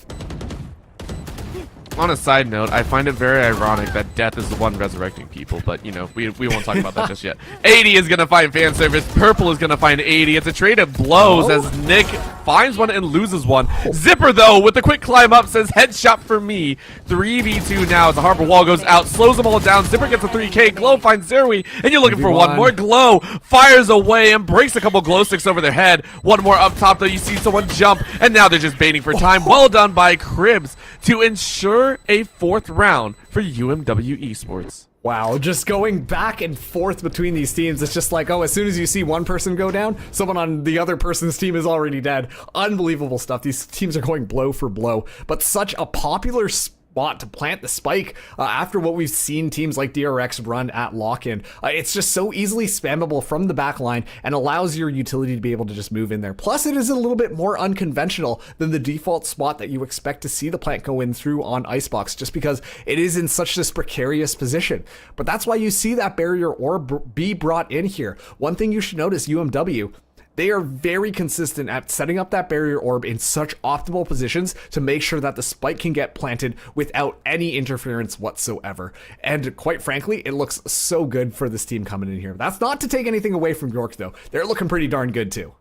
On a side note, I find it very ironic that Death is the one resurrecting people, but, you know, we won't talk about that just yet. 80 is going to find fan service. Purple is going to find 80. It's a trade of blows as Nick finds one and loses one. Zipper, though, with the quick climb up, says headshot for me. 3v2 now as the Harbor Wall goes out, slows them all down. Zipper gets a 3K. Glow finds Zerui, and you're looking for one more. Glow fires away and breaks a couple glow sticks over their head. One more up top, though. You see someone jump, and now they're just baiting for time. Well done by Cribs to ensure a 4th round for UMW Esports. Wow, just going back and forth between these teams. It's just like, oh, as soon as you see one person go down, someone on the other person's team is already dead. Unbelievable stuff. These teams are going blow for blow, but such a popular spot to plant the spike after what we've seen teams like DRX run at lock-in. It's just so easily spammable from the back line and allows your utility to be able to just move in there. Plus, it is a little bit more unconventional than the default spot that you expect to see the plant go in through on Icebox, just because it is in such this precarious position. But that's why you see that barrier orb be brought in here. One thing you should notice, UMW, they are very consistent at setting up that barrier orb in such optimal positions to make sure that the spike can get planted without any interference whatsoever. And quite frankly, it looks so good for this team coming in here. That's not to take anything away from York, though. They're looking pretty darn good, too.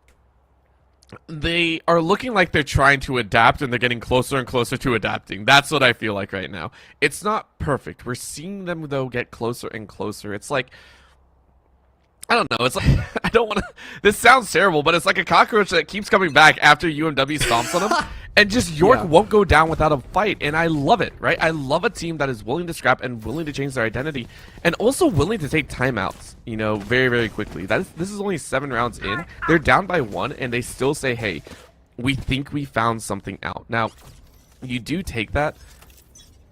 They are looking like they're trying to adapt, and they're getting closer and closer to adapting. That's what I feel like right now. It's not perfect. We're seeing them, though, get closer and closer. It's like, I don't know. It's like, I don't want to. This sounds terrible, but it's like a cockroach that keeps coming back after UMW stomps on them, and just York won't go down without a fight. And I love it, right? I love a team that is willing to scrap and willing to change their identity, and also willing to take timeouts. You know, very, very quickly. This is only 7 rounds in. They're down by 1, and they still say, "Hey, we think we found something out." Now, you do take that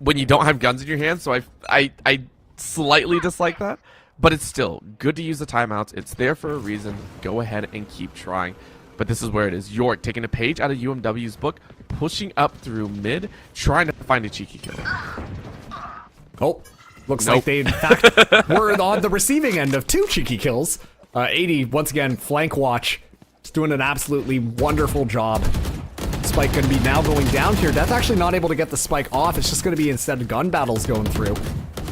when you don't have guns in your hands. So I slightly dislike that. But it's still good to use the timeouts. It's there for a reason. Go ahead and keep trying. But this is where it is. York taking a page out of UMW's book, pushing up through mid, trying to find a cheeky kill. Oh, looks like they, in fact, were on the receiving end of 2 cheeky kills. 80, once again, flank watch. Just doing an absolutely wonderful job. Spike going to be now going down here. Death actually not able to get the spike off. It's just going to be instead gun battles going through.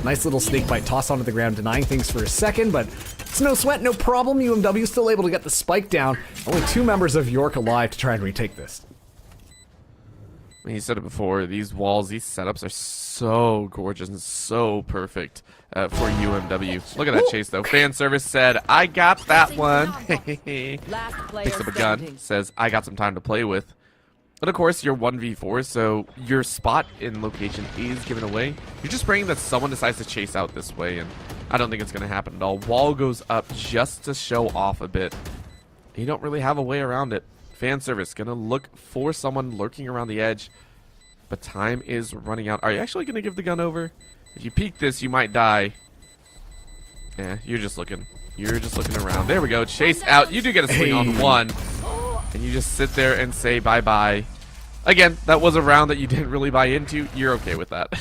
Nice little snake bite toss onto the ground, denying things for a second, but it's no sweat, no problem. UMW still able to get the spike down. Only 2 members of York alive to try and retake this. I mean, you said it before, these walls, these setups are so gorgeous and so perfect for UMW. Look at that chase, though. Fan service said, "I got that one." Last player Picks up a gun, standing. says, "I got some time to play with." But of course, you're 1v4, so your spot in location is given away. You're just praying that someone decides to chase out this way, and I don't think it's going to happen at all. Wall goes up just to show off a bit. You don't really have a way around it. Fan service going to look for someone lurking around the edge, but time is running out. Are you actually going to give the gun over? If you peek this, you might die. Yeah, you're just looking. You're just looking around. There we go. Chase out. You do get a swing on one. And you just sit there and say bye-bye. Again, that was a round that you didn't really buy into. You're okay with that.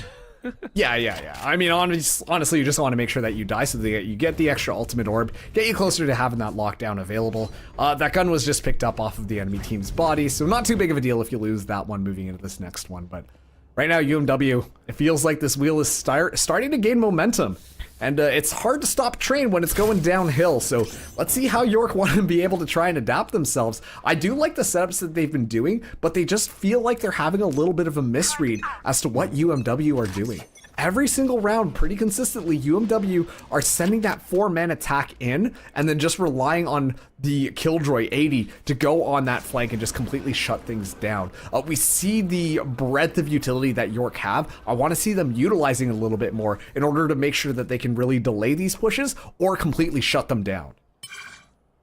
Yeah. I mean, honestly, you just want to make sure that you die so that you get the extra ultimate orb, get you closer to having that lockdown available. That gun was just picked up off of the enemy team's body, so not too big of a deal if you lose that one moving into this next one. But right now, UMW, it feels like this wheel is starting to gain momentum. And it's hard to stop a train when it's going downhill, so let's see how York want to be able to try and adapt themselves. I do like the setups that they've been doing, but they just feel like they're having a little bit of a misread as to what UMW are doing. Every single round, pretty consistently, UMW are sending that 4-man attack in and then just relying on the Killjoy 80 to go on that flank and just completely shut things down. We see the breadth of utility that York have. I want to see them utilizing a little bit more in order to make sure that they can really delay these pushes or completely shut them down.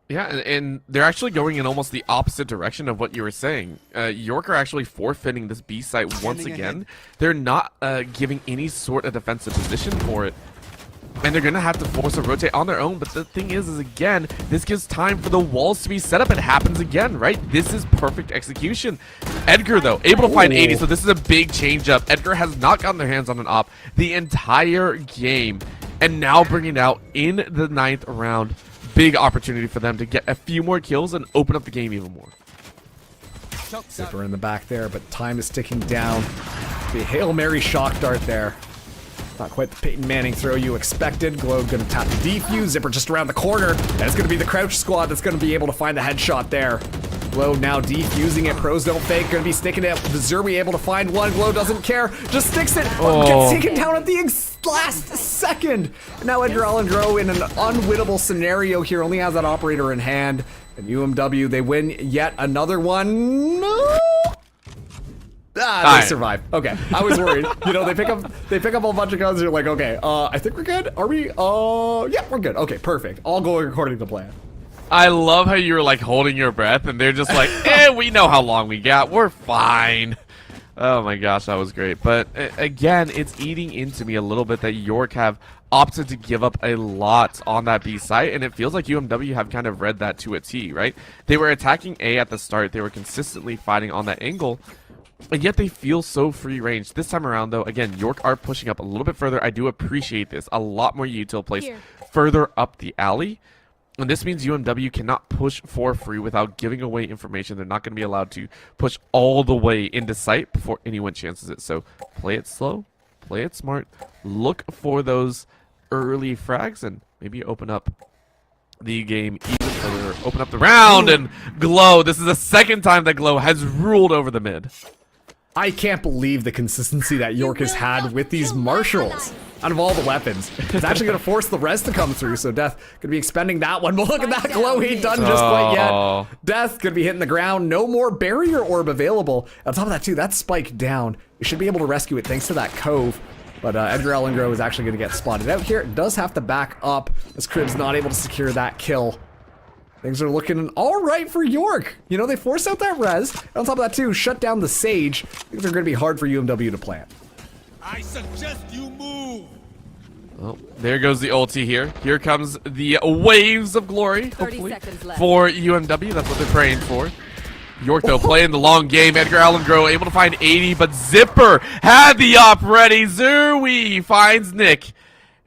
Yeah, and they're actually going in almost the opposite direction of what you were saying. York are actually forfeiting this B site once again. They're not giving any sort of defensive position for it. And they're going to have to force a rotate on their own. But the thing is again, this gives time for the walls to be set up. It happens again, right? This is perfect execution. Edgar, though, able to find 80. So this is a big change up. Edgar has not gotten their hands on an op the entire game. And now bringing it out in the 9th round. Big opportunity for them to get a few more kills and open up the game even more. Zipper in the back there, but time is ticking down. The Hail Mary shock dart there. Not quite the Peyton Manning throw you expected. Globe gonna tap the defuse. Zipper just around the corner. And it's gonna be the crouch squad that's gonna be able to find the headshot there. Glow now defusing it. Pros don't fake. Gonna be sticking it. Zerwi able to find one. Glow doesn't care. Just sticks it. Gets taken down at the last second. Now Edgar Allan Groh in an unwinnable scenario here. Only has that operator in hand. And UMW, they win yet another one. No. They survive. Okay, I was worried. You know, they pick up a bunch of guns. You're like, okay, I think we're good. Are we? Yeah, we're good. Okay, perfect. All going according to plan. I love how you were like holding your breath, and they're just like, we know how long we got. We're fine. Oh my gosh, that was great. But again, it's eating into me a little bit that York have opted to give up a lot on that B site, and it feels like UMW have kind of read that to a T, right? They were attacking A at the start. They were consistently fighting on that angle. And yet they feel so free range. This time around, though, again, York are pushing up a little bit further. I do appreciate this. A lot more util placed further up the alley. And this means UMW cannot push for free without giving away information. They're not going to be allowed to push all the way into sight before anyone chances it. So play it slow, play it smart, look for those early frags, and maybe open up the game even further. Open up the round, and Glow. This is the second time that Glow has ruled over the mid. I can't believe the consistency that York has had with these marshals. Out of all the weapons, it's actually going to force the rest to come through. So Death going to be expending that one. But look at that Glow. He done just quite yet. Death going to be hitting the ground. No more barrier orb available. On top of that, too, that's spiked down. You should be able to rescue it thanks to that cove. But Edgar Allan Groh is actually going to get spotted out here. It does have to back up as Crib's not able to secure that kill. Things are looking all right for York. You know, they forced out that res. And on top of that, too, shut down the Sage. Things are going to be hard for UMW to plant. I suggest you move. Well, there goes the ulti here. Here comes the waves of glory, hopefully, for UMW. That's what they're praying for. York, though, playing the long game. Edgar Allan Groh able to find 80, but Zipper had the op ready. Zerwi finds Nick.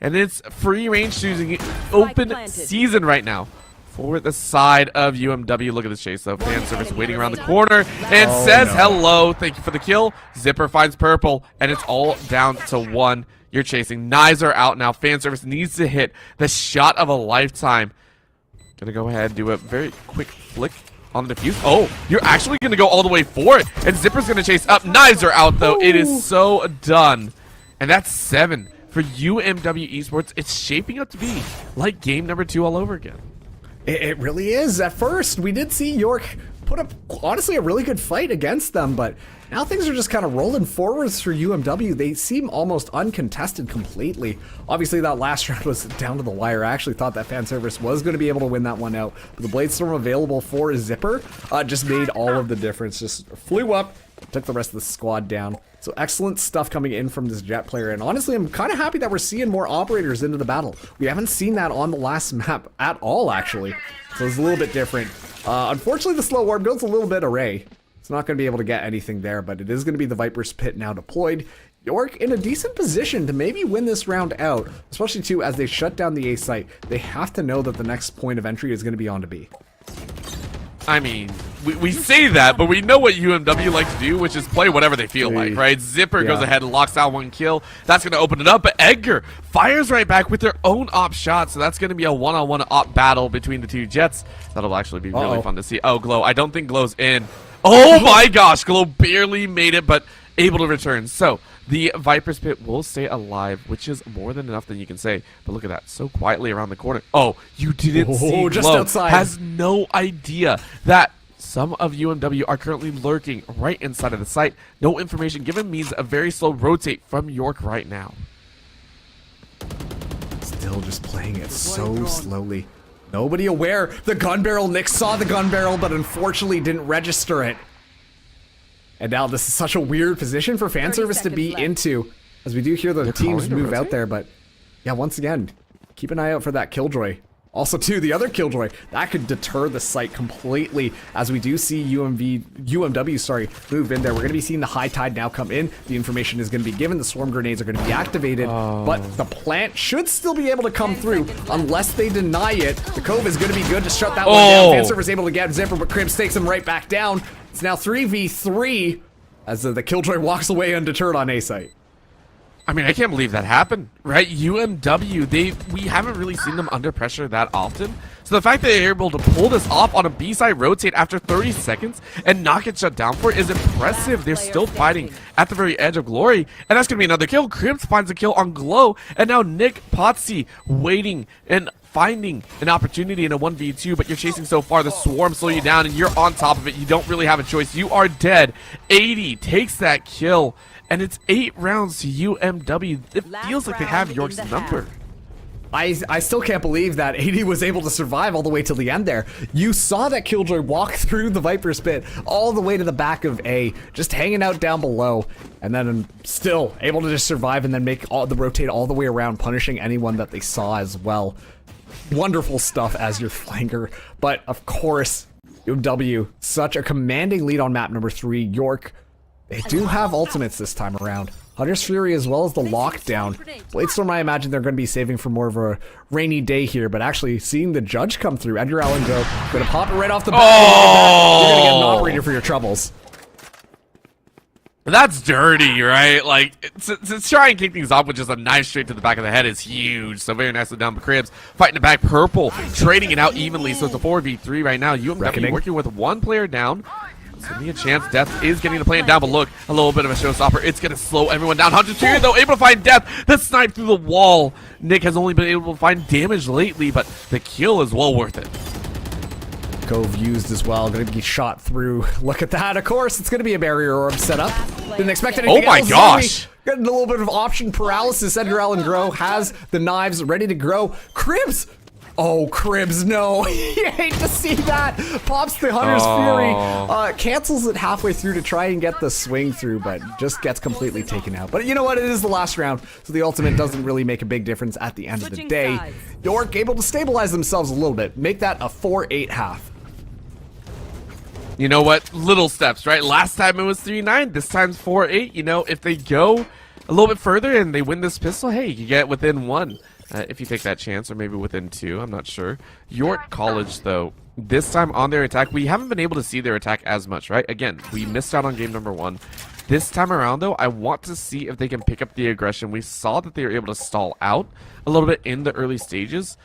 And it's free range choosing open season right now for the side of UMW. Look at this chase, though. Fan service waiting around the corner and says hello. Thank you for the kill. Zipper finds purple, and it's all down to one. You're chasing. Knives are out now. Fan service needs to hit the shot of a lifetime. Gonna go ahead and do a very quick flick on the defuse. Oh, you're actually gonna go all the way for it. And Zipper's gonna chase up. Knives are out, though. It is so done. And that's 7 for UMW Esports. It's shaping up to be like game number 2 all over again. It really is. At first, we did see York put up, honestly, a really good fight against them, but now things are just kind of rolling forwards for UMW. They seem almost uncontested completely. Obviously, that last round was down to the wire. I actually thought that fan service was going to be able to win that one out, but the Bladestorm available for Zipper just made all of the difference. Just flew up, took the rest of the squad down. So excellent stuff coming in from this Jet player, and honestly, I'm kind of happy that we're seeing more operators into the battle. We haven't seen that on the last map at all, actually. So it's a little bit different. Unfortunately, the slow orb goes a little bit array. It's not going to be able to get anything there, but it is going to be the Viper's Pit now deployed. York in a decent position to maybe win this round out, especially too as they shut down the A site. They have to know that the next point of entry is going to be on to B. I mean, we say that, but we know what UMW like to do, which is play whatever they feel like, right? Zipper goes ahead and locks out one kill. That's going to open it up, but Edgar fires right back with their own op shot, so that's going to be a one-on-one op battle between the two Jets. That'll actually be really fun to see. Oh, Glow. I don't think Glow's in. Oh my gosh, Glow barely made it, but able to return. So the Viper's Pit will stay alive, which is more than enough than you can say. But look at that, so quietly around the corner. Oh, you didn't see just Glow outside. has no idea that some of UMW are currently lurking right inside of the site. No information given means a very slow rotate from York right now. Still just playing it so slowly. Nobody aware. The gun barrel, Nick saw the gun barrel, but unfortunately didn't register it. And now this is such a weird position for fan service to be into, as we do hear the teams move out there. But yeah, once again, keep an eye out for that Killjoy. Also, too, the other Killjoy, that could deter the site completely, as we do see UMW move in there. We're going to be seeing the High Tide now come in. The information is going to be given. The swarm grenades are going to be activated, but the plant should still be able to come through unless they deny it. The Cove is going to be good to shut that one down. Fanservice is able to get Zipper, but Cribs takes him right back down. It's now 3v3 as the Killjoy walks away undeterred on A site. I mean, I can't believe that happened, right? UMW, we haven't really seen them under pressure that often. So the fact that they're able to pull this off on a B-side rotate after 30 seconds and not get shut down for it is impressive. They're still fighting at the very edge of glory. And that's going to be another kill. Cribs finds a kill on Glow. And now Nick Potsy waiting and finding an opportunity in a 1v2, but you're chasing so far. The swarm slow you down and you're on top of it. You don't really have a choice. You are dead. 80 takes that kill. And it's 8 rounds to UMW. It feels like they have York's number. I still can't believe that 80 was able to survive all the way till the end there. You saw that Killjoy walk through the Viper's Pit all the way to the back of A, just hanging out down below, and then still able to just survive and then make the rotate all the way around, punishing anyone that they saw as well. Wonderful stuff as your flanker, but of course, UMW, such a commanding lead on map number 3. York, they do have ultimates this time around. Hunter's Fury as well as the lockdown. Bladestorm, I imagine they're going to be saving for more of a rainy day here, but actually seeing the judge come through, Edgar Allan go, going to pop it right off the bat. You're going to get an operator for your troubles. That's dirty, right? Like, to try and kick things off with just a knife straight to the back of the head is huge. So very nicely done. Cribs fighting it back. Purple trading it out evenly. So it's a 4v3 right now. UMW working with one player down. It's going to be a chance. Death is getting the plan down, but look, a little bit of a showstopper. It's going to slow everyone down. Hunter's Fury, though, able to find Death. The snipe through the wall. Nick has only been able to find damage lately, but the kill is well worth it. Cove used as well, going to be shot through. Look at that. Of course, it's going to be a barrier orb set up. Didn't expect anything else. Oh my gosh. Getting a little bit of option paralysis. Edgar Allan Grow has the knives ready to grow. Cribs. Oh, Cribs, no. You hate to see that. Pops the Hunter's Fury. Cancels it halfway through to try and get the swing through, but just gets completely taken out. But you know what? It is the last round, so the ultimate doesn't really make a big difference at the end of the day. York able to stabilize themselves a little bit. Make that a 4-8 half. You know what? Little steps, right? Last time it was 3-9. This time's 4-8. You know, if they go a little bit further and they win this pistol, hey, you get within 1. If you take that chance, or maybe within 2, I'm not sure. York College, though, this time on their attack, we haven't been able to see their attack as much, right? Again, we missed out on game number 1. This time around, though, I want to see if they can pick up the aggression. We saw that they were able to stall out a little bit in the early stages.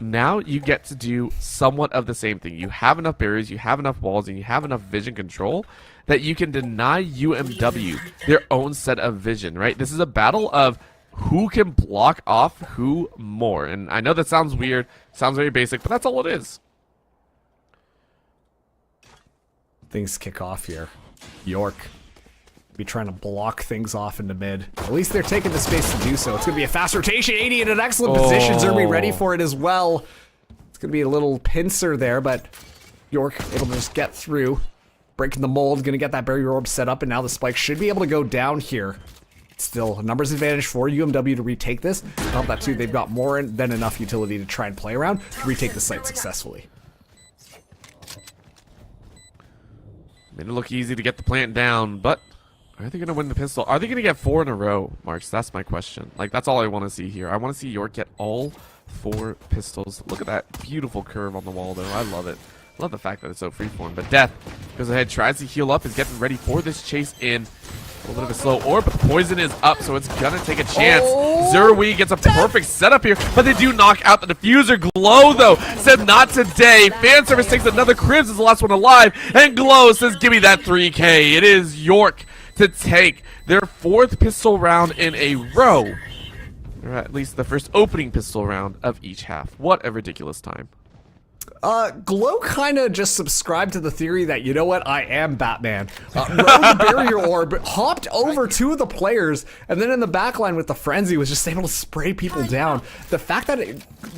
Now you get to do somewhat of the same thing. You have enough barriers, you have enough walls, and you have enough vision control that you can deny UMW their own set of vision, right? This is a battle of who can block off who more. And I know that sounds weird, sounds very basic, but that's all it is. Things kick off here. York be trying to block things off into mid. At least they're taking the space to do so. It's going to be a fast rotation. 80 in an excellent position. Zerby ready for it as well. It's going to be a little pincer there, but York able to just get through. Breaking the mold, going to get that barrier orb set up, and now the spike should be able to go down here. Still a numbers advantage for UMW to retake this. On top of that too, they've got more than enough utility to try and play around to retake the site successfully. Made it look easy to get the plant down, but are they going to win the pistol? Are they going to get 4 in a row, Marks? That's my question. Like, that's all I want to see here. I want to see York get all 4 pistols. Look at that beautiful curve on the wall, though. I love it. Love the fact that it's so freeform. But Death goes ahead, tries to heal up, is getting ready for this chase in. A little bit of a slow orb, but the poison is up, so it's gonna take a chance. Zerwi gets a perfect setup here, but they do knock out the diffuser. Glow, though, said not today. Fan service takes another. Cribs is the last one alive, and Glow says, give me that 3K. It is York to take their 4th pistol round in a row. Or at least the first opening pistol round of each half. What a ridiculous time. Glow kind of just subscribed to the theory that, you know what, I am Batman. Rode the barrier orb, hopped over two of the players, and then in the backline with the frenzy was just able to spray people down. The fact that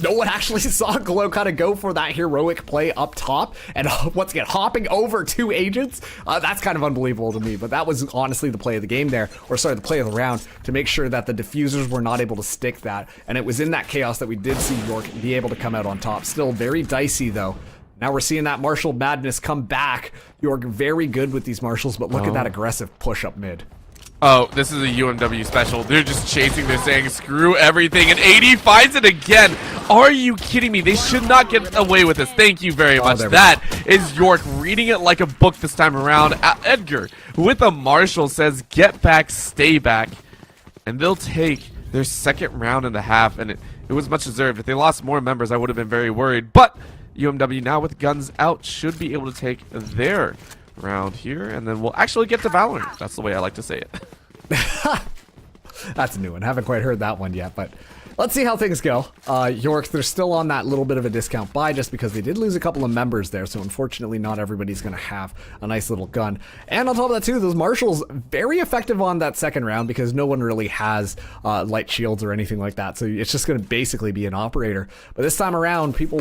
no one actually saw Glow kind of go for that heroic play up top, and once again, hopping over 2 agents, that's kind of unbelievable to me. But that was honestly the play of the game there, or sorry, the play of the round, to make sure that the diffusers were not able to stick that. And it was in that chaos that we did see York be able to come out on top. Still very dicey though. Now we're seeing that Marshall madness come back. York very good with these Marshals, but look at that aggressive push up mid. Oh, this is a UMW special. They're just chasing. They're saying, screw everything. And 80 finds it again. Are you kidding me? They should not get away with this. Thank you very much. That is York reading it like a book this time around. Edgar with a Marshall says, get back, stay back. And they'll take their 2nd round and a half. And it was much deserved. If they lost more members, I would have been very worried. But UMW now with guns out should be able to take their round here, and then we'll actually get to Valorant. That's the way I like to say it. That's a new one. Haven't quite heard that one yet, but let's see how things go. York, they're still on that little bit of a discount buy just because they did lose a couple of members there, so unfortunately not everybody's going to have a nice little gun. And on top of that too, those Marshals, very effective on that 2nd round because no one really has light shields or anything like that, so it's just going to basically be an operator. But this time around, people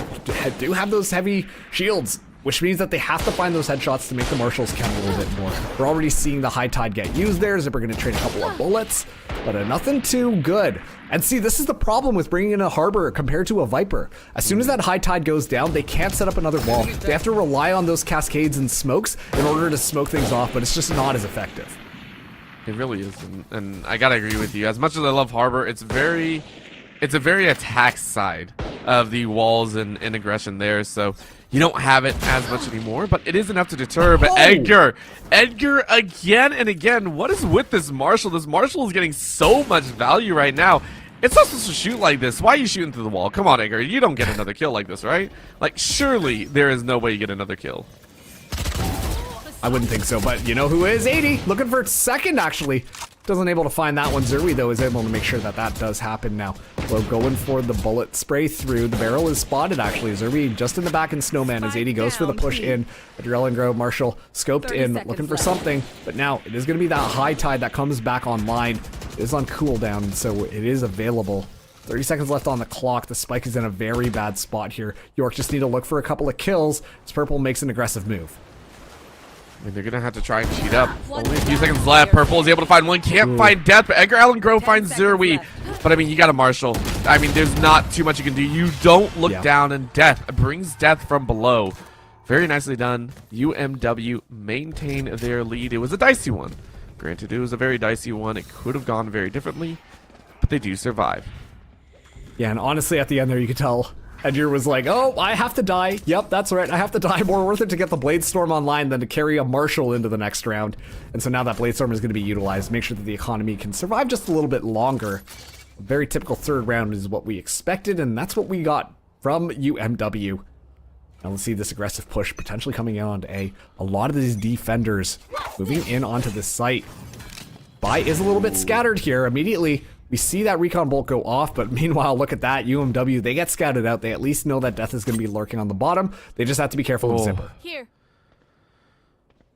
do have those heavy shields, which means that they have to find those headshots to make the Marshals count a little bit more. We're already seeing the High Tide get used there. Zipper going to trade a couple of bullets, but nothing too good. And see, this is the problem with bringing in a Harbor compared to a Viper. As soon as that High Tide goes down, they can't set up another wall. They have to rely on those cascades and smokes in order to smoke things off, but it's just not as effective. It really is, and I gotta agree with you. As much as I love Harbor, it's a very attack side of the walls and aggression there, so you don't have it as much anymore, but it is enough to deter. But Edgar again and again, what is with this Marshall? This Marshall is getting so much value right now. It's not supposed to shoot like this. Why are you shooting through the wall? Come on, Edgar, you don't get another kill like this, right? Like, surely there is no way you get another kill. I wouldn't think so, but you know who is? 80, looking for 2nd actually. Doesn't able to find that one. Zerwi, though, is able to make sure that that does happen now. We're going for the bullet spray through. The barrel is spotted, actually. Zerwi just in the back and Snowman as 80 goes for the push in. Adriel and Grove, Marshall scoped in, looking for something. But now it is going to be that High Tide that comes back online. It is on cooldown, so it is available. 30 seconds left on the clock. The Spike is in a very bad spot here. York just need to look for a couple of kills as Purple makes an aggressive move. I mean, they're going to have to try and cheat up. Only a few seconds left. Purple is able to find one. Can't find Death, but Edgar Allan Grove finds Zerwi. But, I mean, you got a Marshall. I mean, there's not too much you can do. You don't look down, and Death brings Death from below. Very nicely done. UMW maintain their lead. It was a dicey one. Granted, it was a very dicey one. It could have gone very differently, but they do survive. Yeah, and honestly, at the end there, you could tell Edgar was like, oh, I have to die. Yep, that's right. I have to die. More worth it to get the Blade Storm online than to carry a Marshall into the next round. And so now that Blade Storm is going to be utilized. Make sure that the economy can survive just a little bit longer. A very typical 3rd round is what we expected, and that's what we got from UMW. Now let's see this aggressive push potentially coming in onto A. A lot of these defenders moving in onto the site. Buy is a little bit scattered here. Immediately, we see that recon bolt go off, but meanwhile, look at that. UMW, they get scouted out. They at least know that Death is going to be lurking on the bottom. They just have to be careful of Zipper. Here.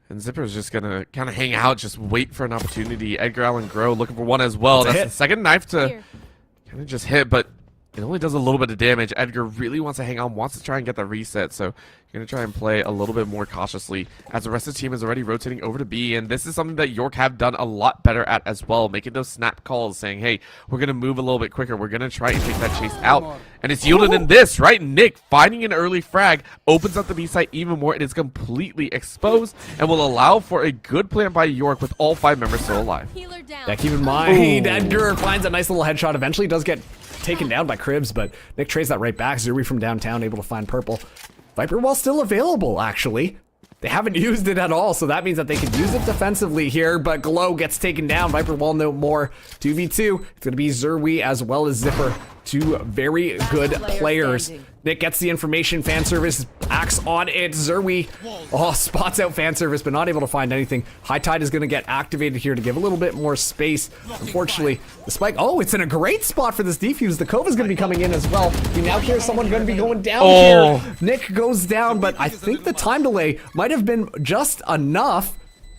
And Zipper's just going to kind of hang out, just wait for an opportunity. Edgar Allan Grove looking for one as well. That's the 2nd knife to kind of just hit, but it only does a little bit of damage. Edgar really wants to hang on, wants to try and get that reset, so you're going to try and play a little bit more cautiously as the rest of the team is already rotating over to B, and this is something that York have done a lot better at as well, making those snap calls, saying, hey, we're going to move a little bit quicker, we're going to try and take that chase out, and it's yielded in this, right? Nick finding an early frag opens up the B site even more. It is completely exposed and will allow for a good plan by York with all 5 members still alive. Yeah, keep in mind, Edgar finds a nice little headshot, eventually does get taken down by Cribs, but Nick trades that right back. Zerwi from downtown able to find Purple. Viper Wall still available, actually. They haven't used it at all, so that means that they could use it defensively here, but Glow gets taken down. Viper Wall no more. 2v2. It's going to be Zerwi as well as Zipper. Two very good players. Nick gets the information. Fan service acts on it. Zerwi spots out fan service, but not able to find anything. High Tide is going to get activated here to give a little bit more space. Unfortunately, the spike. Oh, it's in a great spot for this defuse. The Cove is going to be coming in as well. We now hear someone going to be going down here. Nick goes down, but I think the time delay might have been just enough.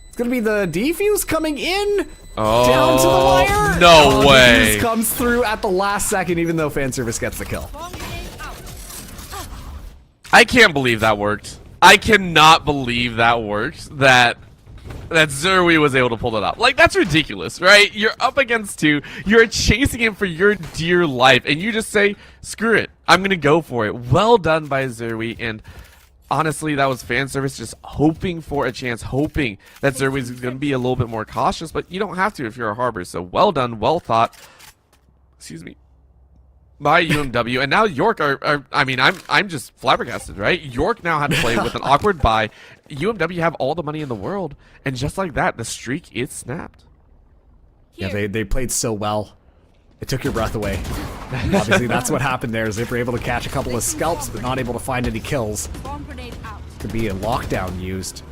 It's going to be the defuse coming in. Down to the wire. No way. Defuse comes through at the last second, even though fan service gets the kill. I can't believe that worked. I cannot believe that worked. That Zerwi was able to pull it off. Like, that's ridiculous, right? You're up against two. You're chasing him for your dear life, and you just say, screw it. I'm going to go for it. Well done by Zerwi, and honestly, that was fan service just hoping for a chance, hoping that Zerwi's going to be a little bit more cautious, but you don't have to if you're a Harbor. So well done, well thought. Excuse me. By UMW, and now York I mean, I'm just flabbergasted, right? York now had to play with an awkward bye. UMW have all the money in the world, and just like that, the streak is snapped. Yeah, they played so well. It took your breath away. Obviously, that's what happened there. They were able to catch a couple of scalps, but not able to find any kills. Could be a lockdown used.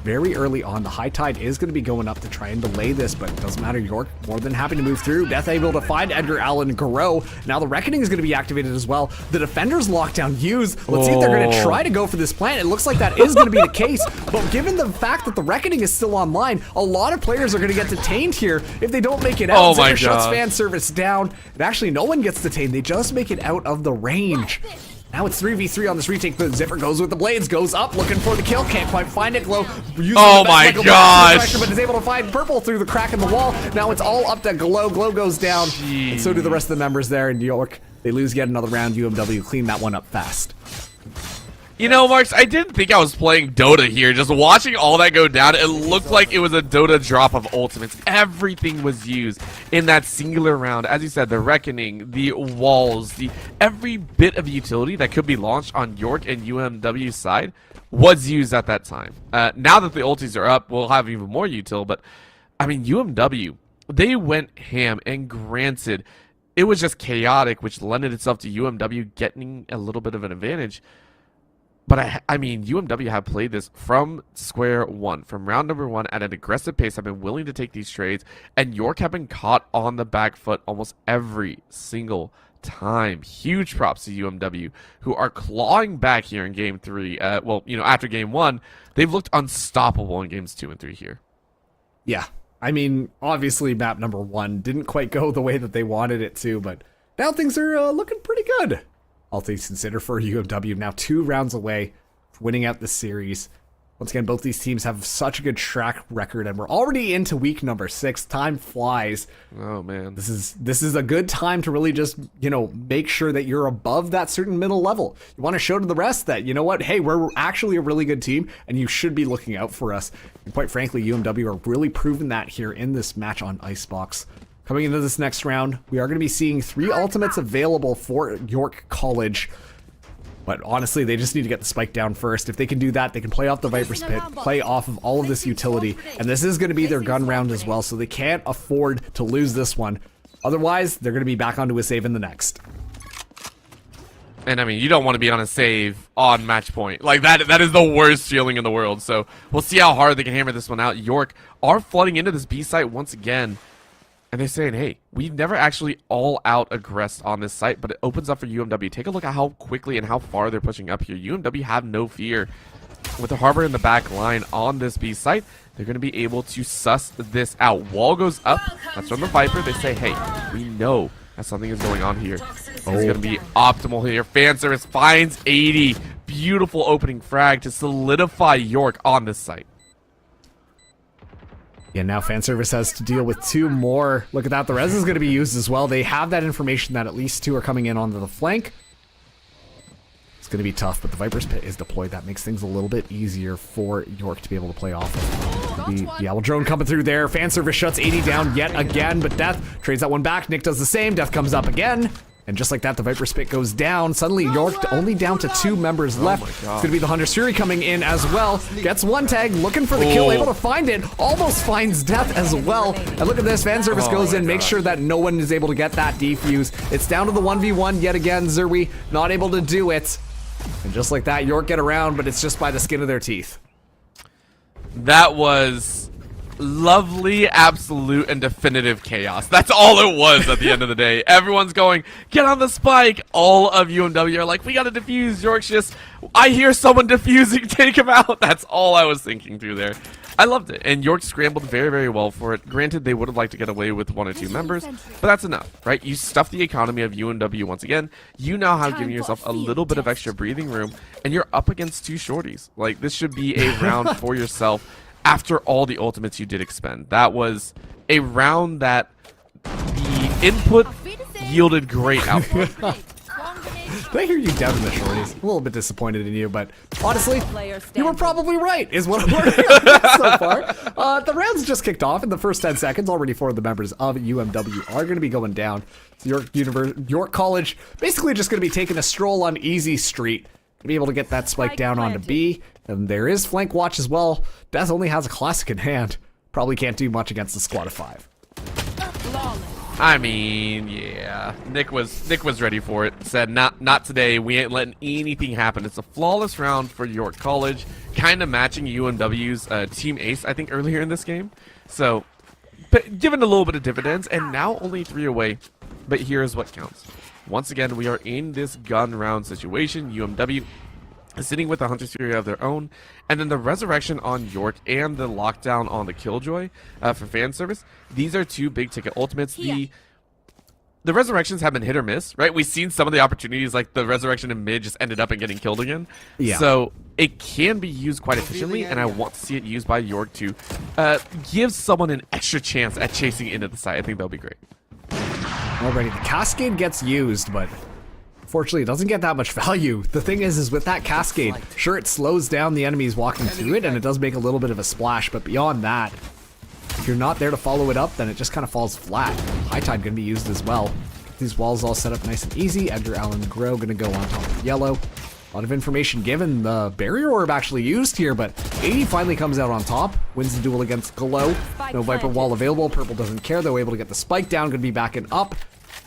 Very early on, the High Tide is going to be going up to try and delay this, but it doesn't matter. York more than happy to move through. Death able to find Edgar Allen Garou. Now the Reckoning is going to be activated as well. The Defender's lockdown used. Let's see if they're going to try to go for this plant. It looks like that is going to be the case, but given the fact that the Reckoning is still online, a lot of players are going to get detained here if they don't make it out. Oh my Zipper shuts God. fan service down, and actually no one gets detained. They just make it out of the range. Now it's 3v3 on this retake, but Zipper goes with the blades, goes up, looking for the kill, can't quite find it. Glow uses Oh the my best like a gosh. pressure, but is able to find Purple through the crack in the wall. Now it's all up to Glow. Glow goes down, and so do the rest of the members there in New York. They lose yet another round. UMW clean that one up fast. You know, Marks, I didn't think I was playing Dota here. Just watching all that go down, it looked like it was a Dota drop of ultimates. Everything was used in that singular round. As you said, the Reckoning, the walls, every bit of utility that could be launched on York and UMW's side was used at that time. Now that the ultis are up, we'll have even more util, but I mean, UMW, they went ham, and granted, it was just chaotic, which lended itself to UMW getting a little bit of an advantage. But I mean, UMW have played this from square one, from round number one at an aggressive pace, have been willing to take these trades, and York have been caught on the back foot almost every single time. Huge props to UMW, who are clawing back here in game 3. Well, you know, after game 1, they've looked unstoppable in games 2 and 3 here. Yeah, I mean, obviously map number 1 didn't quite go the way that they wanted it to, but now things are looking pretty good. All things considered for UMW, now 2 rounds away from winning out this series. Once again, both these teams have such a good track record, and we're already into week number 6. Time flies. Oh man, This is a good time to really just, you know, make sure that you're above that certain middle level. You want to show to the rest that, you know what, hey, we're actually a really good team, and you should be looking out for us. And quite frankly, UMW are really proving that here in this match on Icebox. Coming into this next round, we are going to be seeing 3 ultimates available for York College. But honestly, they just need to get the spike down first. If they can do that, they can play off the Viper's Pit, play off of all of this utility. And this is going to be their gun round as well, so they can't afford to lose this one. Otherwise, they're going to be back onto a save in the next. and I mean, you don't want to be on a save on match point. Like, that is the worst feeling in the world. So we'll see how hard they can hammer this one out. York are flooding into this B site once again. And they're saying, hey, we've never actually all-out aggressed on this site, but it opens up for UMW. Take a look at how quickly and how far they're pushing up here. UMW have no fear. With the Harbor in the back line on this B site, they're going to be able to suss this out. Wall goes up. That's from the Viper. They say, hey, we know that something is going on here. It's going to be optimal here. Fan service finds 80. Beautiful opening frag to solidify York on this site. Yeah, now fan service has to deal with 2 more. Look at that. The res is going to be used as well. They have that information that at least 2 are coming in onto the flank. It's going to be tough, but the Viper's Pit is deployed. That makes things a little bit easier for York to be able to play off of. The Owl Drone coming through there. Fan service shuts 80 down yet again, but Death trades that one back. Nick does the same. Death comes up again. And just like that, the Viper Spit goes down. Suddenly, York only down to 2 members left. It's going to be the Hunter's Fury coming in as well. Gets one tag, looking for the kill, able to find it. Almost finds death as well. And look at this, fan service goes in, makes sure that no one is able to get that defuse. It's down to the 1v1 yet again. Zerwi not able to do it. And just like that, York get around, but it's just by the skin of their teeth. That was lovely, absolute, and definitive chaos. That's all it was at the end of the day. Everyone's going, get on the spike. All of UMW are like, we gotta defuse. York's just, I hear someone defusing, take him out. That's all I was thinking through there. I loved it, and York scrambled very, very well for it. Granted, they would have liked to get away with 1 or 2 members, but that's enough, right? You stuff the economy of UMW once again. You now have given yourself a little bit of extra breathing room, and you're up against 2 shorties. Like, this should be a round for yourself after all the ultimates you did expend. That was a round that the input yielded great output. Did I hear you down in the shorties? A little bit disappointed in you, but honestly, you were probably right, is what I'm learning so far. The round's just kicked off in the first 10 seconds. Already 4 of the members of UMW are going to be going down. So York College basically just going to be taking a stroll on Easy Street. To be able to get that spike down onto B. And there is flank watch as well. Death only has a classic in hand. Probably can't do much against the squad of 5. I mean, yeah. Nick was ready for it. Said, not today. We ain't letting anything happen. It's a flawless round for York College. Kind of matching UMW's team ace, I think, earlier in this game. So, but given a little bit of dividends, and now only 3 away. But here's what counts. Once again, we are in this gun round situation. UMW is sitting with the Hunter's Fury of their own, and then the Resurrection on York and the Lockdown on the Killjoy for fan service. These are 2 big ticket ultimates. The Resurrections have been hit or miss, right? We've seen some of the opportunities, like the Resurrection in mid just ended up and getting killed again. Yeah. So it can be used quite efficiently, and I want to see it used by York to give someone an extra chance at chasing into the site. I think that'll be great. Already, the Cascade gets used, but fortunately, it doesn't get that much value. The thing is with that Cascade, sure, it slows down the enemies walking through it, and it does make a little bit of a splash, but beyond that, if you're not there to follow it up, then it just kind of falls flat. High Tide going to be used as well. Get these walls all set up nice and easy. Edgar Allan Grow going to go on top of yellow. A lot of information given. The barrier orb actually used here, but 80 finally comes out on top. Wins the duel against Glow. No Viper wall available. Purple doesn't care. They're able to get the spike down. Going to be backing up.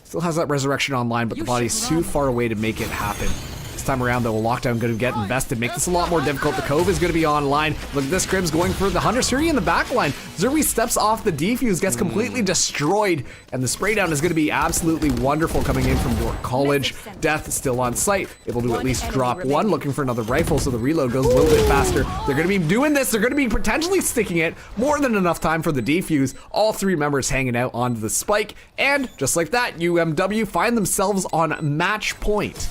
Still has that Resurrection online, but the body's too far away to make it happen. This time around, though, a Lockdown going to get invested. Make this a lot more difficult. The Cove is going to be online. Look at this. Cribs going for the Hunter's Fury in the back line. Zerwi steps off the defuse, gets completely destroyed, and the spray down is going to be absolutely wonderful coming in from York College. Death still on site, able to at least drop 1, looking for another rifle, so the reload goes a little bit faster. They're going to be doing this. They're going to be potentially sticking it. More than enough time for the defuse. All 3 members hanging out onto the spike, and just like that, UMW find themselves on match point.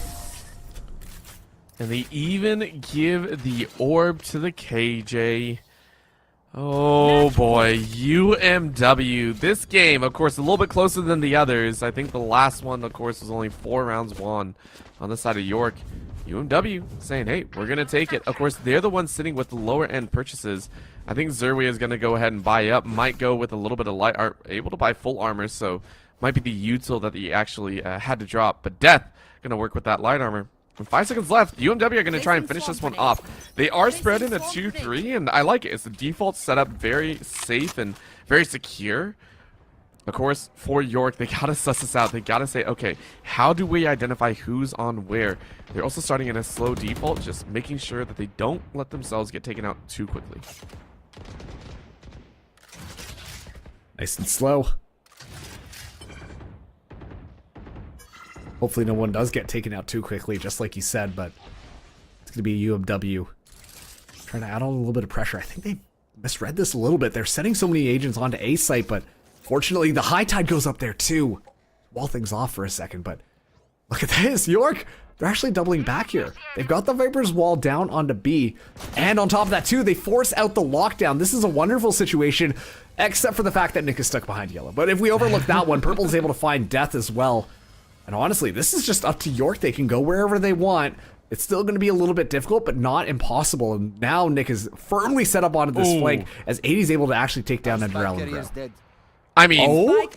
And they even give the orb to the KJ. Oh boy, UMW. This game, of course, a little bit closer than the others. I think the last one, of course, was only 4 rounds won on the side of York. UMW saying, hey, we're going to take it. Of course, they're the ones sitting with the lower end purchases. I think Zerwi is going to go ahead and buy up. Might go with a little bit of light, are able to buy full armor, so might be the util that he actually had to drop. But Death going to work with that light armor. With 5 seconds left, UMW are going to try and finish this one off. They are spread in a 2-3, and I like it. It's the default setup, very safe and very secure. Of course, for York, they got to suss this out. They got to say, okay, how do we identify who's on where? They're also starting in a slow default, just making sure that they don't let themselves get taken out too quickly. Nice and slow. Hopefully no one does get taken out too quickly, just like you said, but it's going to be UMW trying to add on a little bit of pressure. I think they misread this a little bit. They're sending so many agents onto A site, but fortunately the High Tide goes up there too. Wall things off for a second, but look at this. York, they're actually doubling back here. They've got the Viper's wall down onto B, and on top of that too, they force out the lockdown. This is a wonderful situation, except for the fact that Nick is stuck behind yellow. But if we overlook that one, Purple is able to find Death as well. And honestly, this is just up to York. They can go wherever they want. It's still going to be a little bit difficult, but not impossible. And now Nick is firmly set up onto this flank as 80's able to actually take down Edgar Allan Grow. I mean,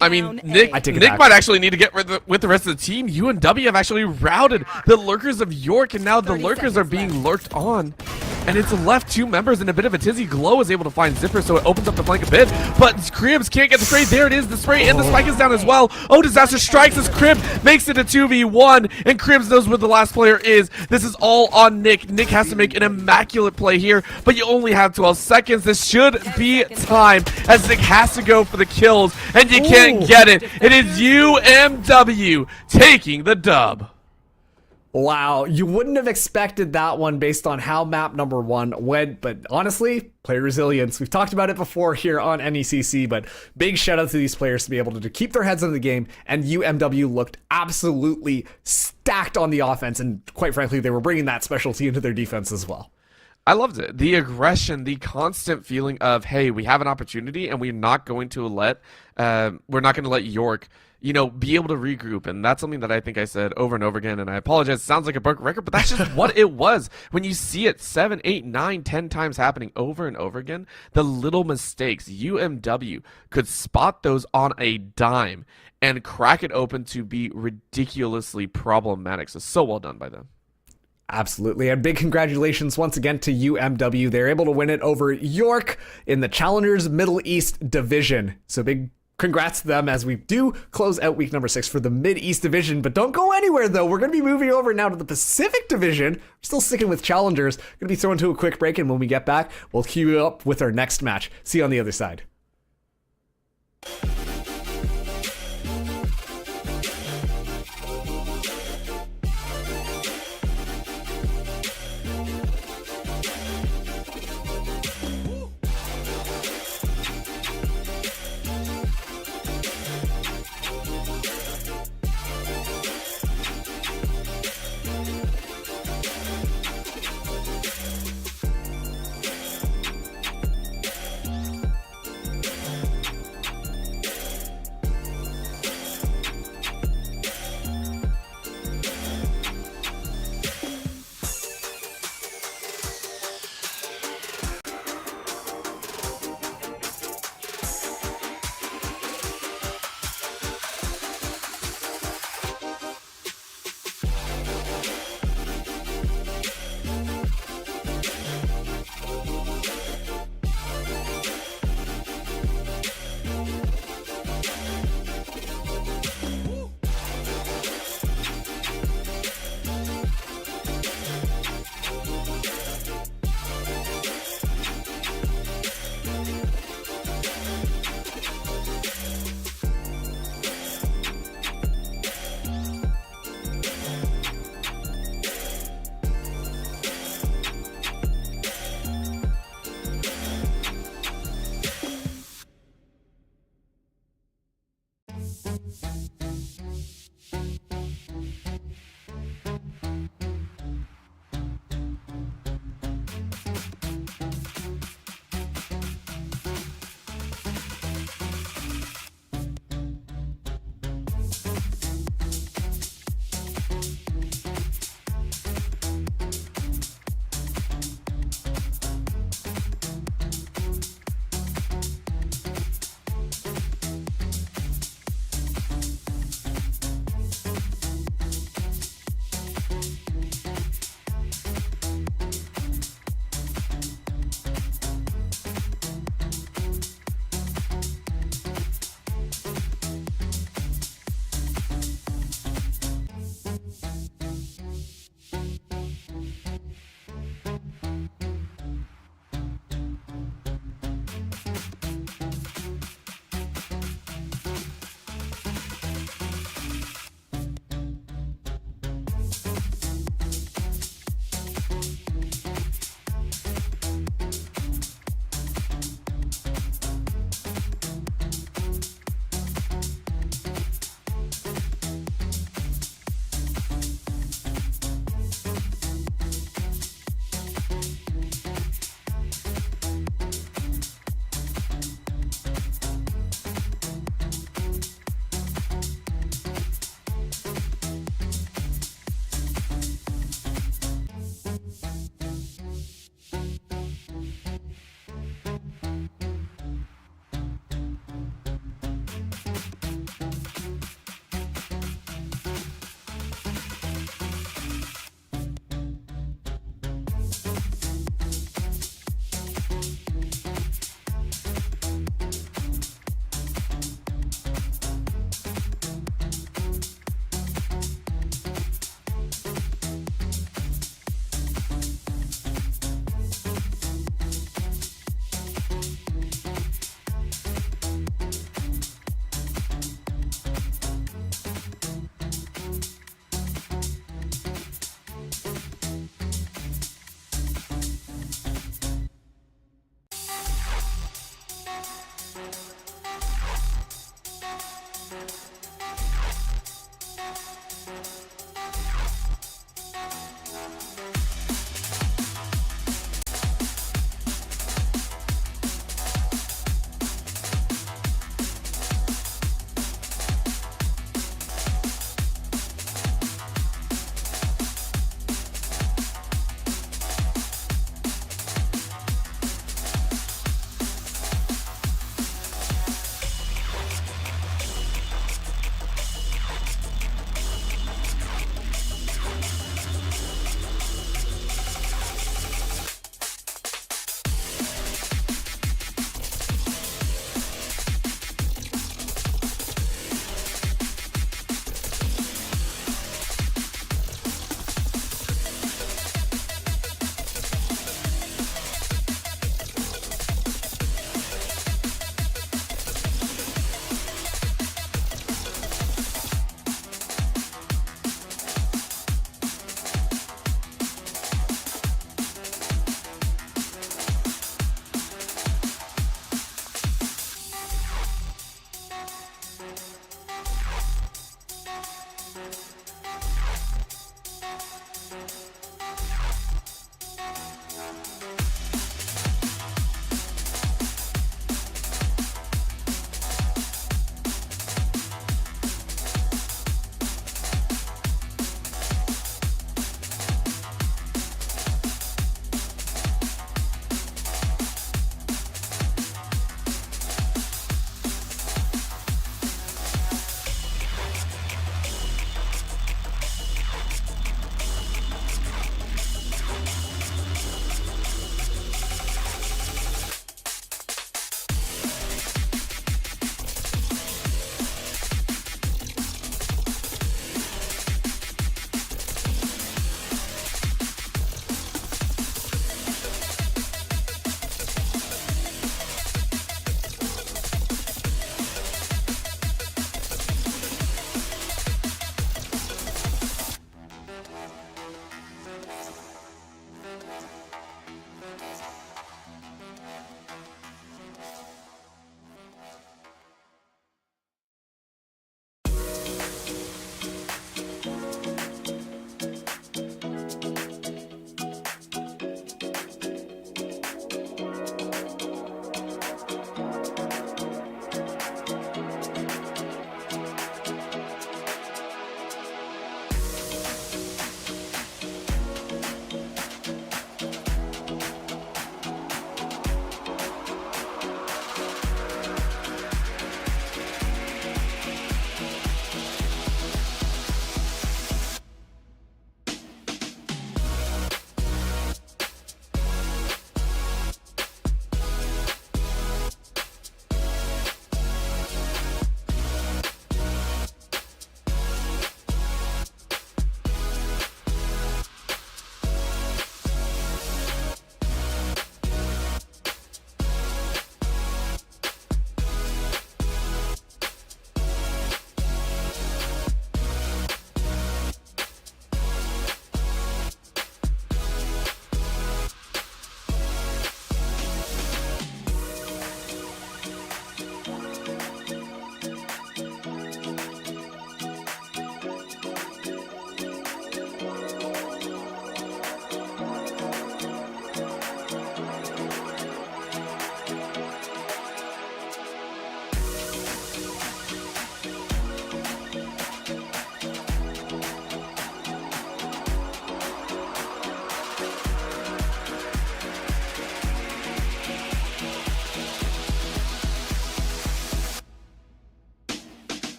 down Nick, A. I take it Nick back. might actually need to get with the rest of the team. UMW have actually routed the lurkers of York, and now the 30 lurkers are seconds being left. lurked on. And it's left 2 members in a bit of a tizzy. Glow is able to find Zipper, so it opens up the flank a bit. But Cribs can't get the spray. There it is, the spray, and the spike is down as well. Oh, Disaster strikes as Crib makes it a 2v1, and Cribs knows where the last player is. This is all on Nick. Nick has to make an immaculate play here, but you only have 12 seconds. This should be time, as Nick has to go for the kills, and you can't get it. It is UMW taking the dub. Wow, you wouldn't have expected that one based on how map number 1 went, but honestly, player resilience. We've talked about it before here on NECC, but big shout out to these players to be able to keep their heads in the game, and UMW looked absolutely stacked on the offense, and quite frankly, they were bringing that specialty into their defense as well. I loved it. The aggression, the constant feeling of, hey, we have an opportunity and we're not going to let York, be able to regroup. And that's something that I think I said over and over again. And I apologize. It sounds like a broken record, but that's just what it was. When you see it 7, 8, 9, 10 times happening over and over again, the little mistakes, UMW could spot those on a dime and crack it open to be ridiculously problematic. So well done by them. Absolutely, and big congratulations once again to UMW. They're able to win it over York in the Challengers Middle East Division. So big congrats to them as we do close out week number 6 for the Mid-East Division. But don't go anywhere, though. We're going to be moving over now to the Pacific Division. We're still sticking with Challengers. Going to be thrown to a quick break, and when we get back, we'll queue you up with our next match. See you on the other side.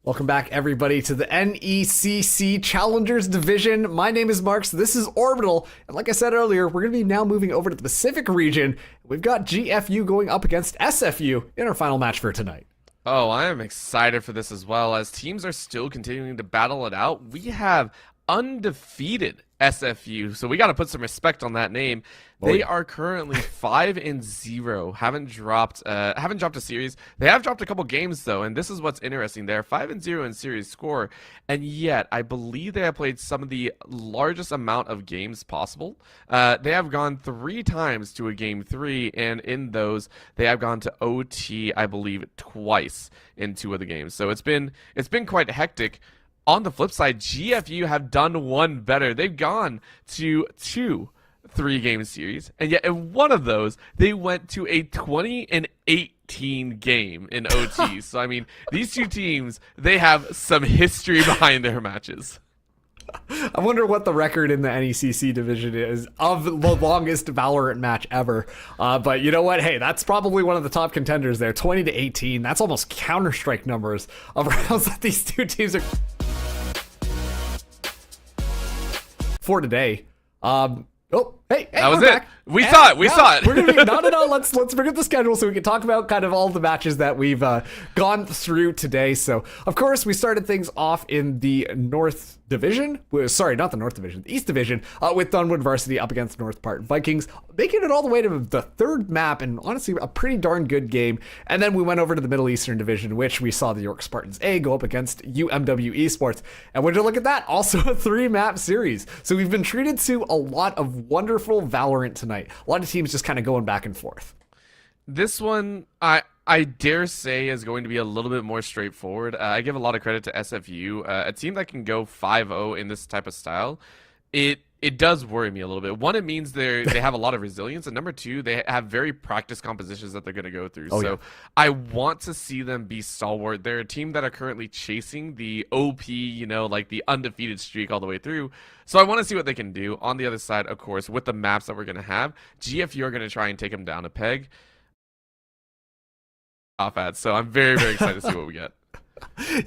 Welcome back, everybody, to the NECC Challengers Division. My name is Marks. This is Orbital. And like I said earlier, we're going to be now moving over to the Pacific region. We've got GFU going up against SFU in our final match for tonight. Oh, I am excited for this as well, as teams are still continuing to battle it out. We have undefeated SFU, so we got to put some respect on that name. They are currently 5-0, haven't dropped a series. They have dropped a couple games though, and this is what's interesting. They're 5-0 in series score, and yet I believe they have played some of the largest amount of games possible. They have gone 3 times to a game 3, and in those they have gone to OT, I believe, twice in 2 of the games. So it's been quite hectic. On the flip side, GFU have done one better. They've gone to 2 3-game series, and yet in one of those, they went to a 20-18 game in OT. So, I mean, these 2 teams, they have some history behind their matches. I wonder what the record in the NECC division is of the longest Valorant match ever. But you know what? Hey, that's probably one of the top contenders there. 20-18. That's almost Counter-Strike numbers of rounds that these 2 teams are for today. Hey, that was we're it. back. We saw it. We're gonna be no. Let's bring up the schedule so we can talk about kind of all the matches that we've gone through today. So, of course, we started things off in the North Division. Sorry, not the North Division, the East Division, with Dunwood Varsity up against North Park Vikings, making it all the way to the 3rd map, and honestly, a pretty darn good game. And then we went over to the Middle Eastern Division, which we saw the York Spartans A go up against UMW Esports. And would you look at that? Also a 3-map series. So we've been treated to a lot of wonderful Valorant tonight. A lot of teams just kind of going back and forth. This one, I dare say, is going to be a little bit more straightforward. I give a lot of credit to SFU, a team that can go 5-0 in this type of style. It does worry me a little bit. 1, it means they have a lot of resilience, and number 2, they have very practiced compositions that they're going to go through. So I want to see them be stalwart. They're a team that are currently chasing the OP, like the undefeated streak all the way through. So I want to see what they can do. On the other side, of course, with the maps that we're going to have, GFU are going to try and take them down a peg. So I'm very, very excited to see what we get.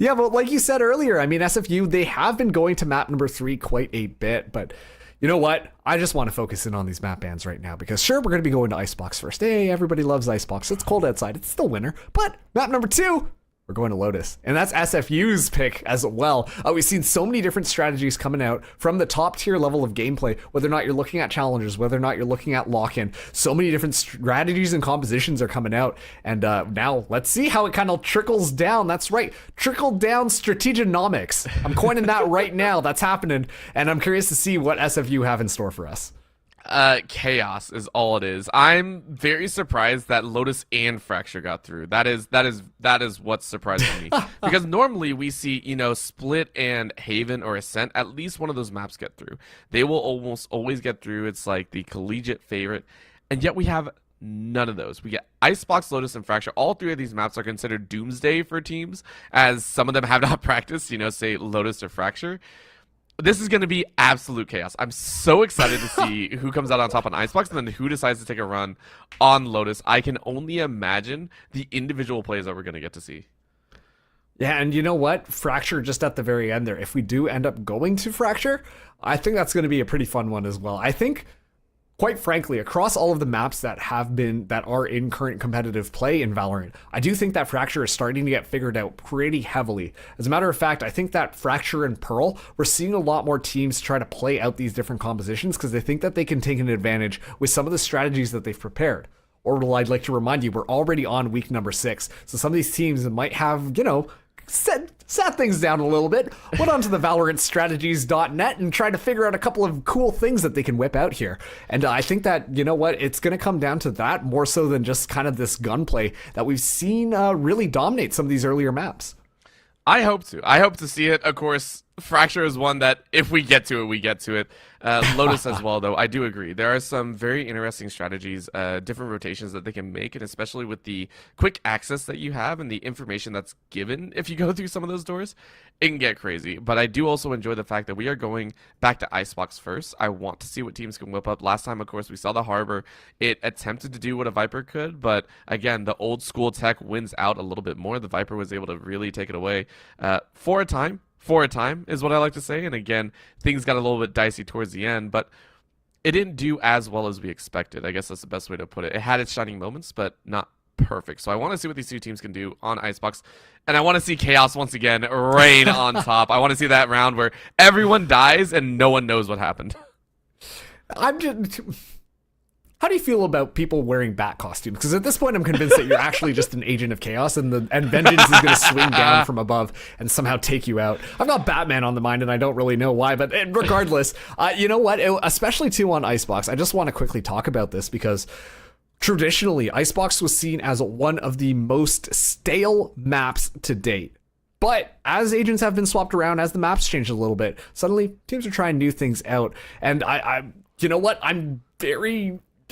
Yeah, but like you said earlier, I mean, SFU, they have been going to map number 3 quite a bit, but you know what? I just want to focus in on these map bans right now because sure, we're going to be going to Icebox first. Hey, everybody loves Icebox. It's cold outside. It's still winter. But map number 2, we're going to Lotus. And that's SFU's pick as well. We've seen so many different strategies coming out from the top tier level of gameplay, whether or not you're looking at challengers, whether or not you're looking at lock-in. So many different strategies and compositions are coming out. And now let's see how it kind of trickles down. That's right. Trickle down strategonomics. I'm coining that right now. That's happening. And I'm curious to see what SFU have in store for us. Chaos is all it is. I'm very surprised that Lotus and Fracture got through. That is what's surprising me. Because normally we see, Split and Haven or Ascent, at least one of those maps get through. They will almost always get through. It's like the collegiate favorite. And yet we have none of those. We get Icebox, Lotus, and Fracture. All 3 of these maps are considered doomsday for teams, as some of them have not practiced, say Lotus or Fracture. This is going to be absolute chaos. I'm so excited to see who comes out on top on Icebox and then who decides to take a run on Lotus. I can only imagine the individual plays that we're going to get to see. Yeah, and you know what? Fracture just at the very end there. If we do end up going to Fracture, I think that's going to be a pretty fun one as well. I think, quite frankly, across all of the maps that are in current competitive play in Valorant, I do think that Fracture is starting to get figured out pretty heavily. As a matter of fact, I think that Fracture and Pearl, we're seeing a lot more teams try to play out these different compositions because they think that they can take an advantage with some of the strategies that they've prepared. Orbital, I'd like to remind you, we're already on week number 6, so some of these teams might have, sat things down a little bit, went onto the ValorantStrategies.net and tried to figure out a couple of cool things that they can whip out here. And I think that, it's going to come down to that more so than just kind of this gunplay that we've seen really dominate some of these earlier maps. I hope to see it. Of course, Fracture is one that if we get to it, we get to it. Lotus as well, though. I do agree. There are some very interesting strategies, different rotations that they can make, and especially with the quick access that you have and the information that's given if you go through some of those doors, it can get crazy. But I do also enjoy the fact that we are going back to Icebox first. I want to see what teams can whip up. Last time, of course, we saw the Harbor. It attempted to do what a Viper could, but again, the old school tech wins out a little bit more. The Viper was able to really take it away for a time. For a time is what I like to say. And again, things got a little bit dicey towards the end, but it didn't do as well as we expected. I guess that's the best way to put it. It had its shining moments, but not perfect. So I want to see what these two teams can do on Icebox. And I want to see Chaos once again reign on top. I want to see that round where everyone dies and no one knows what happened. I'm just... How do you feel about people wearing bat costumes? Because at this point, I'm convinced that you're actually just an agent of chaos, and vengeance is going to swing down from above and somehow take you out. I've got Batman on the mind, and I don't really know why. But regardless, you know what? Especially too on Icebox, I just want to quickly talk about this because traditionally, Icebox was seen as one of the most stale maps to date. But as agents have been swapped around, as the maps changed a little bit, suddenly teams are trying new things out. And you know what?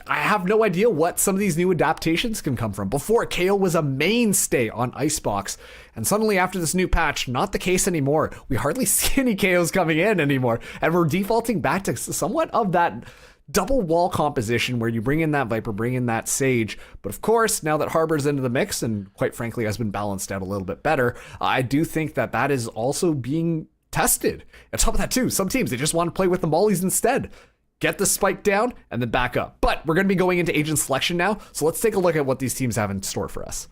I have no idea what some of these new adaptations can come from. Before, KO was a mainstay on Icebox, and suddenly after this new patch, not the case anymore. We hardly see any KOs coming in anymore, and we're defaulting back to somewhat of that double wall composition where you bring in that Viper, bring in that Sage. But of course, now that Harbor's into the mix, and quite frankly has been balanced out a little bit better, I do think that that is also being tested. On top of that too, some teams, they just want to play with the mollies instead. Get the spike down, and then back up. But we're going to be going into agent selection now, so let's take a look at what these teams have in store for us.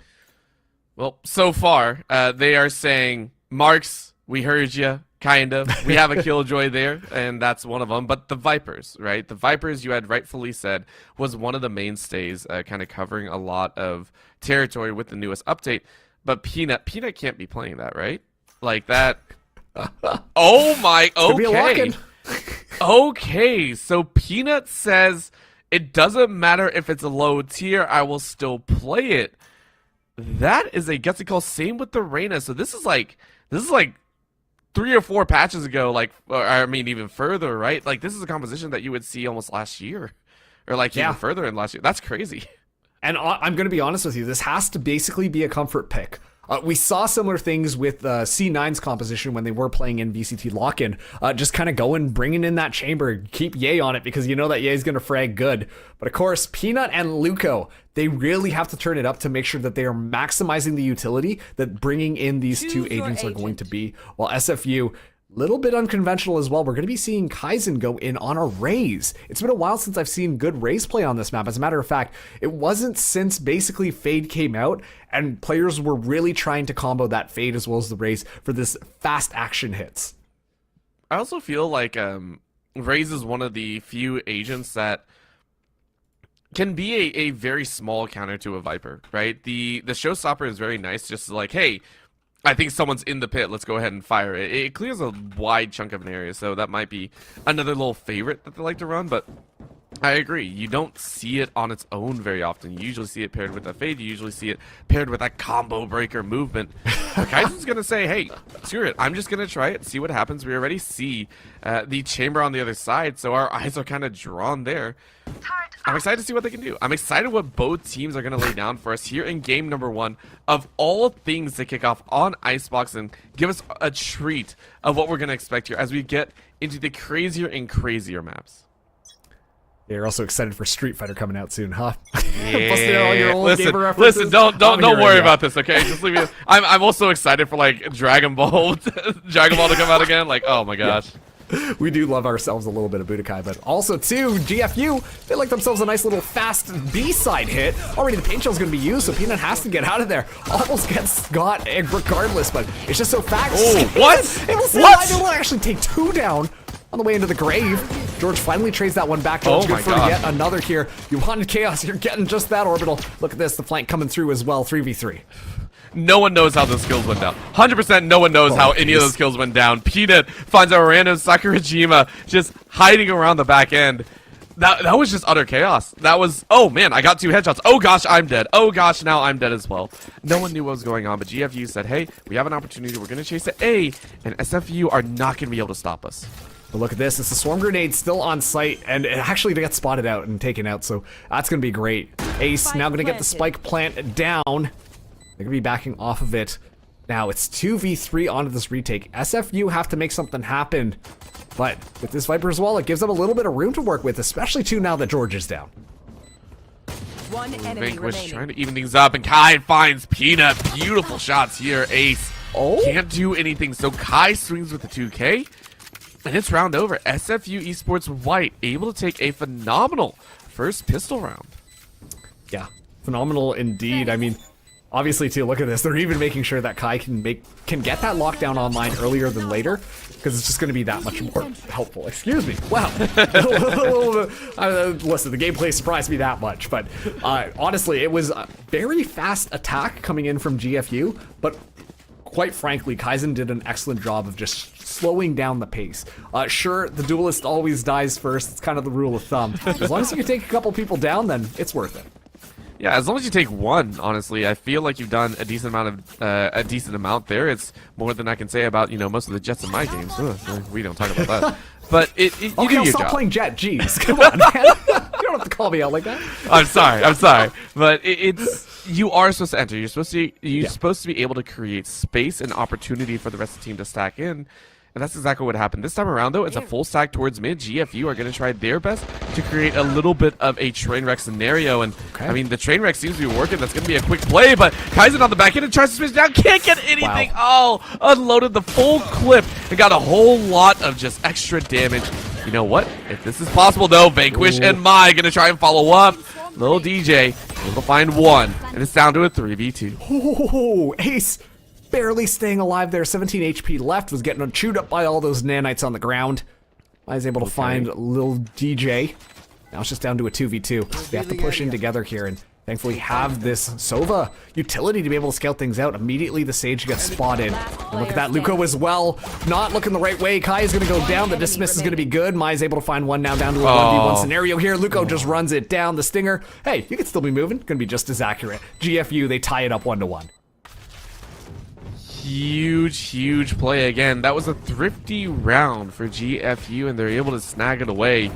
Well, so far, they are saying, Marks, we heard you, kind of. We have a Killjoy there, and that's one of them. But the Vipers, right? The Vipers, you had rightfully said, was one of the mainstays, kind of covering a lot of territory with the newest update. But Peanut can't be playing that, right? Like that. Oh my, okay. Okay, so Peanut says it doesn't matter if it's a low tier, I will still play it. That is a gutsy call. Same with the Reyna. So this is like 3 or 4 patches ago, like, or, I mean even further, right? Like this is a composition that you would see almost last year, or like even further in last year. That's crazy. And I'm going to be honest with you, this has to basically be a comfort pick. We saw similar things with C9's composition when they were playing in VCT lock-in. Just kind of going, bringing in that chamber, keep Ye on it because you know that Ye's going to frag good. But of course, Peanut and Luco, they really have to turn it up to make sure that they are maximizing the utility that bringing in these two agents are going to be. While SFU, little bit unconventional as well. We're going to be seeing Kaizen go in on a Raze. It's been a while since I've seen good Raze play on this map. As a matter of fact, it wasn't since basically Fade came out and players were really trying to combo that Fade as well as the Raze for this fast action hits. I also feel like Raze is one of the few agents that can be a very small counter to a Viper, right? The showstopper is very nice, just like, hey, I think someone's in the pit. Let's go ahead and fire it. It clears a wide chunk of an area, so that might be another little favorite that they like to run, but I agree. You don't see it on its own very often. You usually see it paired with a Fade. You usually see it paired with a combo breaker movement. Kaizen's going to say, hey, screw it. I'm just going to try it, see what happens. We already see the chamber on the other side, so our eyes are kind of drawn there. I'm excited to see what they can do. I'm excited what both teams are going to lay down for us here in game number 1 of all things to kick off on Icebox and give us a treat of what we're going to expect here as we get into the crazier and crazier maps. You're also excited for Street Fighter coming out soon, huh? Yeah. Listen, don't worry about this, okay? Just leave me. I'm also excited for like Dragon Ball to come out again. Like, oh my gosh. Yeah. We do love ourselves a little bit of Budokai, but also too, GFU, they like themselves a nice little fast B-side hit. Already the paint shell's gonna be used, so Peanut has to get out of there. Almost gets got regardless, but it's just so fast. Oh, what? What? It will actually take 2 down on the way into the grave. George finally trades that one back. George, good for yet another here. You wanted chaos, you're getting just that orbital. Look at this, the flank coming through as well, 3v3. No one knows how those kills went down. 100% no one knows how any of those kills went down. Peanut finds a random Sakurajima just hiding around the back end. That was just utter chaos. That was, oh man, I got 2 headshots. Oh gosh, I'm dead. Oh gosh, now I'm dead as well. No one knew what was going on, but GFU said, hey, we have an opportunity. We're going to chase it A, and SFU are not going to be able to stop us. But look at this. It's a swarm grenade still on site, and it actually gets spotted out and taken out, so that's going to be great. Ace now going to get the spike plant down. They're going to be backing off of it. Now it's 2v3 onto this retake. SFU have to make something happen. But with this Viper's Wall, it gives them a little bit of room to work with, especially too now that George is down. One enemy Vanquish remaining. trying to even things up, and Kai finds Peanut. Beautiful shots here. Ace can't do anything, so Kai swings with the 2K, and it's round over. SFU Esports White able to take a phenomenal first pistol round. Yeah, phenomenal indeed. I mean, obviously, too, look at this. They're even making sure that Kai can get that lockdown online earlier than later, because it's just going to be that much more helpful. Excuse me. Wow. Listen, the gameplay surprised me that much, but honestly, it was a very fast attack coming in from GFU, but quite frankly, Kaizen did an excellent job of just slowing down the pace. Sure, the duelist always dies first. It's kind of the rule of thumb. As long as you can take a couple people down, then it's worth it. Yeah, as long as you take one, honestly, I feel like you've done a decent amount there. It's more than I can say about, you know, most of the Jets in my games. Ugh, we don't talk about that. But you Okay, do your I'll stop job. playing Jet. Jeez, come on, man. You don't have to call me out like that. I'm sorry. But it's you are supposed to enter. You're supposed to be able to create space and opportunity for the rest of the team to stack in. And that's exactly what happened. This time around, though, it's a full stack towards mid. GFU are going to try their best to create a little bit of a train wreck scenario. And, I mean, the train wreck seems to be working. That's going to be a quick play, but Kaizen on the back end and tries to switch down. Can't get anything. Wow. Oh, unloaded the full clip and got a whole lot of just extra damage. You know what? If this is possible, though, Vanquish and Mai going to try and follow up. Little DJ able to find one, and it's down to a 3v2. Oh, Ace barely staying alive there. 17 HP left, was getting chewed up by all those nanites on the ground. I was able to find little DJ. Now it's just down to a 2v2. They have to push in together here and thankfully have this Sova utility to be able to scout things out. Immediately the Sage gets spotted. And look at that, Luco as well. Not looking the right way. Kai is going to go down. The dismiss is going to be good. Mai's able to find one now down to a 1v1 scenario here. Luco just runs it down. The Stinger, hey, you can still be moving. Going to be just as accurate. GFU, they tie it up 1-1. Huge play again. That was a thrifty round for GFU, and they're able to snag it away.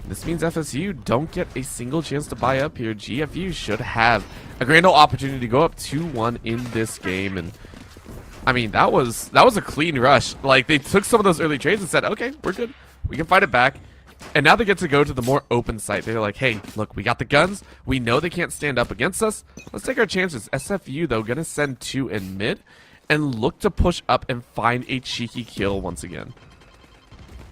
This means FSU don't get a single chance to buy up here. GFU should have a grand old opportunity to go up 2-1 in this game, and I mean that was a clean rush. Like, they took some of those early trades and said, okay, we're good, we can fight it back. And now they get to go to the more open site. They're like, hey, look, we got the guns. We know they can't stand up against us. Let's take our chances. SFU, though, gonna send 2 in mid and look to push up and find a cheeky kill once again.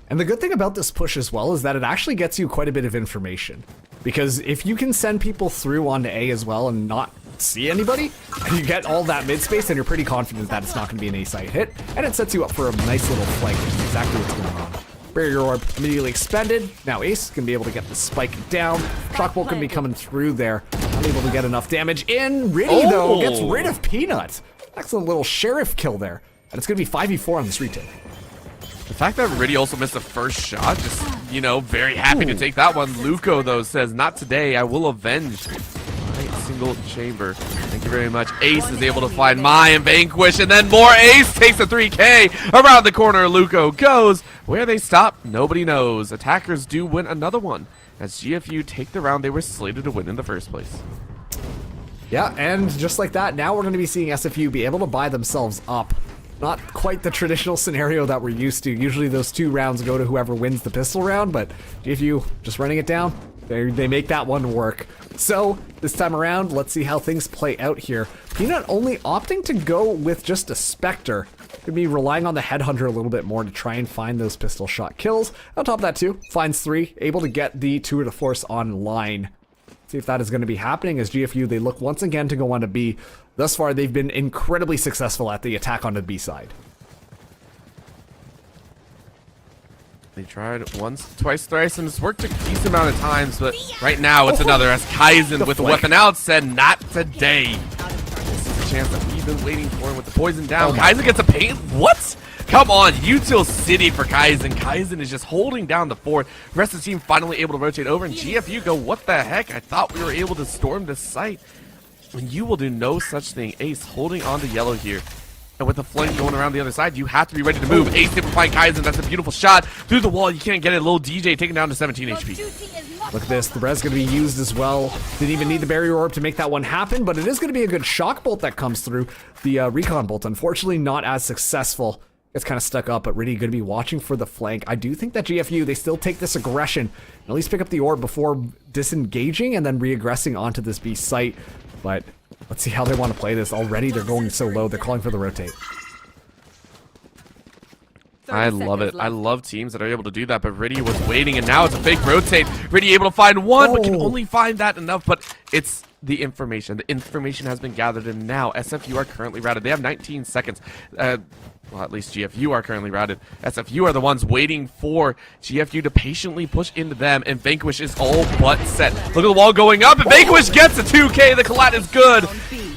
And the good thing about this push as well is that it actually gets you quite a bit of information. Because if you can send people through onto A as well and not see anybody, and you get all that mid space, then you're pretty confident that it's not going to be an A site hit, and it sets you up for a nice little flank, which is exactly what's going on. Barrier Orb immediately expended. Now Ace can be able to get the spike down. Shockbolt can be coming through there. Not able to get enough damage in. Riddy, though, gets rid of Peanut. Excellent little sheriff kill there. And it's going to be 5v4 on this retake. The fact that Riddy also missed the first shot, just, you know, very happy to take that one. Luco, though, says, not today. I will avenge my single chamber. Thank you very much. Ace is able to find Mai and Vanquish, and then more. Ace takes a 3K. Around the corner, Luco goes. Where they stop, nobody knows. Attackers do win another one, as GFU take the round they were slated to win in the first place. Yeah, and just like that, now we're going to be seeing SFU be able to buy themselves up. Not quite the traditional scenario that we're used to. Usually those 2 rounds go to whoever wins the pistol round, but GFU just running it down, they make that one work. So, this time around, let's see how things play out here. Peanut only opting to go with just a Spectre. Gonna be relying on the Headhunter a little bit more to try and find those pistol shot kills. On top of that too, finds 3, able to get the Tour de Force online. See if that is going to be happening as GFU, they look once again to go on to B. Thus far, they've been incredibly successful at the attack on the B side. They tried once, twice, thrice, and it's worked a decent amount of times, but right now it's another as Kaizen with the weapon out said, not today. This is a chance that we've been waiting for with the poison down. Kaizen gets a paint. What? Come on, Util City for Kaizen. Kaizen is just holding down the fort. The rest of the team finally able to rotate over, and GFU go, what the heck? I thought we were able to storm this site. And you will do no such thing. Ace holding on to yellow here. And with the flank going around the other side, you have to be ready to move. Ace hit from Fine Kaizen. That's a beautiful shot. Through the wall, you can't get it. Little DJ taken down to 17 HP. Look at this. The res going to be used as well. Didn't even need the barrier orb to make that one happen, but it is going to be a good shock bolt that comes through. The recon bolt, unfortunately, not as successful. It's kind of stuck up, but really going to be watching for the flank. I do think that GFU, they still take this aggression and at least pick up the orb before disengaging and then re-aggressing onto this B site. But let's see how they want to play this. Already they're going so low. They're calling for the rotate. I love it. I love teams that are able to do that, but Riddy was waiting, and now it's a fake rotate. Riddy able to find one, but can only find that enough, but it's the information. The information has been gathered, and now SFU are currently routed. They have 19 seconds. Well, at least GFU are currently routed. SFU are the ones waiting for GFU to patiently push into them, and Vanquish is all but set. Look at the wall going up, and Vanquish gets a 2K. The collat is good,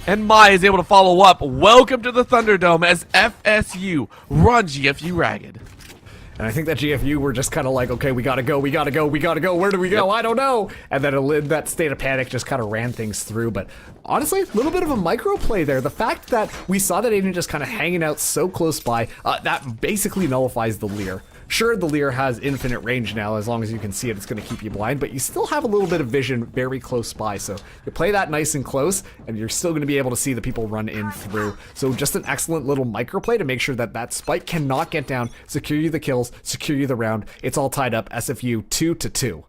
and Mai is able to follow up. Welcome to the Thunderdome as FSU run GFU ragged. And I think that GFU were just kind of like, okay, we gotta go, we gotta go, we gotta go. Where do we go? I don't know. And then in that state of panic just kind of ran things through. But honestly, a little bit of a micro play there. The fact that we saw that Aiden just kind of hanging out so close by, that basically nullifies the Leer. Sure, the Leer has infinite range now. As long as you can see it, it's going to keep you blind, but you still have a little bit of vision very close by. So you play that nice and close, and you're still going to be able to see the people run in through. So just an excellent little micro play to make sure that that spike cannot get down, secure you the kills, secure you the round. It's all tied up. SFU 2-2.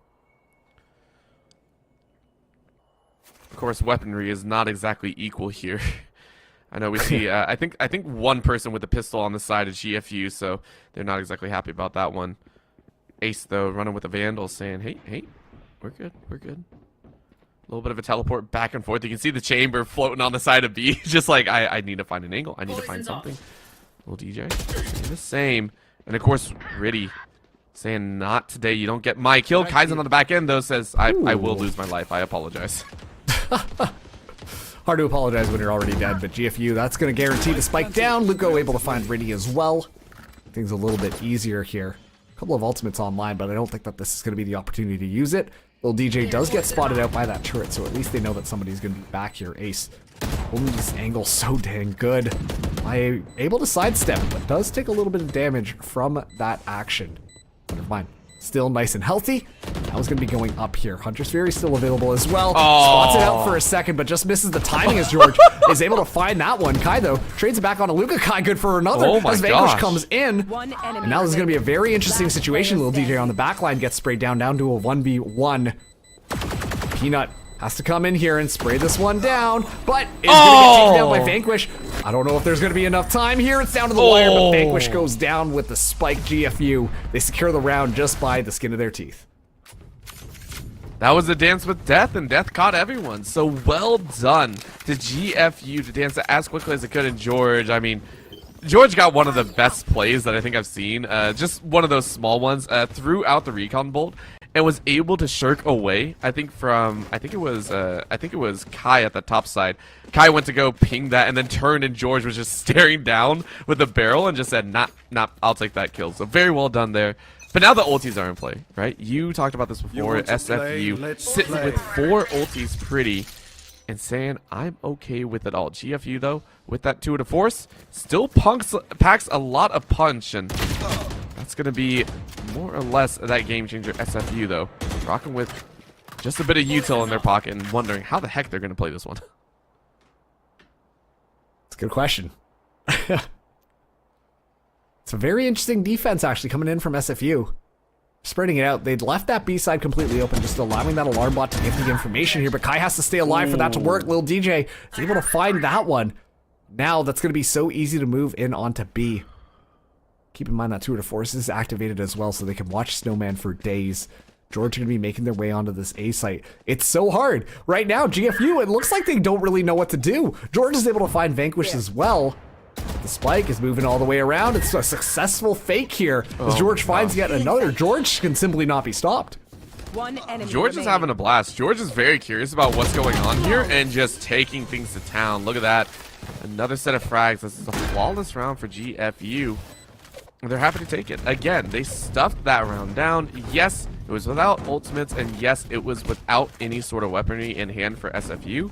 Of course, weaponry is not exactly equal here. I know we see, I think one person with a pistol on the side of GFU, so they're not exactly happy about that one. Ace, though, running with a Vandal, saying, hey, we're good, we're good. A little bit of a teleport back and forth. You can see the chamber floating on the side of B, just like, I need to find an angle. I need to find something. Little DJ, the same. And, of course, Riddy saying, not today, you don't get my kill. Kaizen on the back end, though, says, I will lose my life. I apologize. Hard to apologize when you're already dead, but GFU, that's going to guarantee the spike down. Luco able to find Riddy as well. Things a little bit easier here. A couple of ultimates online, but I don't think that this is going to be the opportunity to use it. Little DJ does get spotted out by that turret, so at least they know that somebody's going to be back here. Ace holding this angle so dang good. Able to sidestep, but does take a little bit of damage from that action. Never mind. Still nice and healthy. That was going to be going up here. Hunter's Fury still available as well. Spots it out for a second, but just misses the timing as George is able to find that one. Kai, though, trades it back on to Luca. Kai good for another as Vanquish comes in. And now this is going to be a very interesting situation. Little DJ on the back line gets sprayed down to a 1v1. Peanut has to come in here and spray this one down, but is going to get taken down by Vanquish. I don't know if there's going to be enough time here. It's down to the wire, but Vanquish goes down with the spike. GFU, they secure the round just by the skin of their teeth. That was a dance with death, and death caught everyone. So well done to GFU to dance as quickly as it could. And George, I mean, George got one of the best plays that I think I've seen. Just one of those small ones. Threw out the recon bolt and was able to shirk away. I think it was Kai at the top side. Kai went to go ping that and then turned, and George was just staring down with the barrel and just said, nah, I'll take that kill. So very well done there. But now the ultis are in play, right? You talked about this before. SFU sitting with 4 ultis pretty and saying, I'm okay with it all. GFU, though, with that 2 to force, still packs a lot of punch, and that's going to be more or less that game changer. SFU, though, rocking with just a bit of util in their pocket and wondering how the heck they're going to play this one. It's a good question. It's a very interesting defense, actually, coming in from SFU. Spreading it out. They'd left that B side completely open, just allowing that alarm bot to give the information here, but Kai has to stay alive for that to work. Lil DJ is able to find that one. Now that's going to be so easy to move in onto B. Keep in mind that 2 to force is activated as well, so they can watch Snowman for days. George going to be making their way onto this A site. It's so hard. Right now, GFU, it looks like they don't really know what to do. George is able to find Vanquish as well. The spike is moving all the way around. It's a successful fake here as George finds yet another. George can simply not be stopped. George is having a blast. George is very curious about what's going on here and just taking things to town. Look at that. Another set of frags. This is a flawless round for GFU. they're happy to take it. Again, they stuffed that round down. Yes, it was without ultimates, and yes, it was without any sort of weaponry in hand for SFU.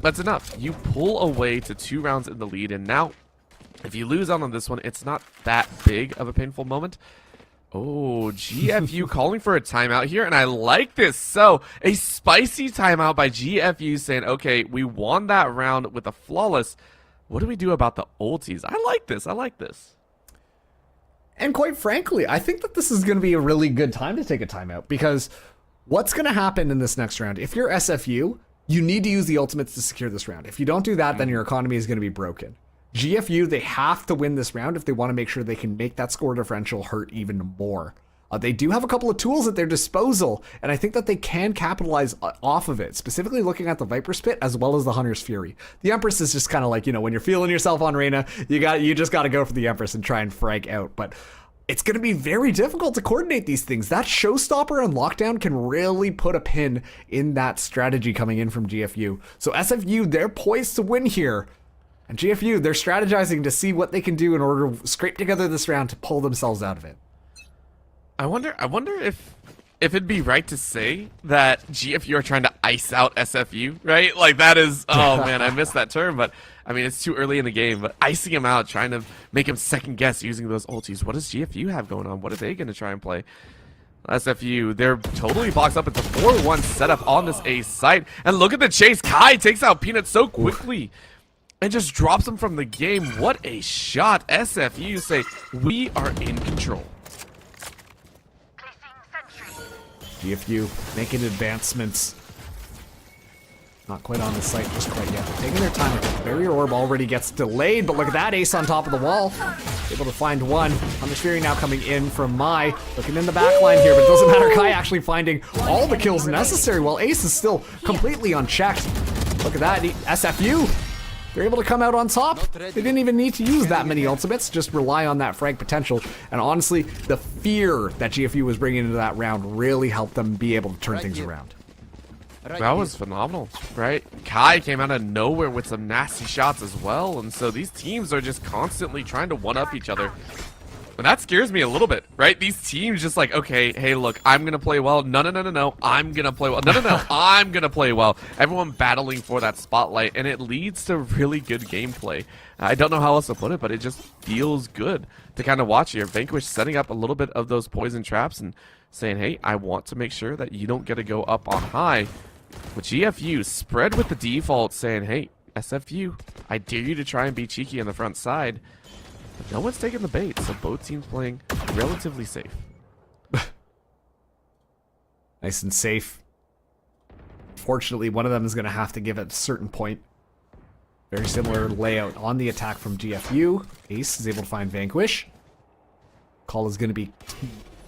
That's enough. You pull away to 2 rounds in the lead, and now, if you lose out on this one, it's not that big of a painful moment. Oh, GFU calling for a timeout here, and I like this. So, a spicy timeout by GFU saying, okay, we won that round with a flawless. What do we do about the ultis? I like this. I like this. And quite frankly, I think that this is going to be a really good time to take a timeout, because what's going to happen in this next round, if you're SFU, you need to use the ultimates to secure this round. If you don't do that, then your economy is going to be broken. GFU, they have to win this round if they want to make sure they can make that score differential hurt even more. They do have a couple of tools at their disposal, and I think that they can capitalize off of it, specifically looking at the Viper's Pit as well as the Hunter's Fury. The Empress is just kind of like, you know, when you're feeling yourself on Reyna, you just got to go for the Empress and try and frag out. But it's going to be very difficult to coordinate these things. That Showstopper and Lockdown can really put a pin in that strategy coming in from GFU. So SFU, they're poised to win here. And GFU, they're strategizing to see what they can do in order to scrape together this round to pull themselves out of it. I wonder if it'd be right to say that GFU are trying to ice out SFU, right? Like that is, oh man, I missed that term, but I mean, it's too early in the game, but icing him out, trying to make him second guess using those ultis. What does GFU have going on? What are they going to try and play? SFU, they're totally boxed up. It's a 4-1 setup on this A site. And look at the chase. Kai takes out Peanut so quickly and just drops him from the game. What a shot. SFU say, we are in control. GFU making advancements. Not quite on the site just quite yet. They're taking their time with it. Barrier Orb already gets delayed, but look at that ace on top of the wall. Able to find one. Hunter's Fury now coming in from Mai. Looking in the back line here, but it doesn't matter. Kai actually finding all the kills necessary while Ace is still completely unchecked. Look at that. SFU, they're able to come out on top. They didn't even need to use that many ultimates, just rely on that frag potential. And honestly, the fear that GFU was bringing into that round really helped them be able to turn things around. That was phenomenal, right? Kai came out of nowhere with some nasty shots as well, and so these teams are just constantly trying to one-up each other. And that scares me a little bit, right? These teams just like, okay, hey, look, I'm going to play well. No, I'm going to play well. No, I'm going to play well. Everyone battling for that spotlight, and it leads to really good gameplay. I don't know how else to put it, but it just feels good to kind of watch here. Vanquish setting up a little bit of those poison traps and saying, hey, I want to make sure that you don't get to go up on high. With GFU, spread with the default saying, hey, SFU, I dare you to try and be cheeky on the front side. But no one's taking the bait, so both teams playing relatively safe. Nice and safe. Fortunately, one of them is going to have to give at a certain point. Very similar layout on the attack from GFU. Ace is able to find Vanquish. Call is going to be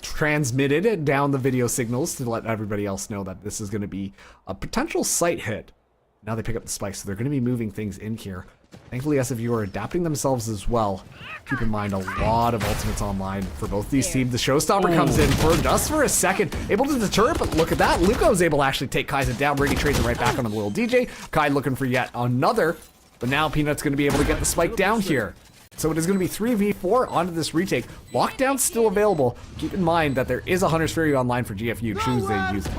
transmitted down the video signals to let everybody else know that this is going to be a potential site hit. Now they pick up the spikes, so they're going to be moving things in here. Thankfully, SFU are adapting themselves as well. Keep in mind, a lot of ultimates online for both these teams. The Showstopper comes in for just for a second, able to deter it, but look at that. Luko is able to actually take Kaizen down. Brady trades it right back on the little DJ. Kai looking for yet another, but now Peanut's going to be able to get the spike down here. So it is going to be 3v4 onto this retake. Lockdown's still available. Keep in mind that there is a Hunter's Fury online for GFU. Choose they use it.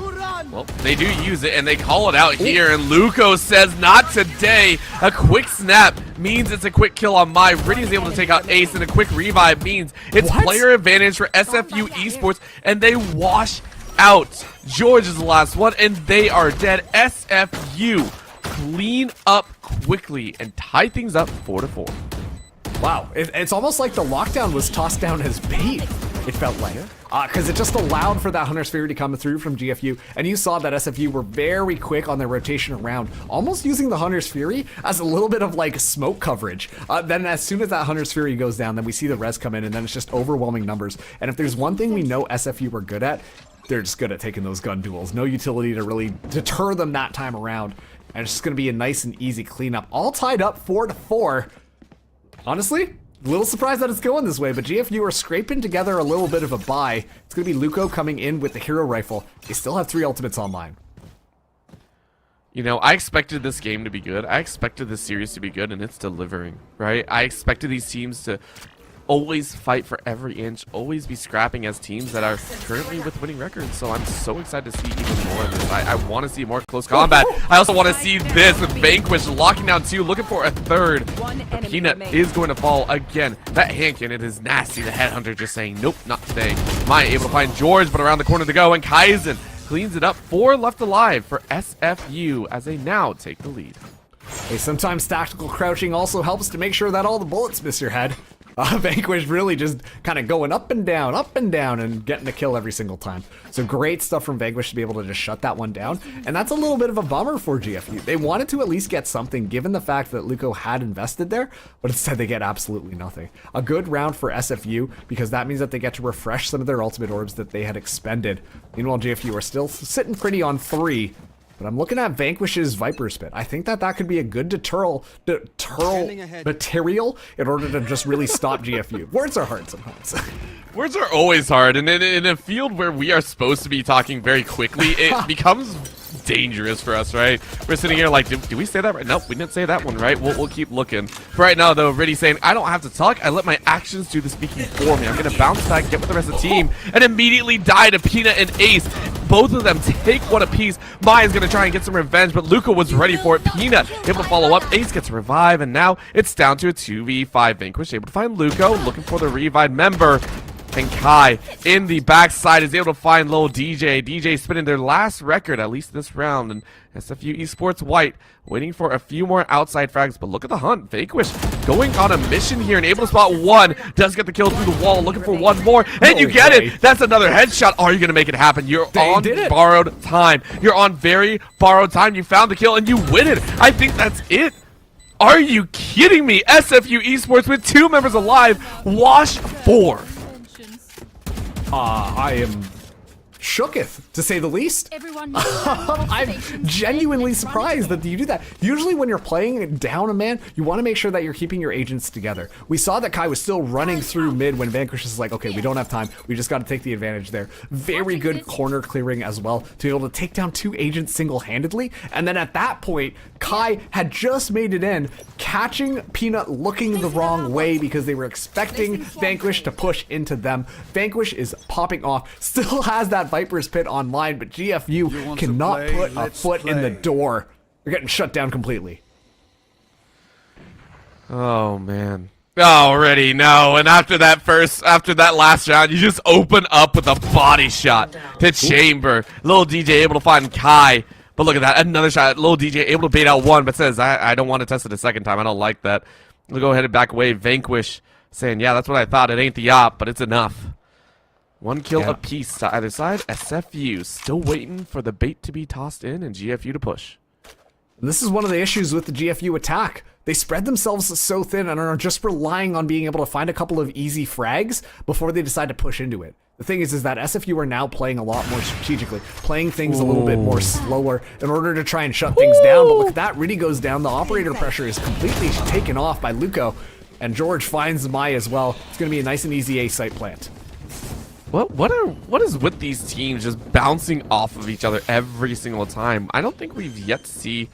Well, they do use it, and they call it out here, and Luko says, not today. A quick snap means it's a quick kill on Mai. Riddy is able to take out Ace, and a quick revive means it's player advantage for SFU Esports, and they wash out. George is the last one, and they are dead. SFU clean up quickly and tie things up 4-4. Wow, it's almost like the Lockdown was tossed down as bait, it felt like. Because it just allowed for that Hunter's Fury to come through from GFU, and you saw that SFU were very quick on their rotation around, almost using the Hunter's Fury as a little bit of like smoke coverage. Then as soon as that Hunter's Fury goes down, then we see the res come in, and then it's just overwhelming numbers. And if there's one thing we know SFU were good at, they're just good at taking those gun duels. No utility to really deter them that time around, and it's just going to be a nice and easy cleanup. All tied up 4-4. Honestly, a little surprised that it's going this way, but GFU are scraping together a little bit of a buy. It's going to be Luko coming in with the hero rifle. They still have 3 ultimates online. You know, I expected this game to be good. I expected this series to be good, and it's delivering, right? I expected these teams to always fight for every inch, always be scrapping as teams that are currently with winning records. So I'm so excited to see even more of this. I want to see more close combat. I also want to see this with Vanquish locking down 2, looking for a 3rd. Peanut is going to fall again. That hand cannon is nasty. The Headhunter just saying, nope, not today. Maya able to find George, but around the corner to go, and Kaizen cleans it up. 4 left alive for SFU as they now take the lead. Hey, sometimes tactical crouching also helps to make sure that all the bullets miss your head. Vanquish really just kind of going up and down, and getting a kill every single time. So great stuff from Vanquish to be able to just shut that one down. And that's a little bit of a bummer for GFU. They wanted to at least get something given the fact that Luco had invested there, but instead they get absolutely nothing. A good round for SFU because that means that they get to refresh some of their ultimate orbs that they had expended. Meanwhile, GFU are still sitting pretty on 3. But I'm looking at Vanquish's Viper Spit. I think that could be a good deterral material in order to just really stop GFU. Words are hard sometimes. Words are always hard, and in a field where we are supposed to be talking very quickly, it becomes dangerous for us, right? We're sitting here like, do we say that right? Nope, we didn't say that one, right? We'll keep looking. For right now, though, Riddy saying, I don't have to talk. I let my actions do the speaking for me. I'm going to bounce back, get with the rest of the team, and immediately die to Peanut and Ace. Both of them take one apiece. Maya's going to try and get some revenge, but Luca was ready for it. Peanut able to follow up. Ace gets a revive, and now it's down to a 2v5. Vanquish able to find Luco, looking for the revived member. And Kai in the backside is able to find Lil DJ. DJ spinning their last record, at least this round. And SFU Esports White waiting for a few more outside frags. But look at the hunt. Vanquish going on a mission here and able to spot 1. Does get the kill through the wall, looking for 1 more. And you get it. That's another headshot. Are you going to make it happen? You're on borrowed time. You're on very borrowed time. You found the kill and you win it. I think that's it. Are you kidding me? SFU Esports with 2 members alive. Wash 4. I am shooketh, to say the least. Everyone I'm genuinely surprised that you do that. Usually when you're playing down a man, you want to make sure that you're keeping your agents together. We saw that Kai was still running through mid when Vanquish is like, okay, we don't have time. We just got to take the advantage there. Very good corner clearing as well to be able to take down 2 agents single-handedly. And then at that point, Kai had just made it in, catching Peanut looking the wrong way because they were expecting Vanquish to push into them. Vanquish is popping off, still has that Viper's Pit online, but GFU cannot put a foot in the door. They're getting shut down completely. Oh, man. Already, no. And after that last round, you just open up with a body shot to Chamber. Lil DJ able to find Kai. But look at that, another shot. Lil DJ able to bait out 1, but says, I don't want to test it a second time. I don't like that. We'll go ahead and back away. Vanquish saying, yeah, that's what I thought. It ain't the op, but it's enough. 1 kill apiece to either side. SFU still waiting for the bait to be tossed in and GFU to push. And this is one of the issues with the GFU attack. They spread themselves so thin and are just relying on being able to find a couple of easy frags before they decide to push into it. The thing is that SFU are now playing a lot more strategically, playing things a little bit more slower in order to try and shut things down. But look, that really goes down. The operator pressure is completely taken off by Luco, and George finds Mai as well. It's going to be a nice and easy A site plant. What is with these teams just bouncing off of each other every single time? I don't think we've yet to see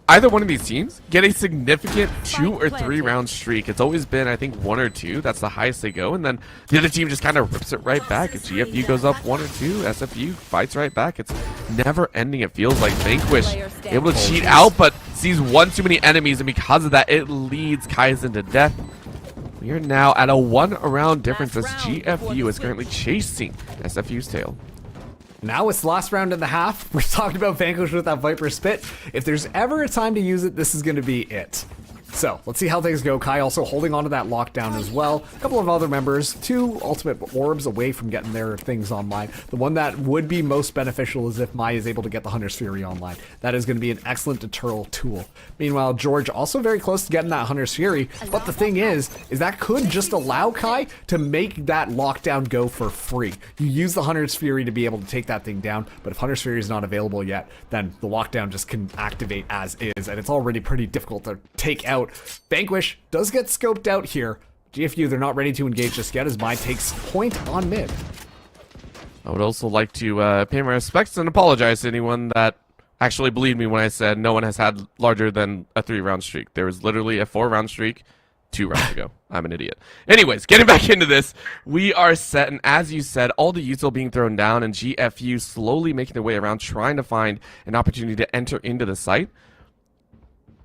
either one of these teams get a significant 2 or 3 round streak. It's always been, I think, 1 or 2. That's the highest they go, and then the other team just kind of rips it right back. If GFU goes up 1 or 2, SFU fights right back. It's never ending. It feels like Vanquish able to cheat out, but sees 1 too many enemies, and because of that, it leads Kaizen to death. We are now at a 1 round difference as GFU is currently chasing SFU's tail. Now it's the last round and a half. We're talking about Vanquish with that Viper Spit. If there's ever a time to use it, this is going to be it. So, let's see how things go. Kai also holding on to that lockdown as well. A couple of other members, 2 ultimate orbs away from getting their things online. The one that would be most beneficial is if Mai is able to get the Hunter's Fury online. That is going to be an excellent deterral tool. Meanwhile, George also very close to getting that Hunter's Fury, but the thing is that could just allow Kai to make that lockdown go for free. You use the Hunter's Fury to be able to take that thing down, but if Hunter's Fury is not available yet, then the lockdown just can activate as is, and it's already pretty difficult to take out. Vanquish does get scoped out here. GFU, they're not ready to engage just yet as Mai takes point on mid. I would also like to pay my respects and apologize to anyone that actually believed me when I said no one has had larger than a 3 round streak. There was literally a 4 round streak 2 rounds ago. I'm an idiot. Anyways, getting back into this, we are set, and as you said, all the util being thrown down, and GFU slowly making their way around, trying to find an opportunity to enter into the site.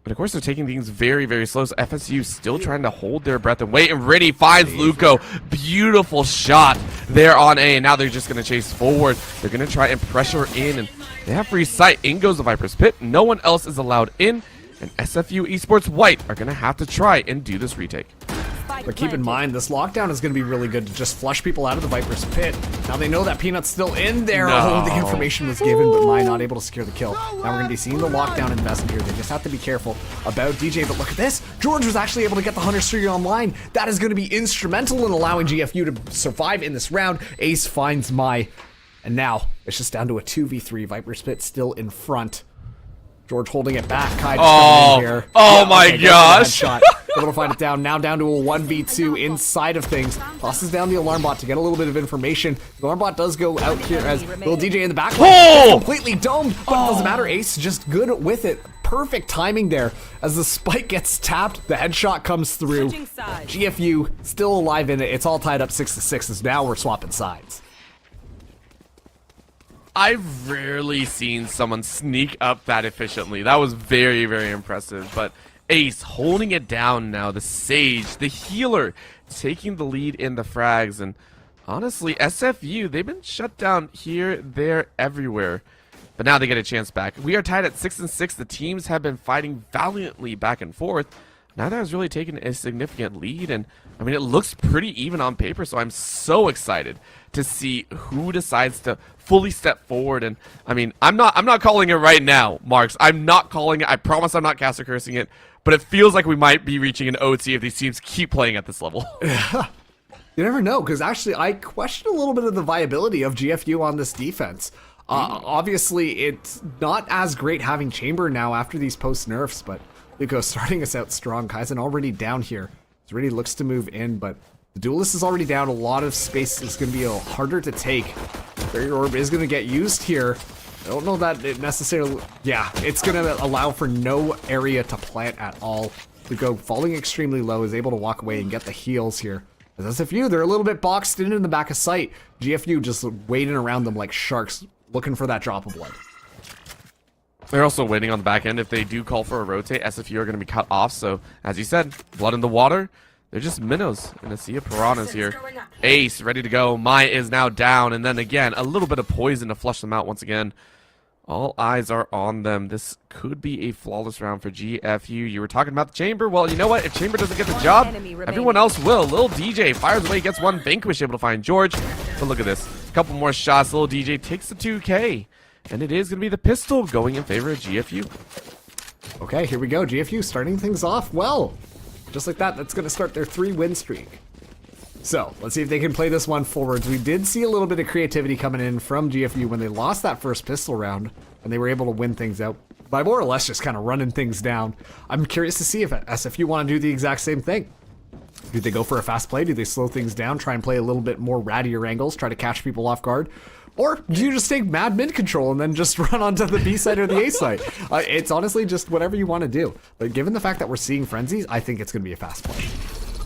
But of course, they're taking things very, very slow. So FSU still trying to hold their breath and wait, and Riddy finds Luco. Beautiful shot there on A, and now they're just going to chase forward. They're going to try and pressure in, and they have free sight. In goes the Viper's Pit. No one else is allowed in. And SFU Esports White are going to have to try and do this retake. But keep in mind, this lockdown is going to be really good to just flush people out of the Viper's Pit. Now they know that Peanut's still in there. No. Oh, the information was given, but Mai not able to secure the kill. Now we're going to be seeing the lockdown investment here. They just have to be careful about DJ. But look at this. George was actually able to get the Hunter Streak online. That is going to be instrumental in allowing GFU to survive in this round. Ace finds Mai. And now it's just down to a 2v3. Viper's Pit still in front. George holding it back. Kai just coming in here. Oh my gosh. Shot. Able to find it down. Now down to a 1v2 inside of things. Tosses down the alarm bot to get a little bit of information. The alarm bot does go out here as little DJ in the back. Completely domed, but it doesn't matter. Ace just good with it. Perfect timing there as the spike gets tapped. The headshot comes through. GFU still alive in it. It's all tied up 6-6 as now we're swapping sides. I've rarely seen someone sneak up that efficiently. That was very, very impressive. But Ace holding it down now. The Sage, the healer, taking the lead in the frags. And honestly, SFU, they've been shut down here, there, everywhere. But now they get a chance back. We are tied at 6-6. The teams have been fighting valiantly back and forth. Neither has really taken a significant lead, and I mean, it looks pretty even on paper, so I'm so excited to see who decides to fully step forward. And I mean, I'm not calling it right now, Marks. I'm not calling it. I promise I'm not caster cursing it, but it feels like we might be reaching an OT if these teams keep playing at this level. You never know, because actually I question a little bit of the viability of GFU on this defense. Obviously, it's not as great having Chamber now after these post nerfs, but Luco starting us out strong. Kaizen already down here. He already looks to move in, but the Duelist is already down. A lot of space is going to be a little harder to take. Barrier Orb is going to get used here. I don't know that it necessarily... Yeah, it's going to allow for no area to plant at all. Luco falling extremely low is able to walk away and get the heals here. As SFU, they're a little bit boxed in the back of sight. GFU just waiting around them like sharks, looking for that drop of blood. They're also waiting on the back end. If they do call for a rotate, SFU are going to be cut off. So, as you said, blood in the water. They're just minnows in a sea of piranhas here. Ace ready to go. Mai is now down. And then again, a little bit of poison to flush them out once again. All eyes are on them. This could be a flawless round for GFU. You were talking about the Chamber. Well, you know what? If Chamber doesn't get the job, everyone else will. Lil DJ fires away, gets one. Vanquish able to find George. But look at this. A couple more shots. Lil DJ takes the 2K. And it is going to be the pistol going in favor of GFU. Okay, here we go. GFU starting things off well. Just like that, that's going to start their 3-win streak. So, let's see if they can play this one forwards. We did see a little bit of creativity coming in from GFU when they lost that first pistol round, and they were able to win things out by more or less just kind of running things down. I'm curious to see if SFU want to do the exact same thing. Do they go for a fast play? Do they slow things down, try and play a little bit more rattier angles, try to catch people off guard? Or do you just take mad mid control and then just run onto the B side or the A side? It's honestly just whatever you want to do. But given the fact that we're seeing frenzies, I think it's going to be a fast play.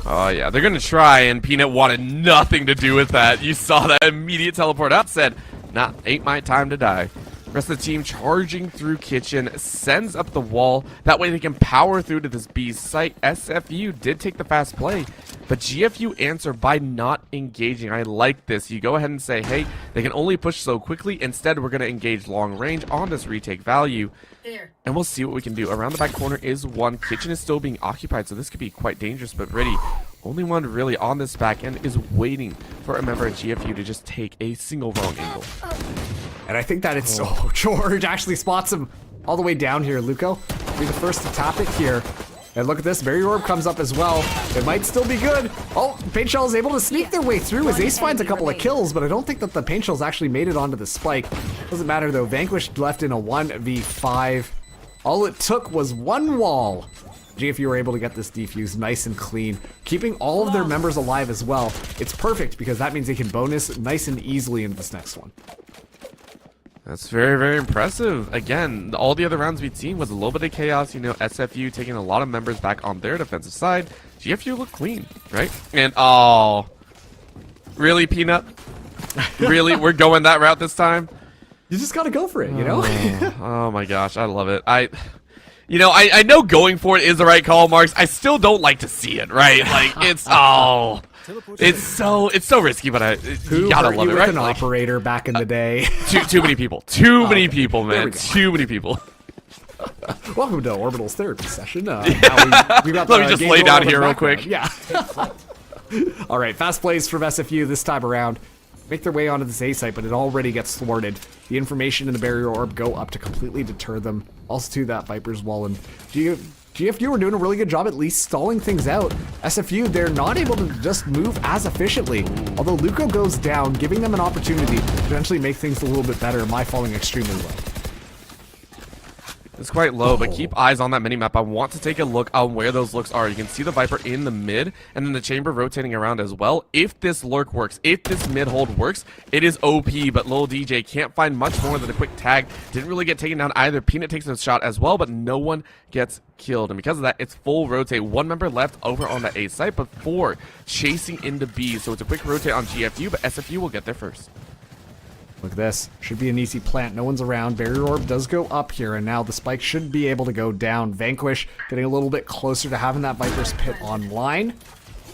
Oh, yeah. They're going to try, and Peanut wanted nothing to do with that. You saw that immediate teleport up, said, nah, ain't my time to die. Rest of the team charging through kitchen, sends up the wall. That way they can power through to this B site. SFU did take the fast play, but GFU answer by not engaging. I like this. You go ahead and say, hey, they can only push so quickly. Instead, we're going to engage long range on this retake value. And we'll see what we can do. Around the back corner is one. Kitchen is still being occupied, so this could be quite dangerous, but Riddy, only one really on this back end, is waiting for a member of GFU to just take a single wrong angle. And I think that it's... Oh, George actually spots him all the way down here. Luco be the first to tap it here. And look at this. Barrier Orb comes up as well. It might still be good. Oh, Paint Shell is able to sneak their way through as Ace finds a couple of kills, but I don't think that the Paint Shells actually made it onto the spike. Doesn't matter though. Vanquish left in a 1v5. All it took was one wall. GFU were able to get this defuse nice and clean, keeping all of their members alive as well. It's perfect because that means they can bonus nice and easily into this next one. That's very, very impressive. Again, all the other rounds we've seen was a little bit of chaos. You know, SFU taking a lot of members back on their defensive side. GFU look clean, right? And, oh, really, Peanut? Really? We're going that route this time? You just gotta go for it, you know? Oh my gosh, I love it. I know going for it is the right call, Marks. I still don't like to see it, right? Like, it's so risky, but Who you gotta hurt love you it, with right? an Like, operator back in the day? too many people. Too many people, There man. we go. Too many people. Welcome to Orbital's therapy session. Now we got Let me the just game lay going down on in here the real background. quick. Yeah. All right, fast plays from SFU this time around. Make their way onto this A site, but it already gets thwarted. The information in the barrier orb go up to completely deter them. Also to that Viper's wall, and GFU are doing a really good job at least stalling things out. SFU, they're not able to just move as efficiently. Although Luco goes down, giving them an opportunity to potentially make things a little bit better. My falling extremely low. It's quite low, but keep eyes on that minimap. I want to take a look on where those looks are. You can see the Viper in the mid, and then the chamber rotating around as well. If this lurk works, if this mid hold works, it is OP, but Lil DJ can't find much more than a quick tag. Didn't really get taken down either. Peanut takes a shot as well, but no one gets killed. And because of that, it's full rotate. One member left over on the A site, but 4 chasing into B. So it's a quick rotate on GFU, but SFU will get there first. Look at this. Should be an easy plant. No one's around. Barrier orb does go up here, and now the spike should be able to go down. Vanquish getting a little bit closer to having that Viper's Pit online.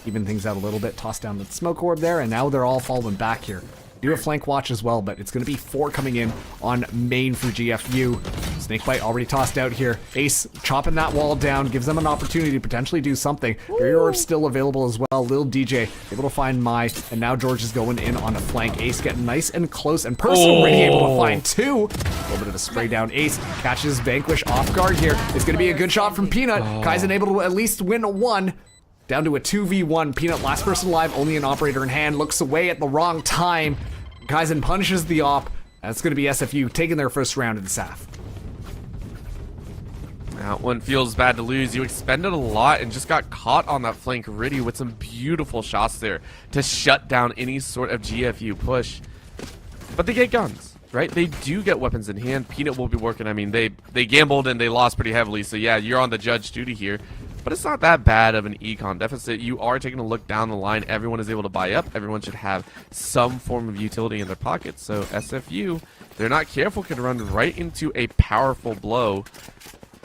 Even things out a little bit. Toss down the smoke orb there, and now they're all falling back here. Do a flank watch as well, but it's going to be 4 coming in on main for GFU. Snakebite already tossed out here. Ace chopping that wall down, gives them an opportunity to potentially do something. Barrier Orb's still available as well. Lil DJ able to find Mai, and now George is going in on a flank. Ace getting nice and close, and Person already able to find 2. A little bit of a spray down. Ace catches Vanquish off guard here. It's going to be a good shot from Peanut. Kaizen able to at least win a 1. Down to a 2v1. Peanut, last person alive, only an operator in hand, looks away at the wrong time. Kaizen punishes the op. That's going to be SFU taking their first round of the SAF. That one feels bad to lose. You expended a lot and just got caught on that flank Riddy with some beautiful shots there to shut down any sort of GFU push. But they get guns, right? They do get weapons in hand. Peanut will be working. I mean, they gambled and they lost pretty heavily. So yeah, you're on the judge duty here. But it's not that bad of an econ deficit. You are taking a look down the line. Everyone is able to buy up. Everyone should have some form of utility in their pockets. So SFU, if they're not careful, could run right into a powerful blow.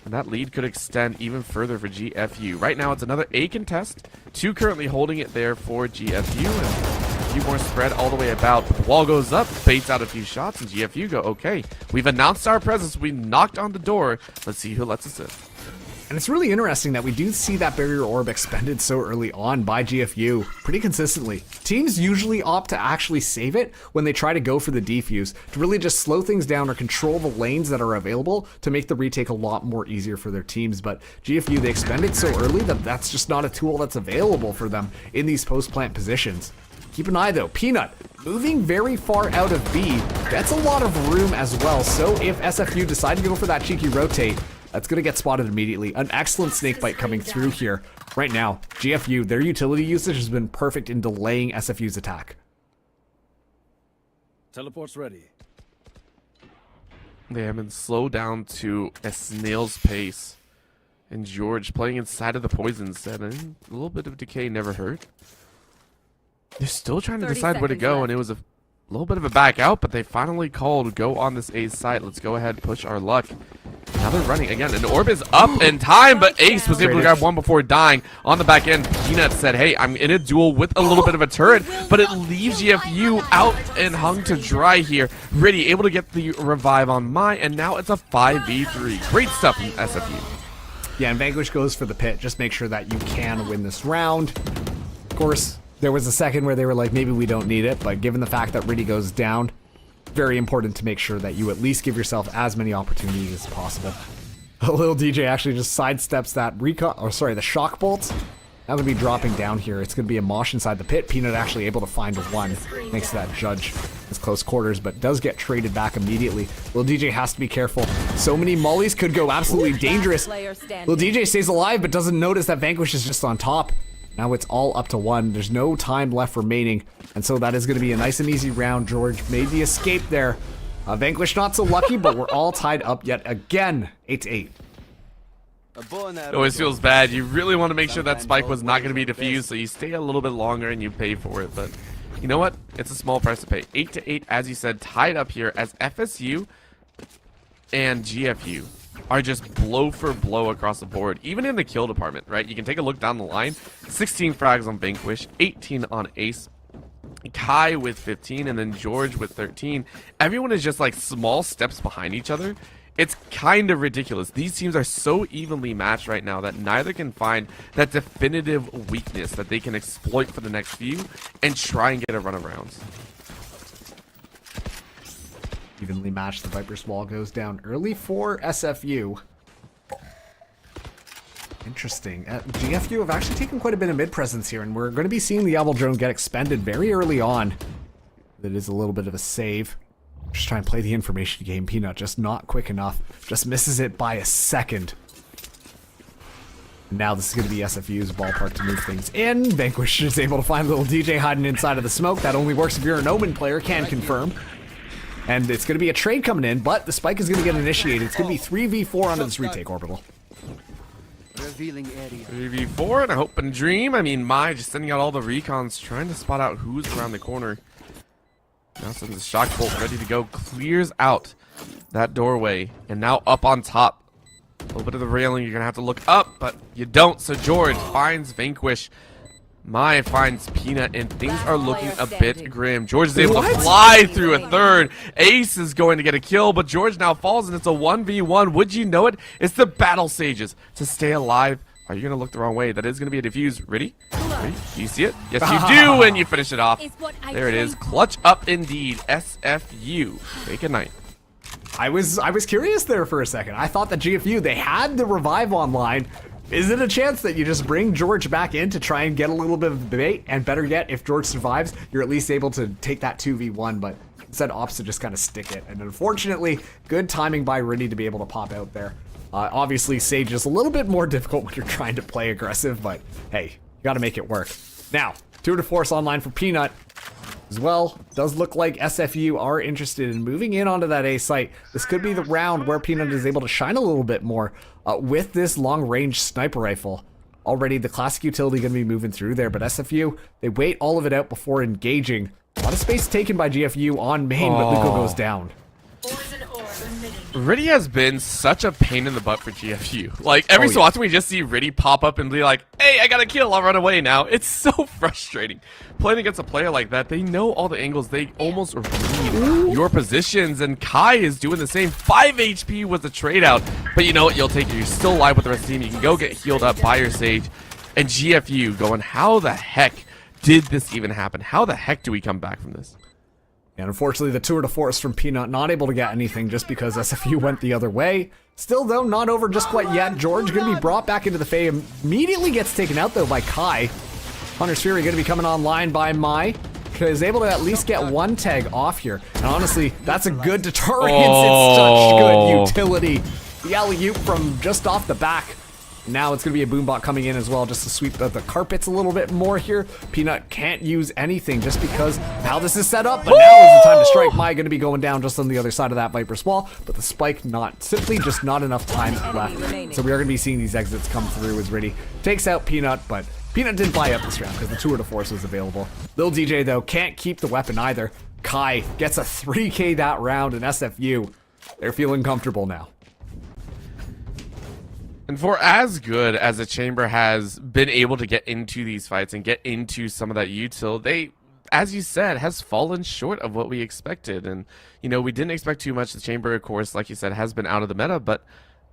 And that lead could extend even further for GFU. Right now, it's another A contest. 2 currently holding it there for GFU. And a few more spread all the way about. But the wall goes up, baits out a few shots, and GFU go, okay, we've announced our presence. We knocked on the door. Let's see who lets us in. And it's really interesting that we do see that barrier orb expended so early on by GFU pretty consistently. Teams usually opt to actually save it when they try to go for the defuse, to really just slow things down or control the lanes that are available to make the retake a lot more easier for their teams. But GFU, they expend it so early that that's just not a tool that's available for them in these post-plant positions. Keep an eye though, Peanut moving very far out of B. That's a lot of room as well, so if SFU decide to go for that cheeky rotate, that's going to get spotted immediately. An excellent snakebite coming through here. Right now, GFU, their utility usage has been perfect in delaying SFU's attack. Teleport's ready. They have been slowed down to a snail's pace. And George playing inside of the poison setting. A little bit of decay never hurt. They're still trying to 30 decide where to seconds go, left. and it was a little bit of a back out, but they finally called go on this A site. Let's go ahead and push our luck. Now they're running again, and Orb is up in time, but Ace was able to grab one before dying on the back end. Peanut said, hey, I'm in a duel with a little bit of a turret, but it leaves GFU out and hung to dry here. Riddy able to get the revive on Mai, and now it's a 5v3. Great stuff from SFU. Yeah, and Vanquish goes for the pit. Just make sure that you can win this round. Of course, there was a second where they were like, maybe we don't need it, but given the fact that Riddy goes down, very important to make sure that you at least give yourself as many opportunities as possible. Lil DJ actually just sidesteps that the shock bolts. Now gonna be dropping down here. It's gonna be a mosh inside the pit. Peanut actually able to find 1 thanks to that judge. It's close quarters, but does get traded back immediately. Lil DJ has to be careful. So many mollies could go absolutely dangerous. Player standing. Lil DJ stays alive, but doesn't notice that Vanquish is just on top. Now it's all up to 1. There's no time left remaining. And so that is going to be a nice and easy round. George made the escape there. Vanquish not so lucky, but we're all tied up yet again. 8-8. It always feels bad. You really want to make sure that spike was not going to be defused, so you stay a little bit longer and you pay for it. But you know what? It's a small price to pay. 8-8, as you said, tied up here as FSU and GFU are just blow for blow across the board, even in the kill department, right? You can take a look down the line. 16 frags on Vanquish, 18 on Ace, Kai with 15, and then George with 13. Everyone is just like small steps behind each other. It's kind of ridiculous. These teams are so evenly matched right now that neither can find that definitive weakness that they can exploit for the next few and try and get a run of rounds. Evenly matched, the Viper's Wall goes down early for SFU. Interesting. GFU have actually taken quite a bit of mid presence here, and we're going to be seeing the Owl Drone get expended very early on. That is a little bit of a save. Just trying to play the information game. Peanut just not quick enough. Just misses it by a second. Now this is going to be SFU's ballpark to move things in. Vanquish is able to find a little DJ hiding inside of the smoke. That only works if you're an Omen player, can confirm. And it's going to be a trade coming in, but the spike is going to get initiated. It's going to be 3v4 onto this retake orbital. Revealing area. 3v4 and a hope and dream. I mean, Mai just sending out all the recons, trying to spot out who's around the corner. Now sends the shock bolt ready to go, clears out that doorway, and now up on top. A little bit of the railing, you're gonna have to look up, but you don't. So George finds Vanquish. Mai finds Peanut, and things are looking a bit grim. George is able to fly through a third. Ace is going to get a kill, but George now falls, and it's a 1v1. Would you know it? It's the Battle Sages to stay alive. Are you going to look the wrong way? That is going to be a defuse. Ready? Ready? Do you see it? Yes, you do, and you finish it off. There it is. Clutch up indeed. SFU. Take a night. I was curious there for a second. I thought that GFU, they had the revive online. Is it a chance that you just bring George back in to try and get a little bit of debate? And better yet, if George survives, you're at least able to take that 2v1, but instead opts to just kind of stick it. And unfortunately, good timing by Riddy to be able to pop out there. Obviously, Sage is a little bit more difficult when you're trying to play aggressive, but hey, you got to make it work. Now, Tour de Force online for Peanut as well. Does look like SFU are interested in moving in onto that A site. This could be the round where Peanut is able to shine a little bit more with this long-range sniper rifle. Already the classic utility going to be moving through there, but SFU, they wait all of it out before engaging. A lot of space taken by GFU on main, but Luko goes down. Riddy has been such a pain in the butt for GFU. Like, every so often we just see Riddy pop up and be like, hey, I got a kill, I'll run away now. It's so frustrating. Playing against a player like that, they know all the angles. They almost read your positions, and Kai is doing the same. 5 HP was the trade out, but you know what? You'll take it. You're still alive with the rest of the team. You can go get healed up by your Sage. And GFU going, how the heck did this even happen? How the heck do we come back from this? And unfortunately, the Tour de Force from Peanut not able to get anything just because SFU went the other way. Still, though, not over just quite yet. George going to be brought back into the fray. Immediately gets taken out, though, by Kai. Hunter's Fury going to be coming online by Mai. Is able to at least get one tag off here. And honestly, that's a good deterrence. It's such good utility. The alley-oop from just off the back. Now it's going to be a Boombot coming in as well just to sweep the carpets a little bit more here. Peanut can't use anything just because of how this is set up. But now is the time to strike. Mai going to be going down just on the other side of that Viper's Wall. But the spike simply just not enough time left. So we are going to be seeing these exits come through as Riddy takes out Peanut. But Peanut didn't buy up this round because the Tour de Force was available. Lil DJ, though, can't keep the weapon either. Kai gets a 3K that round, and SFU, they're feeling comfortable now. And for as good as the Chamber has been able to get into these fights and get into some of that util, they, as you said, has fallen short of what we expected. And, you know, we didn't expect too much. The Chamber, of course, like you said, has been out of the meta, but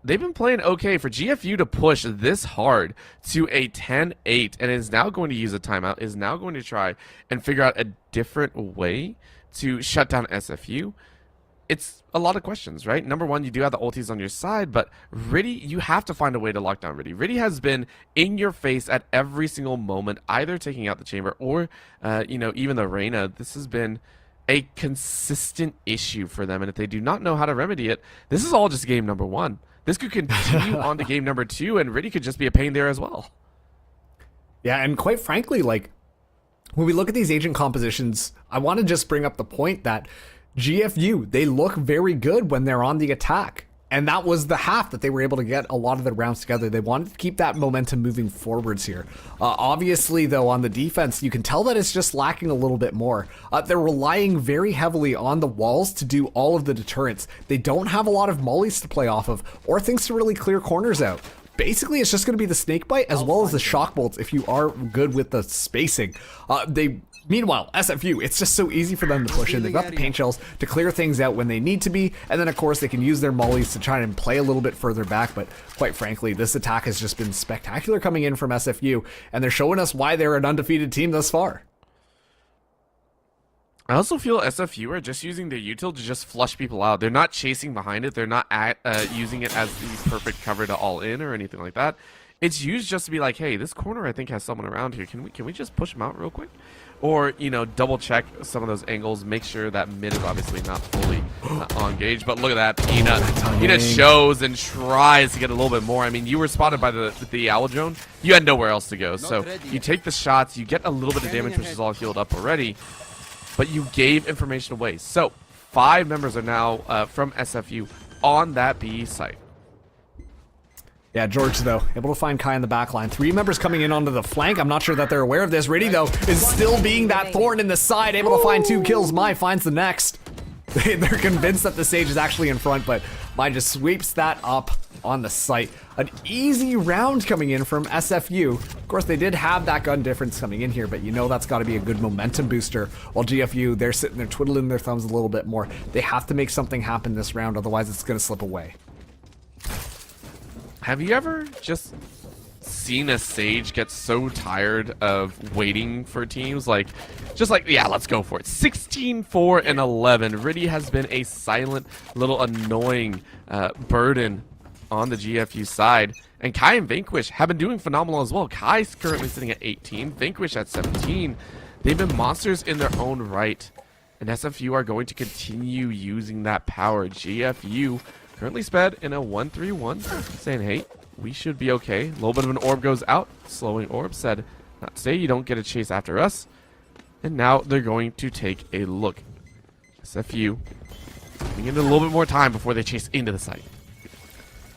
they've been playing okay. For GFU to push this hard to a 10-8 and is now going to use a timeout, is now going to try and figure out a different way to shut down SFU. It's a lot of questions, right? Number one, you do have the ultis on your side, but Riddy, you have to find a way to lock down Riddy. Riddy has been in your face at every single moment, either taking out the Chamber or, you know, even the Reyna. This has been a consistent issue for them, and if they do not know how to remedy it, this is all just game number one. This could continue on to game number two, and Riddy could just be a pain there as well. Yeah, and quite frankly, like, when we look at these agent compositions, I want to just bring up the point that GFU, they look very good when they're on the attack. And that was the half that they were able to get a lot of the rounds together. They wanted to keep that momentum moving forwards here. Obviously, though, on the defense, you can tell that it's just lacking a little bit more. They're relying very heavily on the walls to do all of the deterrence. They don't have a lot of mollies to play off of or things to really clear corners out. Basically, it's just going to be the snake bite as well as the shock bolts if you are good with the spacing. Meanwhile, SFU, it's just so easy for them to push in. They've got the paint shells to clear things out when they need to be, and then of course they can use their mollies to try and play a little bit further back, but quite frankly, this attack has just been spectacular coming in from SFU, and they're showing us why they're an undefeated team thus far. I also feel SFU are just using their util to just flush people out. They're not chasing behind it. They're not using it as the perfect cover to all in or anything like that. It's used just to be like, hey, this corner I think has someone around here. Can we just push them out real quick? Or, you know, double check some of those angles, make sure that mid is obviously not fully on gauge. But look at that, Peanut shows and tries to get a little bit more. I mean, you were spotted by the owl drone. You had nowhere else to go. So you take the shots, you get a little bit of damage, which is all healed up already. But you gave information away. So 5 members are now from SFU on that BE site. Yeah, George, though, able to find Kai in the back line. 3 members coming in onto the flank. I'm not sure that they're aware of this. Riddy, though, is still being that thorn in the side, able to find 2 kills. Mai finds the next. They're convinced that the Sage is actually in front, but Mai just sweeps that up on the site. An easy round coming in from SFU. Of course, they did have that gun difference coming in here, but you know that's got to be a good momentum booster. While GFU, they're sitting there twiddling their thumbs a little bit more. They have to make something happen this round, otherwise it's going to slip away. Have you ever just seen a Sage get so tired of waiting for teams? Yeah, let's go for it. 16-4 and 11. Riddy has been a silent, little annoying burden on the GFU side. And Kai and Vanquish have been doing phenomenal as well. Kai's currently sitting at 18, Vanquish at 17. They've been monsters in their own right. And SFU are going to continue using that power. GFU currently sped in a 1-3-1, saying, hey, we should be okay. A little bit of an orb goes out. Slowing orb said, not today, you don't get a chase after us. And now they're going to take a look. SFU giving it a little bit more time before they chase into the site.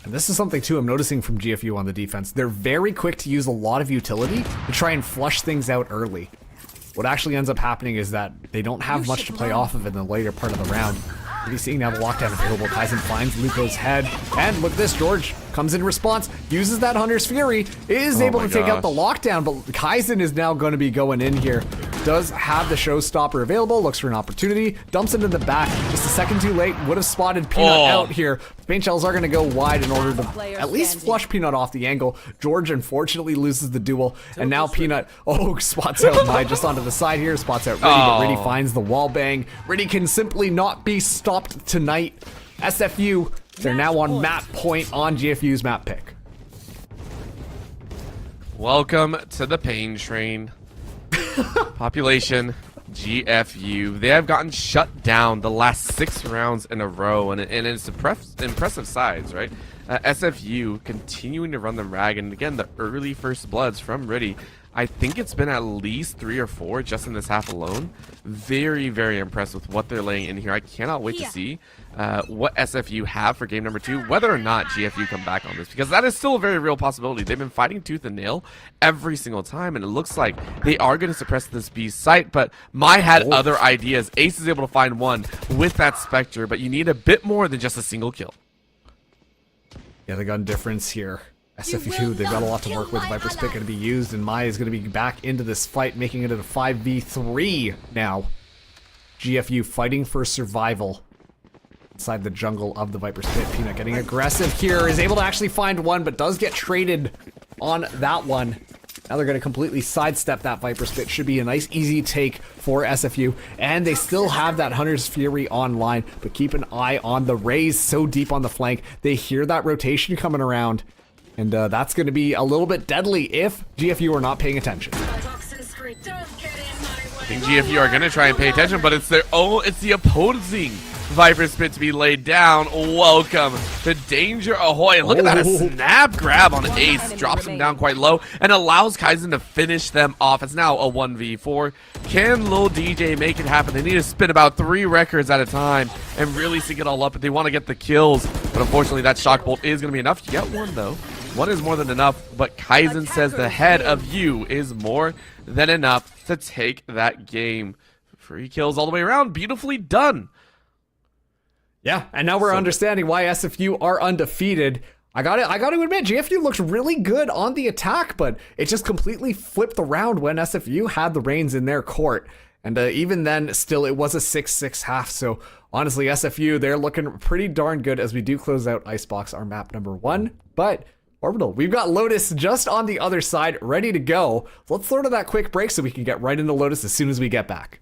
And this is something, too, I'm noticing from GFU on the defense. They're very quick to use a lot of utility to try and flush things out early. What actually ends up happening is that they don't have much to play off of in the later part of the round. You're seeing now the lockdown available. Kaizen finds Luko's head. And look at this, George comes in response, uses that Hunter's Fury, is able to take out the lockdown, but Kaizen is now going to be going in here. Does have the showstopper available, looks for an opportunity, dumps into the back, just a second too late, would have spotted Peanut out here. Paint shells are going to go wide in order to at least flush Peanut off the angle. George unfortunately loses the duel, and now Peanut, spots out Mai just onto the side here, spots out Riddy, but Riddy finds the wall bang. Riddy can simply not be stopped tonight. SFU, they're now on map point on GFU's map pick. Welcome to the pain train. Population GFU. They have gotten shut down the last 6 rounds in a row, and it's impressive sides, right? SFU continuing to run them ragged, and again, the early first bloods from Riddy. I think it's been at least 3 or 4 just in this half alone. Very, very impressed with what they're laying in here. I cannot wait to see what SFU have for game number 2, whether or not GFU come back on this, because that is still a very real possibility. They've been fighting tooth and nail every single time, and it looks like they are going to suppress this B site, but Mai had other ideas. Ace is able to find one with that Spectre, but you need a bit more than just a single kill. Yeah, the gun difference here. SFU, they've got a lot to work with. Viper's Pick going to be used, and Mai is going to be back into this fight, making it a 5v3 now. GFU fighting for survival inside the jungle of the Viper's Pit. Peanut getting aggressive here, is able to actually find one, but does get traded on that one. Now they're going to completely sidestep that Viper's Pit. Should be a nice, easy take for SFU. And they still have that Hunter's Fury online, but keep an eye on the Rays so deep on the flank. They hear that rotation coming around. And that's going to be a little bit deadly if GFU are not paying attention. I think GFU are going to try and pay attention, but it's the opposing Viper Spit to be laid down. Welcome to Danger Ahoy. And look at that, a snap grab on Ace. Drops him down quite low and allows Kaizen to finish them off. It's now a 1v4. Can Lil DJ make it happen? They need to spin about 3 records at a time and really sync it all up if they want to get the kills. But unfortunately, that Shock Bolt is going to be enough. You get one, though. One is more than enough, but Kaizen says the head of you is more than enough to take that game. Free kills all the way around. Beautifully done. Yeah, and now we're understanding why SFU are undefeated. I got to admit, JFU looks really good on the attack, but it just completely flipped around when SFU had the reins in their court. And even then, still, it was a 6-6 half. So honestly, SFU, they're looking pretty darn good as we do close out Icebox, our map number 1. But Orbital, we've got Lotus just on the other side, ready to go. So let's throw to that quick break so we can get right into Lotus as soon as we get back.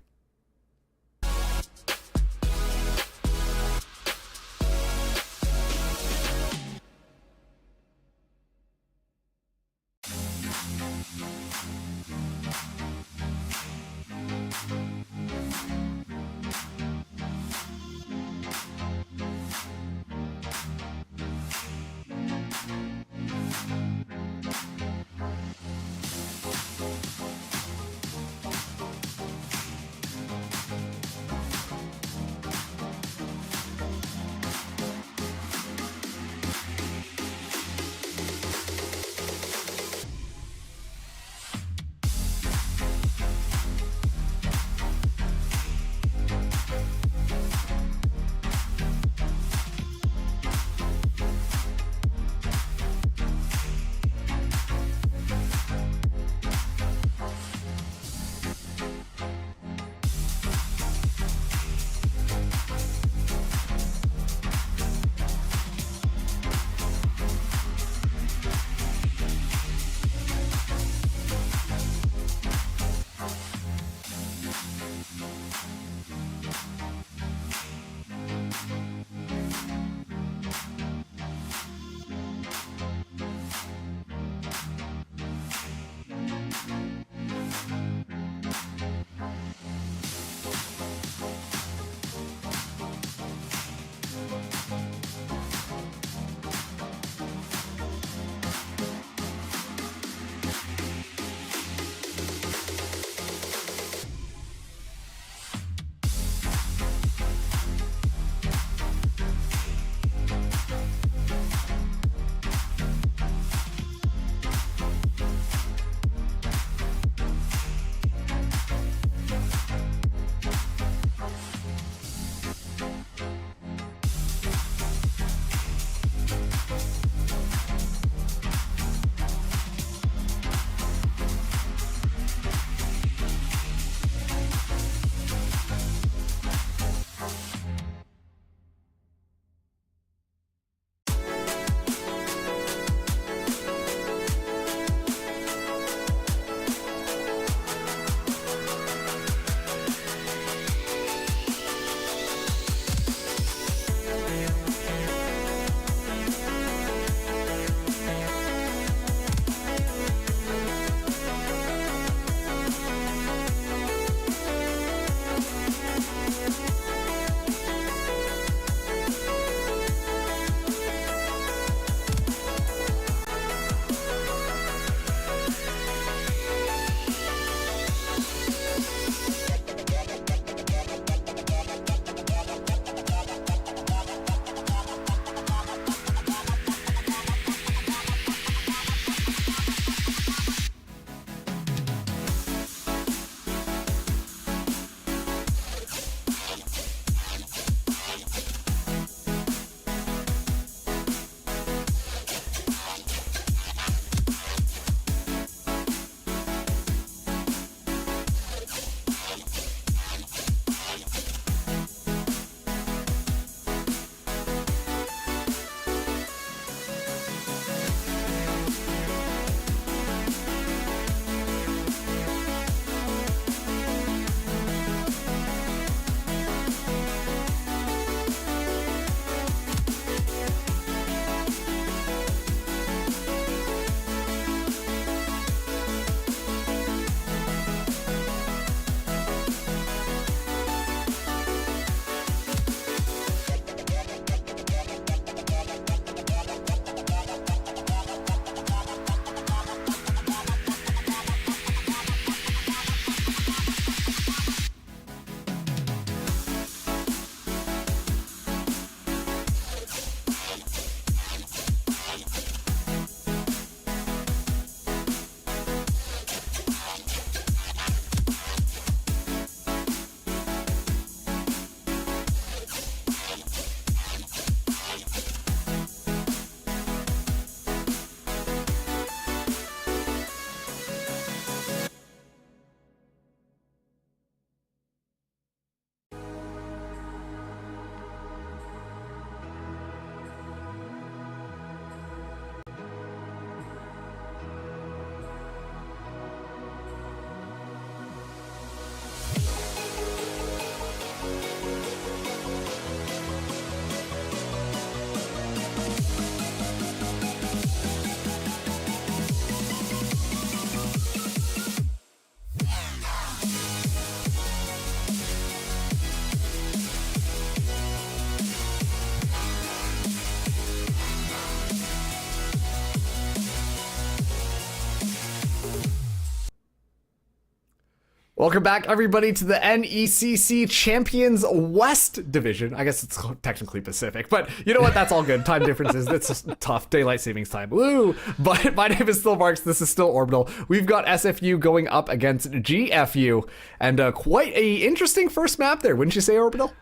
Welcome back, everybody, to the NECC Champions West Division. I guess it's technically Pacific, but you know what? That's all good. Time differences. It's tough. Daylight savings time. Woo! But my name is still Marks. This is still Orbital. We've got SFU going up against GFU, and quite a interesting first map there, wouldn't you say, Orbital?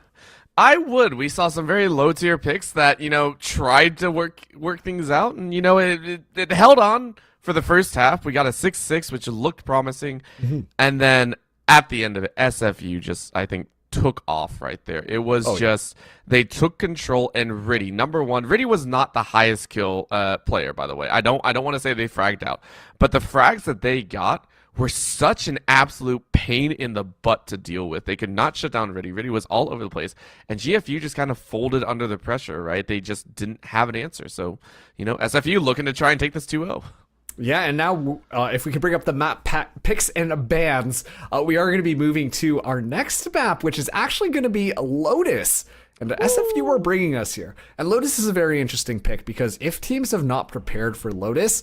I would. We saw some very low tier picks that, you know, tried to work things out, and you know, it held on for the first half. We got a 6-6, which looked promising, and then at the end of it, SFU just, I think, took off right there. It was they took control, and Riddy, number one. Riddy was not the highest kill player, by the way. I don't want to say they fragged out, but the frags that they got were such an absolute pain in the butt to deal with. They could not shut down Riddy. Riddy was all over the place, and GFU just kind of folded under the pressure, right? They just didn't have an answer. So, you know, SFU looking to try and take this 2-0. Yeah, and now if we can bring up the map picks and bans, we are going to be moving to our next map, which is actually going to be Lotus. And SFU are bringing us here. And Lotus is a very interesting pick because if teams have not prepared for Lotus,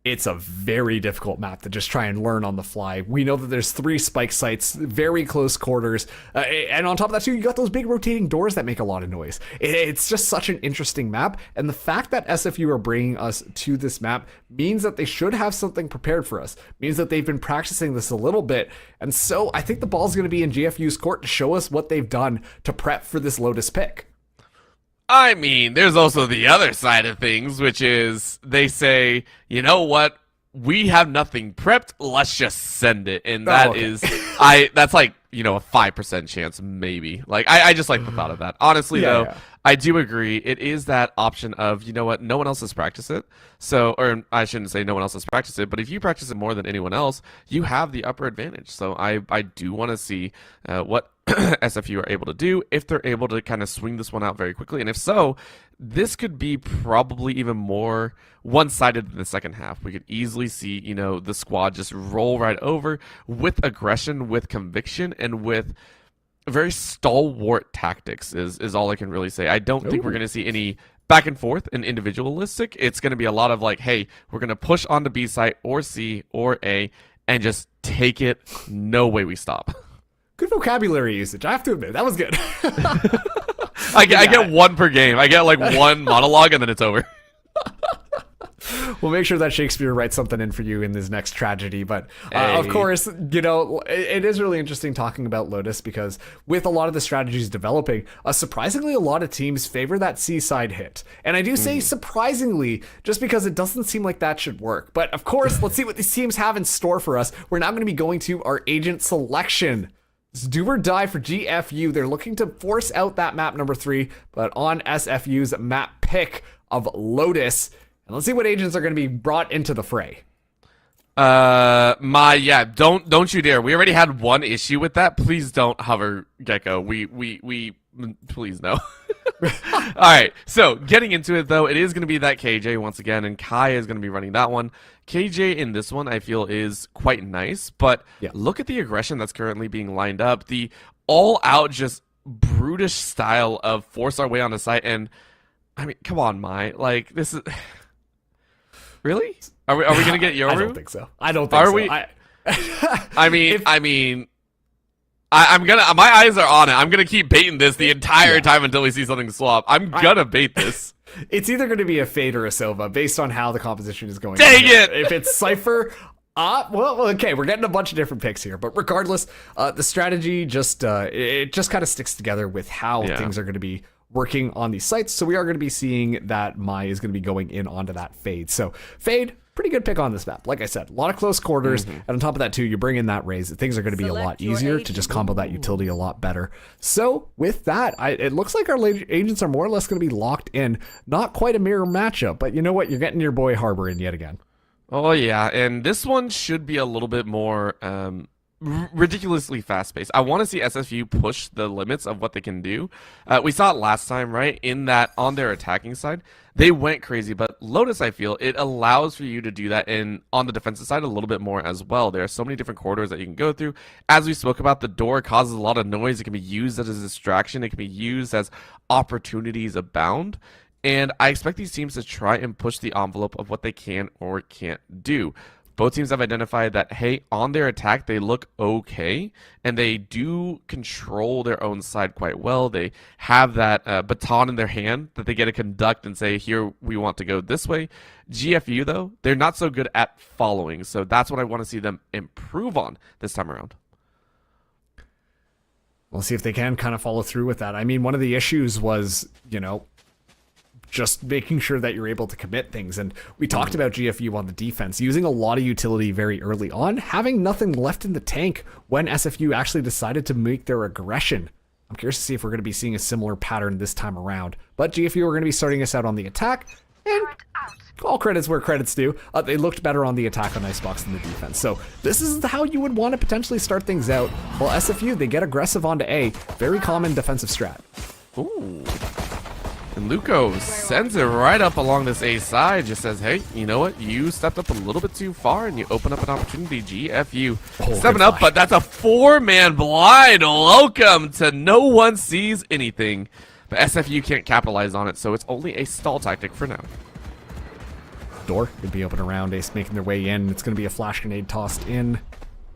it's a very difficult map to just try and learn on the fly. We know that there's 3 spike sites, very close quarters, and on top of that too, you got those big rotating doors that make a lot of noise. It's just such an interesting map, and the fact that SFU are bringing us to this map means that they should have something prepared for us, means that they've been practicing this a little bit, and so I think the ball's going to be in GFU's court to show us what they've done to prep for this Lotus pick. I mean, there's also the other side of things, which is they say, you know what? We have nothing prepped. Let's just send it. And that that's like, you know, a 5% chance, maybe. Like, I just like the thought of that. Honestly, I do agree. It is that option of, you know what? No one else has practiced it. So, or I shouldn't say no one else has practiced it, but if you practice it more than anyone else, you have the upper advantage. So I do want to see what SFU are able to do, if they're able to kind of swing this one out very quickly. And if so, this could be probably even more one-sided than the second half. We could easily see, you know, the squad just roll right over with aggression, with conviction, and with very stalwart tactics is all I can really say. I don't think we're going to see any back and forth and individualistic. It's going to be a lot of like, hey, we're going to push on to B site or C or A and just take it. No way we stop. Good vocabulary usage, I have to admit. That was good. I get one per game. I get like one monologue and then it's over. We'll make sure that Shakespeare writes something in for you in this next tragedy. But of course, you know, it is really interesting talking about Lotus because with a lot of the strategies developing, surprisingly, a lot of teams favor that seaside hit. And I do say surprisingly, just because it doesn't seem like that should work. But of course, let's see what these teams have in store for us. We're now going to be going to our agent selection. It's do or die for GFU. They're looking to force out that map number 3, but on SFU's map pick of Lotus. And let's see what agents are going to be brought into the fray. Don't you dare. We already had one issue with that. Please don't hover Gecko. We please no. All right. So getting into it though, it is going to be that KJ once again, and Kai is going to be running that one. KJ in this one I feel is quite nice, but look at the aggression that's currently being lined up. The all-out just brutish style of force our way on the site, and I mean, come on, Mai. Like this is. Really? Are we gonna get Yoru? I don't think so. I don't think so. Are we? I'm gonna. My eyes are on it. I'm gonna keep baiting this the entire time until we see something swap. I'm gonna bait this. It's either going to be a Fade or a Silva based on how the composition is going. Dang it! If it's Cypher, well, okay, we're getting a bunch of different picks here, but regardless, the strategy just it just kind of sticks together with how things are going to be working on these sites. So we are going to be seeing that Mai is going to be going in onto that Fade. So Fade, pretty good pick on this map. Like I said, a lot of close quarters. And on top of that too, you bring in that Raze. Things are going to be a lot easier to just combo that utility a lot better. So with that, it looks like our agents are more or less going to be locked in. Not quite a mirror matchup, but you know what? You're getting your boy Harbor in yet again. Oh yeah, and this one should be a little bit more ridiculously fast-paced. I want to see SFU push the limits of what they can do. We saw it last time, right? In that on their attacking side, they went crazy. But Lotus, I feel, it allows for you to do that on the defensive side a little bit more as well. There are so many different corridors that you can go through. As we spoke about, the door causes a lot of noise. It can be used as a distraction. It can be used as opportunities abound. And I expect these teams to try and push the envelope of what they can or can't do. both teams have identified that, hey, on their attack, they look okay, and they do control their own side quite well. They have that baton in their hand that they get to conduct and say, here, we want to go this way. GFU, though, they're not so good at following, so that's what I want to see them improve on this time around. We'll see if they can kind of follow through with that. I mean, one of the issues was, you know, just making sure that you're able to commit things. And we talked about GFU on the defense, using a lot of utility very early on, having nothing left in the tank when SFU actually decided to make their aggression. I'm curious to see if we're going to be seeing a similar pattern this time around. But GFU are going to be starting us out on the attack. And all credits where credit's due. They looked better on the attack on Icebox than the defense. So this is how you would want to potentially start things out. While SFU, they get aggressive onto A. Very common defensive strat. Ooh. And Luco sends it right up along this A side, just says, hey, you know what? You stepped up a little bit too far and you open up an opportunity. GFU stepping up, but that's a 4-man blind. Welcome to no one sees anything. But SFU can't capitalize on it, so it's only a stall tactic for now. Door could be open around. Ace making their way in. It's going to be a flash grenade tossed in.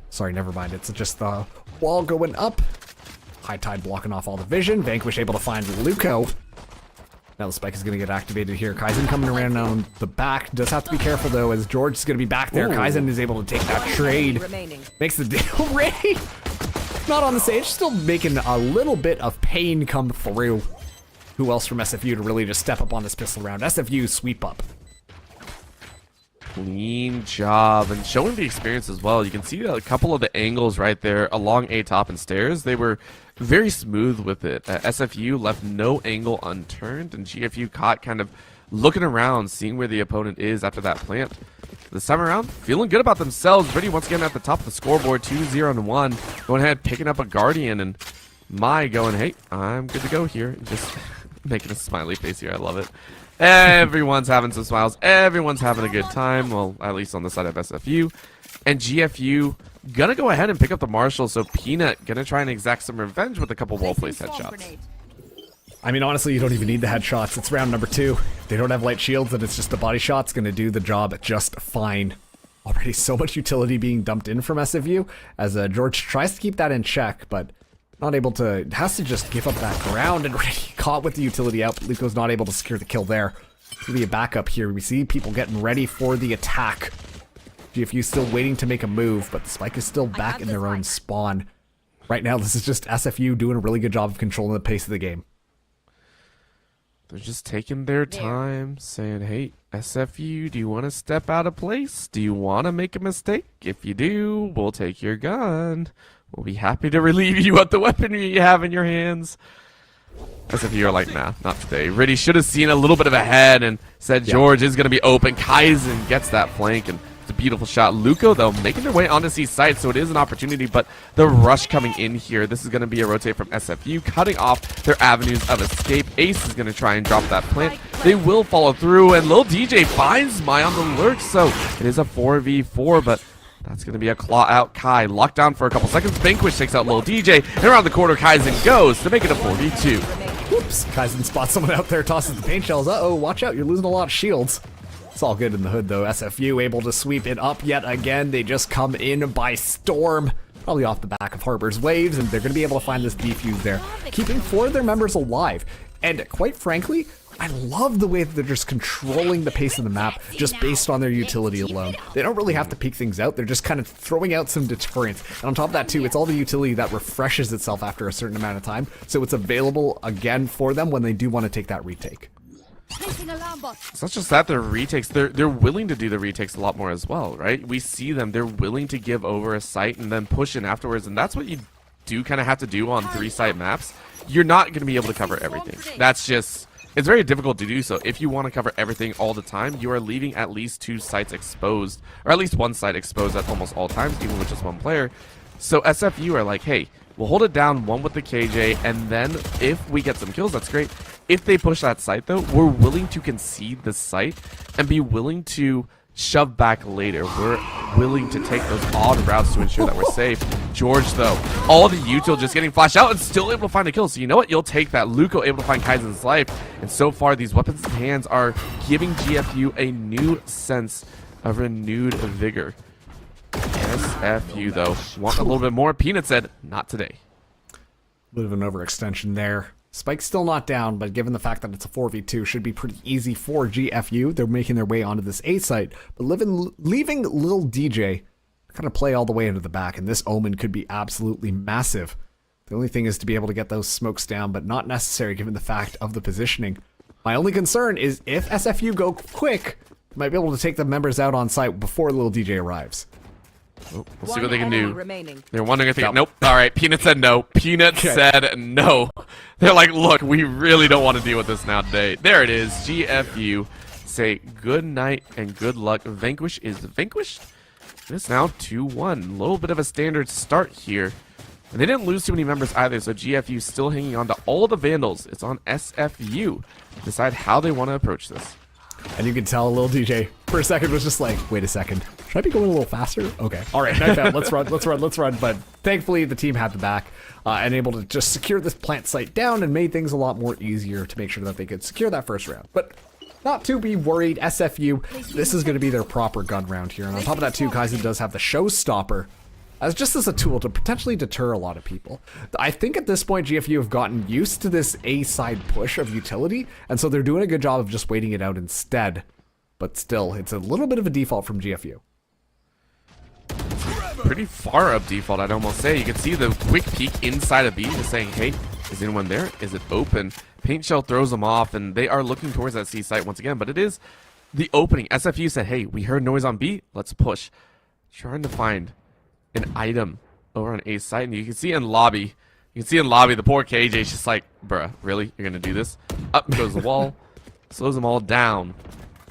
Sorry, never mind. It's just the wall going up. High Tide blocking off all the vision. Vanquish able to find Luco. Now the spike is going to get activated here. Kaizen coming around on the back. Does have to be careful, though, as George is going to be back there. Ooh. Kaizen is able to take that trade. Makes the deal. Ray! Not on the stage. Still making a little bit of pain come through. Who else from SFU to really just step up on this pistol round? SFU sweep up. Clean job, and showing the experience as well. You can see a couple of the angles right there along A top and stairs. They were very smooth with it. SFU left no angle unturned, and GFU caught kind of looking around, seeing where the opponent is after that plant. This time around, feeling good about themselves. Ready once again at the top of the scoreboard, 2-0-1. Going ahead, picking up a Guardian, and Mai going, hey, I'm good to go here. Just making a smiley face here. I love it. Everyone's having some smiles. Everyone's having a good time. Well, at least on the side of SFU. And GFU gonna go ahead and pick up the Marshall. So Peanut gonna try and exact some revenge with a couple wall place headshots. I mean, honestly, you don't even need the headshots. It's round number 2. They don't have light shields, and it's just the body shot's gonna do the job just fine. Already so much utility being dumped in from SFU as George tries to keep that in check, but not able to, has to just give up that ground, and already caught with the utility out. Luco's not able to secure the kill there. Maybe a backup here. We see people getting ready for the attack. GFU still waiting to make a move, but the spike is still back in their own spawn. Right now, this is just SFU doing a really good job of controlling the pace of the game. They're just taking their time, saying, hey, SFU, do you want to step out of place? Do you want to make a mistake? If you do, we'll take your gun. We'll be happy to relieve you of the weaponry you have in your hands. SFU are like, nah, not today. Riddy should have seen a little bit of a head and said George is going to be open. Kaizen gets that flank, and it's a beautiful shot. Luco, though, making their way onto C site, so it is an opportunity, but the rush coming in here, this is going to be a rotate from SFU, cutting off their avenues of escape. Ace is going to try and drop that plant. They will follow through, and Lil DJ finds Mai on the lurk, so it is a 4v4, but that's going to be a claw out. Kai locked down for a couple seconds. Vanquish takes out Lil DJ, and around the corner, Kaizen goes to make it a 4v2. Whoops, Kaizen spots someone out there, tosses the paint shells. Uh-oh, watch out, you're losing a lot of shields. It's all good in the hood, though. SFU able to sweep it up yet again. They just come in by storm. Probably off the back of Harbor's waves, and they're going to be able to find this defuse there, keeping 4 of their members alive. And quite frankly, I love the way that they're just controlling the pace of the map just based on their utility alone. They don't really have to peek things out. They're just kind of throwing out some deterrence. And on top of that, too, it's all the utility that refreshes itself after a certain amount of time. So it's available again for them when they do want to take that retake. It's not just that they're retakes, they're willing to do the retakes a lot more as well, right? We see them, they're willing to give over a site and then push in afterwards, and that's what you do kind of have to do on 3-site maps. You're not going to be able to cover everything. That's just, it's very difficult to do so. If you want to cover everything all the time, you are leaving at least 2 sites exposed, or at least 1 site exposed at almost all times, even with just 1 player. So SFU are like, hey, we'll hold it down 1 with the KJ, and then if we get some kills, that's great. If they push that site, though, we're willing to concede the site and be willing to shove back later. We're willing to take those odd routes to ensure that we're safe. George, though, all the util just getting flashed out and still able to find a kill. So you know what? You'll take that. Luco able to find Kaizen's life. And so far, these weapons in hands are giving GFU a new sense a renewed vigor. SFU, though, want a little bit more. Peanut said, not today. Bit of an overextension there. Spike's still not down, but given the fact that it's a 4v2, should be pretty easy for GFU. They're making their way onto this A site, but leaving Lil DJ kind of play all the way into the back, and this Omen could be absolutely massive. The only thing is to be able to get those smokes down, but not necessary given the fact of the positioning. My only concern is if SFU go quick, they might be able to take the members out on site before Lil DJ arrives. Oh, we'll see what they can do. Remaining. They're wondering if they nope. All right, Peanut said no. Peanut said no. They're like, look, we really don't want to deal with this now today. There it is. GFU say good night and good luck. Vanquish is vanquished. It's now 2-1. A little bit of a standard start here. And they didn't lose too many members either, so GFU still hanging on to all the Vandals. It's on SFU to decide how they want to approach this. And you can tell Lil DJ for a second was just like, wait a second, should I be going a little faster? Okay, all right, knife out, let's run. But thankfully the team had the back and able to just secure this plant site down and made things a lot more easier to make sure that they could secure that first round. But not to be worried, SFU, this is going to be their proper gun round here. And on top of that too, Kaizen does have the showstopper as a tool to potentially deter a lot of people. I think at this point, GFU have gotten used to this A-side push of utility, and so they're doing a good job of just waiting it out instead. But still, it's a little bit of a default from GFU. Pretty far up default, I'd almost say. You can see the quick peek inside of B, just saying, hey, is anyone there? Is it open? Paint Shell throws them off, and they are looking towards that C site once again, but it is the opening. SFU said, hey, we heard noise on B, let's push. Trying to find an item over on A site, and you can see in lobby, the poor KJ is just like, bruh, really? You're gonna do this? Up goes the wall, slows them all down,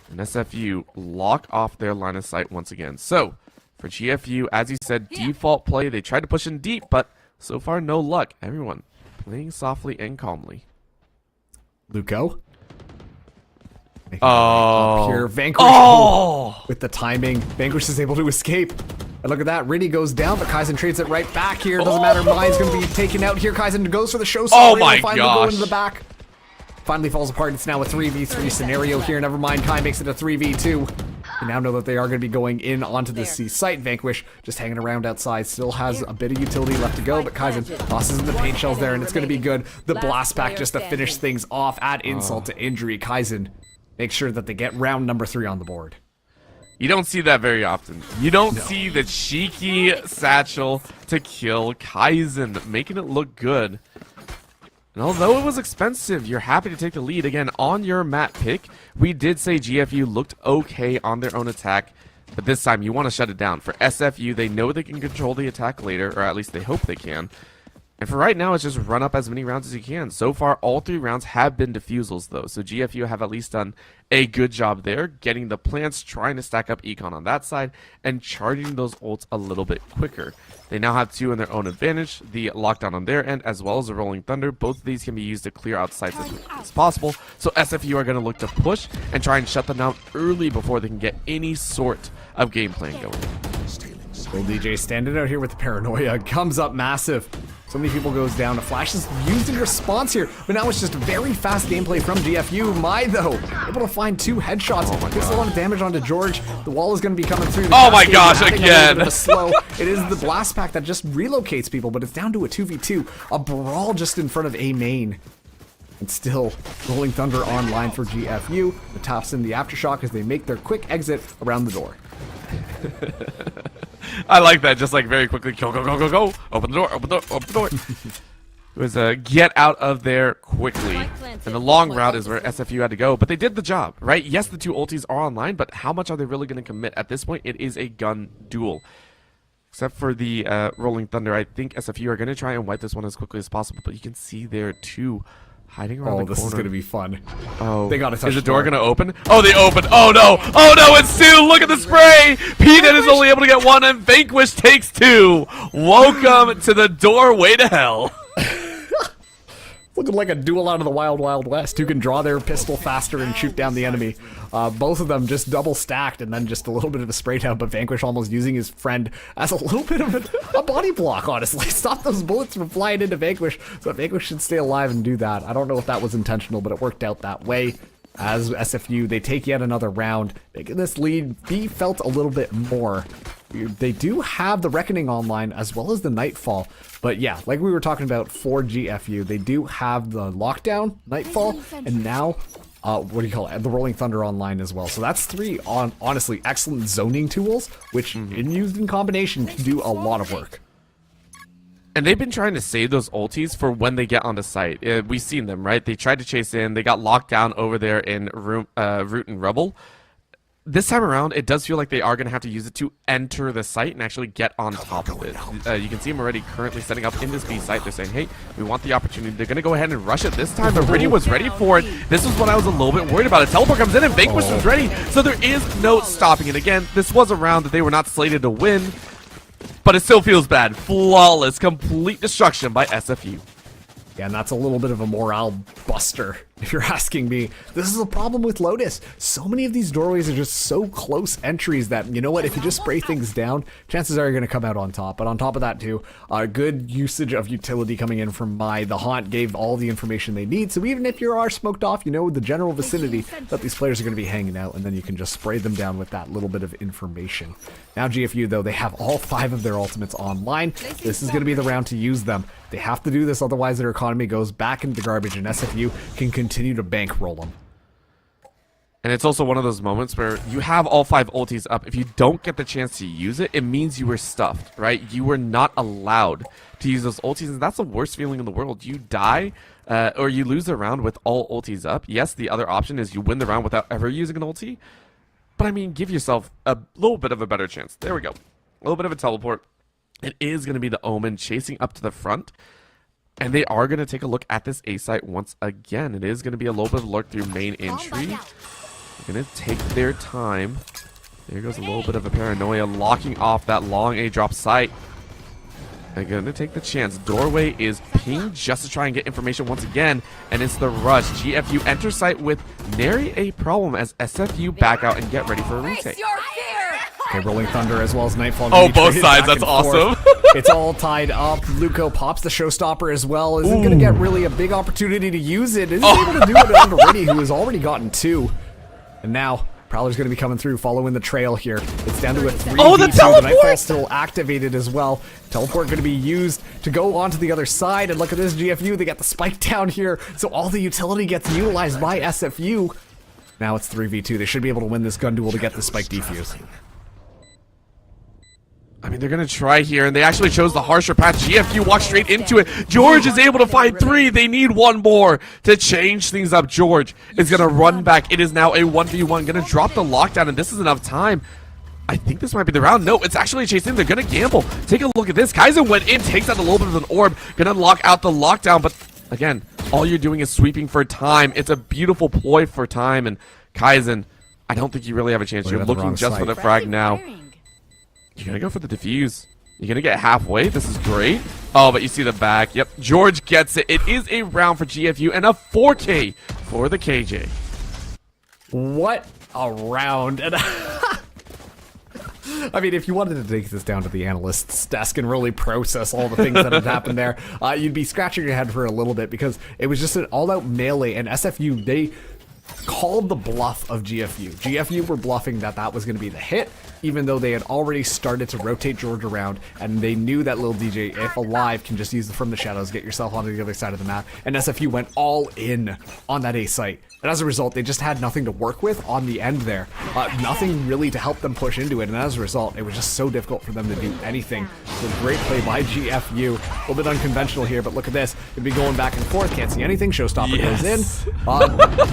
and SFU lock off their line of sight once again. So, for GFU, as he said, default play, they tried to push in deep, but so far no luck. Everyone playing softly and calmly. Luco. Oh. Here, Vanquish with the timing. Vanquish is able to escape. And look at that. Riddy goes down, but Kaizen trades it right back here. Doesn't matter. Mine's going to be taken out here. Kaizen goes for the show. Oh my finally gosh. Go into the back. Finally falls apart. It's now a 3v3 scenario here. Never mind. Kai makes it a 3v2. We now know that they are going to be going in onto the C site. Vanquish just hanging around outside. Still has a bit of utility left to go, but Kaizen tosses in the paint shells there, and it's going to be good. The blast pack just to finish things off. Add insult to injury. Kaizen makes sure that they get round number 3 on the board. You don't see that very often. You don't see the cheeky satchel to kill Kaizen, making it look good. And although it was expensive, you're happy to take the lead. Again, on your map pick, we did say GFU looked okay on their own attack, but this time you want to shut it down. For SFU, they know they can control the attack later, or at least they hope they can. And for right now, it's just run up as many rounds as you can. So far, all 3 rounds have been defusals, though. So GFU have at least done a good job there, getting the plants, trying to stack up Econ on that side, and charging those ults a little bit quicker. They now have 2 in their own advantage, the lockdown on their end, as well as the Rolling Thunder. Both of these can be used to clear out sites as quickly as possible. So SFU are going to look to push and try and shut them down early before they can get any sort of game plan going. Lil DJ standing out here with the paranoia. Comes up massive. So many people goes down. A flash is used in response here, but now it's just very fast gameplay from GFU. Mai, though, able to find 2 headshots. Gets a lot of damage onto George. The wall is going to be coming through. Oh my gosh, again! Slow. It is the blast pack that just relocates people, but it's down to a 2v2. A brawl just in front of A main. And still, Rolling Thunder online for GFU. The tops in the aftershock as they make their quick exit around the door. I like that, just like very quickly, go, go, go, go, go, open the door, open the door, open the door. It was a get out of there quickly, and the long route is where SFU had to go, but they did the job, right? Yes, the 2 ultis are online, but how much are they really going to commit? At this point, it is a gun duel. Except for the Rolling Thunder, I think SFU are going to try and wipe this one as quickly as possible, but you can see there, 2 hiding around the corner. Oh, this is going to be fun. Oh, they got to touch is the door going to open? Oh, they opened. Oh, no. Oh, no, it's 2. Look at the spray. Peanut is only able to get 1, and Vanquish takes 2. Welcome to the doorway to hell. Looking like a duel out of the Wild Wild West. Who can draw their pistol faster and shoot down the enemy. Both of them just double stacked and then just a little bit of a spray down, but Vanquish almost using his friend as a little bit of a body block, honestly. Stop those bullets from flying into Vanquish, so Vanquish should stay alive and do that. I don't know if that was intentional, but it worked out that way. as SFU, they take yet another round, making this lead be felt a little bit more. They do have the Reckoning online as well as the Nightfall, but yeah, like we were talking about for GFU, they do have the Lockdown, Nightfall, and now what do you call it? The Rolling Thunder online as well. So that's three honestly excellent zoning tools, which when used in combination can do a lot of work. And they've been trying to save those ultis for when they get onto site. We've seen them, right? They tried to chase in. They got locked down over there in Root and Rebel. This time around, it does feel like they are going to have to use it to enter the site and actually get on top of it. You can see them already currently setting up in this B site. They're saying, hey, we want the opportunity. They're going to go ahead and rush it this time, but Riddy was ready for it. This was what I was a little bit worried about. A teleport comes in and Vanquish was ready, so there is no stopping it. Again, this was a round that they were not slated to win, but it still feels bad. Flawless, complete destruction by SFU. Yeah, and that's a little bit of a morale buster, if you're asking me. This is a problem with Lotus. So many of these doorways are just so close entries that, you know what, if you just spray things down, chances are you're going to come out on top. But on top of that, too, good usage of utility coming in from Mai. The Haunt gave all the information they need, so even if you are smoked off, you know the general vicinity that these players are going to be hanging out, and then you can just spray them down with that little bit of information. Now GFU, though, they have all 5 of their ultimates online. This is going to be the round to use them. They have to do this, otherwise their economy goes back into the garbage, and SFU can continue to bankroll them. And it's also one of those moments where you have all 5 ultis up. If you don't get the chance to use it, it means you were stuffed, right? You were not allowed to use those ultis, and that's the worst feeling in the world. You die, or you lose the round with all ultis up. Yes, the other option is you win the round without ever using an ulti. But I mean, give yourself a little bit of a better chance. There we go. A little bit of a teleport. It is going to be the Omen chasing up to the front. And they are going to take a look at this A site once again. It is going to be a little bit of lurk through main entry. They're going to take their time. There goes a little bit of a paranoia, locking off that long A drop site. They're going to take the chance. Doorway is pinged just to try and get information once again. And it's the rush. GFU enter site with nary a problem as SFU back out and get ready for a retake. Okay, Rolling Thunder as well as Nightfall. Oh, both sides. That's awesome. It's all tied up. Luco pops the showstopper as well. Isn't going to get really a big opportunity to use it. Isn't able to do it onto Riddy, who has already gotten 2. And now Prowler's going to be coming through, following the trail here. It's down to a 3v2. Oh, the teleport! The Nightfall's still activated as well. Teleport going to be used to go onto the other side. And look at this GFU. They got the spike down here. So all the utility gets utilized by SFU. Now it's 3v2. They should be able to win this gun duel to get the spike defuse. I mean, they're going to try here, and they actually chose the harsher path. GFU walks straight into it. George is able to find 3. They need 1 more to change things up. George is going to run back. It is now a 1v1. Going to drop the lockdown, and this is enough time. I think this might be the round. No, it's actually a chase in. They're going to gamble. Take a look at this. Kaizen went in, takes out a little bit of an orb. Going to lock out the lockdown, but again, all you're doing is sweeping for time. It's a beautiful ploy for time, and Kaizen, I don't think you really have a chance. You're looking just for the frag now. You're going to go for the defuse. You're going to get halfway. This is great. Oh, but you see the back. Yep, George gets it. It is a round for GFU and a 4K for the KJ. What a round. And I mean, if you wanted to take this down to the analyst's desk and really process all the things that had happened there, you'd be scratching your head for a little bit, because it was just an all-out melee, and SFU, they called the bluff of GFU. GFU were bluffing that was going to be the hit, even though they had already started to rotate George around, and they knew that Lil DJ, if alive, can just use the From the Shadows, get yourself onto the other side of the map, and SFU went all in on that A site. And as a result, they just had nothing to work with on the end there. Nothing really to help them push into it, and as a result, it was just so difficult for them to do anything. So great play by GFU. A little bit unconventional here, but look at this. They'd be going back and forth, can't see anything. Showstopper goes in.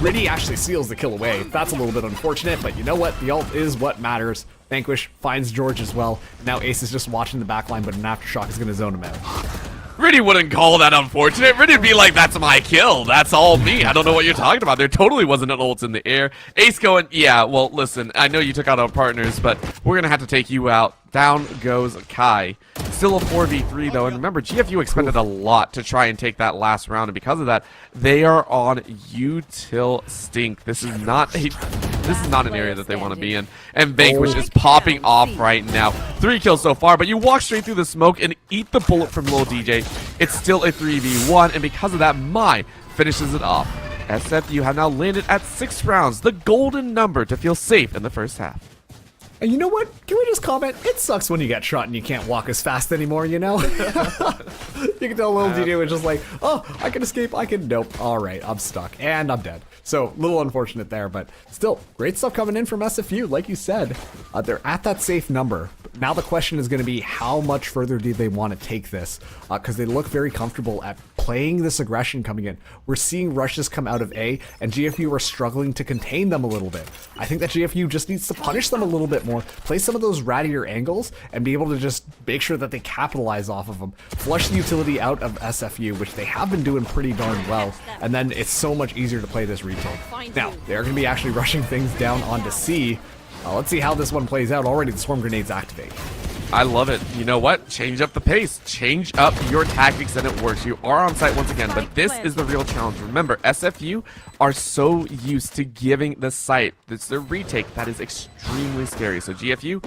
Riddy actually seals the kill away. That's a little bit unfortunate, but you know what? The ult is what matters. Vanquish finds George as well. Now Ace is just watching the backline, but an Aftershock is going to zone him out. Riddy wouldn't call that unfortunate. Riddy'd be like, that's my kill. That's all me. I don't know what you're talking about. There totally wasn't an ult in the air. Ace going, yeah, well, listen, I know you took out our partners, but we're going to have to take you out. Down goes Kai. Still a 4v3, though. And remember, GFU expended a lot to try and take that last round. And because of that, they are on util stink. This is not an area that they want to be in. And Vanquish is popping off right now. 3 kills so far, but you walk straight through the smoke and eat the bullet from Lil DJ. It's still a 3v1, and because of that, Mai finishes it off. SFU have now landed at 6 rounds, the golden number to feel safe in the first half. And you know what? Can we just comment? It sucks when you get shot and you can't walk as fast anymore, you know? You can tell little DJ was just like, oh, I can escape, I can, nope, all right, I'm stuck, and I'm dead. So, a little unfortunate there, but still, great stuff coming in from SFU. Like you said, they're at that safe number. Now the question is going to be, how much further do they want to take this? Because they look very comfortable at playing this aggression coming in. We're seeing rushes come out of A, and GFU are struggling to contain them a little bit. I think that GFU just needs to punish them a little bit more, play some of those rattier angles, and be able to just make sure that they capitalize off of them. Flush the utility out of SFU, which they have been doing pretty darn well, and then it's so much easier to play this retake. Now, they're going to be actually rushing things down onto C. Let's see how this one plays out. Already the swarm grenades activate. I love it. You know what? Change up the pace. Change up your tactics and it works. You are on site once again, but this is the real challenge. Remember, SFU are so used to giving the site. It's their retake that is extremely scary. So GFU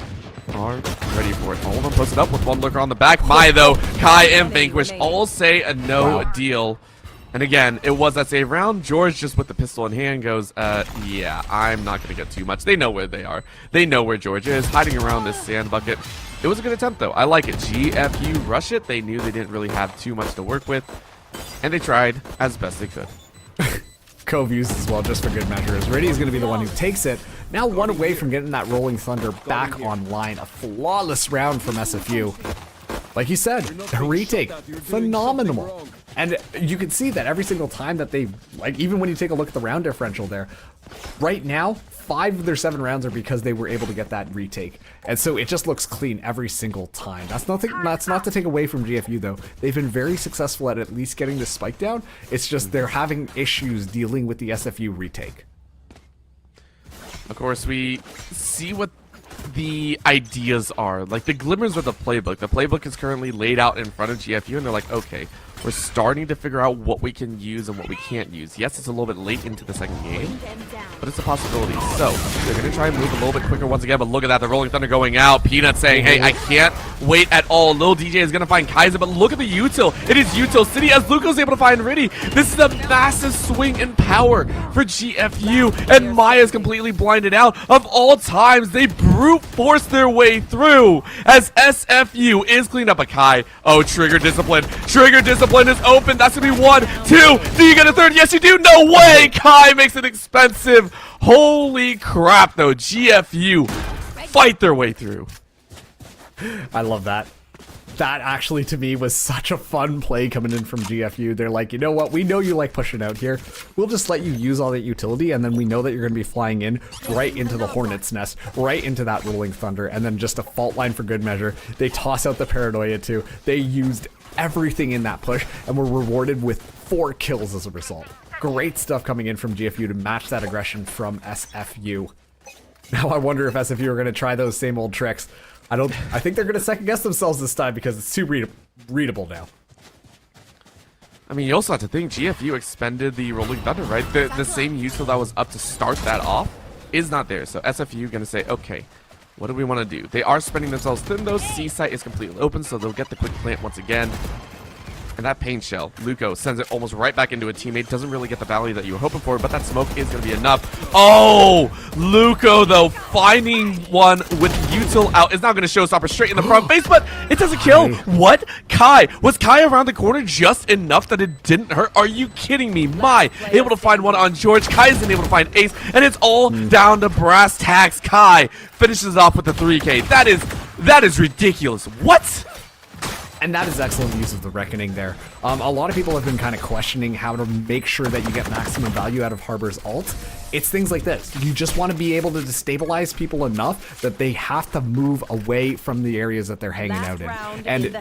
are ready for it. All of them posted up with one looker on the back. My, though, Kai and Vanquish all say a no deal. And again, it was that save round. George, just with the pistol in hand, goes, yeah, I'm not going to get too much. They know where they are. They know where George is, hiding around this sand bucket. It was a good attempt, though. I like it. GFU rush it. They knew they didn't really have too much to work with, and they tried as best they could. Cove used as well, just for good measure, as Riddy is going to be the one who takes it. Now one away from getting that Rolling Thunder back online. A flawless round from SFU. Like you said, a retake, phenomenal. And you can see that every single time that they, like, even when you take a look at the round differential there, right now, 5 of their 7 rounds are because they were able to get that retake. And so it just looks clean every single time. That's not to take away from GFU, though. They've been very successful at least getting the spike down. It's just they're having issues dealing with the SFU retake. Of course, we see what the ideas are, like the glimmers of the playbook. The playbook is currently laid out in front of GFU, and they're like, okay, we're starting to figure out what we can use and what we can't use. Yes, it's a little bit late into the second game, but it's a possibility. So they're going to try and move a little bit quicker once again, but look at that, the Rolling Thunder going out. Peanut saying, hey, I can't wait at all. Lil DJ is going to find Kaiser, but look at the util. It is util city as Luco's able to find Riddy. This is a massive swing in power for GFU, and Maya's completely blinded out. Of all times, they brute force their way through as SFU is cleaned up a Kai. Oh, Trigger Discipline. Trigger Discipline is open. That's going to be 1, 2. Do you get a third? Yes, you do. No way. Kai makes it expensive. Holy crap, though. GFU fight their way through. I love that. That actually, to me, was such a fun play coming in from GFU. They're like, you know what? We know you like pushing out here. We'll just let you use all that utility, and then we know that you're going to be flying in right into the Hornet's Nest, right into that Rolling Thunder, and then just a fault line for good measure. They toss out the Paranoia, too. They used everything in that push, and were rewarded with 4 kills as a result. Great stuff coming in from GFU to match that aggression from SFU. Now I wonder if SFU are going to try those same old tricks. I think they're going to second guess themselves this time because it's too readable now. I mean, you also have to think GFU expended the Rolling Thunder, right? The same util that was up to start that off is not there. So SFU going to say, okay, what do we want to do? They are spreading themselves thin, though. C site is completely open, so they'll get the quick plant once again. And that pain shell, Luco sends it almost right back into a teammate. Doesn't really get the value that you were hoping for, but that smoke is going to be enough. Oh, Luco, though, finding one with util out is now going to showstopper straight in the front face, but it doesn't kill. What? Kai. Was Kai around the corner just enough that it didn't hurt? Are you kidding me? My, able to find one on George. Kai isn't able to find Ace, and it's all down to brass tacks. Kai finishes off with the 3K. That is ridiculous. What? And that is excellent use of the Reckoning there. A lot of people have been kind of questioning how to make sure that you get maximum value out of Harbor's ult. It's things like this. You just want to be able to destabilize people enough that they have to move away from the areas that they're hanging out in. And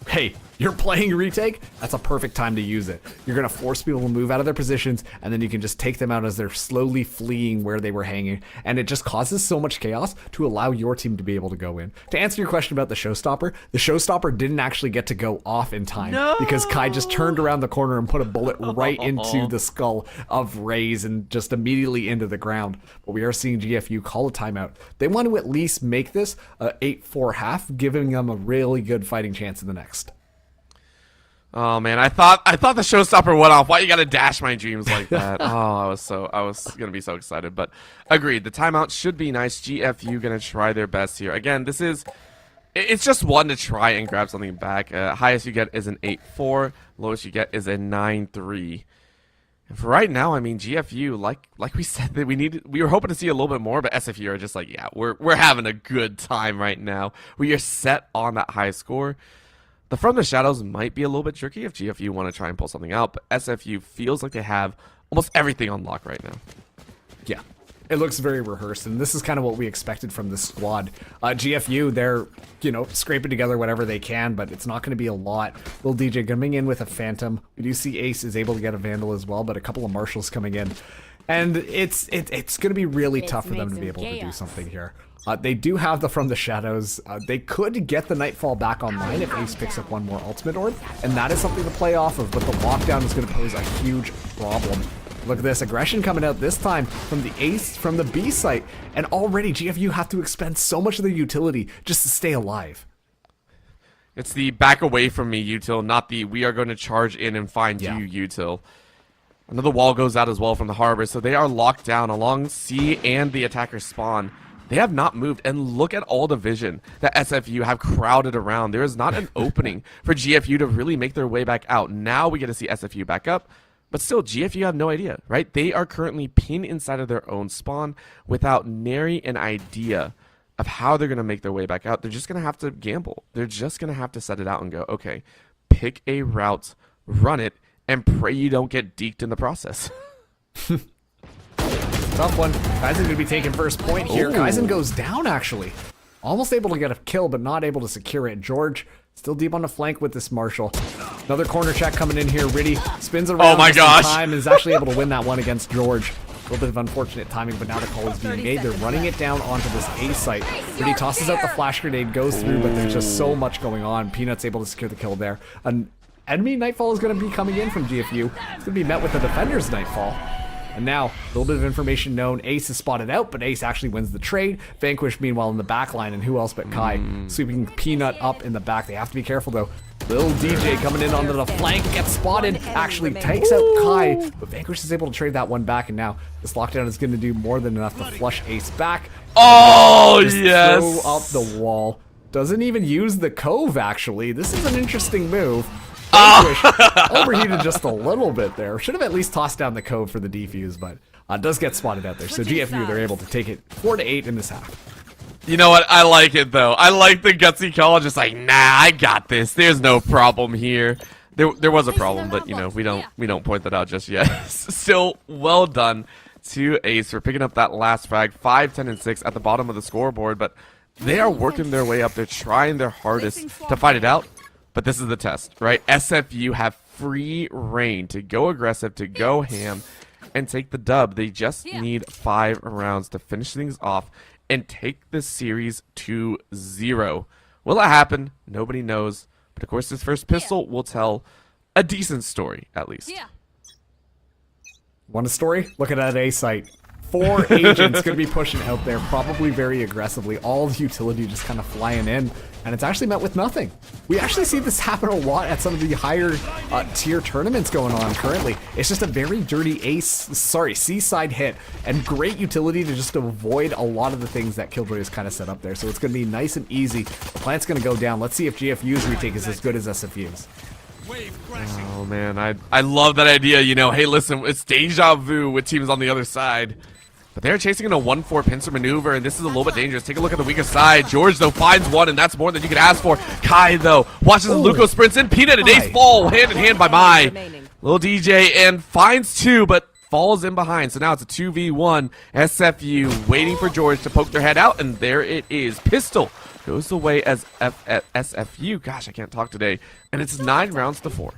hey, you're playing retake, that's a perfect time to use it. You're going to force people to move out of their positions, and then you can just take them out as they're slowly fleeing where they were hanging. And it just causes so much chaos to allow your team to be able to go in. To answer your question about the showstopper didn't actually get to go off in time because Kai just turned around the corner and put a bullet right into the skull of Raze and just immediately into the ground. But we are seeing GFU call a timeout. They want to at least make this a 8-4 half, giving them a really good fighting chance in the next. Oh man, I thought the showstopper went off. Why you gotta dash my dreams like that? Oh, I was gonna be so excited, but agreed. The timeout should be nice. GFU gonna try their best here. Again, it's just one to try and grab something back. Highest you get is an 8-4. Lowest you get is a 9-3. And for right now, I mean, GFU, like we said, that we were hoping to see a little bit more, but SFU are just like, yeah, we're having a good time right now. We are set on that high score. The From the Shadows might be a little bit tricky if GFU want to try and pull something out, but SFU feels like they have almost everything on lock right now. Yeah, it looks very rehearsed, and this is kind of what we expected from this squad. GFU, they're, scraping together whatever they can, but it's not going to be a lot. Little DJ coming in with a Phantom. We do see Ace is able to get a Vandal as well, but a couple of Marshals coming in. And it's going to be really tough for them to be able to do something here. They do have the From the Shadows. They could get the Nightfall back online if Ace picks up one more Ultimate Orb, and that is something to play off of, but the lockdown is going to pose a huge problem. Look at this aggression coming out this time from the Ace, from the B site, and already GFU have to expend so much of their utility just to stay alive. It's the back away from me util, not the we are going to charge in and find you util. Another wall goes out as well from the harbor, so they are locked down along C and the attacker spawn. They have not moved, and look at all the vision that SFU have crowded around. There is not an opening for GFU to really make their way back out. Now we get to see SFU back up, but still, GFU have no idea, right? They are currently pinned inside of their own spawn without nary an idea of how they're going to make their way back out. They're just going to have to gamble. They're just going to have to set it out and go, okay, pick a route, run it, and pray you don't get deked in the process. Tough one. Kaizen going to be taking first point here. Ooh. Kaizen goes down, actually. Almost able to get a kill, but not able to secure it. George still deep on the flank with this Marshall. Another corner check coming in here. Riddy spins around my just in gosh. time and is actually able to win that one against George. A little bit of unfortunate timing, but now the call is being made. They're running it down onto this A site. Riddy tosses out the flash grenade, goes through, but there's just so much going on. Peanut's able to secure the kill there. An enemy Nightfall is going to be coming in from GFU. It's going to be met with the defender's Nightfall. And now, a little bit of information known. Ace is spotted out, but Ace actually wins the trade. Vanquish, meanwhile, in the back line, and who else but Kai sweeping Peanut up in the back. They have to be careful, though. Little DJ coming in onto the flank, gets spotted, actually takes out Kai, but Vanquish is able to trade that one back, and now this lockdown is going to do more than enough to flush Ace back. Oh, Just yes! throw up the wall. Doesn't even use the Cove, actually. This is an interesting move. Vanquish overheated just a little bit there. Should have at least tossed down the Cove for the defuse, but does get spotted out there. So GFU, they're able to take it 4-8 in this half. You know what? I like it, though. I like the gutsy call. Just like, nah, I got this. There's no problem here. There was a problem, but, we don't point that out just yet. Still, well done to Ace for picking up that last frag. 5, 10, and 6 at the bottom of the scoreboard, but they are working their way up. They're trying their hardest to fight it out. But this is the test, right? SFU have free reign to go aggressive, to go ham, and take the dub. They just need 5 rounds to finish things off and take this series to 0. Will it happen? Nobody knows. But of course, this first pistol will tell a decent story, at least. Want a story? Look at that A site. 4 agents going to be pushing out there, probably very aggressively. All the utility just kind of flying in, and it's actually met with nothing. We actually see this happen a lot at some of the higher tier tournaments going on currently. It's just a very dirty C-side hit, and great utility to just avoid a lot of the things that Killjoy has kind of set up there. So it's going to be nice and easy. The plant's going to go down. Let's see if GFU's retake is as good as SFU's. Oh, man. I love that idea. Hey, listen, it's deja vu with teams on the other side. But they're chasing in a 1-4 pincer maneuver, and this is a little bit dangerous. Take a look at the weaker side. George, though, finds one, and that's more than you could ask for. Kai, though, watches the Luco sprints in. Peanut and Ace fall hand in hand by Mai. Little DJ and finds 2, but falls in behind. So now it's a 2v1. SFU waiting for George to poke their head out, and there it is. Pistol goes away as SFU. Gosh, I can't talk today. And it's 9 rounds to 4.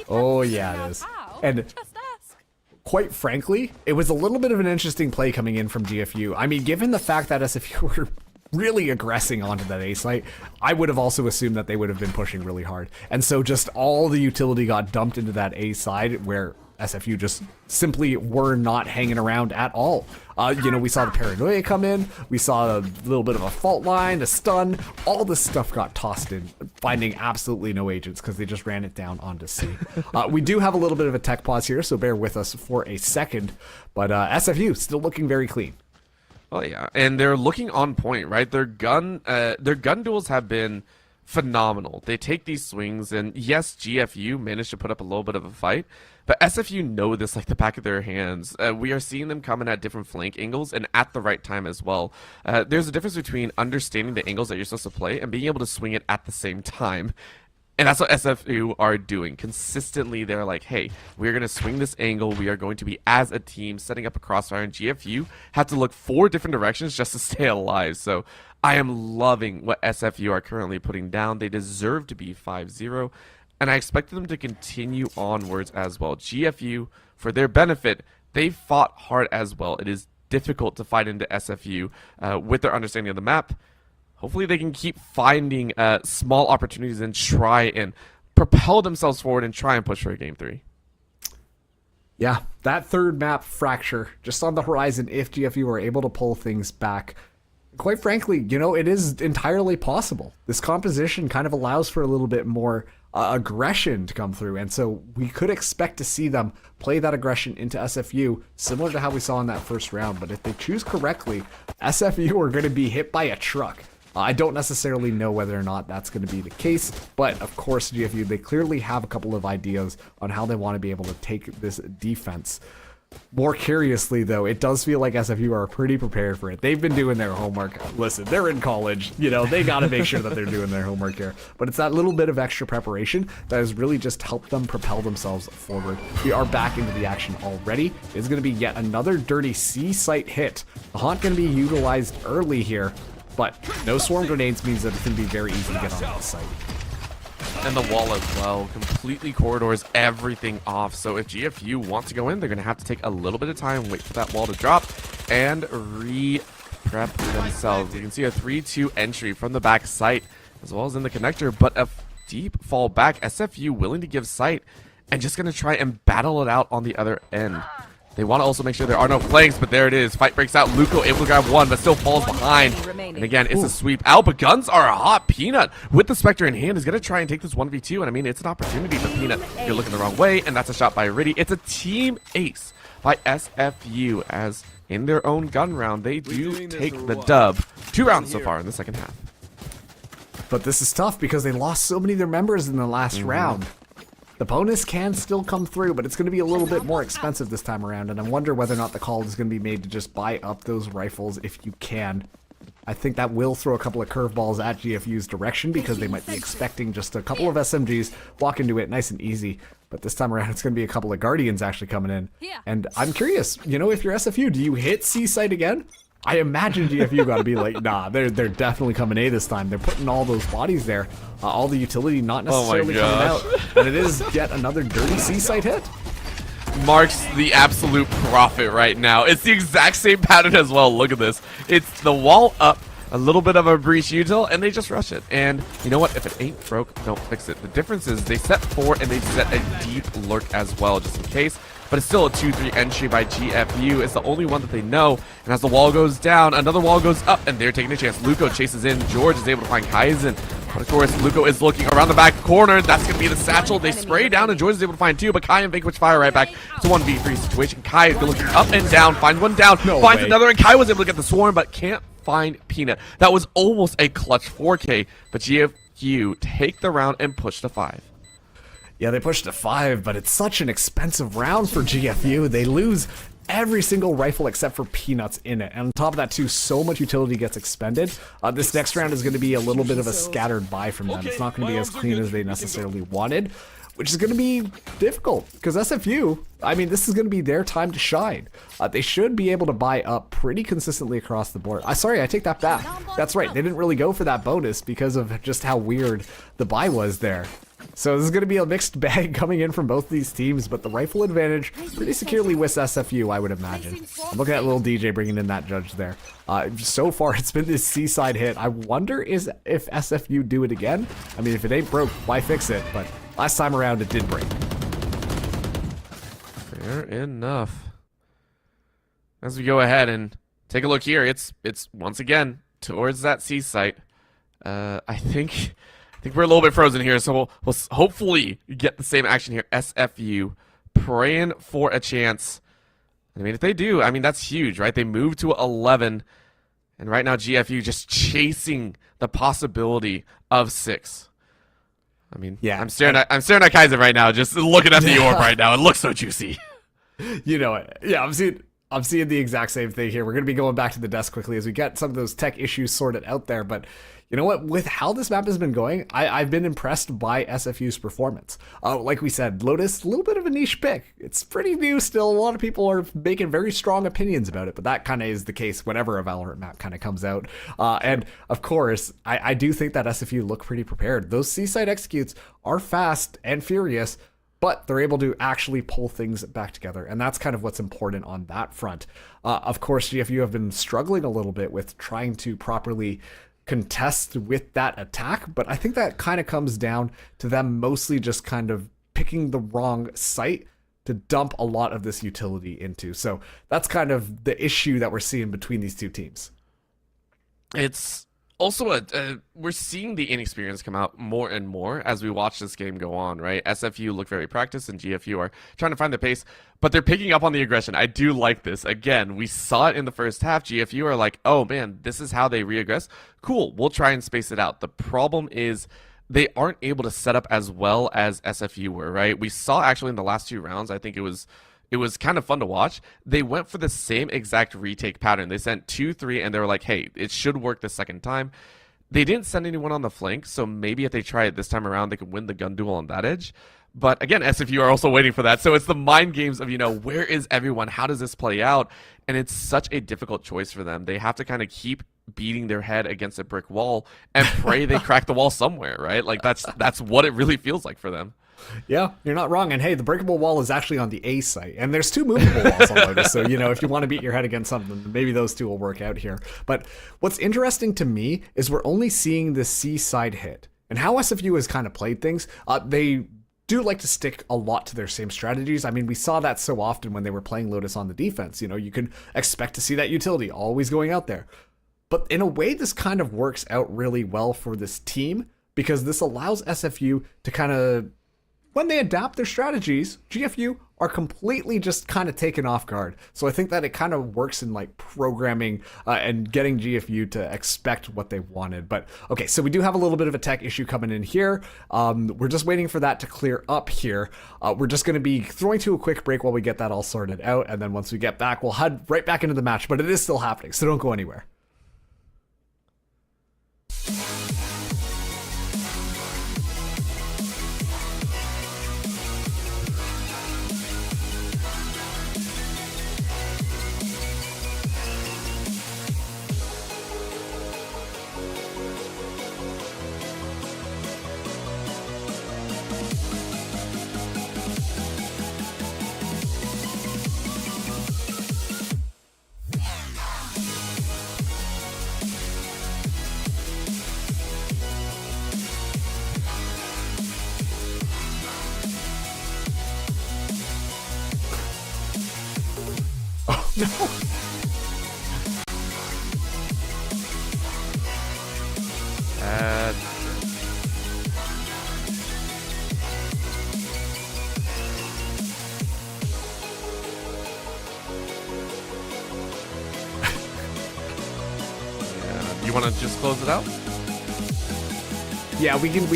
Oh, yeah, it is. And quite frankly, it was a little bit of an interesting play coming in from GFU. I mean, given the fact that SFU were really aggressing onto that A site, I would have also assumed that they would have been pushing really hard. And so just all the utility got dumped into that A side where SFU just simply were not hanging around at all. We saw the paranoia come in, we saw a little bit of a fault line, a stun, all this stuff got tossed in, finding absolutely no agents because they just ran it down onto C. We do have a little bit of a tech pause here, so bear with us for a second, but SFU still looking very clean. Oh yeah, and they're looking on point, right? Their gun duels have been phenomenal. They take these swings, and yes, GFU managed to put up a little bit of a fight, but SFU know this like the back of their hands. We are seeing them coming at different flank angles and at the right time as well. There's a difference between understanding the angles that you're supposed to play and being able to swing it at the same time. And that's what SFU are doing. Consistently, they're like, hey, we're going to swing this angle. We are going to be, as a team, setting up a crossfire. And GFU had to look 4 different directions just to stay alive. So I am loving what SFU are currently putting down. They deserve to be 5-0. And I expect them to continue onwards as well. GFU, for their benefit, they fought hard as well. It is difficult to fight into SFU with their understanding of the map. Hopefully they can keep finding small opportunities and try and propel themselves forward and try and push for a Game 3. Yeah, that third map, Fracture, just on the horizon if GFU are able to pull things back. Quite frankly, it is entirely possible. This composition kind of allows for a little bit more aggression to come through, and so we could expect to see them play that aggression into SFU, similar to how we saw in that first round. But if they choose correctly, SFU are going to be hit by a truck. I don't necessarily know whether or not that's going to be the case, but of course GFU, they clearly have a couple of ideas on how they want to be able to take this defense. More curiously, though, it does feel like SFU are pretty prepared for it. They've been doing their homework. Listen, they're in college. They got to make sure that they're doing their homework here. But it's that little bit of extra preparation that has really just helped them propel themselves forward. We are back into the action already. It's going to be yet another dirty C site hit. The Haunt going to be utilized early here, but no swarm grenades means that it's going to be very easy to get on this site. And the wall as well completely corridors everything off. So if GFU wants to go in, they're going to have to take a little bit of time, wait for that wall to drop, and re-prep themselves. You can see a 3-2 entry from the back site, as well as in the connector, but a deep fall back. SFU willing to give sight and just going to try and battle it out on the other end. They want to also make sure there are no flanks, but there it is. Fight breaks out. Luco able to grab one, but still falls behind. And again, it's a sweep out, but guns are hot. Peanut, with the Spectre in hand, is going to try and take this 1v2. And I mean, it's an opportunity for Peanut. You're looking the wrong way, and that's a shot by Riddy. It's a team ace by SFU, as in their own gun round, they do take the dub. 2 rounds so far in the second half. But this is tough because they lost so many of their members in the last round. The bonus can still come through, but it's going to be a little bit more expensive this time around, and I wonder whether or not the call is going to be made to just buy up those rifles if you can. I think that will throw a couple of curveballs at GFU's direction because they might be expecting just a couple of SMGs, walk into it nice and easy. But this time around, it's going to be a couple of Guardians actually coming in. And I'm curious, if you're SFU, do you hit C site again? I imagine GFU got to be like, nah, they're definitely coming A this time. They're putting all those bodies there. All the utility not necessarily coming out. And it is yet another dirty C site hit. Marks the absolute profit right now. It's the exact same pattern as well. Look at this. It's the wall up, a little bit of a breach util, and they just rush it. And you know what? If it ain't broke, don't fix it. The difference is they set 4 and they set a deep lurk as well, just in case. But it's still a 2-3 entry by GFU. It's the only one that they know. And as the wall goes down, another wall goes up, and they're taking a chance. Luco chases in. George is able to find Kaizen. But of course, Luco is looking around the back corner. That's going to be the satchel. They spray down, and George is able to find 2. But Kai and Vanquish fire right back. It's a 1v3 situation. Kai is looking up and down. Finds one down. Finds another, and Kai was able to get the swarm, but can't find Peanut. That was almost a clutch 4K. But GFU take the round and push to 5. Yeah, they pushed to 5, but it's such an expensive round for GFU. They lose every single rifle except for Peanuts in it. And on top of that, too, so much utility gets expended. This next round is going to be a little bit of a scattered buy from them. It's not going to be as clean as they necessarily wanted, which is going to be difficult because SFU, I mean, this is going to be their time to shine. They should be able to buy up pretty consistently across the board. Sorry, I take that back. That's right. They didn't really go for that bonus because of just how weird the buy was there. So this is going to be a mixed bag coming in from both these teams, but the rifle advantage pretty securely with SFU, I would imagine. I'm looking at little DJ bringing in that judge there. So far, it's been this seaside hit. I wonder if SFU do it again. I mean, if it ain't broke, why fix it? But last time around, it did break. Fair enough. As we go ahead and take a look here, it's once again towards that C site. I think we're a little bit frozen here, so we'll hopefully get the same action here. SFU praying for a chance. I mean, if they do, I mean, that's huge, right? They move to 11, and right now GFU just chasing the possibility of 6. I mean, Yeah. I'm staring at Kaizen right now, just looking at the orb right now. It looks so juicy. You know it. Yeah, I'm seeing the exact same thing here. We're going to be going back to the desk quickly as we get some of those tech issues sorted out there. But you know what? With how this map has been going, I've been impressed by SFU's performance. Like we said, Lotus, a little bit of a niche pick. It's pretty new still. A lot of people are making very strong opinions about it, but that kind of is the case whenever a Valorant map kind of comes out. And of course, I do think that SFU look pretty prepared. Those C-side executes are fast and furious, but they're able to actually pull things back together. And that's kind of what's important on that front. Of course, GFU have been struggling a little bit with trying to properly contest with that attack, but I think that kind of comes down to them mostly just kind of picking the wrong site to dump a lot of this utility into. So that's kind of the issue that we're seeing between these two teams. It's also we're seeing the inexperience come out more and more as we watch this game go on, right? SFU look very practiced and GFU are trying to find the pace, but they're picking up on the aggression. I do like this. Again, we saw it in the first half. GFU are like, oh man, this is how they re-aggress. Cool, we'll try and space it out. The problem is they aren't able to set up as well as SFU were, right? We saw actually in the last 2 rounds, I think it was kind of fun to watch. They went for the same exact retake pattern. They sent 2-3, and they were like, hey, it should work the second time. They didn't send anyone on the flank, so maybe if they try it this time around, they could win the gun duel on that edge. But again, SFU are also waiting for that. So it's the mind games of, where is everyone? How does this play out? And it's such a difficult choice for them. They have to kind of keep beating their head against a brick wall and pray they crack the wall somewhere, right? Like that's what it really feels like for them. Yeah, you're not wrong. And hey, the breakable wall is actually on the A site, and there's 2 movable walls on Lotus. So, if you want to beat your head against something, maybe those 2 will work out here. But what's interesting to me is we're only seeing the C side hit, and how SFU has kind of played things. They do like to stick a lot to their same strategies. I mean, we saw that so often when they were playing Lotus on the defense. You can expect to see that utility always going out there. But in a way, this kind of works out really well for this team, because this allows SFU to kind of, when they adapt their strategies, GFU are completely just kind of taken off guard. So I think that it kind of works in like programming and getting GFU to expect what they wanted. But okay, so we do have a little bit of a tech issue coming in here. We're just waiting for that to clear up here. We're just going to be throwing to a quick break while we get that all sorted out. And then once we get back, we'll head right back into the match. But it is still happening, so don't go anywhere. You want to just close it out? Yeah, we can.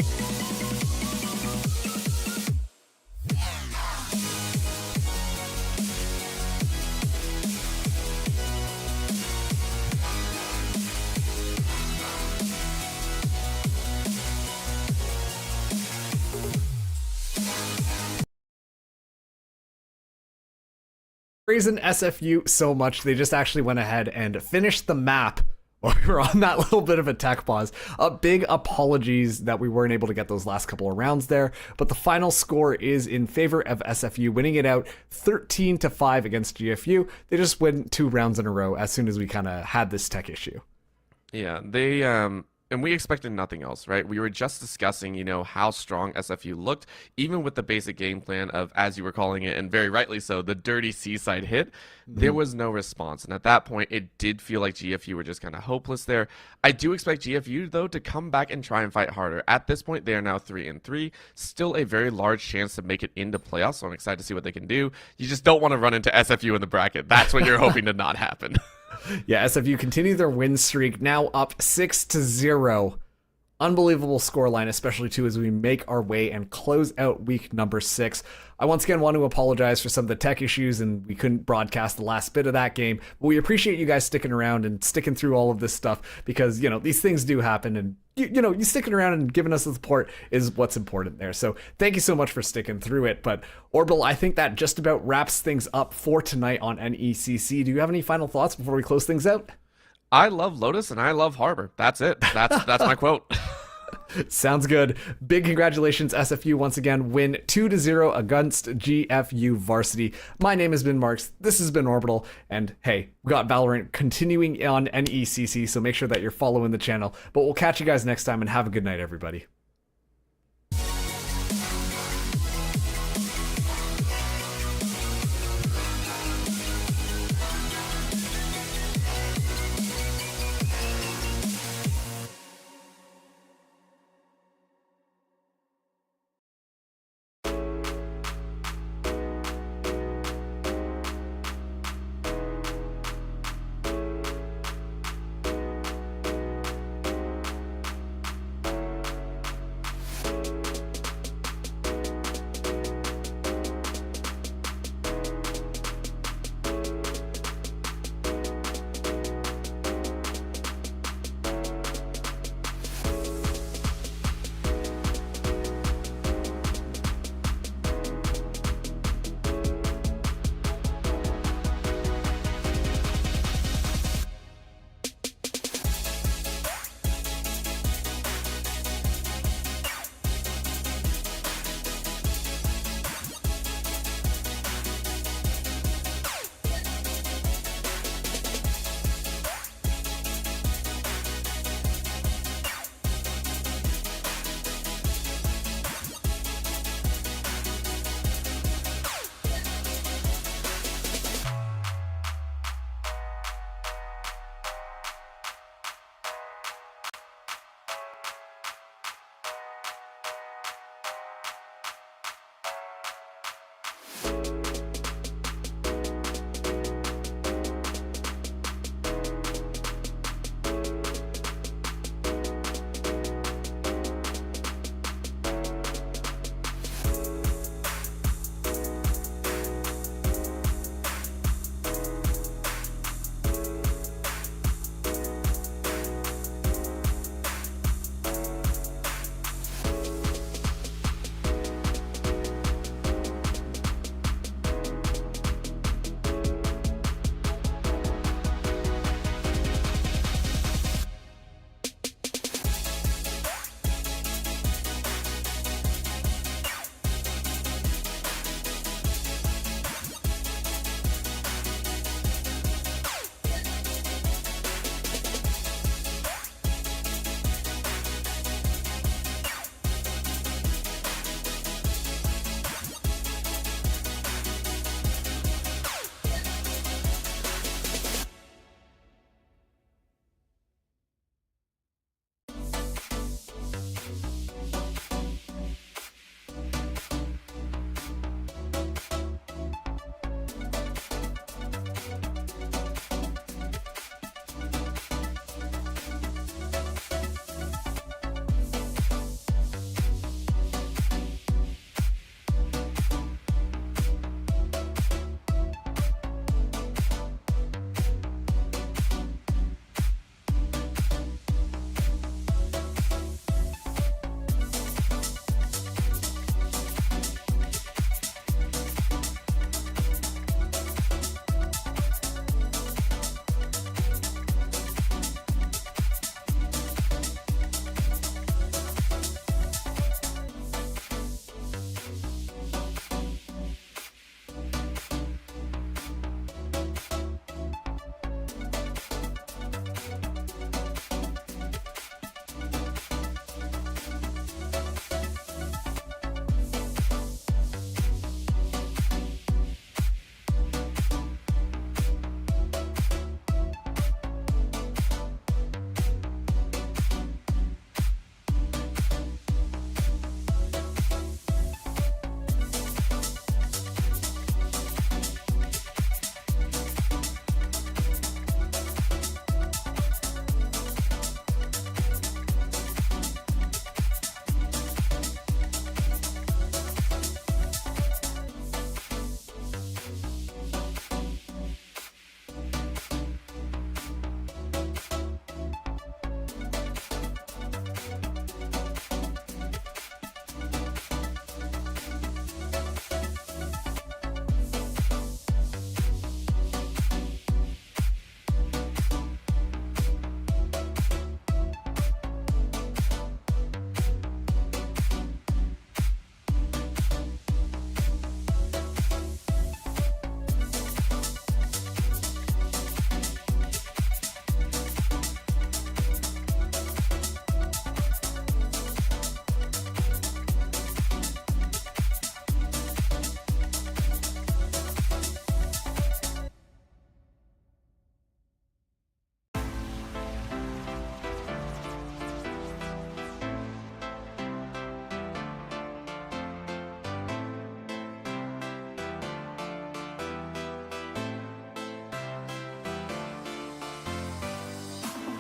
Praising SFU so much, they just actually went ahead and finished the map while we were on that little bit of a tech pause. Big apologies that we weren't able to get those last couple of rounds there, but the final score is in favor of SFU, winning it out 13-5 against GFU. They just went 2 rounds in a row as soon as we kind of had this tech issue. Yeah, they and we expected nothing else, right? We were just discussing, how strong SFU looked, even with the basic game plan of, as you were calling it, and very rightly so, the dirty seaside hit. There was no response, and at that point, it did feel like GFU were just kind of hopeless there. I do expect GFU, though, to come back and try and fight harder. At this point, they are now 3-3, still a very large chance to make it into playoffs, so I'm excited to see what they can do. You just don't want to run into SFU in the bracket. That's what you're hoping to not happen. Yeah, SFU continue their win streak, now up 6-0. Unbelievable scoreline, especially too as we make our way and close out week number 6. I once again want to apologize for some of the tech issues and we couldn't broadcast the last bit of that game, but we appreciate you guys sticking around and sticking through all of this stuff because, these things do happen, and you sticking around and giving us the support is what's important there. So thank you so much for sticking through it. But Orbital, I think that just about wraps things up for tonight on NECC. Do you have any final thoughts before we close things out? I love Lotus and I love Harbor. That's it. That's my quote. Sounds good. Big congratulations, SFU, once again. Win 2-0 against GFU Varsity. My name has been Marks. This has been Orbital. And hey, we got Valorant continuing on NECC, so make sure that you're following the channel. But we'll catch you guys next time and have a good night, everybody.